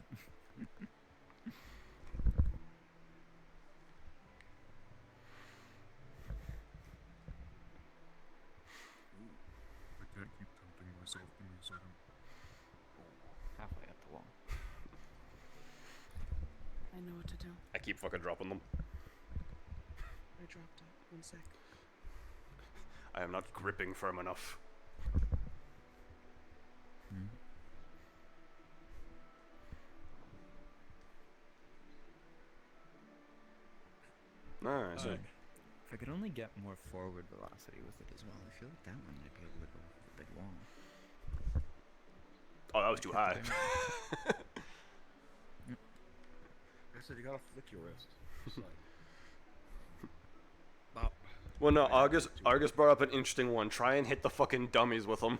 down. I keep fucking dropping them. I dropped it. 1 sec. I am not gripping firm enough. No, I see. If I could only get more forward velocity with it as well, I feel like that one might be a little bit long. Oh, that was too high. I said you gotta flick your wrist. Just like- Well, no, August brought up an interesting one. Try and hit the fucking dummies with them.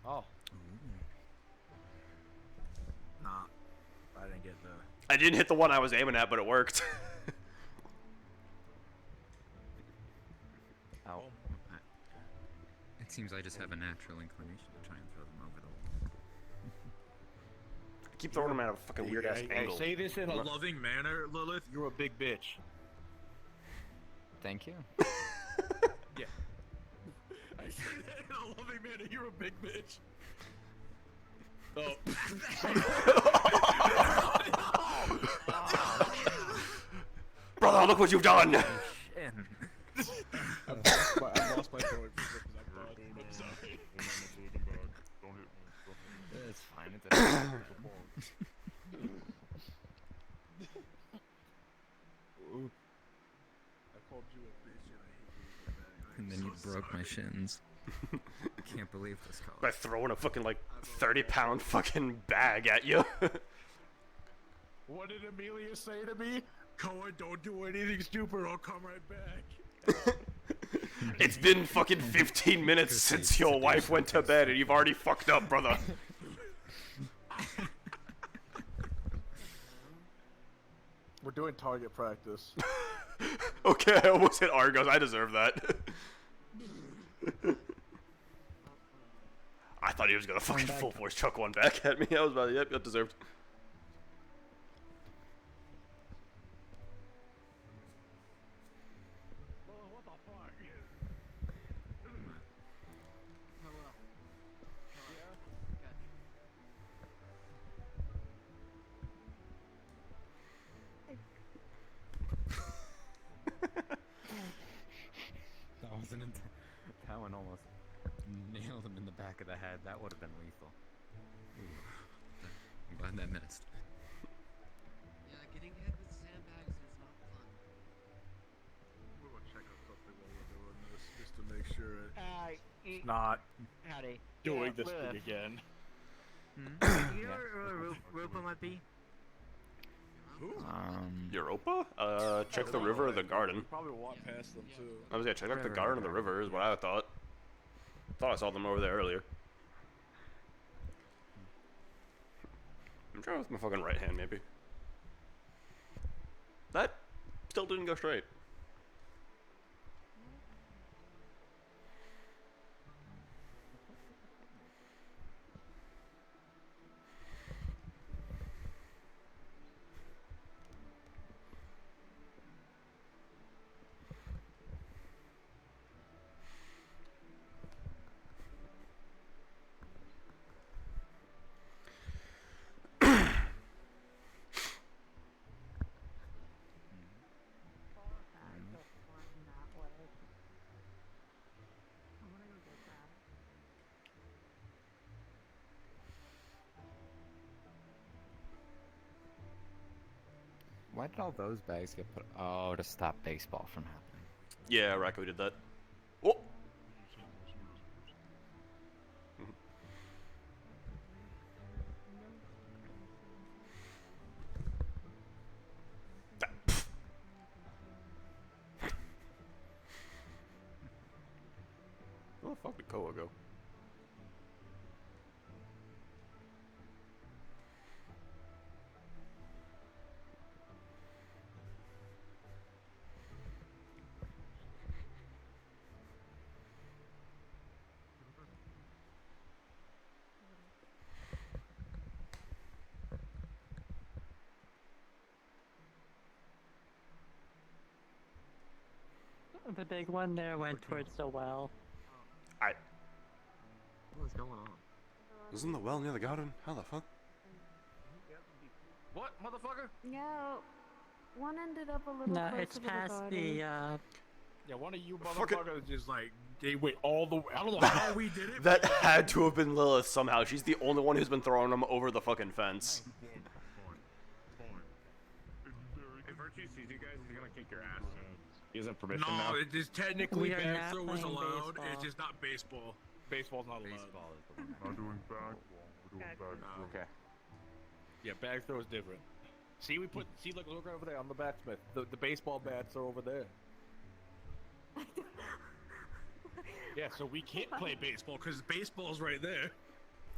Oh. Nah. I didn't get the... I didn't hit the one I was aiming at, but it worked. Ow. It seems I just have a natural inclination to try and throw them over the wall. I keep throwing them at a fucking weird ass angle. I say this in a loving manner, Lilith. You're a big bitch. Thank you. Yeah. I say that in a loving manner. You're a big bitch. Oh. Brother, look what you've done! I've lost my power because I'm sorry. It's fine. It's I called you a bitch and I hate you. And then you broke my shins. Can't believe this color. By throwing a fucking, like, 30-pound fucking bag at you. What did Amelia say to me? Cohen, don't do anything stupid. I'll come right back. It's been fucking 15 minutes since your wife went to bed and you've already fucked up, brother. We're doing target practice. Okay, I almost hit Argos. I deserve that. I thought he was gonna fucking full force chuck one back at me. I was about to, yep, that deserved. That one almost nailed him in the back of the head. That would have been lethal. Ooh. I'm glad that missed. Yeah, getting hit with sandbags is not fun. We're gonna check out something while we're doing this, just to make sure it's Not not Yeah, doing this Lilith. thing again. You know where Rupa might be? Europa? Check the river or the garden. Probably walk past them too. I was gonna check out the garden or the river is what I thought. Thought I saw them over there earlier. I'm trying with my fucking right hand, maybe. That still didn't go straight. Why did all those bags get put? Oh, to stop baseball from happening. Yeah, Racco did that. Oh! Where the fuck did Koa go? The big one there went towards the well. What's going on? Isn't the well near the garden? How the fuck? What, motherfucker? Yeah, one ended up a little No, closer it's to past the the, garden. Yeah, one of you Fucking- motherfuckers just like, they went all the way. I don't know how we did it. That had to have been Lilith somehow. She's the only one who's been throwing them over the fucking fence. If Virtue sees you guys, he's gonna kick your ass. He doesn't permission now. No, it is technically We are bag not throw was playing allowed. baseball. It's just not baseball. Baseball's not allowed. Baseball is the one. Not doing back. We're doing back. Oh, okay. Yeah, bag throw is different. See, look right over there. I'm the batsmith. The baseball bats are over there. Yeah, so we can't play baseball because baseball's right there.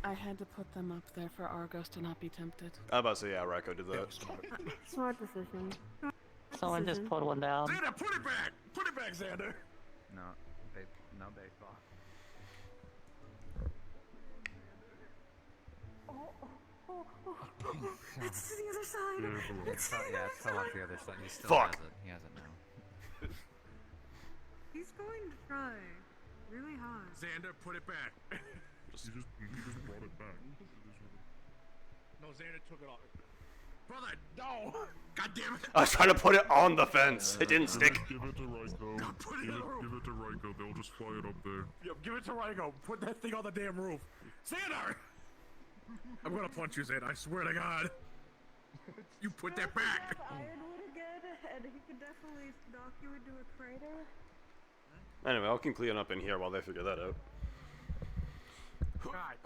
I had to put them up there for Argos to not be tempted. I was about to say, yeah, Racco did that. Smart decision. Someone just pulled one down. Xander, put it back! Put it back, Xander! No, no baseball. It's to the other side. Yeah, it's fell off the other side. He still Fuck. has it. He has it now. He's going to try really hard. Xander, put it back. He just brought it back. No, Xander took it off. Brother, no! God damn it! I was trying to put it on the fence. It didn't stick. Give it to Ryko. Give it to Ryko. They'll just fly it up there. Yo, give it to Ryko. Put that thing on the damn roof. Xander! I'm gonna punch you, Xander. I swear to God. You put that back. Ironwood again, and he could definitely knock you into a crater. Anyway, I'll keep cleaning up in here while they figure that out. God.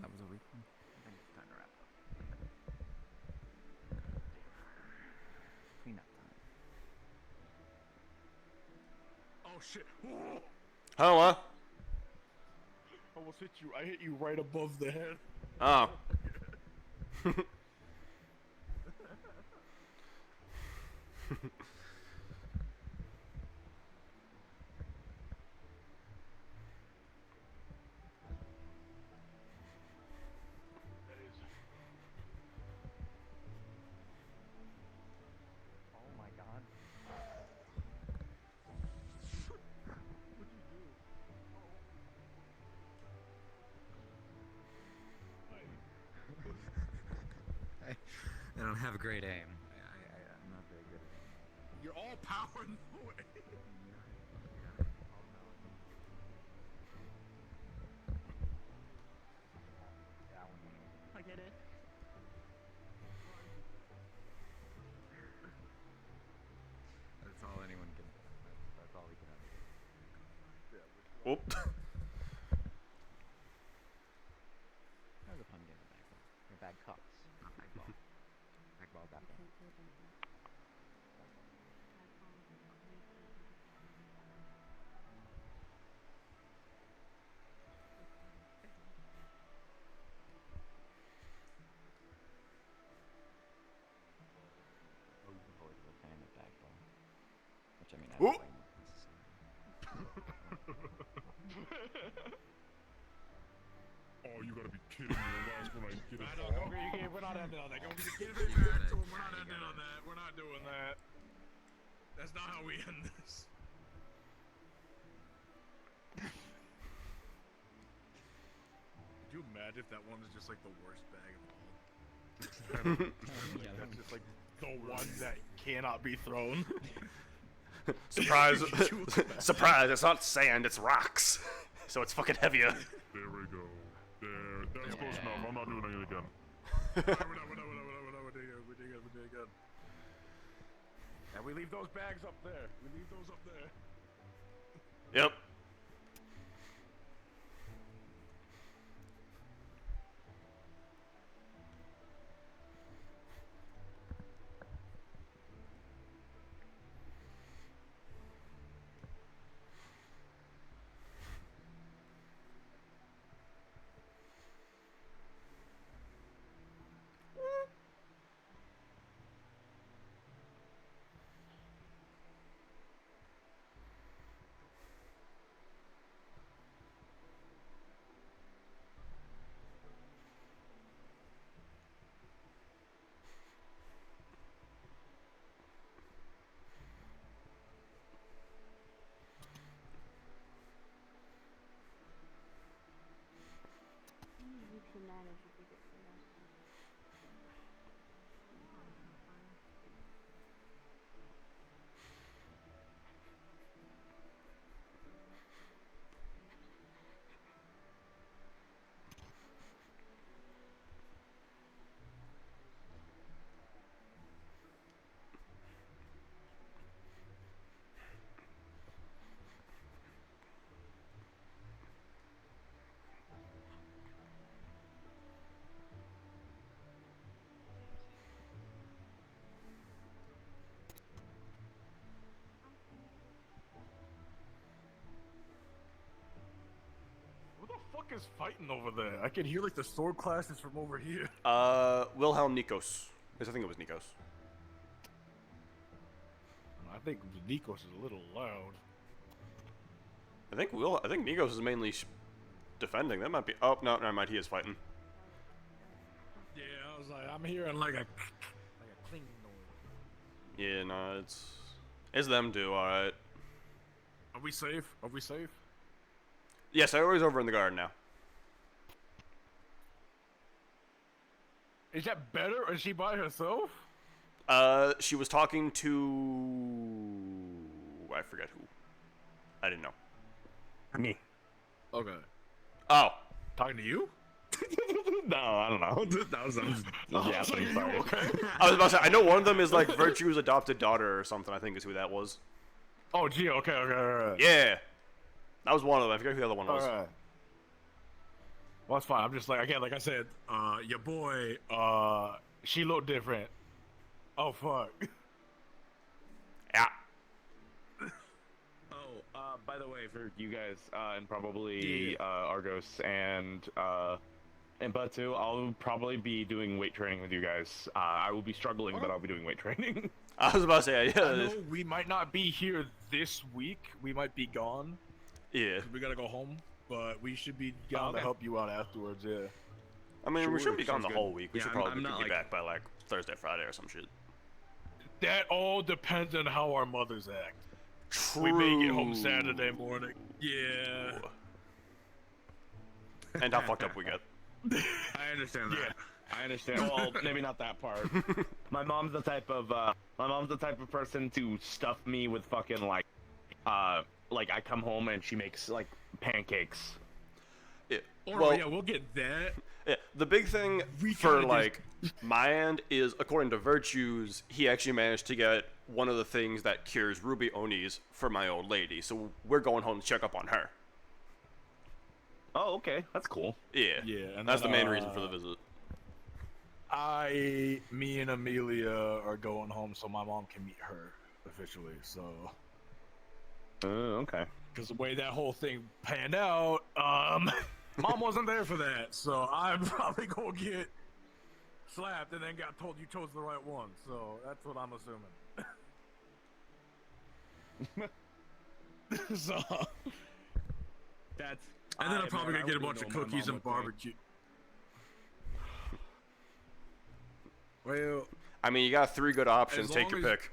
That was a weak one. I think it's time to wrap up. Cleanup time. Oh shit. Whoa. Hello? Almost hit you. I hit you right above the head. Oh. Oh my god. I don't have great aim. I'm not very good at aim. You're all power in the way. I get it. That's all anyone can. That's all we can have. Whoop. That was a fun game of bag ball. Or bag cups, not bag ball. Bag ball, bag ball. I've always been a fan of bag ball. Which I mean, I don't blame Oh, you gotta be kidding me. The last one I get it. We're not ending on that. Give it back to him. We're not ending on that. We're not doing that. That's not how we end this. Could you imagine if that one is just like the worst bag of all? That's just like the one that cannot be thrown. Surprise. Surprise, it's not sand, it's rocks. So it's fucking heavier. There we go. There. That's close enough. I'm not doing it again. We're doing good. And we leave those bags up there. We leave those up there. Yep. is fighting over there? I can hear like the sword clashes from over here. Wilhelm Nikos. I think it was Nikos. I think Nikos is a little loud. I think Nikos is mainly defending. That might be. Oh no, never mind. He is fighting. Yeah, I was like, I'm hearing like a clinking noise. Yeah, no, it's them too. All right. Are we safe? Are we safe? Yes, everybody's over in the garden now. Is that better? Or is she by herself? She was talking to... I forget who. I didn't know. Me. Okay. Oh. Talking to you? No, I don't know. That was yeah, sorry. Okay. I was about to say, I know one of them is like Virtue's adopted daughter or something, I think is who that was. Oh, gee, okay. Yeah. That was one of them. I forget who the other one was. Alright. Well, that's fine. I'm just like, again, like I said, your boy, she looked different. Oh, fuck. Yeah. Oh, by the way, for you guys, and probably Argos and Batu, I'll probably be doing weight training with you guys. I will be struggling, but I'll be doing weight training. I was about to say, yeah. I know we might not be here this week. We might be gone. Yeah. We gotta go home, but we should be gone to help you out afterwards, yeah. I mean, we shouldn't be gone the good. whole week. We Yeah, should probably I'm be back by like Thursday, Friday or some shit. That all depends on how our mothers act. True. We may get home Saturday morning. Yeah. And how fucked up we get. I understand that. Yeah. I understand. Well, maybe not that part. My mom's the type of person to stuff me with fucking like I come home and she makes like pancakes. Yeah. Well, yeah, we'll get that. Yeah, the big thing for like my end is, according to Virtues, he actually managed to get one of the things that cures Ruby Onis for my old lady. So we're going home to check up on her. Oh, okay, that's cool. Yeah, and that's the then, main reason for the visit. Me and Amelia are going home so my mom can meet her officially. So. Okay. Because the way that whole thing panned out, Mom wasn't there for that, so I'm probably gonna get slapped and then got told you chose the right one. So that's what I'm assuming. So that's. And then I'm probably gonna get a bunch of cookies and barbecue. Well, I mean, you got 3 good options. as Take your long as- pick.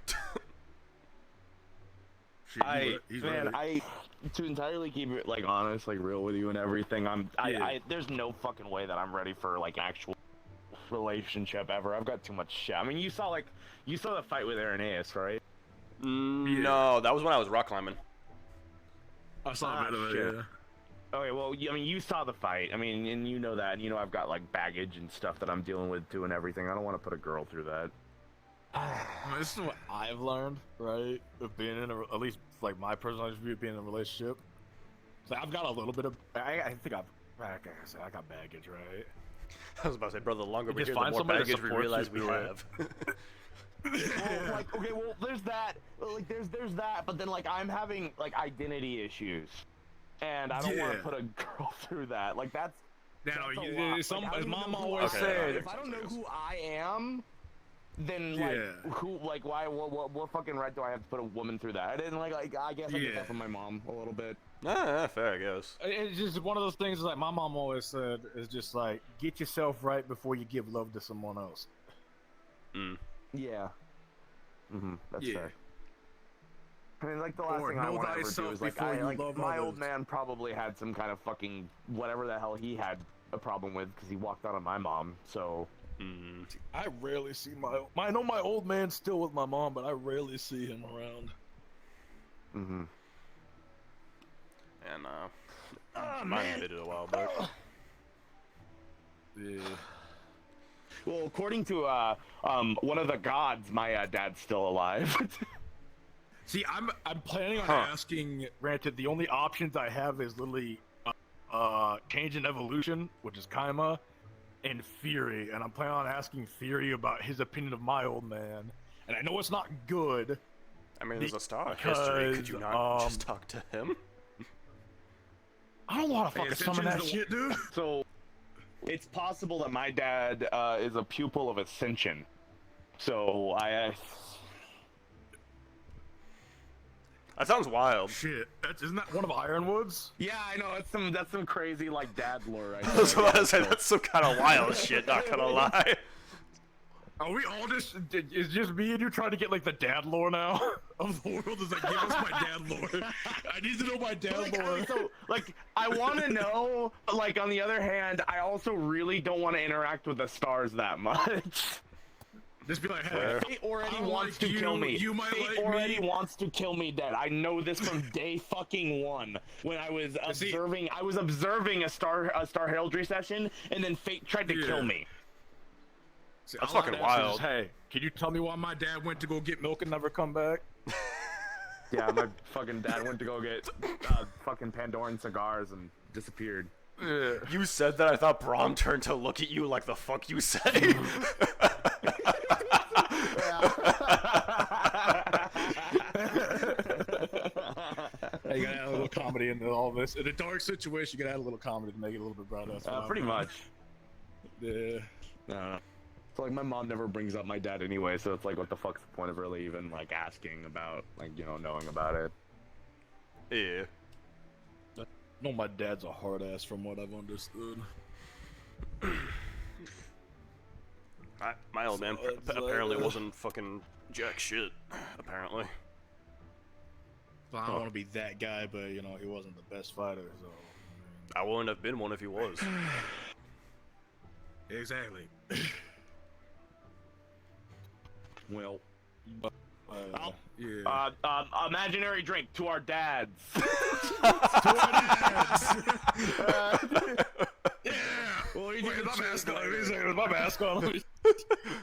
To entirely keep it like honest, like real with you and everything, there's no fucking way that I'm ready for like actual relationship ever. I've got too much shit. I mean, you saw the fight with Irenaeus, right? No, that was when I was rock climbing. I saw a bit of it, yeah. Okay, well, I mean, you saw the fight. I mean, and you know that, and you know I've got like baggage and stuff that I'm dealing with too and everything. I don't want to put a girl through that. This is what I've learned, right? Of being in at least like my personal view of being in a relationship. So I've got a little bit of, I think I got baggage, right? I was about to say, brother, the longer we Just here, the find more somebody to baggage we support realize you, we right? have. Well, like, okay, well, there's that. Like, there's that, but then like I'm having like identity issues, and I don't want to put a girl through that. Like that's. Now, that's a lot. as Like, Mom always said, said, if I don't know who I am, then what fucking right do I have to put a woman through that? I didn't like I guess I get that from my mom a little bit. Nah, fair, I guess. It's just one of those things like my mom always said is just like get yourself right before you give love to someone else. Yeah. That's fair. I mean, like the last thing I want to ever do is like my old man probably had some kind of fucking whatever the hell he had a problem with because he walked out on my mom. So. I rarely see I know my old man's still with my mom, but I rarely see him around. And mine did it a while back. Yeah. Well, according to one of the gods, my dad's still alive. See, I'm planning on asking. Granted, the only options I have is literally change in evolution, which is Kaima, and Fury, and I'm planning on asking Fury about his opinion of my old man. And I know it's not good. I mean, there's a star of history. Could you not just talk to him? I don't know how to fucking summon that shit, dude. So, it's possible that my dad is a pupil of Ascension. So, That sounds wild. Shit, isn't that one of Ironwood's? Yeah, I know. That's some crazy like dad lore. I was about to say that's some kind of wild shit. Not gonna lie. Are we all just? Is just me and you trying to get like the dad lore now of the world? Is like give us my dad lore. I need to know my dad lore. So, like, I want to know. Like, on the other hand, I also really don't want to interact with the stars that much. Just be like, hey, Fate already wants to kill me. Fate already wants to kill me dead. I know this from day fucking one. When I was observing a Star Heraldry session, and then Fate tried to kill me. See, That's all fucking I'm asking wild. is, hey, can you tell me why my dad went to go get milk and never come back? Yeah, my fucking dad went to go get fucking Pandoran cigars and disappeared. You said that, I thought Braun turned to look at you like the fuck you say. You gotta add a little comedy into all this. In a dark situation, you gotta add a little comedy to make it a little bit brighter. Pretty much. Yeah. So like my mom never brings up my dad anyway, so it's like what the fuck's the point of really even like asking about like, you know, knowing about it. Yeah. No, my dad's a hard ass from what I've understood. My old man apparently wasn't fucking jack shit, apparently. Well, I don't want to be that guy, but you know, he wasn't the best fighter, so. I wouldn't have been one if he was. Exactly. Well, yeah. Imaginary drink to our dads. Well, you need my mask on. My mask on.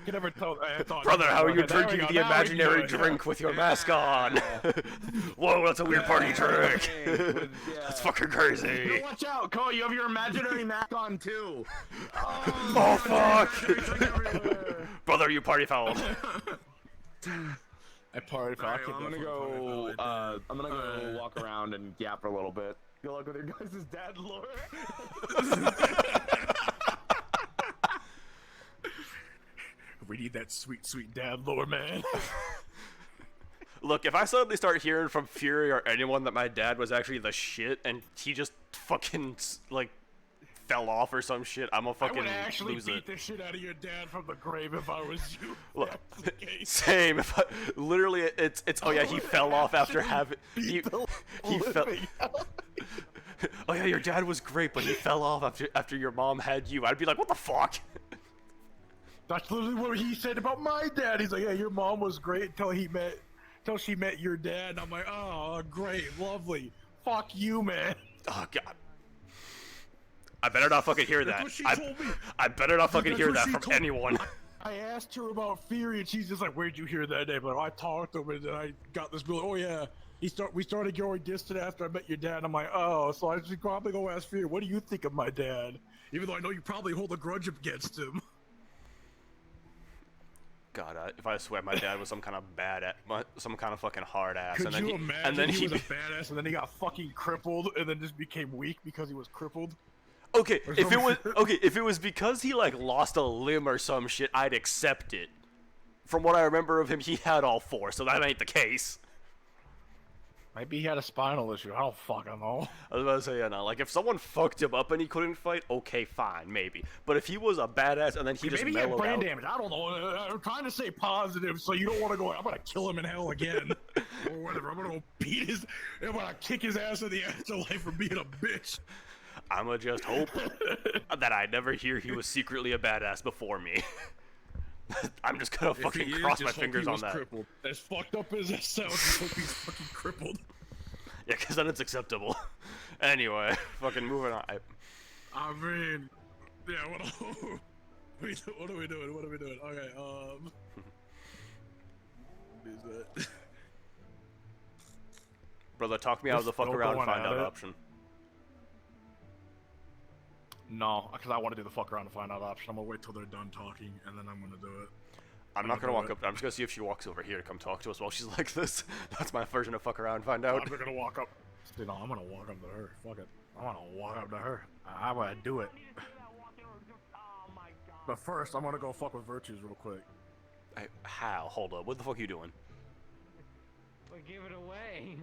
You never told. Brother, how are you drinking the imaginary drink with your mask on? Whoa, that's a weird party trick. That's fucking crazy. No, watch out, Cole. You have your imaginary mask on too. Oh fuck. Brother, you party foul. I party foul. I'm gonna go walk around and yap for a little bit. Good luck with your guys' dad lore. We need that sweet, sweet dad lore, man. Look, if I suddenly start hearing from Fury or anyone that my dad was actually the shit and he just fucking like fell off or some shit, I'm gonna fucking lose it. I would actually beat the shit out of your dad from the grave if I was you. Look, same. If literally, it's oh yeah, he fell off after having he fell. Oh yeah, your dad was great, but he fell off after your mom had you. I'd be like, what the fuck? That's literally what he said about my dad. He's like, yeah, your mom was great until she met your dad. And I'm like, oh, great, lovely. Fuck you, man. Oh god. I better not fucking hear that. I better not fucking hear that from anyone. I asked her about Fury, and she's just like, "Where'd you hear that name?" But I talked to him, and then I got this bill. Oh yeah, we started going distant after I met your dad. I'm like, oh, so I should probably go ask Fury. What do you think of my dad? Even though I know you probably hold a grudge against him. God, if I swear my dad was some kind of some kind of fucking hard ass, Could and then you imagine he was a badass, and then he got fucking crippled, and then just became weak because he was crippled? Okay, if it was because he like lost a limb or some shit, I'd accept it. From what I remember of him, he had all four, so that ain't the case. Maybe he had a spinal issue. I don't fucking know. I was about to say, yeah, no. Like if someone fucked him up and he couldn't fight, okay, fine, maybe. But if he was a badass and then he just maybe he had mellowed brain out, damage. I don't know. I'm trying to say positive, so you don't want to go. I'm gonna kill him in hell again, or whatever. I'm gonna go beat his. I'm gonna kick his ass in the afterlife for being a bitch. I'ma just hope that I never hear he was secretly a badass before me. I'm just gonna fucking cross my fingers on that. Crippled. As fucked up as that sounds, I hope he's fucking crippled. Yeah, because then it's acceptable. Anyway, fucking moving on. I mean, yeah, what are we doing? What are we doing? Okay, is that... Brother, talk me out of the fuck around and find out option. No, because I want to do the fuck around and find out option. I'm gonna wait till they're done talking, and then I'm gonna do it. I'm not gonna walk up. I'm just gonna see if she walks over here to come talk to us while she's like this. That's my version of fuck around and find out. I'm not gonna walk up. Dude, no, I'm gonna walk up to her. Fuck it. I want to walk up to her. I want to do it. But first, I'm gonna go fuck with Virtues real quick. How? Hold up. What the fuck are you doing? Well, give it away.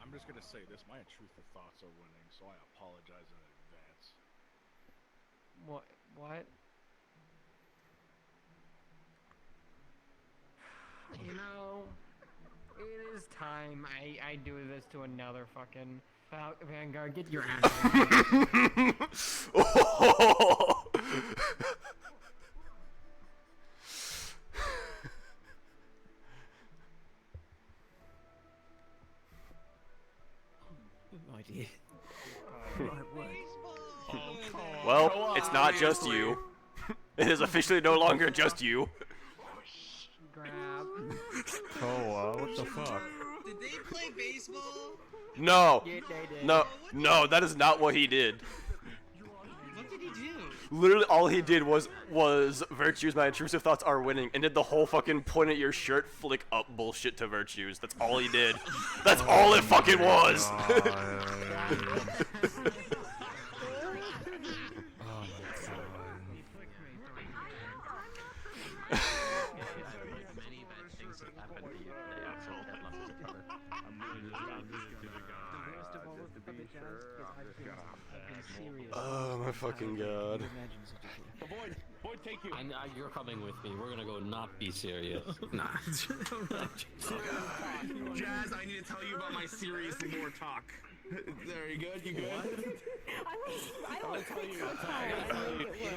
I'm just gonna say this: my intrusive thoughts are winning, so I apologize in advance. What? What? You know, it is time I do this to another fucking Vanguard. Get your ass. Oh! No idea. Well, it's not just you. It is officially no longer just you. Grab. Oh, what the fuck? Did they play baseball? No. Yeah, they did. No, that is not what he did. What did he do? Literally, all he did was Virtues, my intrusive thoughts are winning, and did the whole fucking point at your shirt flick up bullshit to Virtues. That's all he did. That's all it fucking was. Oh my fucking god. Boy, take you. You're coming with me. We're gonna go not be serious. Nah. Jazz, I need to tell you about my serious lore talk. There, you good? You good? I don't think so. You know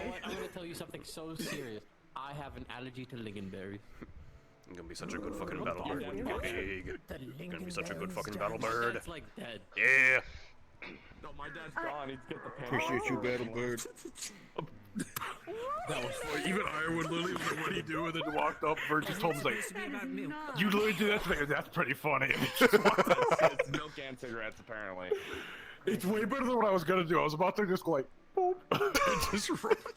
what? I'm gonna tell you something so serious. I have an allergy to lingonberries. I'm gonna be such a good fucking battle bird when you get big. I'm gonna be such a good fucking battle bird. That's like dead. Yeah. No, my dad's gone. He's get the pen. Appreciate you, battle bird. That was funny. Even I would literally was like, what do you do? And then walked up, Virtues told me, like, you literally do that to me. That's pretty funny. It's milk and cigarettes, apparently. It's way better than what I was gonna do. I was about to just go like, boop. Just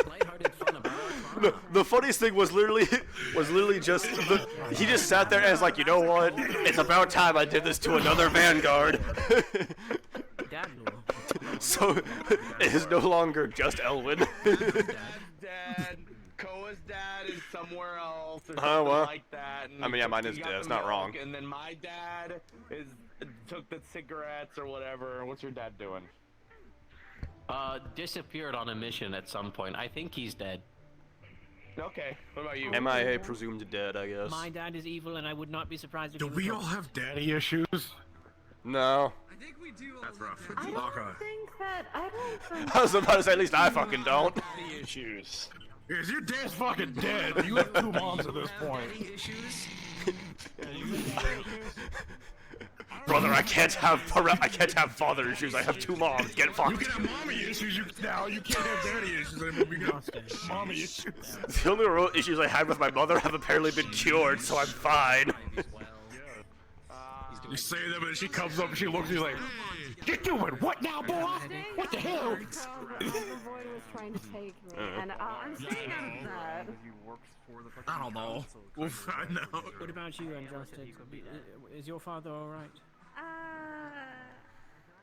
lighthearted fun about it. No, the funniest thing was literally just he just sat there and was like, you know what? It's about time I did this to another Vanguard. So it is no longer just Elwin. Dad, Koa's dad is somewhere else or something well, like that. And I mean, yeah, mine is he dead. got It's the not wrong. milk, and then my dad took the cigarettes or whatever. What's your dad doing? Disappeared on a mission at some point. I think he's dead. Okay, what about you? MIA presumed dead, I guess. My dad is evil, and I would not be surprised if do he was we wrong. all have daddy issues? No. I think we do. That's rough. I don't think that. I don't think. I was about to say, at least I fucking don't. Daddy issues. Is your dad's fucking dead? You have two moms at this point. Daddy issues? Brother, I can't have father issues. I have two moms. Get fucked. You can have mommy issues now. You can't have daddy issues anymore. We got mommy issues. The only real issues I had with my mother have apparently been cured, so I'm fine. You say that, but then she comes up and she looks at you like, "You're doing what now, boy? What the hell?" The void was trying to take me, and I'm staying out of that. I don't know. We'll find out. What about you, Unjusted? Is your father alright?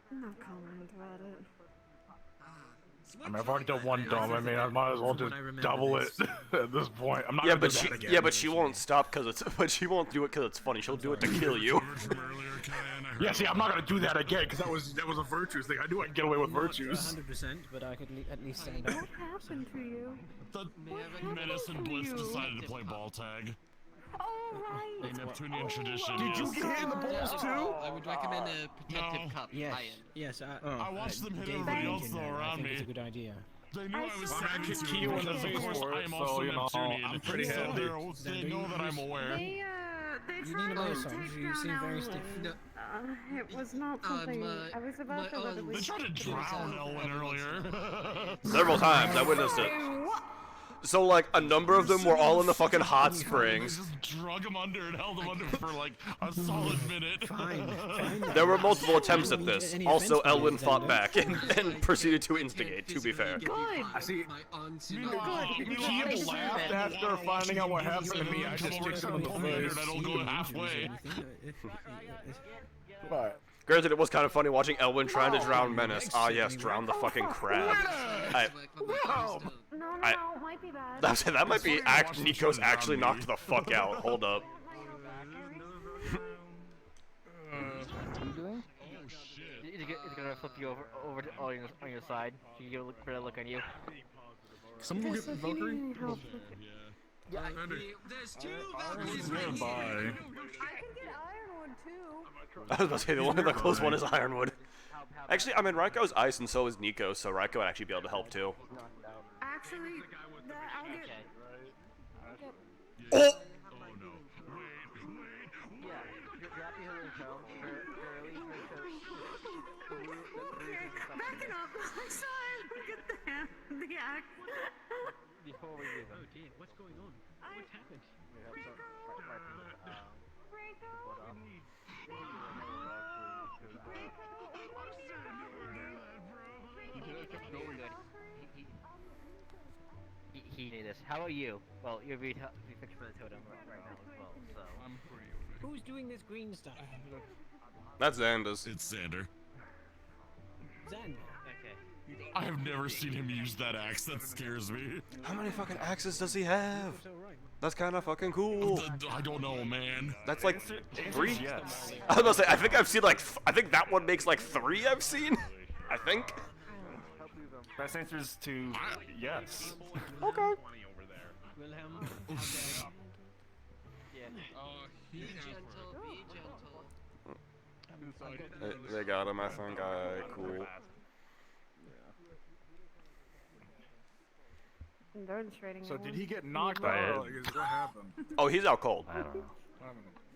No comment about it. I mean, I've already done one dumb. I mean, I might as well just double it at this point. I'm not Yeah, gonna but do that again. yeah, but she won't stop because it's. But she won't do it because it's funny. She'll do it to kill you. Yeah, see, I'm not gonna do that again because that was a virtues thing. I knew I could get away with virtues. 100%, but I could at least stand up. What happened to you? The Menace and Blitz decided to play ball tag. Alright. A Neptunian tradition. Did you get hit in the balls too? I would recommend a protective cup. Yes, Tie-in. yes. I watched them hit David everybody else mentioned though that. I around think me. it's a good idea. They knew I was I savage kicked too, Keo in the because face of course for I it, am so, also you know, Neptunian. I'm pretty so happy. they know that I'm aware. They You need a massage. You seem very stiff. It was not something I was about to let it They tried to drown Elwin earlier. Several times, I witnessed it. So like a number of them were all in the fucking hot springs. Just drug him under and held him under for like a solid minute. Fine. There were multiple attempts at this. Also, Elwin fought back and proceeded to instigate. To be fair. Good. I see. Meanwhile, Keo laughed after finding out what happened to me. I just kicked him in the face. I don't go halfway. But Granted, it was kind of funny watching Elwyn trying to drown Menace. Ah, yes, drown the fucking crab. No, might be bad. That might be Nico's actually knocked the fuck out. Hold up. It's gonna flip you over on your side. So you get a better look on you. Someone go get the Valkyrie? Yeah, there's two Valkyries right here. I can get Ironwood too. I was about to say, the one the close one is Ironwood. Actually, I mean, Raiko's ice and so is Nico, so Raiko would actually be able to help too. Actually, I'll get. Oh! Backing up. I saw him get the axe. Before we leave. Oh dear, what's going on? What happened? He did this. How about you? Well, you'll be fixed for the totem right now as well, so. I'm pretty Who's doing this green stuff? That's Xander's. It's Xander. Xander. Okay. I have never seen him use that axe. That scares me. How many fucking axes does he have? That's kind of fucking cool. I don't know, man. That's like 3? Yes. I was gonna say, I think I've seen like, I think that one makes like 3 I've seen. I think. Best answer is to yes. Okay. Wilhelm. Yeah. Be gentle. They got him, I think. Cool. They're demonstrating. So did he get knocked out? Like, what happened? Oh, he's out cold. I don't know.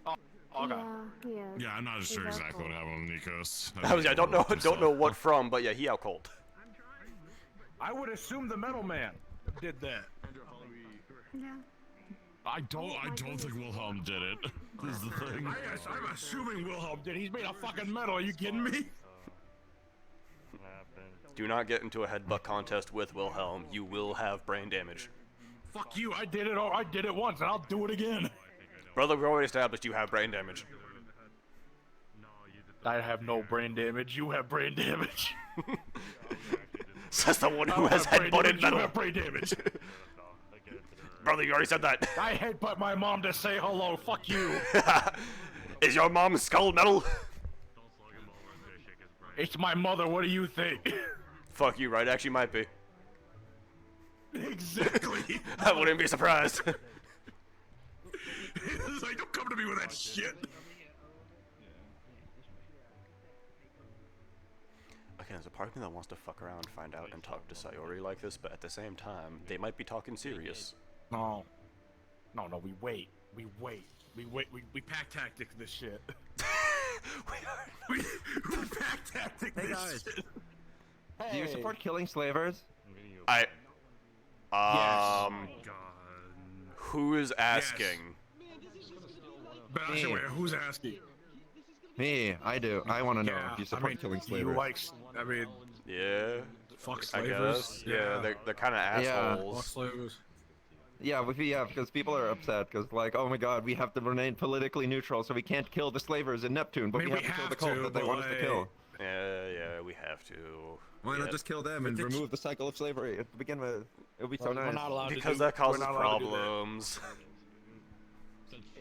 Oh, okay. Yeah, I'm not sure exactly what happened with Nikos. I don't know what from, but yeah, he out cold. I would assume the Metal Man did that. Yeah. I don't think Wilhelm did it. This is the thing. I'm assuming Wilhelm did. He's made of fucking metal. Are you kidding me? Do not get into a headbutt contest with Wilhelm. You will have brain damage. Fuck you. I did it. I did it once, and I'll do it again. Brother, we already established you have brain damage. I have no brain damage. You have brain damage. Says the one who has headbutted metal. You have brain damage. Brother, you already said that. I headbutt my mom to say hello. Fuck you. Is your mom's skull metal? It's my mother. What do you think? Fuck you, right? Actually, might be. Exactly. I wouldn't be surprised. It's like, don't come to me with that shit. Okay, there's a part of me that wants to fuck around, find out, and talk to Sayori like this, but at the same time, they might be talking serious. No. No, we wait. We pack tactic this shit. we pack tactic this shit. Do you support killing slavers? Who is asking? But who's asking? Me, I do. I want to know if you support killing slavers. Yeah. Fuck slavers. Yeah, they're kind of assholes. Fuck slavers. Yeah, because people are upset because like, oh my god, we have to remain politically neutral, so we can't kill the slavers in Neptune, but we have to kill the cult that they want us to kill. Yeah, we have to. Why not just kill them and remove the cycle of slavery to begin with? It would be so nice. We're not allowed because that causes problems.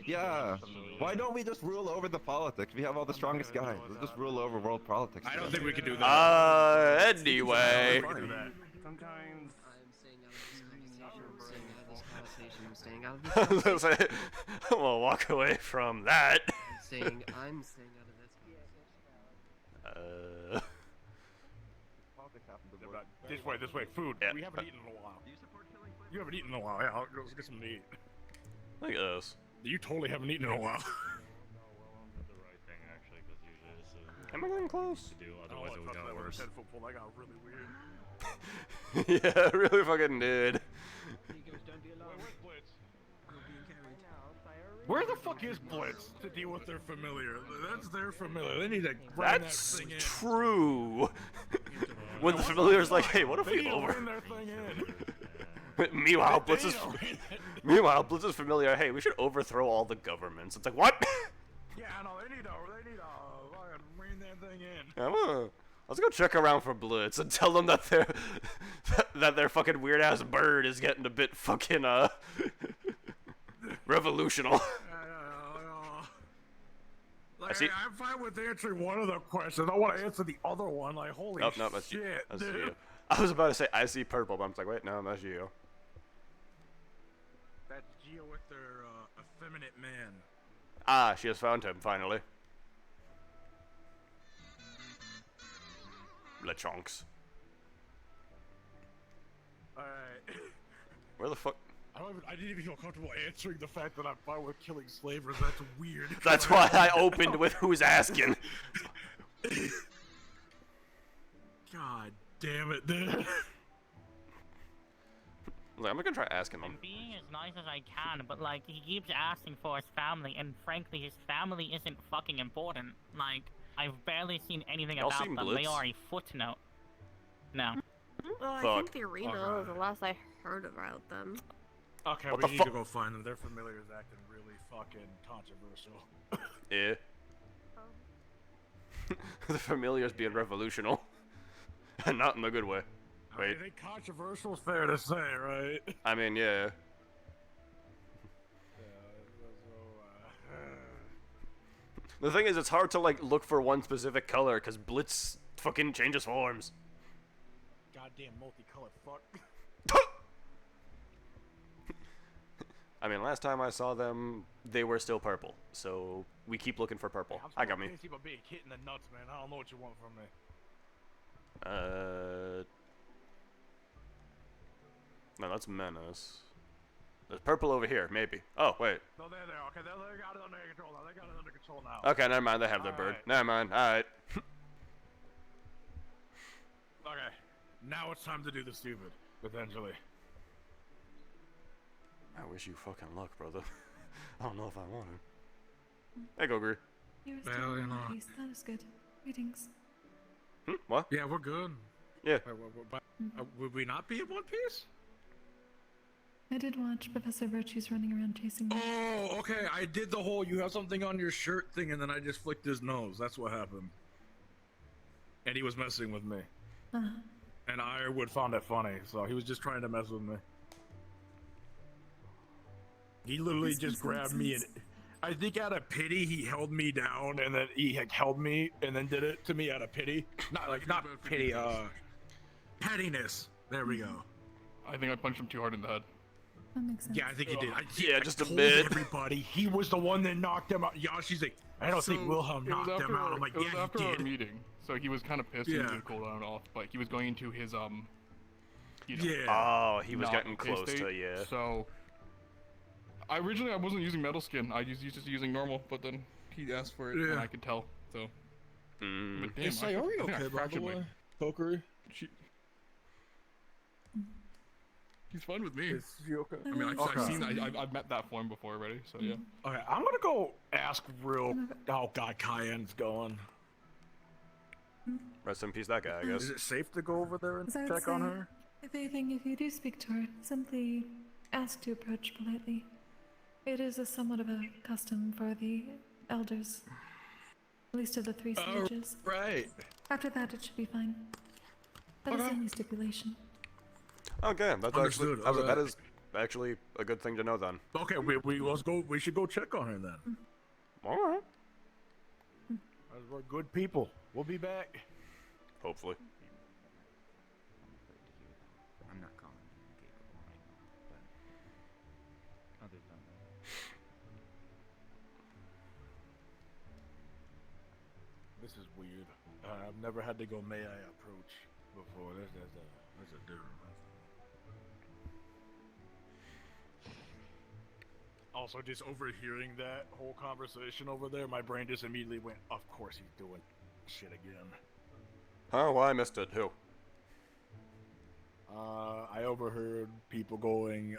Yeah. Why don't we just rule over the politics? We have all the strongest guys. Let's just rule over world politics. I don't think we can do that. Anyway. Sometimes I'm staying out of this I was conversation. gonna say, well, walk away from that. I'm staying out of this conversation. This way. Food. Yeah. We haven't eaten in a while. You haven't eaten in a while. Yeah, let's get something to eat. Look at this. You totally haven't eaten in a while. Am I getting close? Otherwise it would get worse. That got really weird. Yeah, it really fucking did. Where the fuck is Blitz to deal with their familiar? That's their familiar. They need to bring that thing in. True. When the familiar's like, hey, what if They we need to over? bring their thing in. Meanwhile, Blitz is familiar. Hey, we should overthrow all the governments. It's like, what? Yeah, I know. They need to fucking bring that Let's go check around for Blitz and tell them that their fucking weird ass bird is getting a bit fucking revolutional. Like, I see. I'm fine with answering one of the questions. I want to answer the other one. Like, holy Oh, no, that's you. shit. That's you. I was about to say I see purple, but I'm like, wait, no, that's you. That's Gio with their effeminate man. Ah, she has found him finally. LeChonks. Alright. Where the fuck? I didn't even feel comfortable answering the fact that I'm fine with killing slavers. That's weird. That's why I opened with who's asking. God damn it, dude. I'm gonna try asking them. I'm being as nice as I can, but like he keeps asking for his family, and frankly, his family isn't fucking important. Like I've barely seen anything Y'all about seen them. Blitz? They are a footnote. No. Well, I Fuck. think the arena was the last I heard about them. Okay, What we the need fu- to go find them. Their familiar is acting really fucking controversial. Yeah. The familiar's being revolutional. And not in a good way. Wait. I think controversial is fair to say, right? I mean, yeah. The thing is, it's hard to like look for one specific color because Blitz fucking changes forms. Goddamn multicolored fuck. I mean, last time I saw them, they were still purple. So we keep looking for purple. I got me. I'm still being hit in the nuts, man. I don't know what you want from me. No, that's Menace. There's purple over here, maybe. Oh, wait. No, they're there. Okay, they got it under control now. They got it under control now. Okay, never mind. They have their bird. Alright. Never mind. Alright. Okay, now it's time to do the stupid, potentially. I wish you fucking luck, brother. I don't know if I want to. Hey, Gogri. You're still in one piece. That is good. Greetings. What? Yeah, we're good. Yeah. Would we not be in one piece? I did watch Professor Virtue's running around chasing me. Oh, okay. I did the whole you have something on your shirt thing, and then I just flicked his nose. That's what happened. And he was messing with me. And I would found it funny, so he was just trying to mess with me. He literally just grabbed me, and I think out of pity he held me down, and then he had held me, and then did it to me out of pity. Not pity, pettiness. There we go. I think I punched him too hard in the head. That makes sense. Yeah, I think he did. Yeah, just a told bit. Everybody, he was the one that knocked him out. Yoshi's like, I don't think Wilhelm knocked him out. I'm like, it was yeah, after he our did. meeting, so he was kind of pissed Yeah. and did cool down off, but he was going into his you know, Yeah. Oh, he was not getting okay close state. to, yeah. So, originally I wasn't using metal skin. I was just using normal, but then he asked for it, and Yeah. I could tell. So, but damn, Is I think Sayori I okay, by the fractured my- way? Kokeru? He's fine with me. Is she okay? I mean, Okay. I've met that form before already, so yeah. Okay, I'm gonna go ask real. Oh God, Cayenne's going. Rest in peace, that guy, I guess. Is it safe to go over there and So I would check on say, her? If anything, if you do speak to her, simply ask to approach politely. It is a somewhat of a custom for the elders. At least of the three stages. Right. After that, it should be fine. That is the only stipulation. Okay, that's Understood, actually, that alright. is actually a good thing to know then. Okay, let's go. We should go check on her then. Alright. We're good people. We'll be back. Hopefully. I'm not calling him incapable right now, but other than This is weird. I've never had to go may I approach before. There's a difference. Also, just overhearing that whole conversation over there, my brain just immediately went, of course he's doing shit again. Oh, well, I missed it. Who? I overheard people going,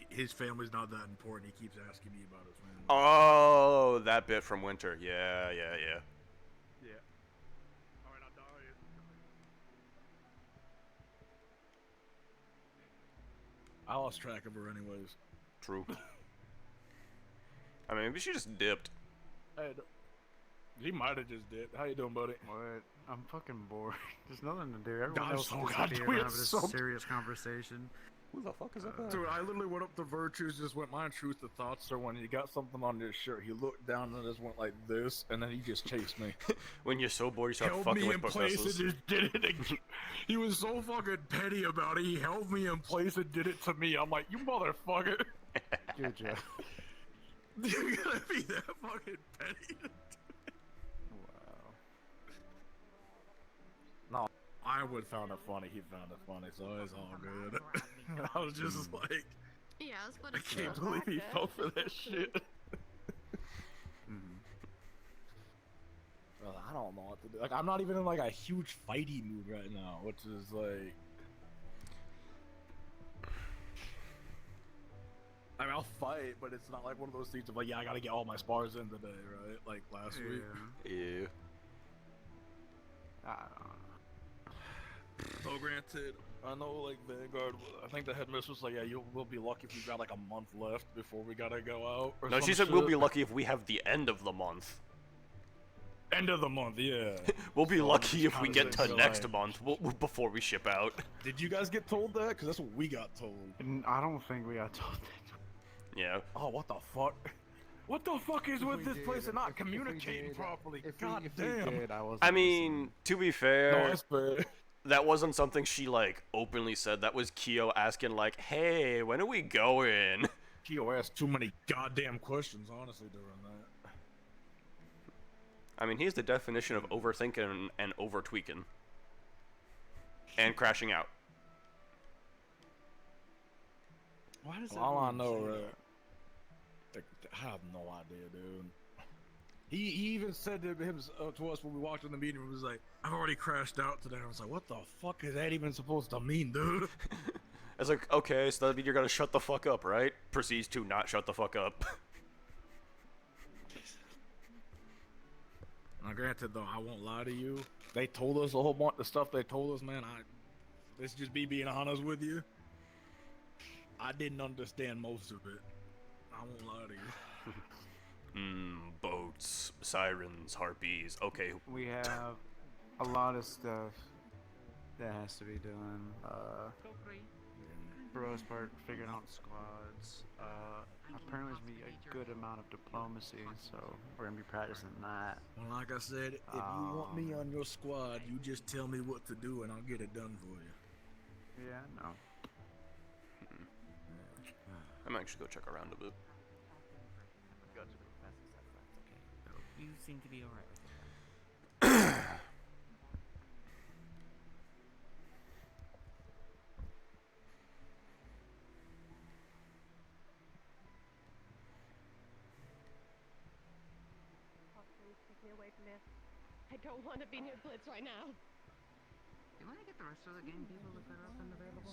his family's not that important. He keeps asking me about his family. Oh, that bit from Winter. Yeah. Yeah. Alright, I'll dial you. I lost track of her anyways. True. I mean, maybe she just dipped. He might have just did. How you doing, buddy? What? I'm fucking bored. There's nothing to do. Everyone I'm else so is goddamn here having a so- serious conversation. Who the fuck is up there? Dude, I literally went up to Virtues, just went, "My truth to thoughts, sir." When you got something on your shirt, he looked down and just went like this, and then he just chased me. When you're so bored, you start Held fucking me with in place and professors. just did it again. He was so fucking petty about it. He held me in place and did it to me. I'm like, you motherfucker. Good job. You're gonna be that fucking petty? Wow. No, I would found it funny. He found it funny, so it's all good. I was just like, Yeah, I was about I to can't say, believe he practice. fell for that shit. Well, I don't know what to do. Like, I'm not even in like a huge fighty mood right now, which is like. I mean, I'll fight, but it's not like one of those things of like, yeah, I gotta get all my spars in today, right? Like last week. Yeah. I don't know. So granted, I know like Vanguard. I think the headmistress was like, yeah, you will be lucky if we got like a month left before we gotta go out. Or No, some she said we'll shit. be lucky if we have the end of the month. End of the month, yeah. We'll be So I'm lucky just if we kinda get to thinking, next like- month before we ship out. Did you guys get told that? Because that's what we got told. I don't think we got told that. Yeah. Oh, what the fuck? What the fuck is If with we this did, place and not if we communicating did, properly? if we God did, damn. I wasn't I mean, to be fair, No, that's fair. that wasn't something she like openly said. That was Kyo asking like, "Hey, when are we going?" Kyo asked too many goddamn questions, honestly, during that. I mean, he's the definition of overthinking and over tweaking. And crashing out. Why does All I everyone know, say right? I have no idea, dude. He even said to him to us when we walked in the meeting, he was like, "I've already crashed out today." I was like, "What the fuck is that even supposed to mean, dude?" I was like, okay, so that means you're gonna shut the fuck up, right? Proceeds to not shut the fuck up. Now, granted, though, I won't lie to you. They told us a whole bunch of stuff. They told us, man. This just me being honest with you. I didn't understand most of it. I won't lie to you. Boats, sirens, harpies. Okay. We have a lot of stuff that has to be done. For the most part, figuring out squads. Apparently, there's gonna be a good amount of diplomacy, so we're gonna be practicing that. Well, like I said, if you want me on your squad, you just tell me what to do and I'll get it done for you. Yeah, no. I might actually go check around a bit. You seem to be alright with it. Take me away from here. I don't want to be near Blitz right now. Do you want to get the rest of the game people if they're up and available?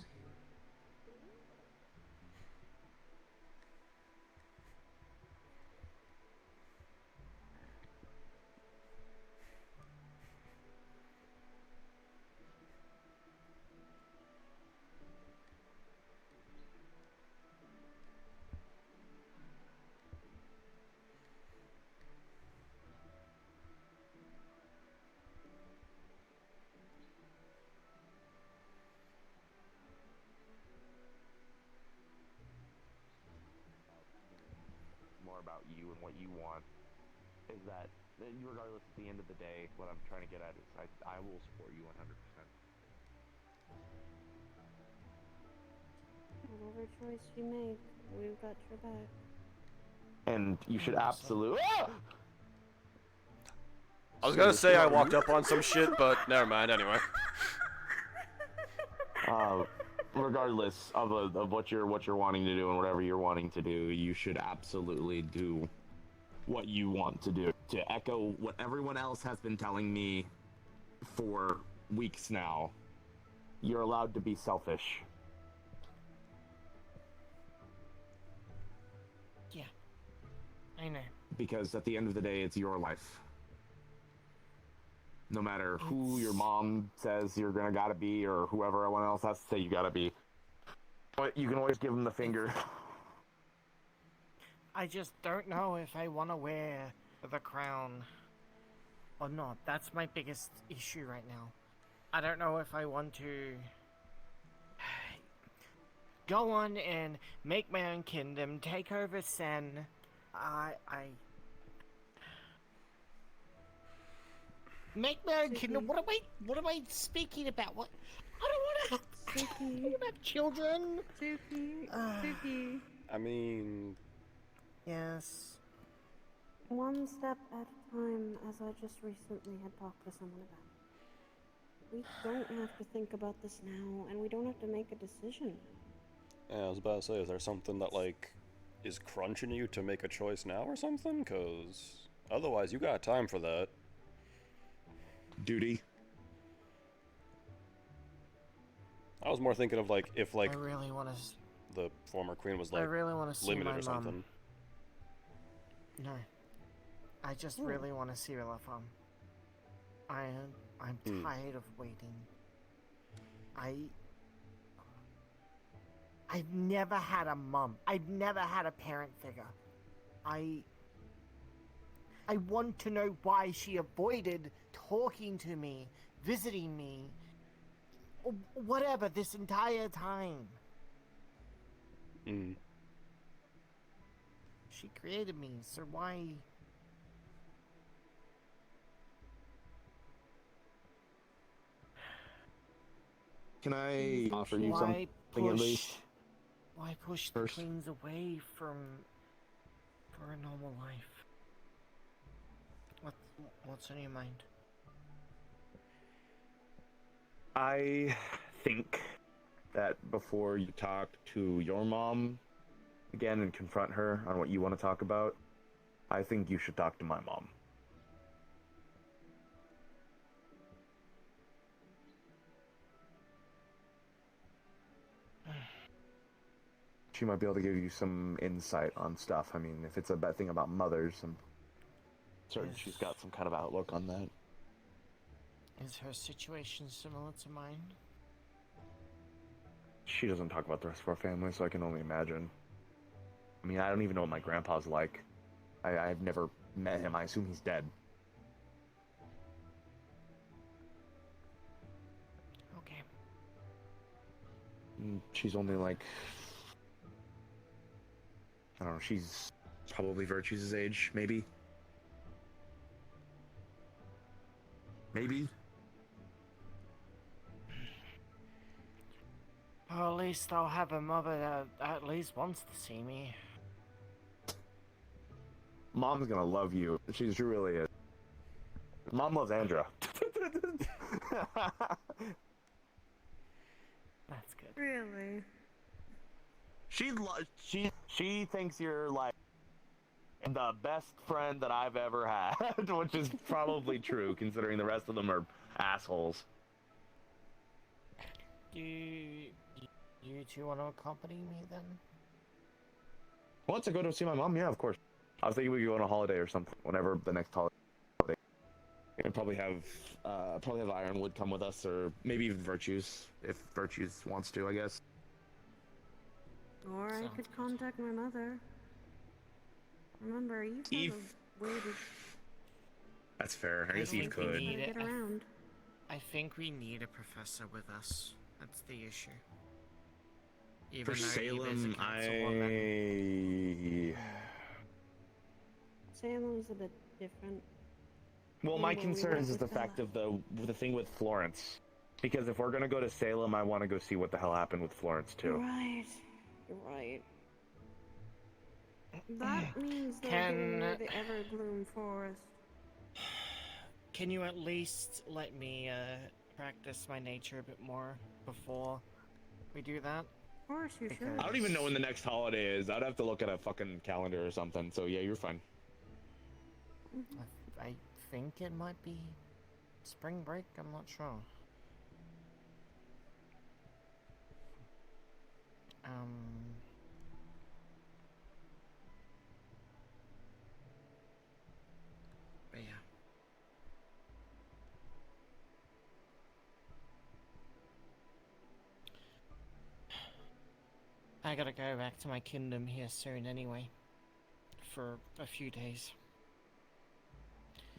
More about you and what you want is that regardless at the end of the day, what I'm trying to get at is I will support you 100%. Whatever choice you make, we've got your back. And you should absolutely. I was gonna say I walked up on some shit, but never mind. Anyway. Regardless of what you're wanting to do and whatever you're wanting to do, you should absolutely do what you want to do. To echo what everyone else has been telling me for weeks now, you're allowed to be selfish. Yeah, I know. Because at the end of the day, it's your life. No matter who your mom says you're gonna gotta be, or whoever everyone else has to say you gotta be. But you can always give them the finger. I just don't know if I want to wear the crown. or not. That's my biggest issue right now. I don't know if I want to go on and make my own kingdom, take over Sen. Make my own kingdom. What am I speaking about? What? I don't want to have children. Suki. I mean, yes. One step at a time, as I just recently had talked to someone about. We don't have to think about this now, and we don't have to make a decision. yeah, I was about to say, is there something that, like, is crunching you to make a choice now or something? Because otherwise, you got time for that. Duty. I was more thinking of, like, if, like, I really want to. the former queen was, I like, really want to see limited my or something. No. I just really want to see Relafon. I'm tired of waiting. I've never had a mom. I've never had a parent figure. I want to know why she avoided talking to me, visiting me, whatever, this entire time. She created me, so why? Can I offer you something at least? Why push the queens away for a normal life? What's on your mind? I think that before you talk to your mom again and confront her on what you want to talk about, I think you should talk to my mom. She might be able to give you some insight on stuff. I mean, if it's a bad thing about mothers, I'm certain she's got some kind of outlook on that. Is her situation similar to mine? She doesn't talk about the rest of our family, so I can only imagine. I mean, I don't even know what my grandpa's like. I've never met him. I assume he's dead. Okay. She's only like... I don't know, she's probably Virtue's age, maybe? Maybe? Well, at least I'll have a mother that at least wants to see me. Mom's gonna love you. She really is. Mom loves Andra. That's good. Really? She thinks you're like the best friend that I've ever had, which is probably true considering the rest of them are assholes. Do you two want to accompany me then? Well, to go to see my mom, yeah, of course. I was thinking we could go on a holiday or something, whenever the next holiday. And probably have Ironwood come with us, or maybe even Virtues, if Virtues wants to, I guess. Or I could contact my mother. Remember, Eve waited. That's fair. I guess Eve could. Get around. I think we need a professor with us. That's the issue. For Salem, Salem's a bit different. Well, my concerns is the fact of the thing with Florence. Because if we're gonna go to Salem, I want to go see what the hell happened with Florence too. You're right. That means they're going near the Evergloom Forest. Can you at least let me practice my nature a bit more before we do that? Of course, you should. I don't even know when the next holiday is. I'd have to look at a fucking calendar or something. So yeah, you're fine. I think it might be spring break. I'm not sure. But yeah. I gotta go back to my kingdom here soon anyway. For a few days.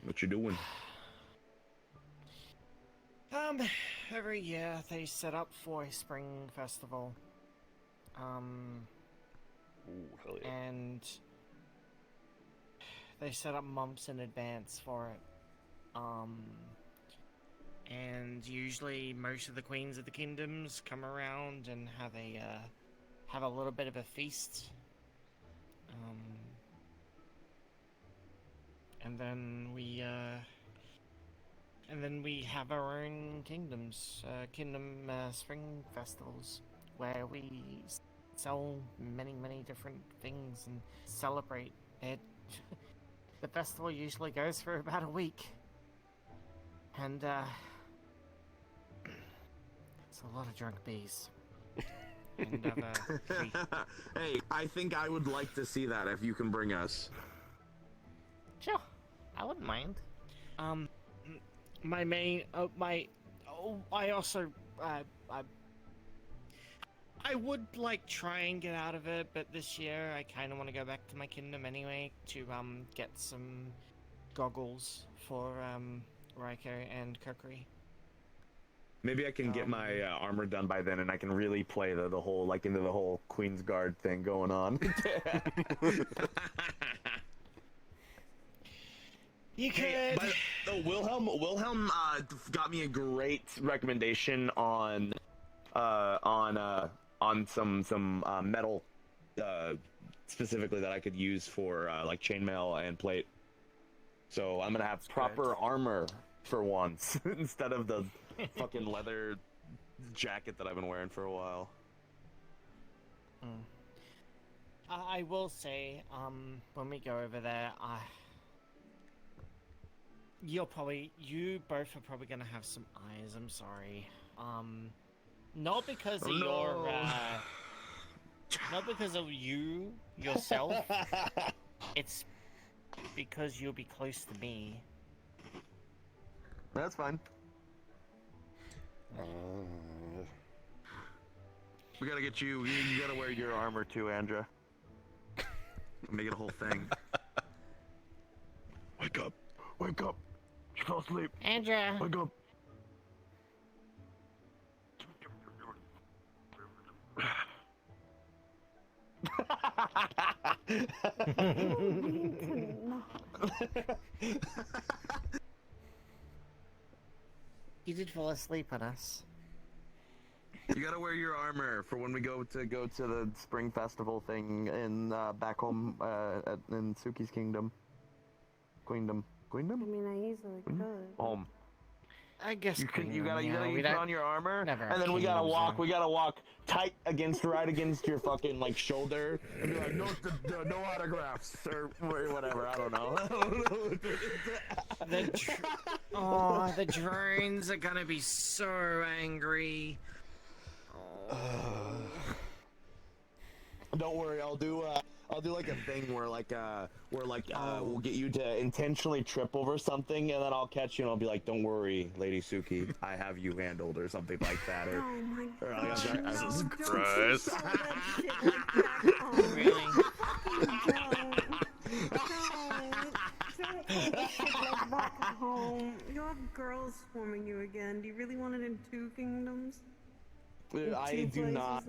What you doing? Every year they set up for a spring festival. Ooh, hell yeah. And they set up months in advance for it. And usually most of the queens of the kingdoms come around and have a little bit of a feast. And then we have our own kingdoms, kingdom spring festivals, where we sell many different things and celebrate it. The festival usually goes for about a week, and it's a lot of drunk bees. And Hey, I think I would like to see that if you can bring us. Sure, I wouldn't mind. I would like try and get out of it, but this year I kind of want to go back to my kingdom anyway to get some goggles for Riker and Kukri. Maybe I can get my armor done by then, and I can really play the whole, like, into the whole Queen's Guard thing going on. You could. Hey, but, Wilhelm got me a great recommendation on some metal, specifically that I could use for like chainmail and plate. So I'm gonna have proper armor for once instead of the fucking leather jacket that I've been wearing for a while. I will say, when we go over there, you both are probably gonna have some eyes. I'm sorry. Not because of not because of you yourself. It's because you'll be close to me. That's fine. We gotta get you. You gotta wear your armor too, Andra. Make it a whole thing. Wake up! Wake up! You fell asleep. Andra. Wake up! You did fall asleep on us. You gotta wear your armor for when we go to the spring festival thing in back home in Suki's kingdom. Queendom. I mean, I easily could. Home. I guess you gotta put on your armor, never and then we gotta kingdoms, walk tight right against your fucking like shoulder, and be like, no autographs or whatever. I don't know. The drones are gonna be so angry. Don't worry, I'll do like a thing where we'll get you to intentionally trip over something, and then I'll catch you and I'll be like, "Don't worry, Lady Suki, I have you handled," or something like that. Or, Oh my or god. Jesus no, Christ. Don't throw that shit like that home. Really? Don't throw that shit like back home. You'll have girls swarming you again. Do you really want it in 2 kingdoms? I do not.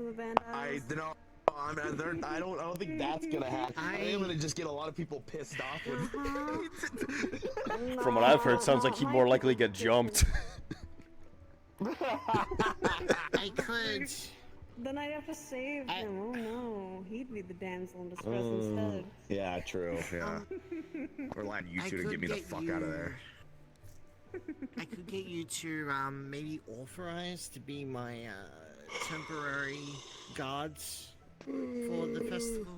I don't think that's gonna happen. I am gonna just get a lot of people pissed off with From what I've heard, sounds like he'd more likely get jumped. I could. Then I'd have to save him. Oh no, he'd be the damsel in distress instead. Yeah, true. Yeah. We're relying on you two to get me the fuck out of there. I could get you to maybe authorize to be my temporary guards for the festival.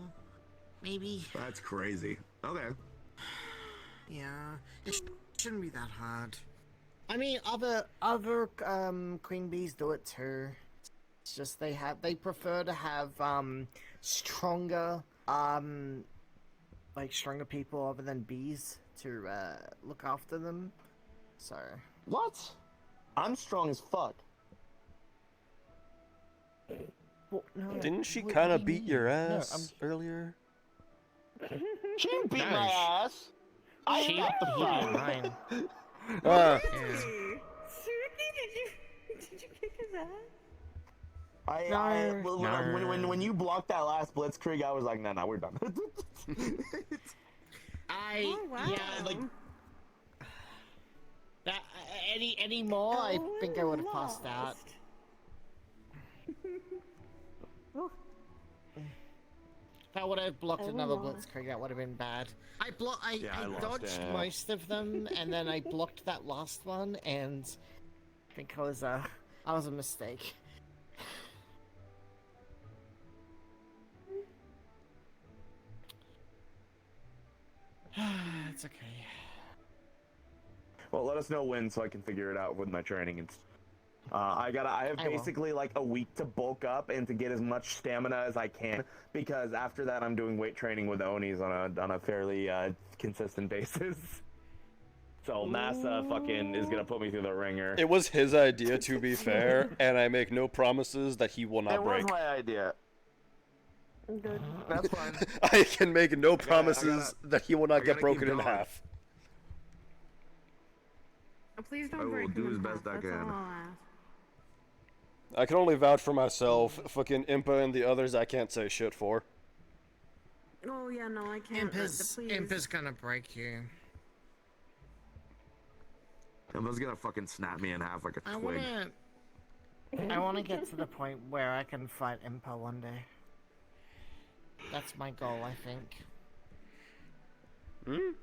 Maybe. That's crazy. Okay. Yeah, it shouldn't be that hard. I mean, other queen bees do it too. It's just they prefer to have stronger stronger people other than bees to look after them. So what? I'm strong as fuck. Well, no, Didn't she kind of beat your ass earlier? She didn't beat my ass. I got the fight. Suki, did When you blocked that last blitzkrieg, I was like, nah, we're done. Yeah, like that. Any more? I think I would have passed out. If I would have blocked another blitzkrieg, that would have been bad. I dodged most of them, and then I blocked that last one, and I think I was a mistake. It's okay. Well, let us know when so I can figure it out with my training. I have basically like a week to bulk up and to get as much stamina as I can, because after that I'm doing weight training with Onis on a fairly consistent basis. So Massa fucking is gonna put me through the ringer. It was his idea, to be fair, and I make no promises that he will not break. It was my idea. Good. That's fine. I can make no promises that he will not get broken in half. Please I don't will break do him as in best half, I that's can. all I'll ask. I can only vouch for myself. Fucking Impa and the others I can't say shit for. Oh yeah, no, I can't. Impa's gonna break you. Impa's gonna fucking snap me in half like a twig. I wanna get to the point where I can fight Impa one day. That's my goal, I think. Hmm?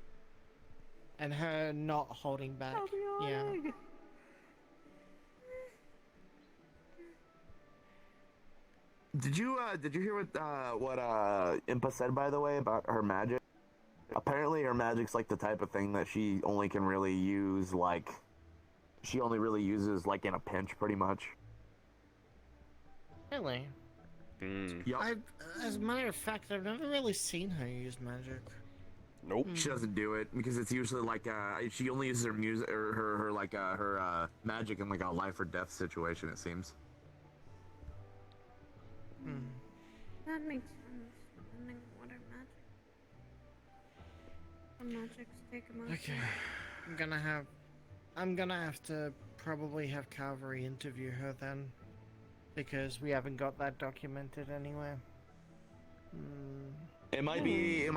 And her not holding back. Yeah. Did you hear what Impa said, by the way, about her magic? Apparently her magic's like the type of thing that she only can really use, like, she only really uses like in a pinch, pretty much. Really? Yep. As a matter of fact, I've never really seen her use magic. Nope. She doesn't do it because it's usually like she only uses her music or her magic in like a life or death situation, it seems. That makes sense, depending on what her magics take him out. Okay. I'm gonna have to probably have Calvary interview her then, because we haven't got that documented anywhere. It might be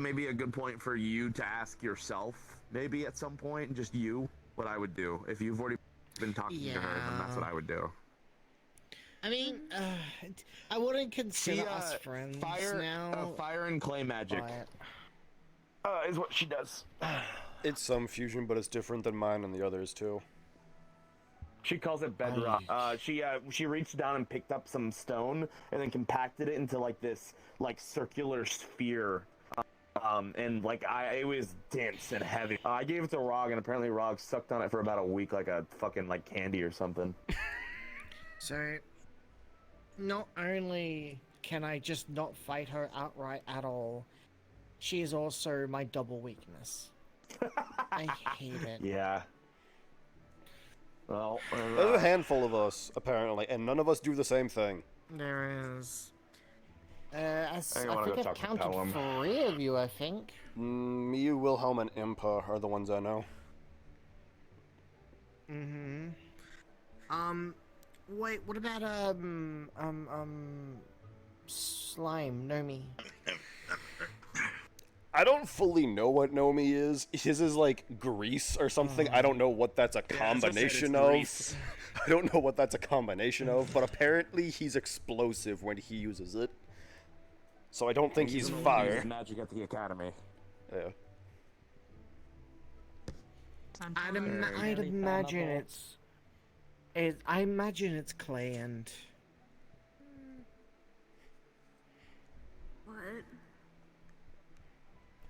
maybe a good point for you to ask yourself, maybe at some point, just you, what I would do. If you've already been talking to her, then that's what I would do. I mean, I wouldn't consider us friends now. Fire and clay magic is what she does. It's some fusion, but it's different than mine and the others too. She calls it bedrock. She reached down and picked up some stone and then compacted it into like this circular sphere. And like it was dense and heavy. I gave it to Rog, and apparently Rog sucked on it for about a week like a fucking like candy or something. So, not only can I just not fight her outright at all, she is also my double weakness. I hate it. Yeah. Well, there's a handful of us, apparently, and none of us do the same thing. There is. I think go I've talk to counted Pelham. 3 of you, I think. Me, Wilhelm, and Impa are the ones I know. Wait, what about, Slime, Nomi? I don't fully know what Nomi is. His is like grease or something. I don't know what that's a combination of. I don't know what that's a combination of, but apparently he's explosive when he uses it. So I don't think he's fire. Magic at the academy. Yeah. I'd imagine I imagine it's clay and... What?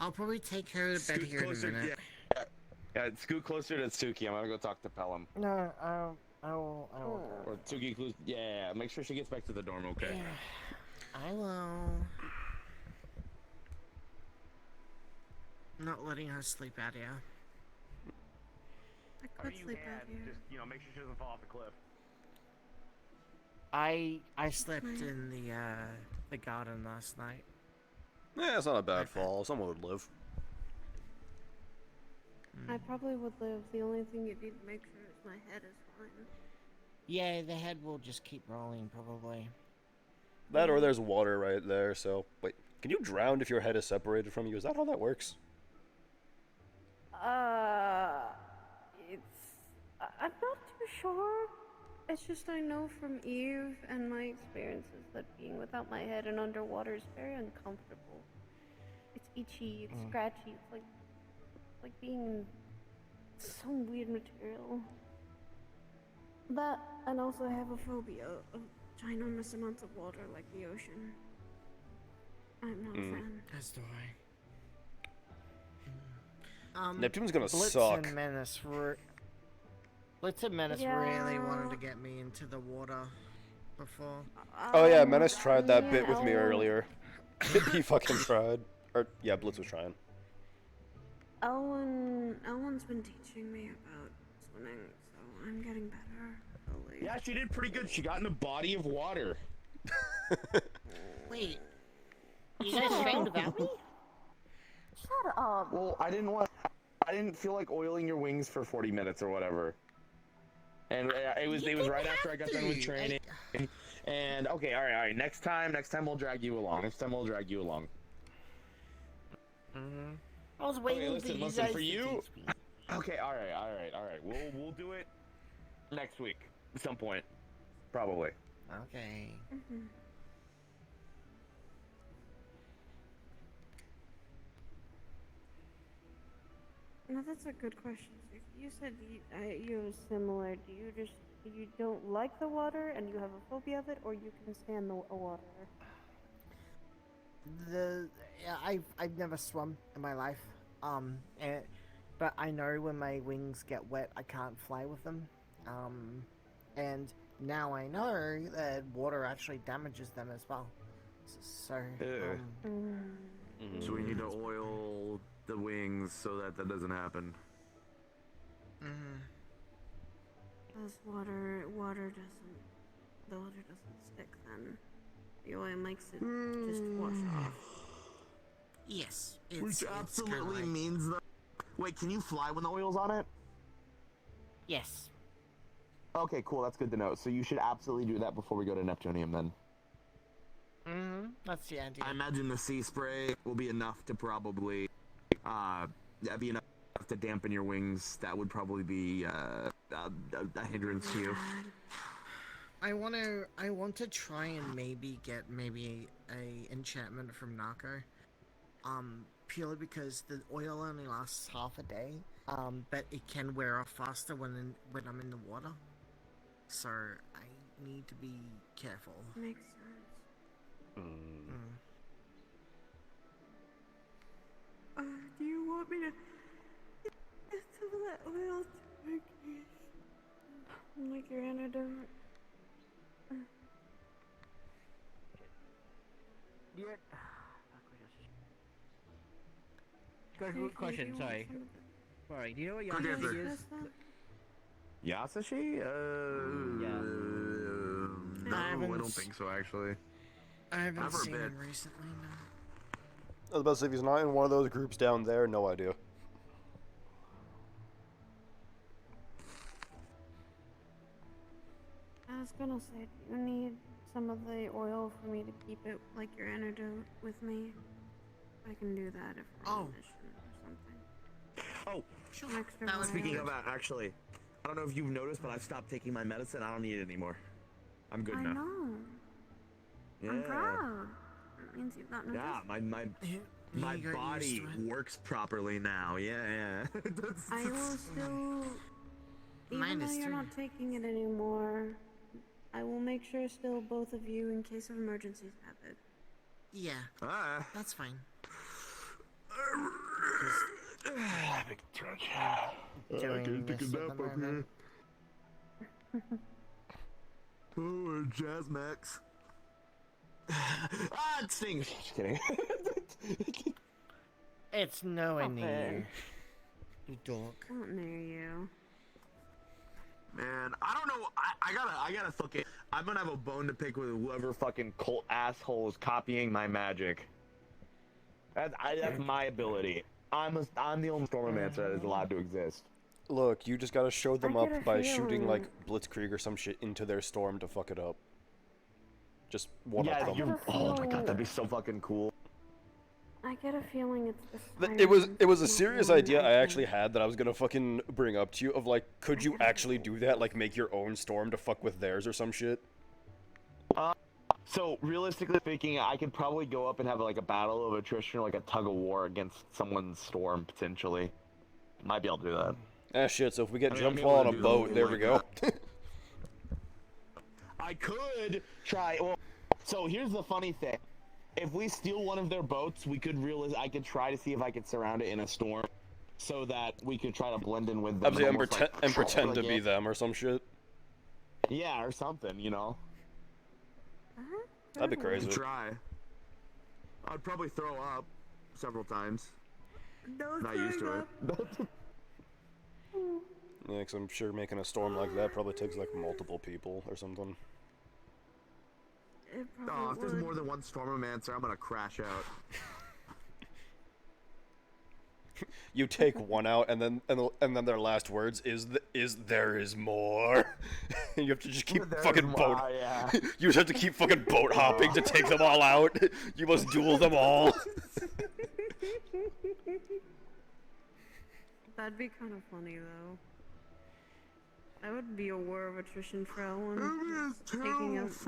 I'll probably take her to bed here in a minute. Yeah, scoot closer to Tsuki. I'm gonna go talk to Pelham. No, I will Or Tsuki, yeah, make sure she gets back to the dorm, okay? I will. Not letting her sleep out here. I could sleep out here. Just, make sure she doesn't fall off the cliff. I slept in the garden last night. Yeah, it's not a bad fall. Someone would live. I probably would live. The only thing you need to make sure is my head is fine. Yeah, the head will just keep rolling, probably. That or there's water right there, so... Wait, can you drown if your head is separated from you? Is that how that works? I'm not too sure. It's just I know from Eve and my experiences that being without my head and underwater is very uncomfortable. It's itchy, it's scratchy, it's like being in some weird material. That, and also I have a phobia of ginormous amounts of water like the ocean. I'm not a fan. As do I. Neptune's gonna Blitz suck. And Menace Blitz and Menace really wanted to get me into the water before. Oh yeah, Menace tried that bit with me earlier. He fucking tried. Or, yeah, Blitz was trying. Elwyn's been teaching me about swimming, so I'm getting better. Slowly. Yeah, she did pretty good. She got in a body of water. Wait. You guys trained without me? Shut up. Well, I didn't feel like oiling your wings for 40 minutes or whatever. And it was right after I got done with training. And okay, all right. Next time we'll drag you along. I was waiting listen, for you. Okay, all right. We'll do it next week at some point, probably. Okay. Now that's a good question. You said you're similar. You don't like the water and you have a phobia of it, or you can stand the water? I've never swum in my life. But I know when my wings get wet, I can't fly with them. And now I know that water actually damages them as well. So. So we need to oil the wings so that doesn't happen. Because the water doesn't stick then. The oil makes it just wash off. Yes. Which absolutely means that... Wait, can you fly when the oil's on it? Yes. Okay, cool, that's good to know. So you should absolutely do that before we go to Neptunium then. That's the idea. I imagine the sea spray will be enough to probably... that'd be enough to dampen your wings. That would probably be a hindrance to you. I want to try and maybe get a enchantment from Narco. Purely because the oil only lasts half a day. But it can wear off faster when I'm in the water. So I need to be careful. Makes sense. Do you want me to get some of that oil to my case? Like your antidote? Question, sorry. Sorry, do you know what Good answer. Yasashi is? Yasashi? No, I don't think so, actually. I haven't Never seen been. him recently, no. I was about to say, if he's not in one of those groups down there, no idea. I was gonna say, do you need some of the oil for me to keep it like your antidote with me? I can do that if we're on a mission or something. Oh, Extra speaking oil. of that, actually, I don't know if you've noticed, but I've stopped taking my medicine. I don't need it anymore. I'm good I now. know. Yeah. I'm proud. That means you've not noticed. Yeah, my body works properly now. Yeah. I will still, even though you're not taking it anymore, I will make sure still both of you, in case of emergencies, have it. Yeah. That's fine. Big drunk. Doing this at the moment. Oh, Jazz Max. It stings. Just kidding. It's nowhere Stop near you, dork. Not near you. Man, I don't know. I gotta fucking. I'm gonna have a bone to pick with whoever fucking cult asshole is copying my magic. That's my ability. I'm the only Stormomancer that is allowed to exist. Look, you just gotta show them I up get a by shooting, like, feeling- Blitzkrieg or some shit into their storm to fuck it up. Just one Yeah, up them. oh my god, that'd be so fucking cool. I get a feeling it's the It was a sirens, serious not idea one I actually had that I was gonna fucking bring up to you of like, could you actually do that? Like make your own storm to fuck with theirs or some shit? So realistically speaking, I could probably go up and have like a battle of attrition or like a tug of war against someone's storm potentially. Might be able to do that. Ah shit, so if we get I mean, jumped I'm while able on to a do boat, something there like we go. I could try. Well, so here's the funny thing: if we steal one of their boats, we could I could try to see if I could surround it in a storm, so that we could try to blend in with them. Obviously, and almost, pretend to like, be them or some shit. Yeah, or something, you know. That'd be crazy. Try. I'd probably throw up several times. No Not used to it. Yeah, because I'm sure making a storm like that probably takes like multiple people or something. It Oh, probably if there's would. more than one Stormomancer, I'm gonna crash out. You take one out, and then their last words is there is more. You have to just keep There fucking is boat. more, yeah. You just have to keep fucking boat hopping to take them all out. You must duel them all. That'd be kind of funny though. That would be a war of attrition for Ellen. Taking out It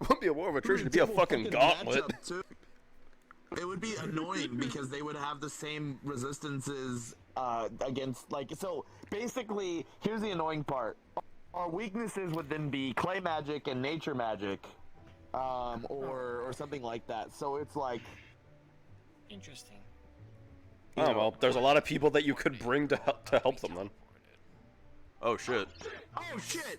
wouldn't be a war of attrition. It'd be a fucking gauntlet. It would be annoying because they would have the same resistances against, like, so basically, here's the annoying part. Our weaknesses would then be clay magic and nature magic, or something like that. So it's like, Interesting. Oh well, there's a lot of people that you could bring to help them then. Oh shit. oh shit!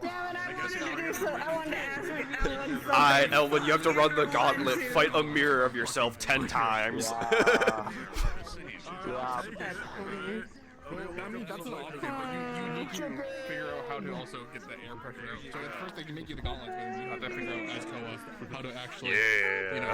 Damn it, I wanted to do so. I wanted to ask Ellen something. Alright, Elwin, you have to run the gauntlet. Fight a mirror of yourself 10 times. Yeah. I mean, that's an option, but you need to figure out how to also get the air pressure out. So at first they can make you the gauntlets, but then you have to figure out as Koa how to actually, you know.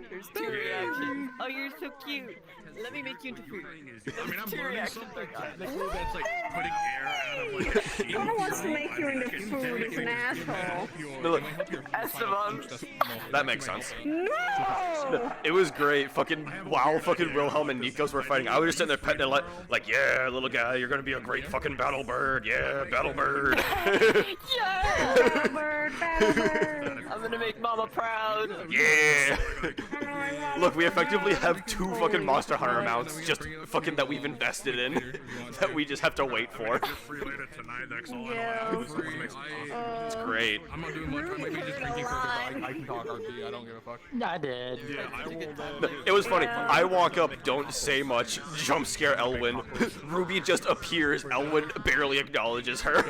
There's two reactions. Oh, you're so cute. Let me make you into food. I mean, I'm Two learning reactions. something technically that's like putting air out of like a sheet. Whoever wants to make you into food is an asshole. No, look, Esteban. that makes sense. No! It was great. Fucking while fucking Wilhelm and Nikos were fighting, I was just sitting there petting it like, yeah, little guy, you're gonna be a great fucking battle bird. Yeah, battle bird. Yeah! Battle bird, battle bird. I'm gonna make Mama proud. Yeah. Look, we effectively have 2 fucking Monster Hunter mounts just fucking that we've invested in that we just have to wait for. Yeah. It's great. I'm not doing much. I might be just drinking further, but I can talk RP. I don't give a fuck. I did. Yeah, I will. No, it was funny. I walk up, don't say much, jump scare Elwyn. Ruby just appears. Elwyn barely acknowledges her.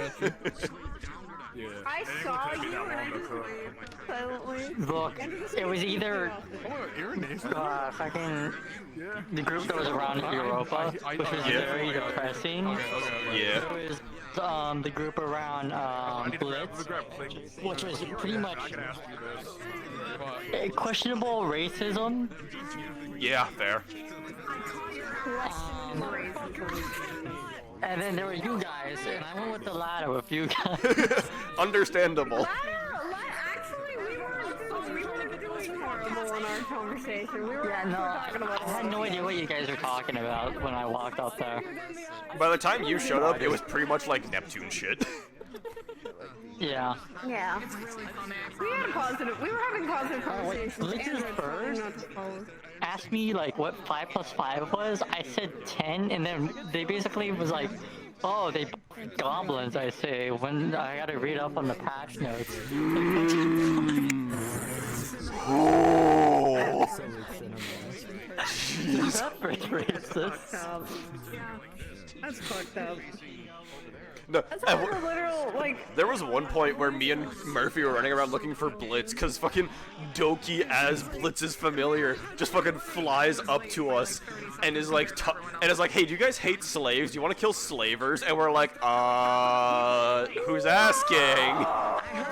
I saw you and I just waved silently. Look, it was either fucking the group that was around Europa, which was very depressing. Yeah. There was the group around Blitz, which was pretty much questionable racism. Yeah, fair. And then there were you guys, and I went with the latter with you guys. Understandable. Actually, we weren't doing horrible in our conversation. We were talking about I had no idea what you guys were talking about when I walked up there. By the time you showed up, it was pretty much like Neptune shit. Yeah. Yeah. We were having positive conversations. Blitz's first asked me like what 5 + 5 was. I said 10, and then they basically was like, "Oh, they goblins." I say when I gotta read up on the patch notes. That's racist. Yeah, that's fucked up. No, That's like a literal, like... there was one point where me and Murphy were running around looking for Blitz, because fucking Doki as Blitz's familiar just fucking flies up to us and is like, hey, do you guys hate slaves? Do you want to kill slavers? And we're like, who's asking?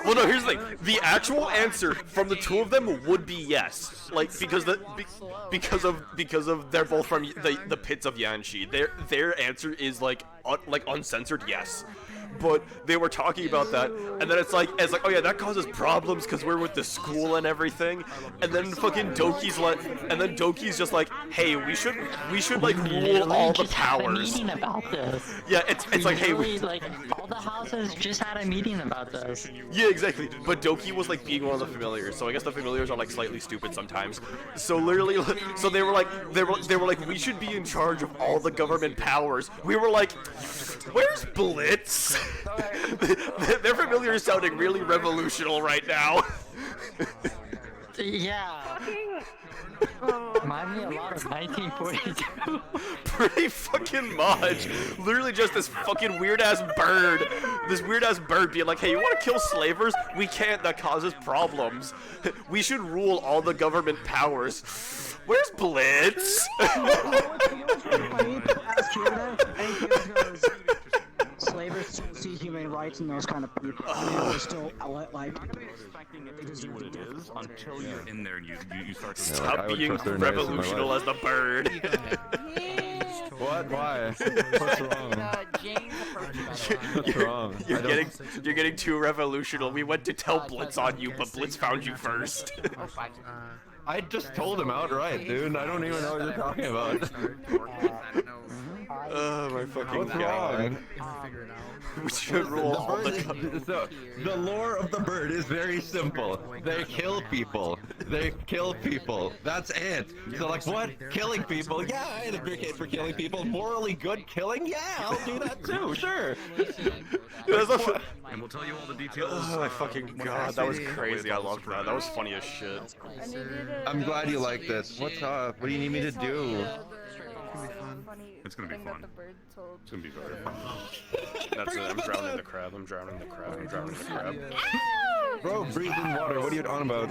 Well, no, here's the thing. The actual answer from the two of them would be yes. Like, because they're both from the pits of Yanshi. Their answer is like uncensored yes. But they were talking about that, and then it's like, oh yeah, that causes problems because we're with the school and everything. And then fucking Doki's just like, hey, we should like rule all the powers. Meeting about this. Yeah, it's like, hey, like all the houses just had a meeting about this. Yeah, exactly. But Doki was like being one of the familiars, so I guess the familiars are like slightly stupid sometimes. So literally, so they were like, we should be in charge of all the government powers. We were like, where's Blitz? Their familiar is sounding really revolutionary right now. Yeah. Remind me a lot of 1942. Pretty fucking much. Literally just this fucking weird ass bird. This weird ass bird being like, hey, you want to kill slavers? We can't, that causes problems. We should rule all the government powers. Where's Blitz? Slavers still see human rights and those kind of people. They're still like. What it is until you're in there and you start to Stop being revolutionary as the bird. What? Why? What's wrong? What's wrong? You're getting too revolutionary. We went to tell Blitz on you, but Blitz found you first. I just told him outright, dude. I don't even know what you're talking about. Oh my fucking What's god. wrong? We should rule all the The lore of the bird is very simple. They kill people. They kill people. That's it. So like, what? Killing people? Yeah, I advocate for killing people. Morally good killing? Yeah, I'll do that too. Sure. And we'll tell you all the details. Oh my fucking god, that was crazy. I loved that. That was funny as shit. I'm glad you liked it. What's up? What do you need me to do? It's gonna be fun. It's gonna be very fun. That's it. I'm drowning the crab. I'm drowning the crab. I'm drowning the crab. Bro, breathe in water. What are you on about?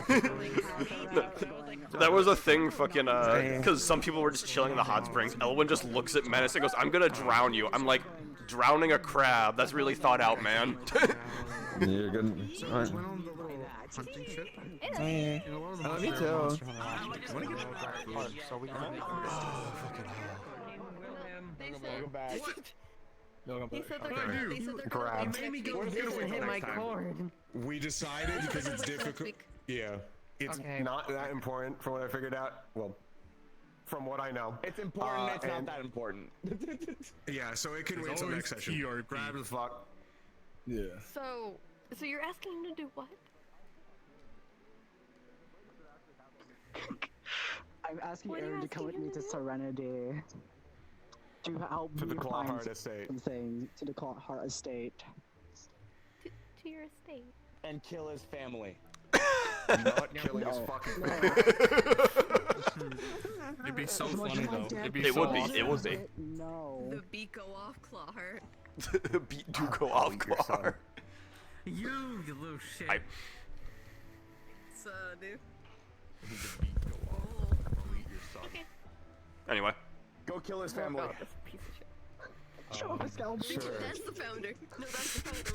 That was a thing, fucking, because some people were just chilling in the hot springs. Elwin just looks at Menace and goes, I'm gonna drown you. I'm like, drowning a crab? That's really thought out, man. You're good. Alright. Hey. Me too. Grab. Hit my cord. We decided because it's difficult. Yeah. It's not that important from what I figured out. Well, from what I know. It's important, it's not that important. Yeah, so it can wait till next session. Grab the fuck. Yeah. So you're asking him to do what? I'm asking Aaron to come with me to Serenity. To help To the me Claw find Heart Estate. something to the Claw Heart Estate. To your estate. And kill his family. Not killing his fucking It'd be so funny though. It'd be It so would be. awesome. It would be. No. The beat go off, claw heart. Beat do go off, Clar. You little shit. So, dude. Okay. Anyway. Go kill his family. Show him a scalp. Sure. That's the founder. No, that's the founder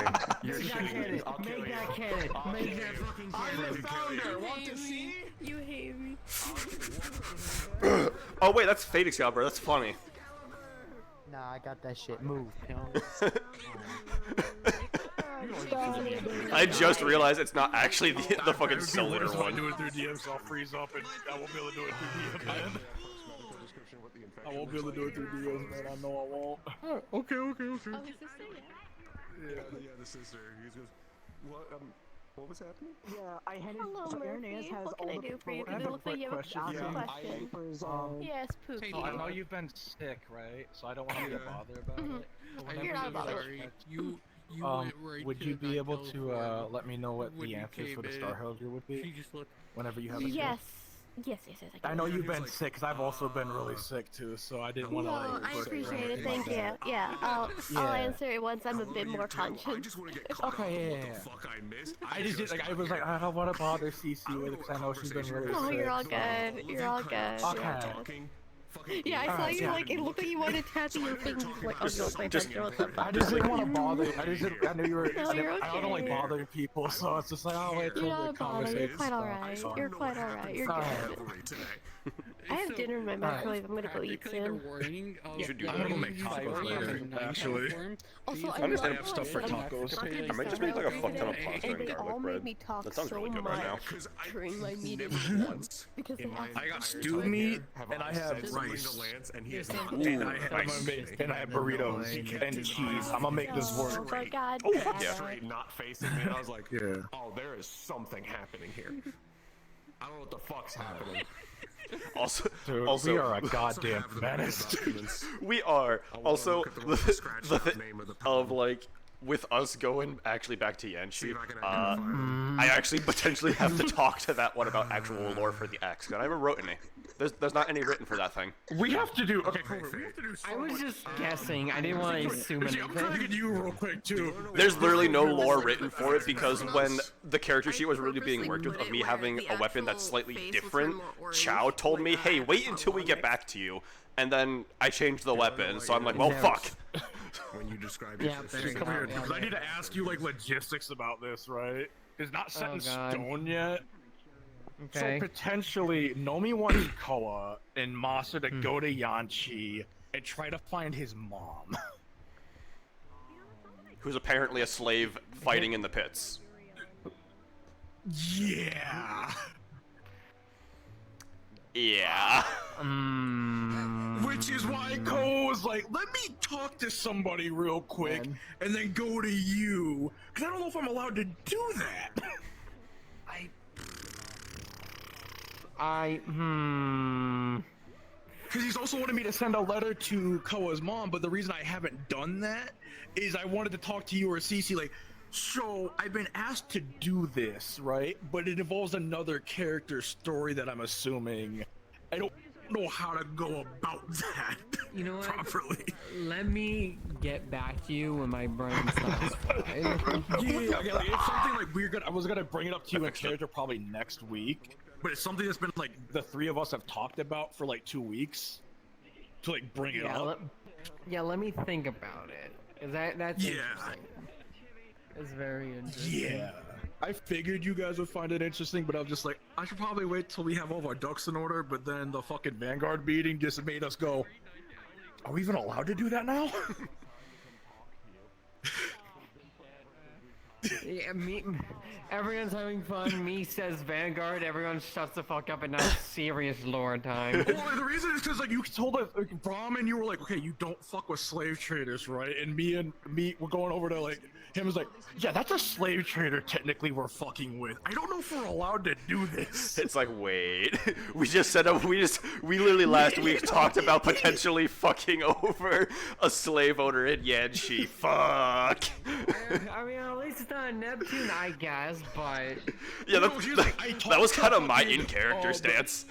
right there. You're shitting me. I'll kill Make you. that canon. Make that fucking canon. I'm the founder. Want to see? You hate me. Oh wait, that's Fate Excalibur. That's funny. Nah, I got that shit. Move, I just realized it's not actually the fucking cylinder If I one. do it through DMs, I'll freeze up and I won't be able to do it through DMs, man. I won't be able to do it through DMs, man. I know I won't. Okay. Oh, his sister, Yeah, the sister. He goes, what was happening? Yeah, I handed. Hello, So Aaron Murphy. has What all can I the do for you? paperwork. It looks like you have a question. Papers, Yes, poop. I know you've been sick, right? So I don't want you to bother about it. But whenever You're not you bothered. start- You went right would to you the be able Nightgirl to for let me know what when the you answers came for the in. Star Hellier would She be? just looked. Whenever you have a Yes. Yes. I know you've been sick, because I've also been really sick too, so I didn't want to No, I appreciate it. Thank you. Yeah, I'll answer it once I'm a bit more conscious. Okay, yeah. I just did, I was like, I don't want to bother CC with it, because I know she's been really sick. No, you're all good. You're all good. Okay. Yeah, I saw you like it looked like you wanted to tattoo your fingers. Like, oh, no, my friend, what's up? I just didn't want to bother you. I knew you were. No, you're okay. I don't like bothering people, so it's just like, oh, wait till the conversation. You're quite alright. You're quite alright. You're good. I have dinner in my microwave. I'm gonna go eat soon. You should do that. I'm gonna go make tacos later, actually. Also, I understand. have stuff for tacos. I might just make like a fuck ton of pasta and and they all garlic made bread. me talk That sounds so really good much right now. during my meeting because they have I got stewed meat, and I have rice, and I have burritos and cheese. I'm gonna make this work. Oh my god. Oh, fuck yeah. Straight not facing me, and I was like, oh, there is something happening here. I don't know what the fuck's happening. Also, Dude, also, we are a goddamn menace. We are. Also, the of like, with us going actually back to Yanchi, I actually potentially have to talk to that one about actual lore for the X. I haven't wrote any. There's not any written for that thing. We have to do. Okay, I was just guessing. I didn't want to assume anything. I'm trying to get you real quick too. There's literally no lore written for it because when the character sheet was really being worked with of me having a weapon that's slightly different, Chow told me, hey, wait until we get back to you. And then I changed the weapon, so I'm like, well, fuck. When you describe Come here, because I need to ask you like logistics about this, right? It's not set in stone yet. Okay. So potentially, Nomi wants Koa and Masa to go to Yanchi and try to find his mom. Who's apparently a slave fighting in the pits. Yeah. Yeah. Which is why Koa was like, let me talk to somebody real quick and then go to you. Because I don't know if I'm allowed to do that. Because he's also wanted me to send a letter to Koa's mom, but the reason I haven't done that is I wanted to talk to you or Cece, like, so I've been asked to do this, right? But it involves another character story that I'm assuming. I don't know how to go about that properly. Let me get back to you when my brain stops frying. Okay, like, it's something like I was gonna bring it up to you in character probably next week. But it's something that's been like the three of us have talked about for like 2 weeks to like bring it up. Let me think about it. That's interesting. It's very interesting. Yeah. I figured you guys would find it interesting, but I was just like, I should probably wait till we have all of our ducks in order, but then the fucking Vanguard meeting just made us go, are we even allowed to do that now? Yeah, everyone's having fun. Me says Vanguard. Everyone shuts the fuck up, and now serious lore time. Well, the reason is because like you told us, like, Brahmin, you were like, okay, you don't fuck with slave traders, right? And me, we're going over to like him was like, yeah, that's a slave trader. Technically, we're fucking with. I don't know if we're allowed to do this. It's like, wait, we literally last week talked about potentially fucking over a slave owner in Yanchi. Fuck. I mean, at least it's not Neptune, I guess, but... Yeah, that was kind of my in-character stance.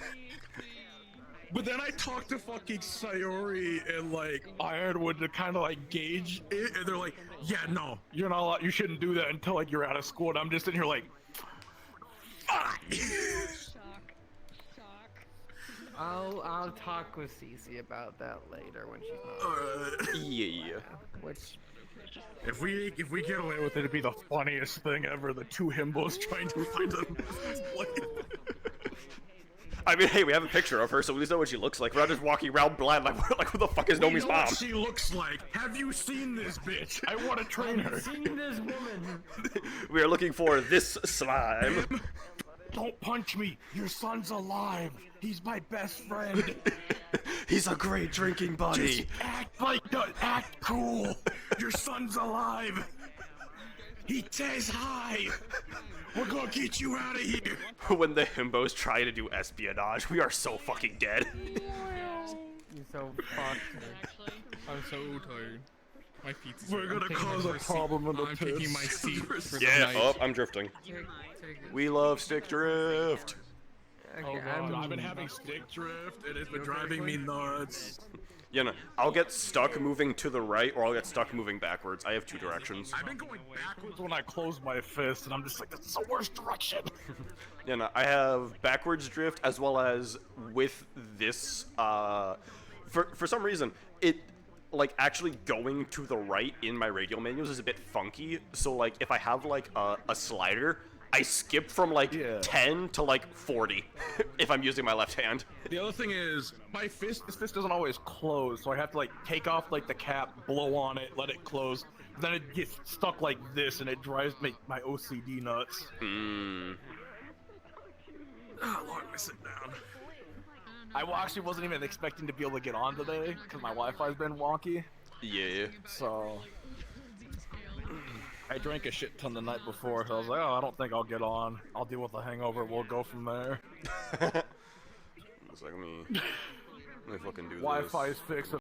But then I talked to fucking Sayori and like Ironwood to kind of like gauge it, and they're like, yeah, no, you're not allowed, you shouldn't do that until like you're out of school, and I'm just in here like, fuck. I'll talk with Cece about that later when she's not. Yeah. Which... If we get away with it, it'd be the funniest thing ever. The two himbos trying to find them. I mean, hey, we have a picture of her, so we just know what she looks like. We're not just walking around blind like who the fuck is Nomi's mom? What she looks like. Have you seen this bitch? I want to train her. I've seen this woman. We are looking for this slime. Don't punch me. Your son's alive. He's my best friend. He's a great drinking buddy. Just act cool. Your son's alive. He says hi. We're gonna get you out of here. When the himbos try to do espionage, we are so fucking dead. You're so fucked. I'm so tired. My feet. We're gonna cause a problem in the pits. I'm taking my seat for the Yeah, night. oh, I'm drifting. We love stick drift. Dude, I've been having stick drift, and it's been driving me nuts. You know, I'll get stuck moving to the right, or I'll get stuck moving backwards. I have two directions. I've been going backwards when I close my fist, and I'm just like, this is the worst direction. You know, I have backwards drift as well as with this. For some reason, it like actually going to the right in my radial menus is a bit funky. So like, if I have like a slider, I skip from like 10 to like 40 if I'm using my left hand. The other thing is, this fist doesn't always close, so I have to like take off like the cap, blow on it, let it close. Then it gets stuck like this, and it drives my OCD nuts. Oh, Lord, let me sit down. I actually wasn't even expecting to be able to get on today because my Wi-Fi's been wonky. Yeah. So I drank a shit ton the night before, so I was like, oh, I don't think I'll get on. I'll deal with the hangover. We'll go from there. It's like, let me fucking do this. Wi-Fi's fixed.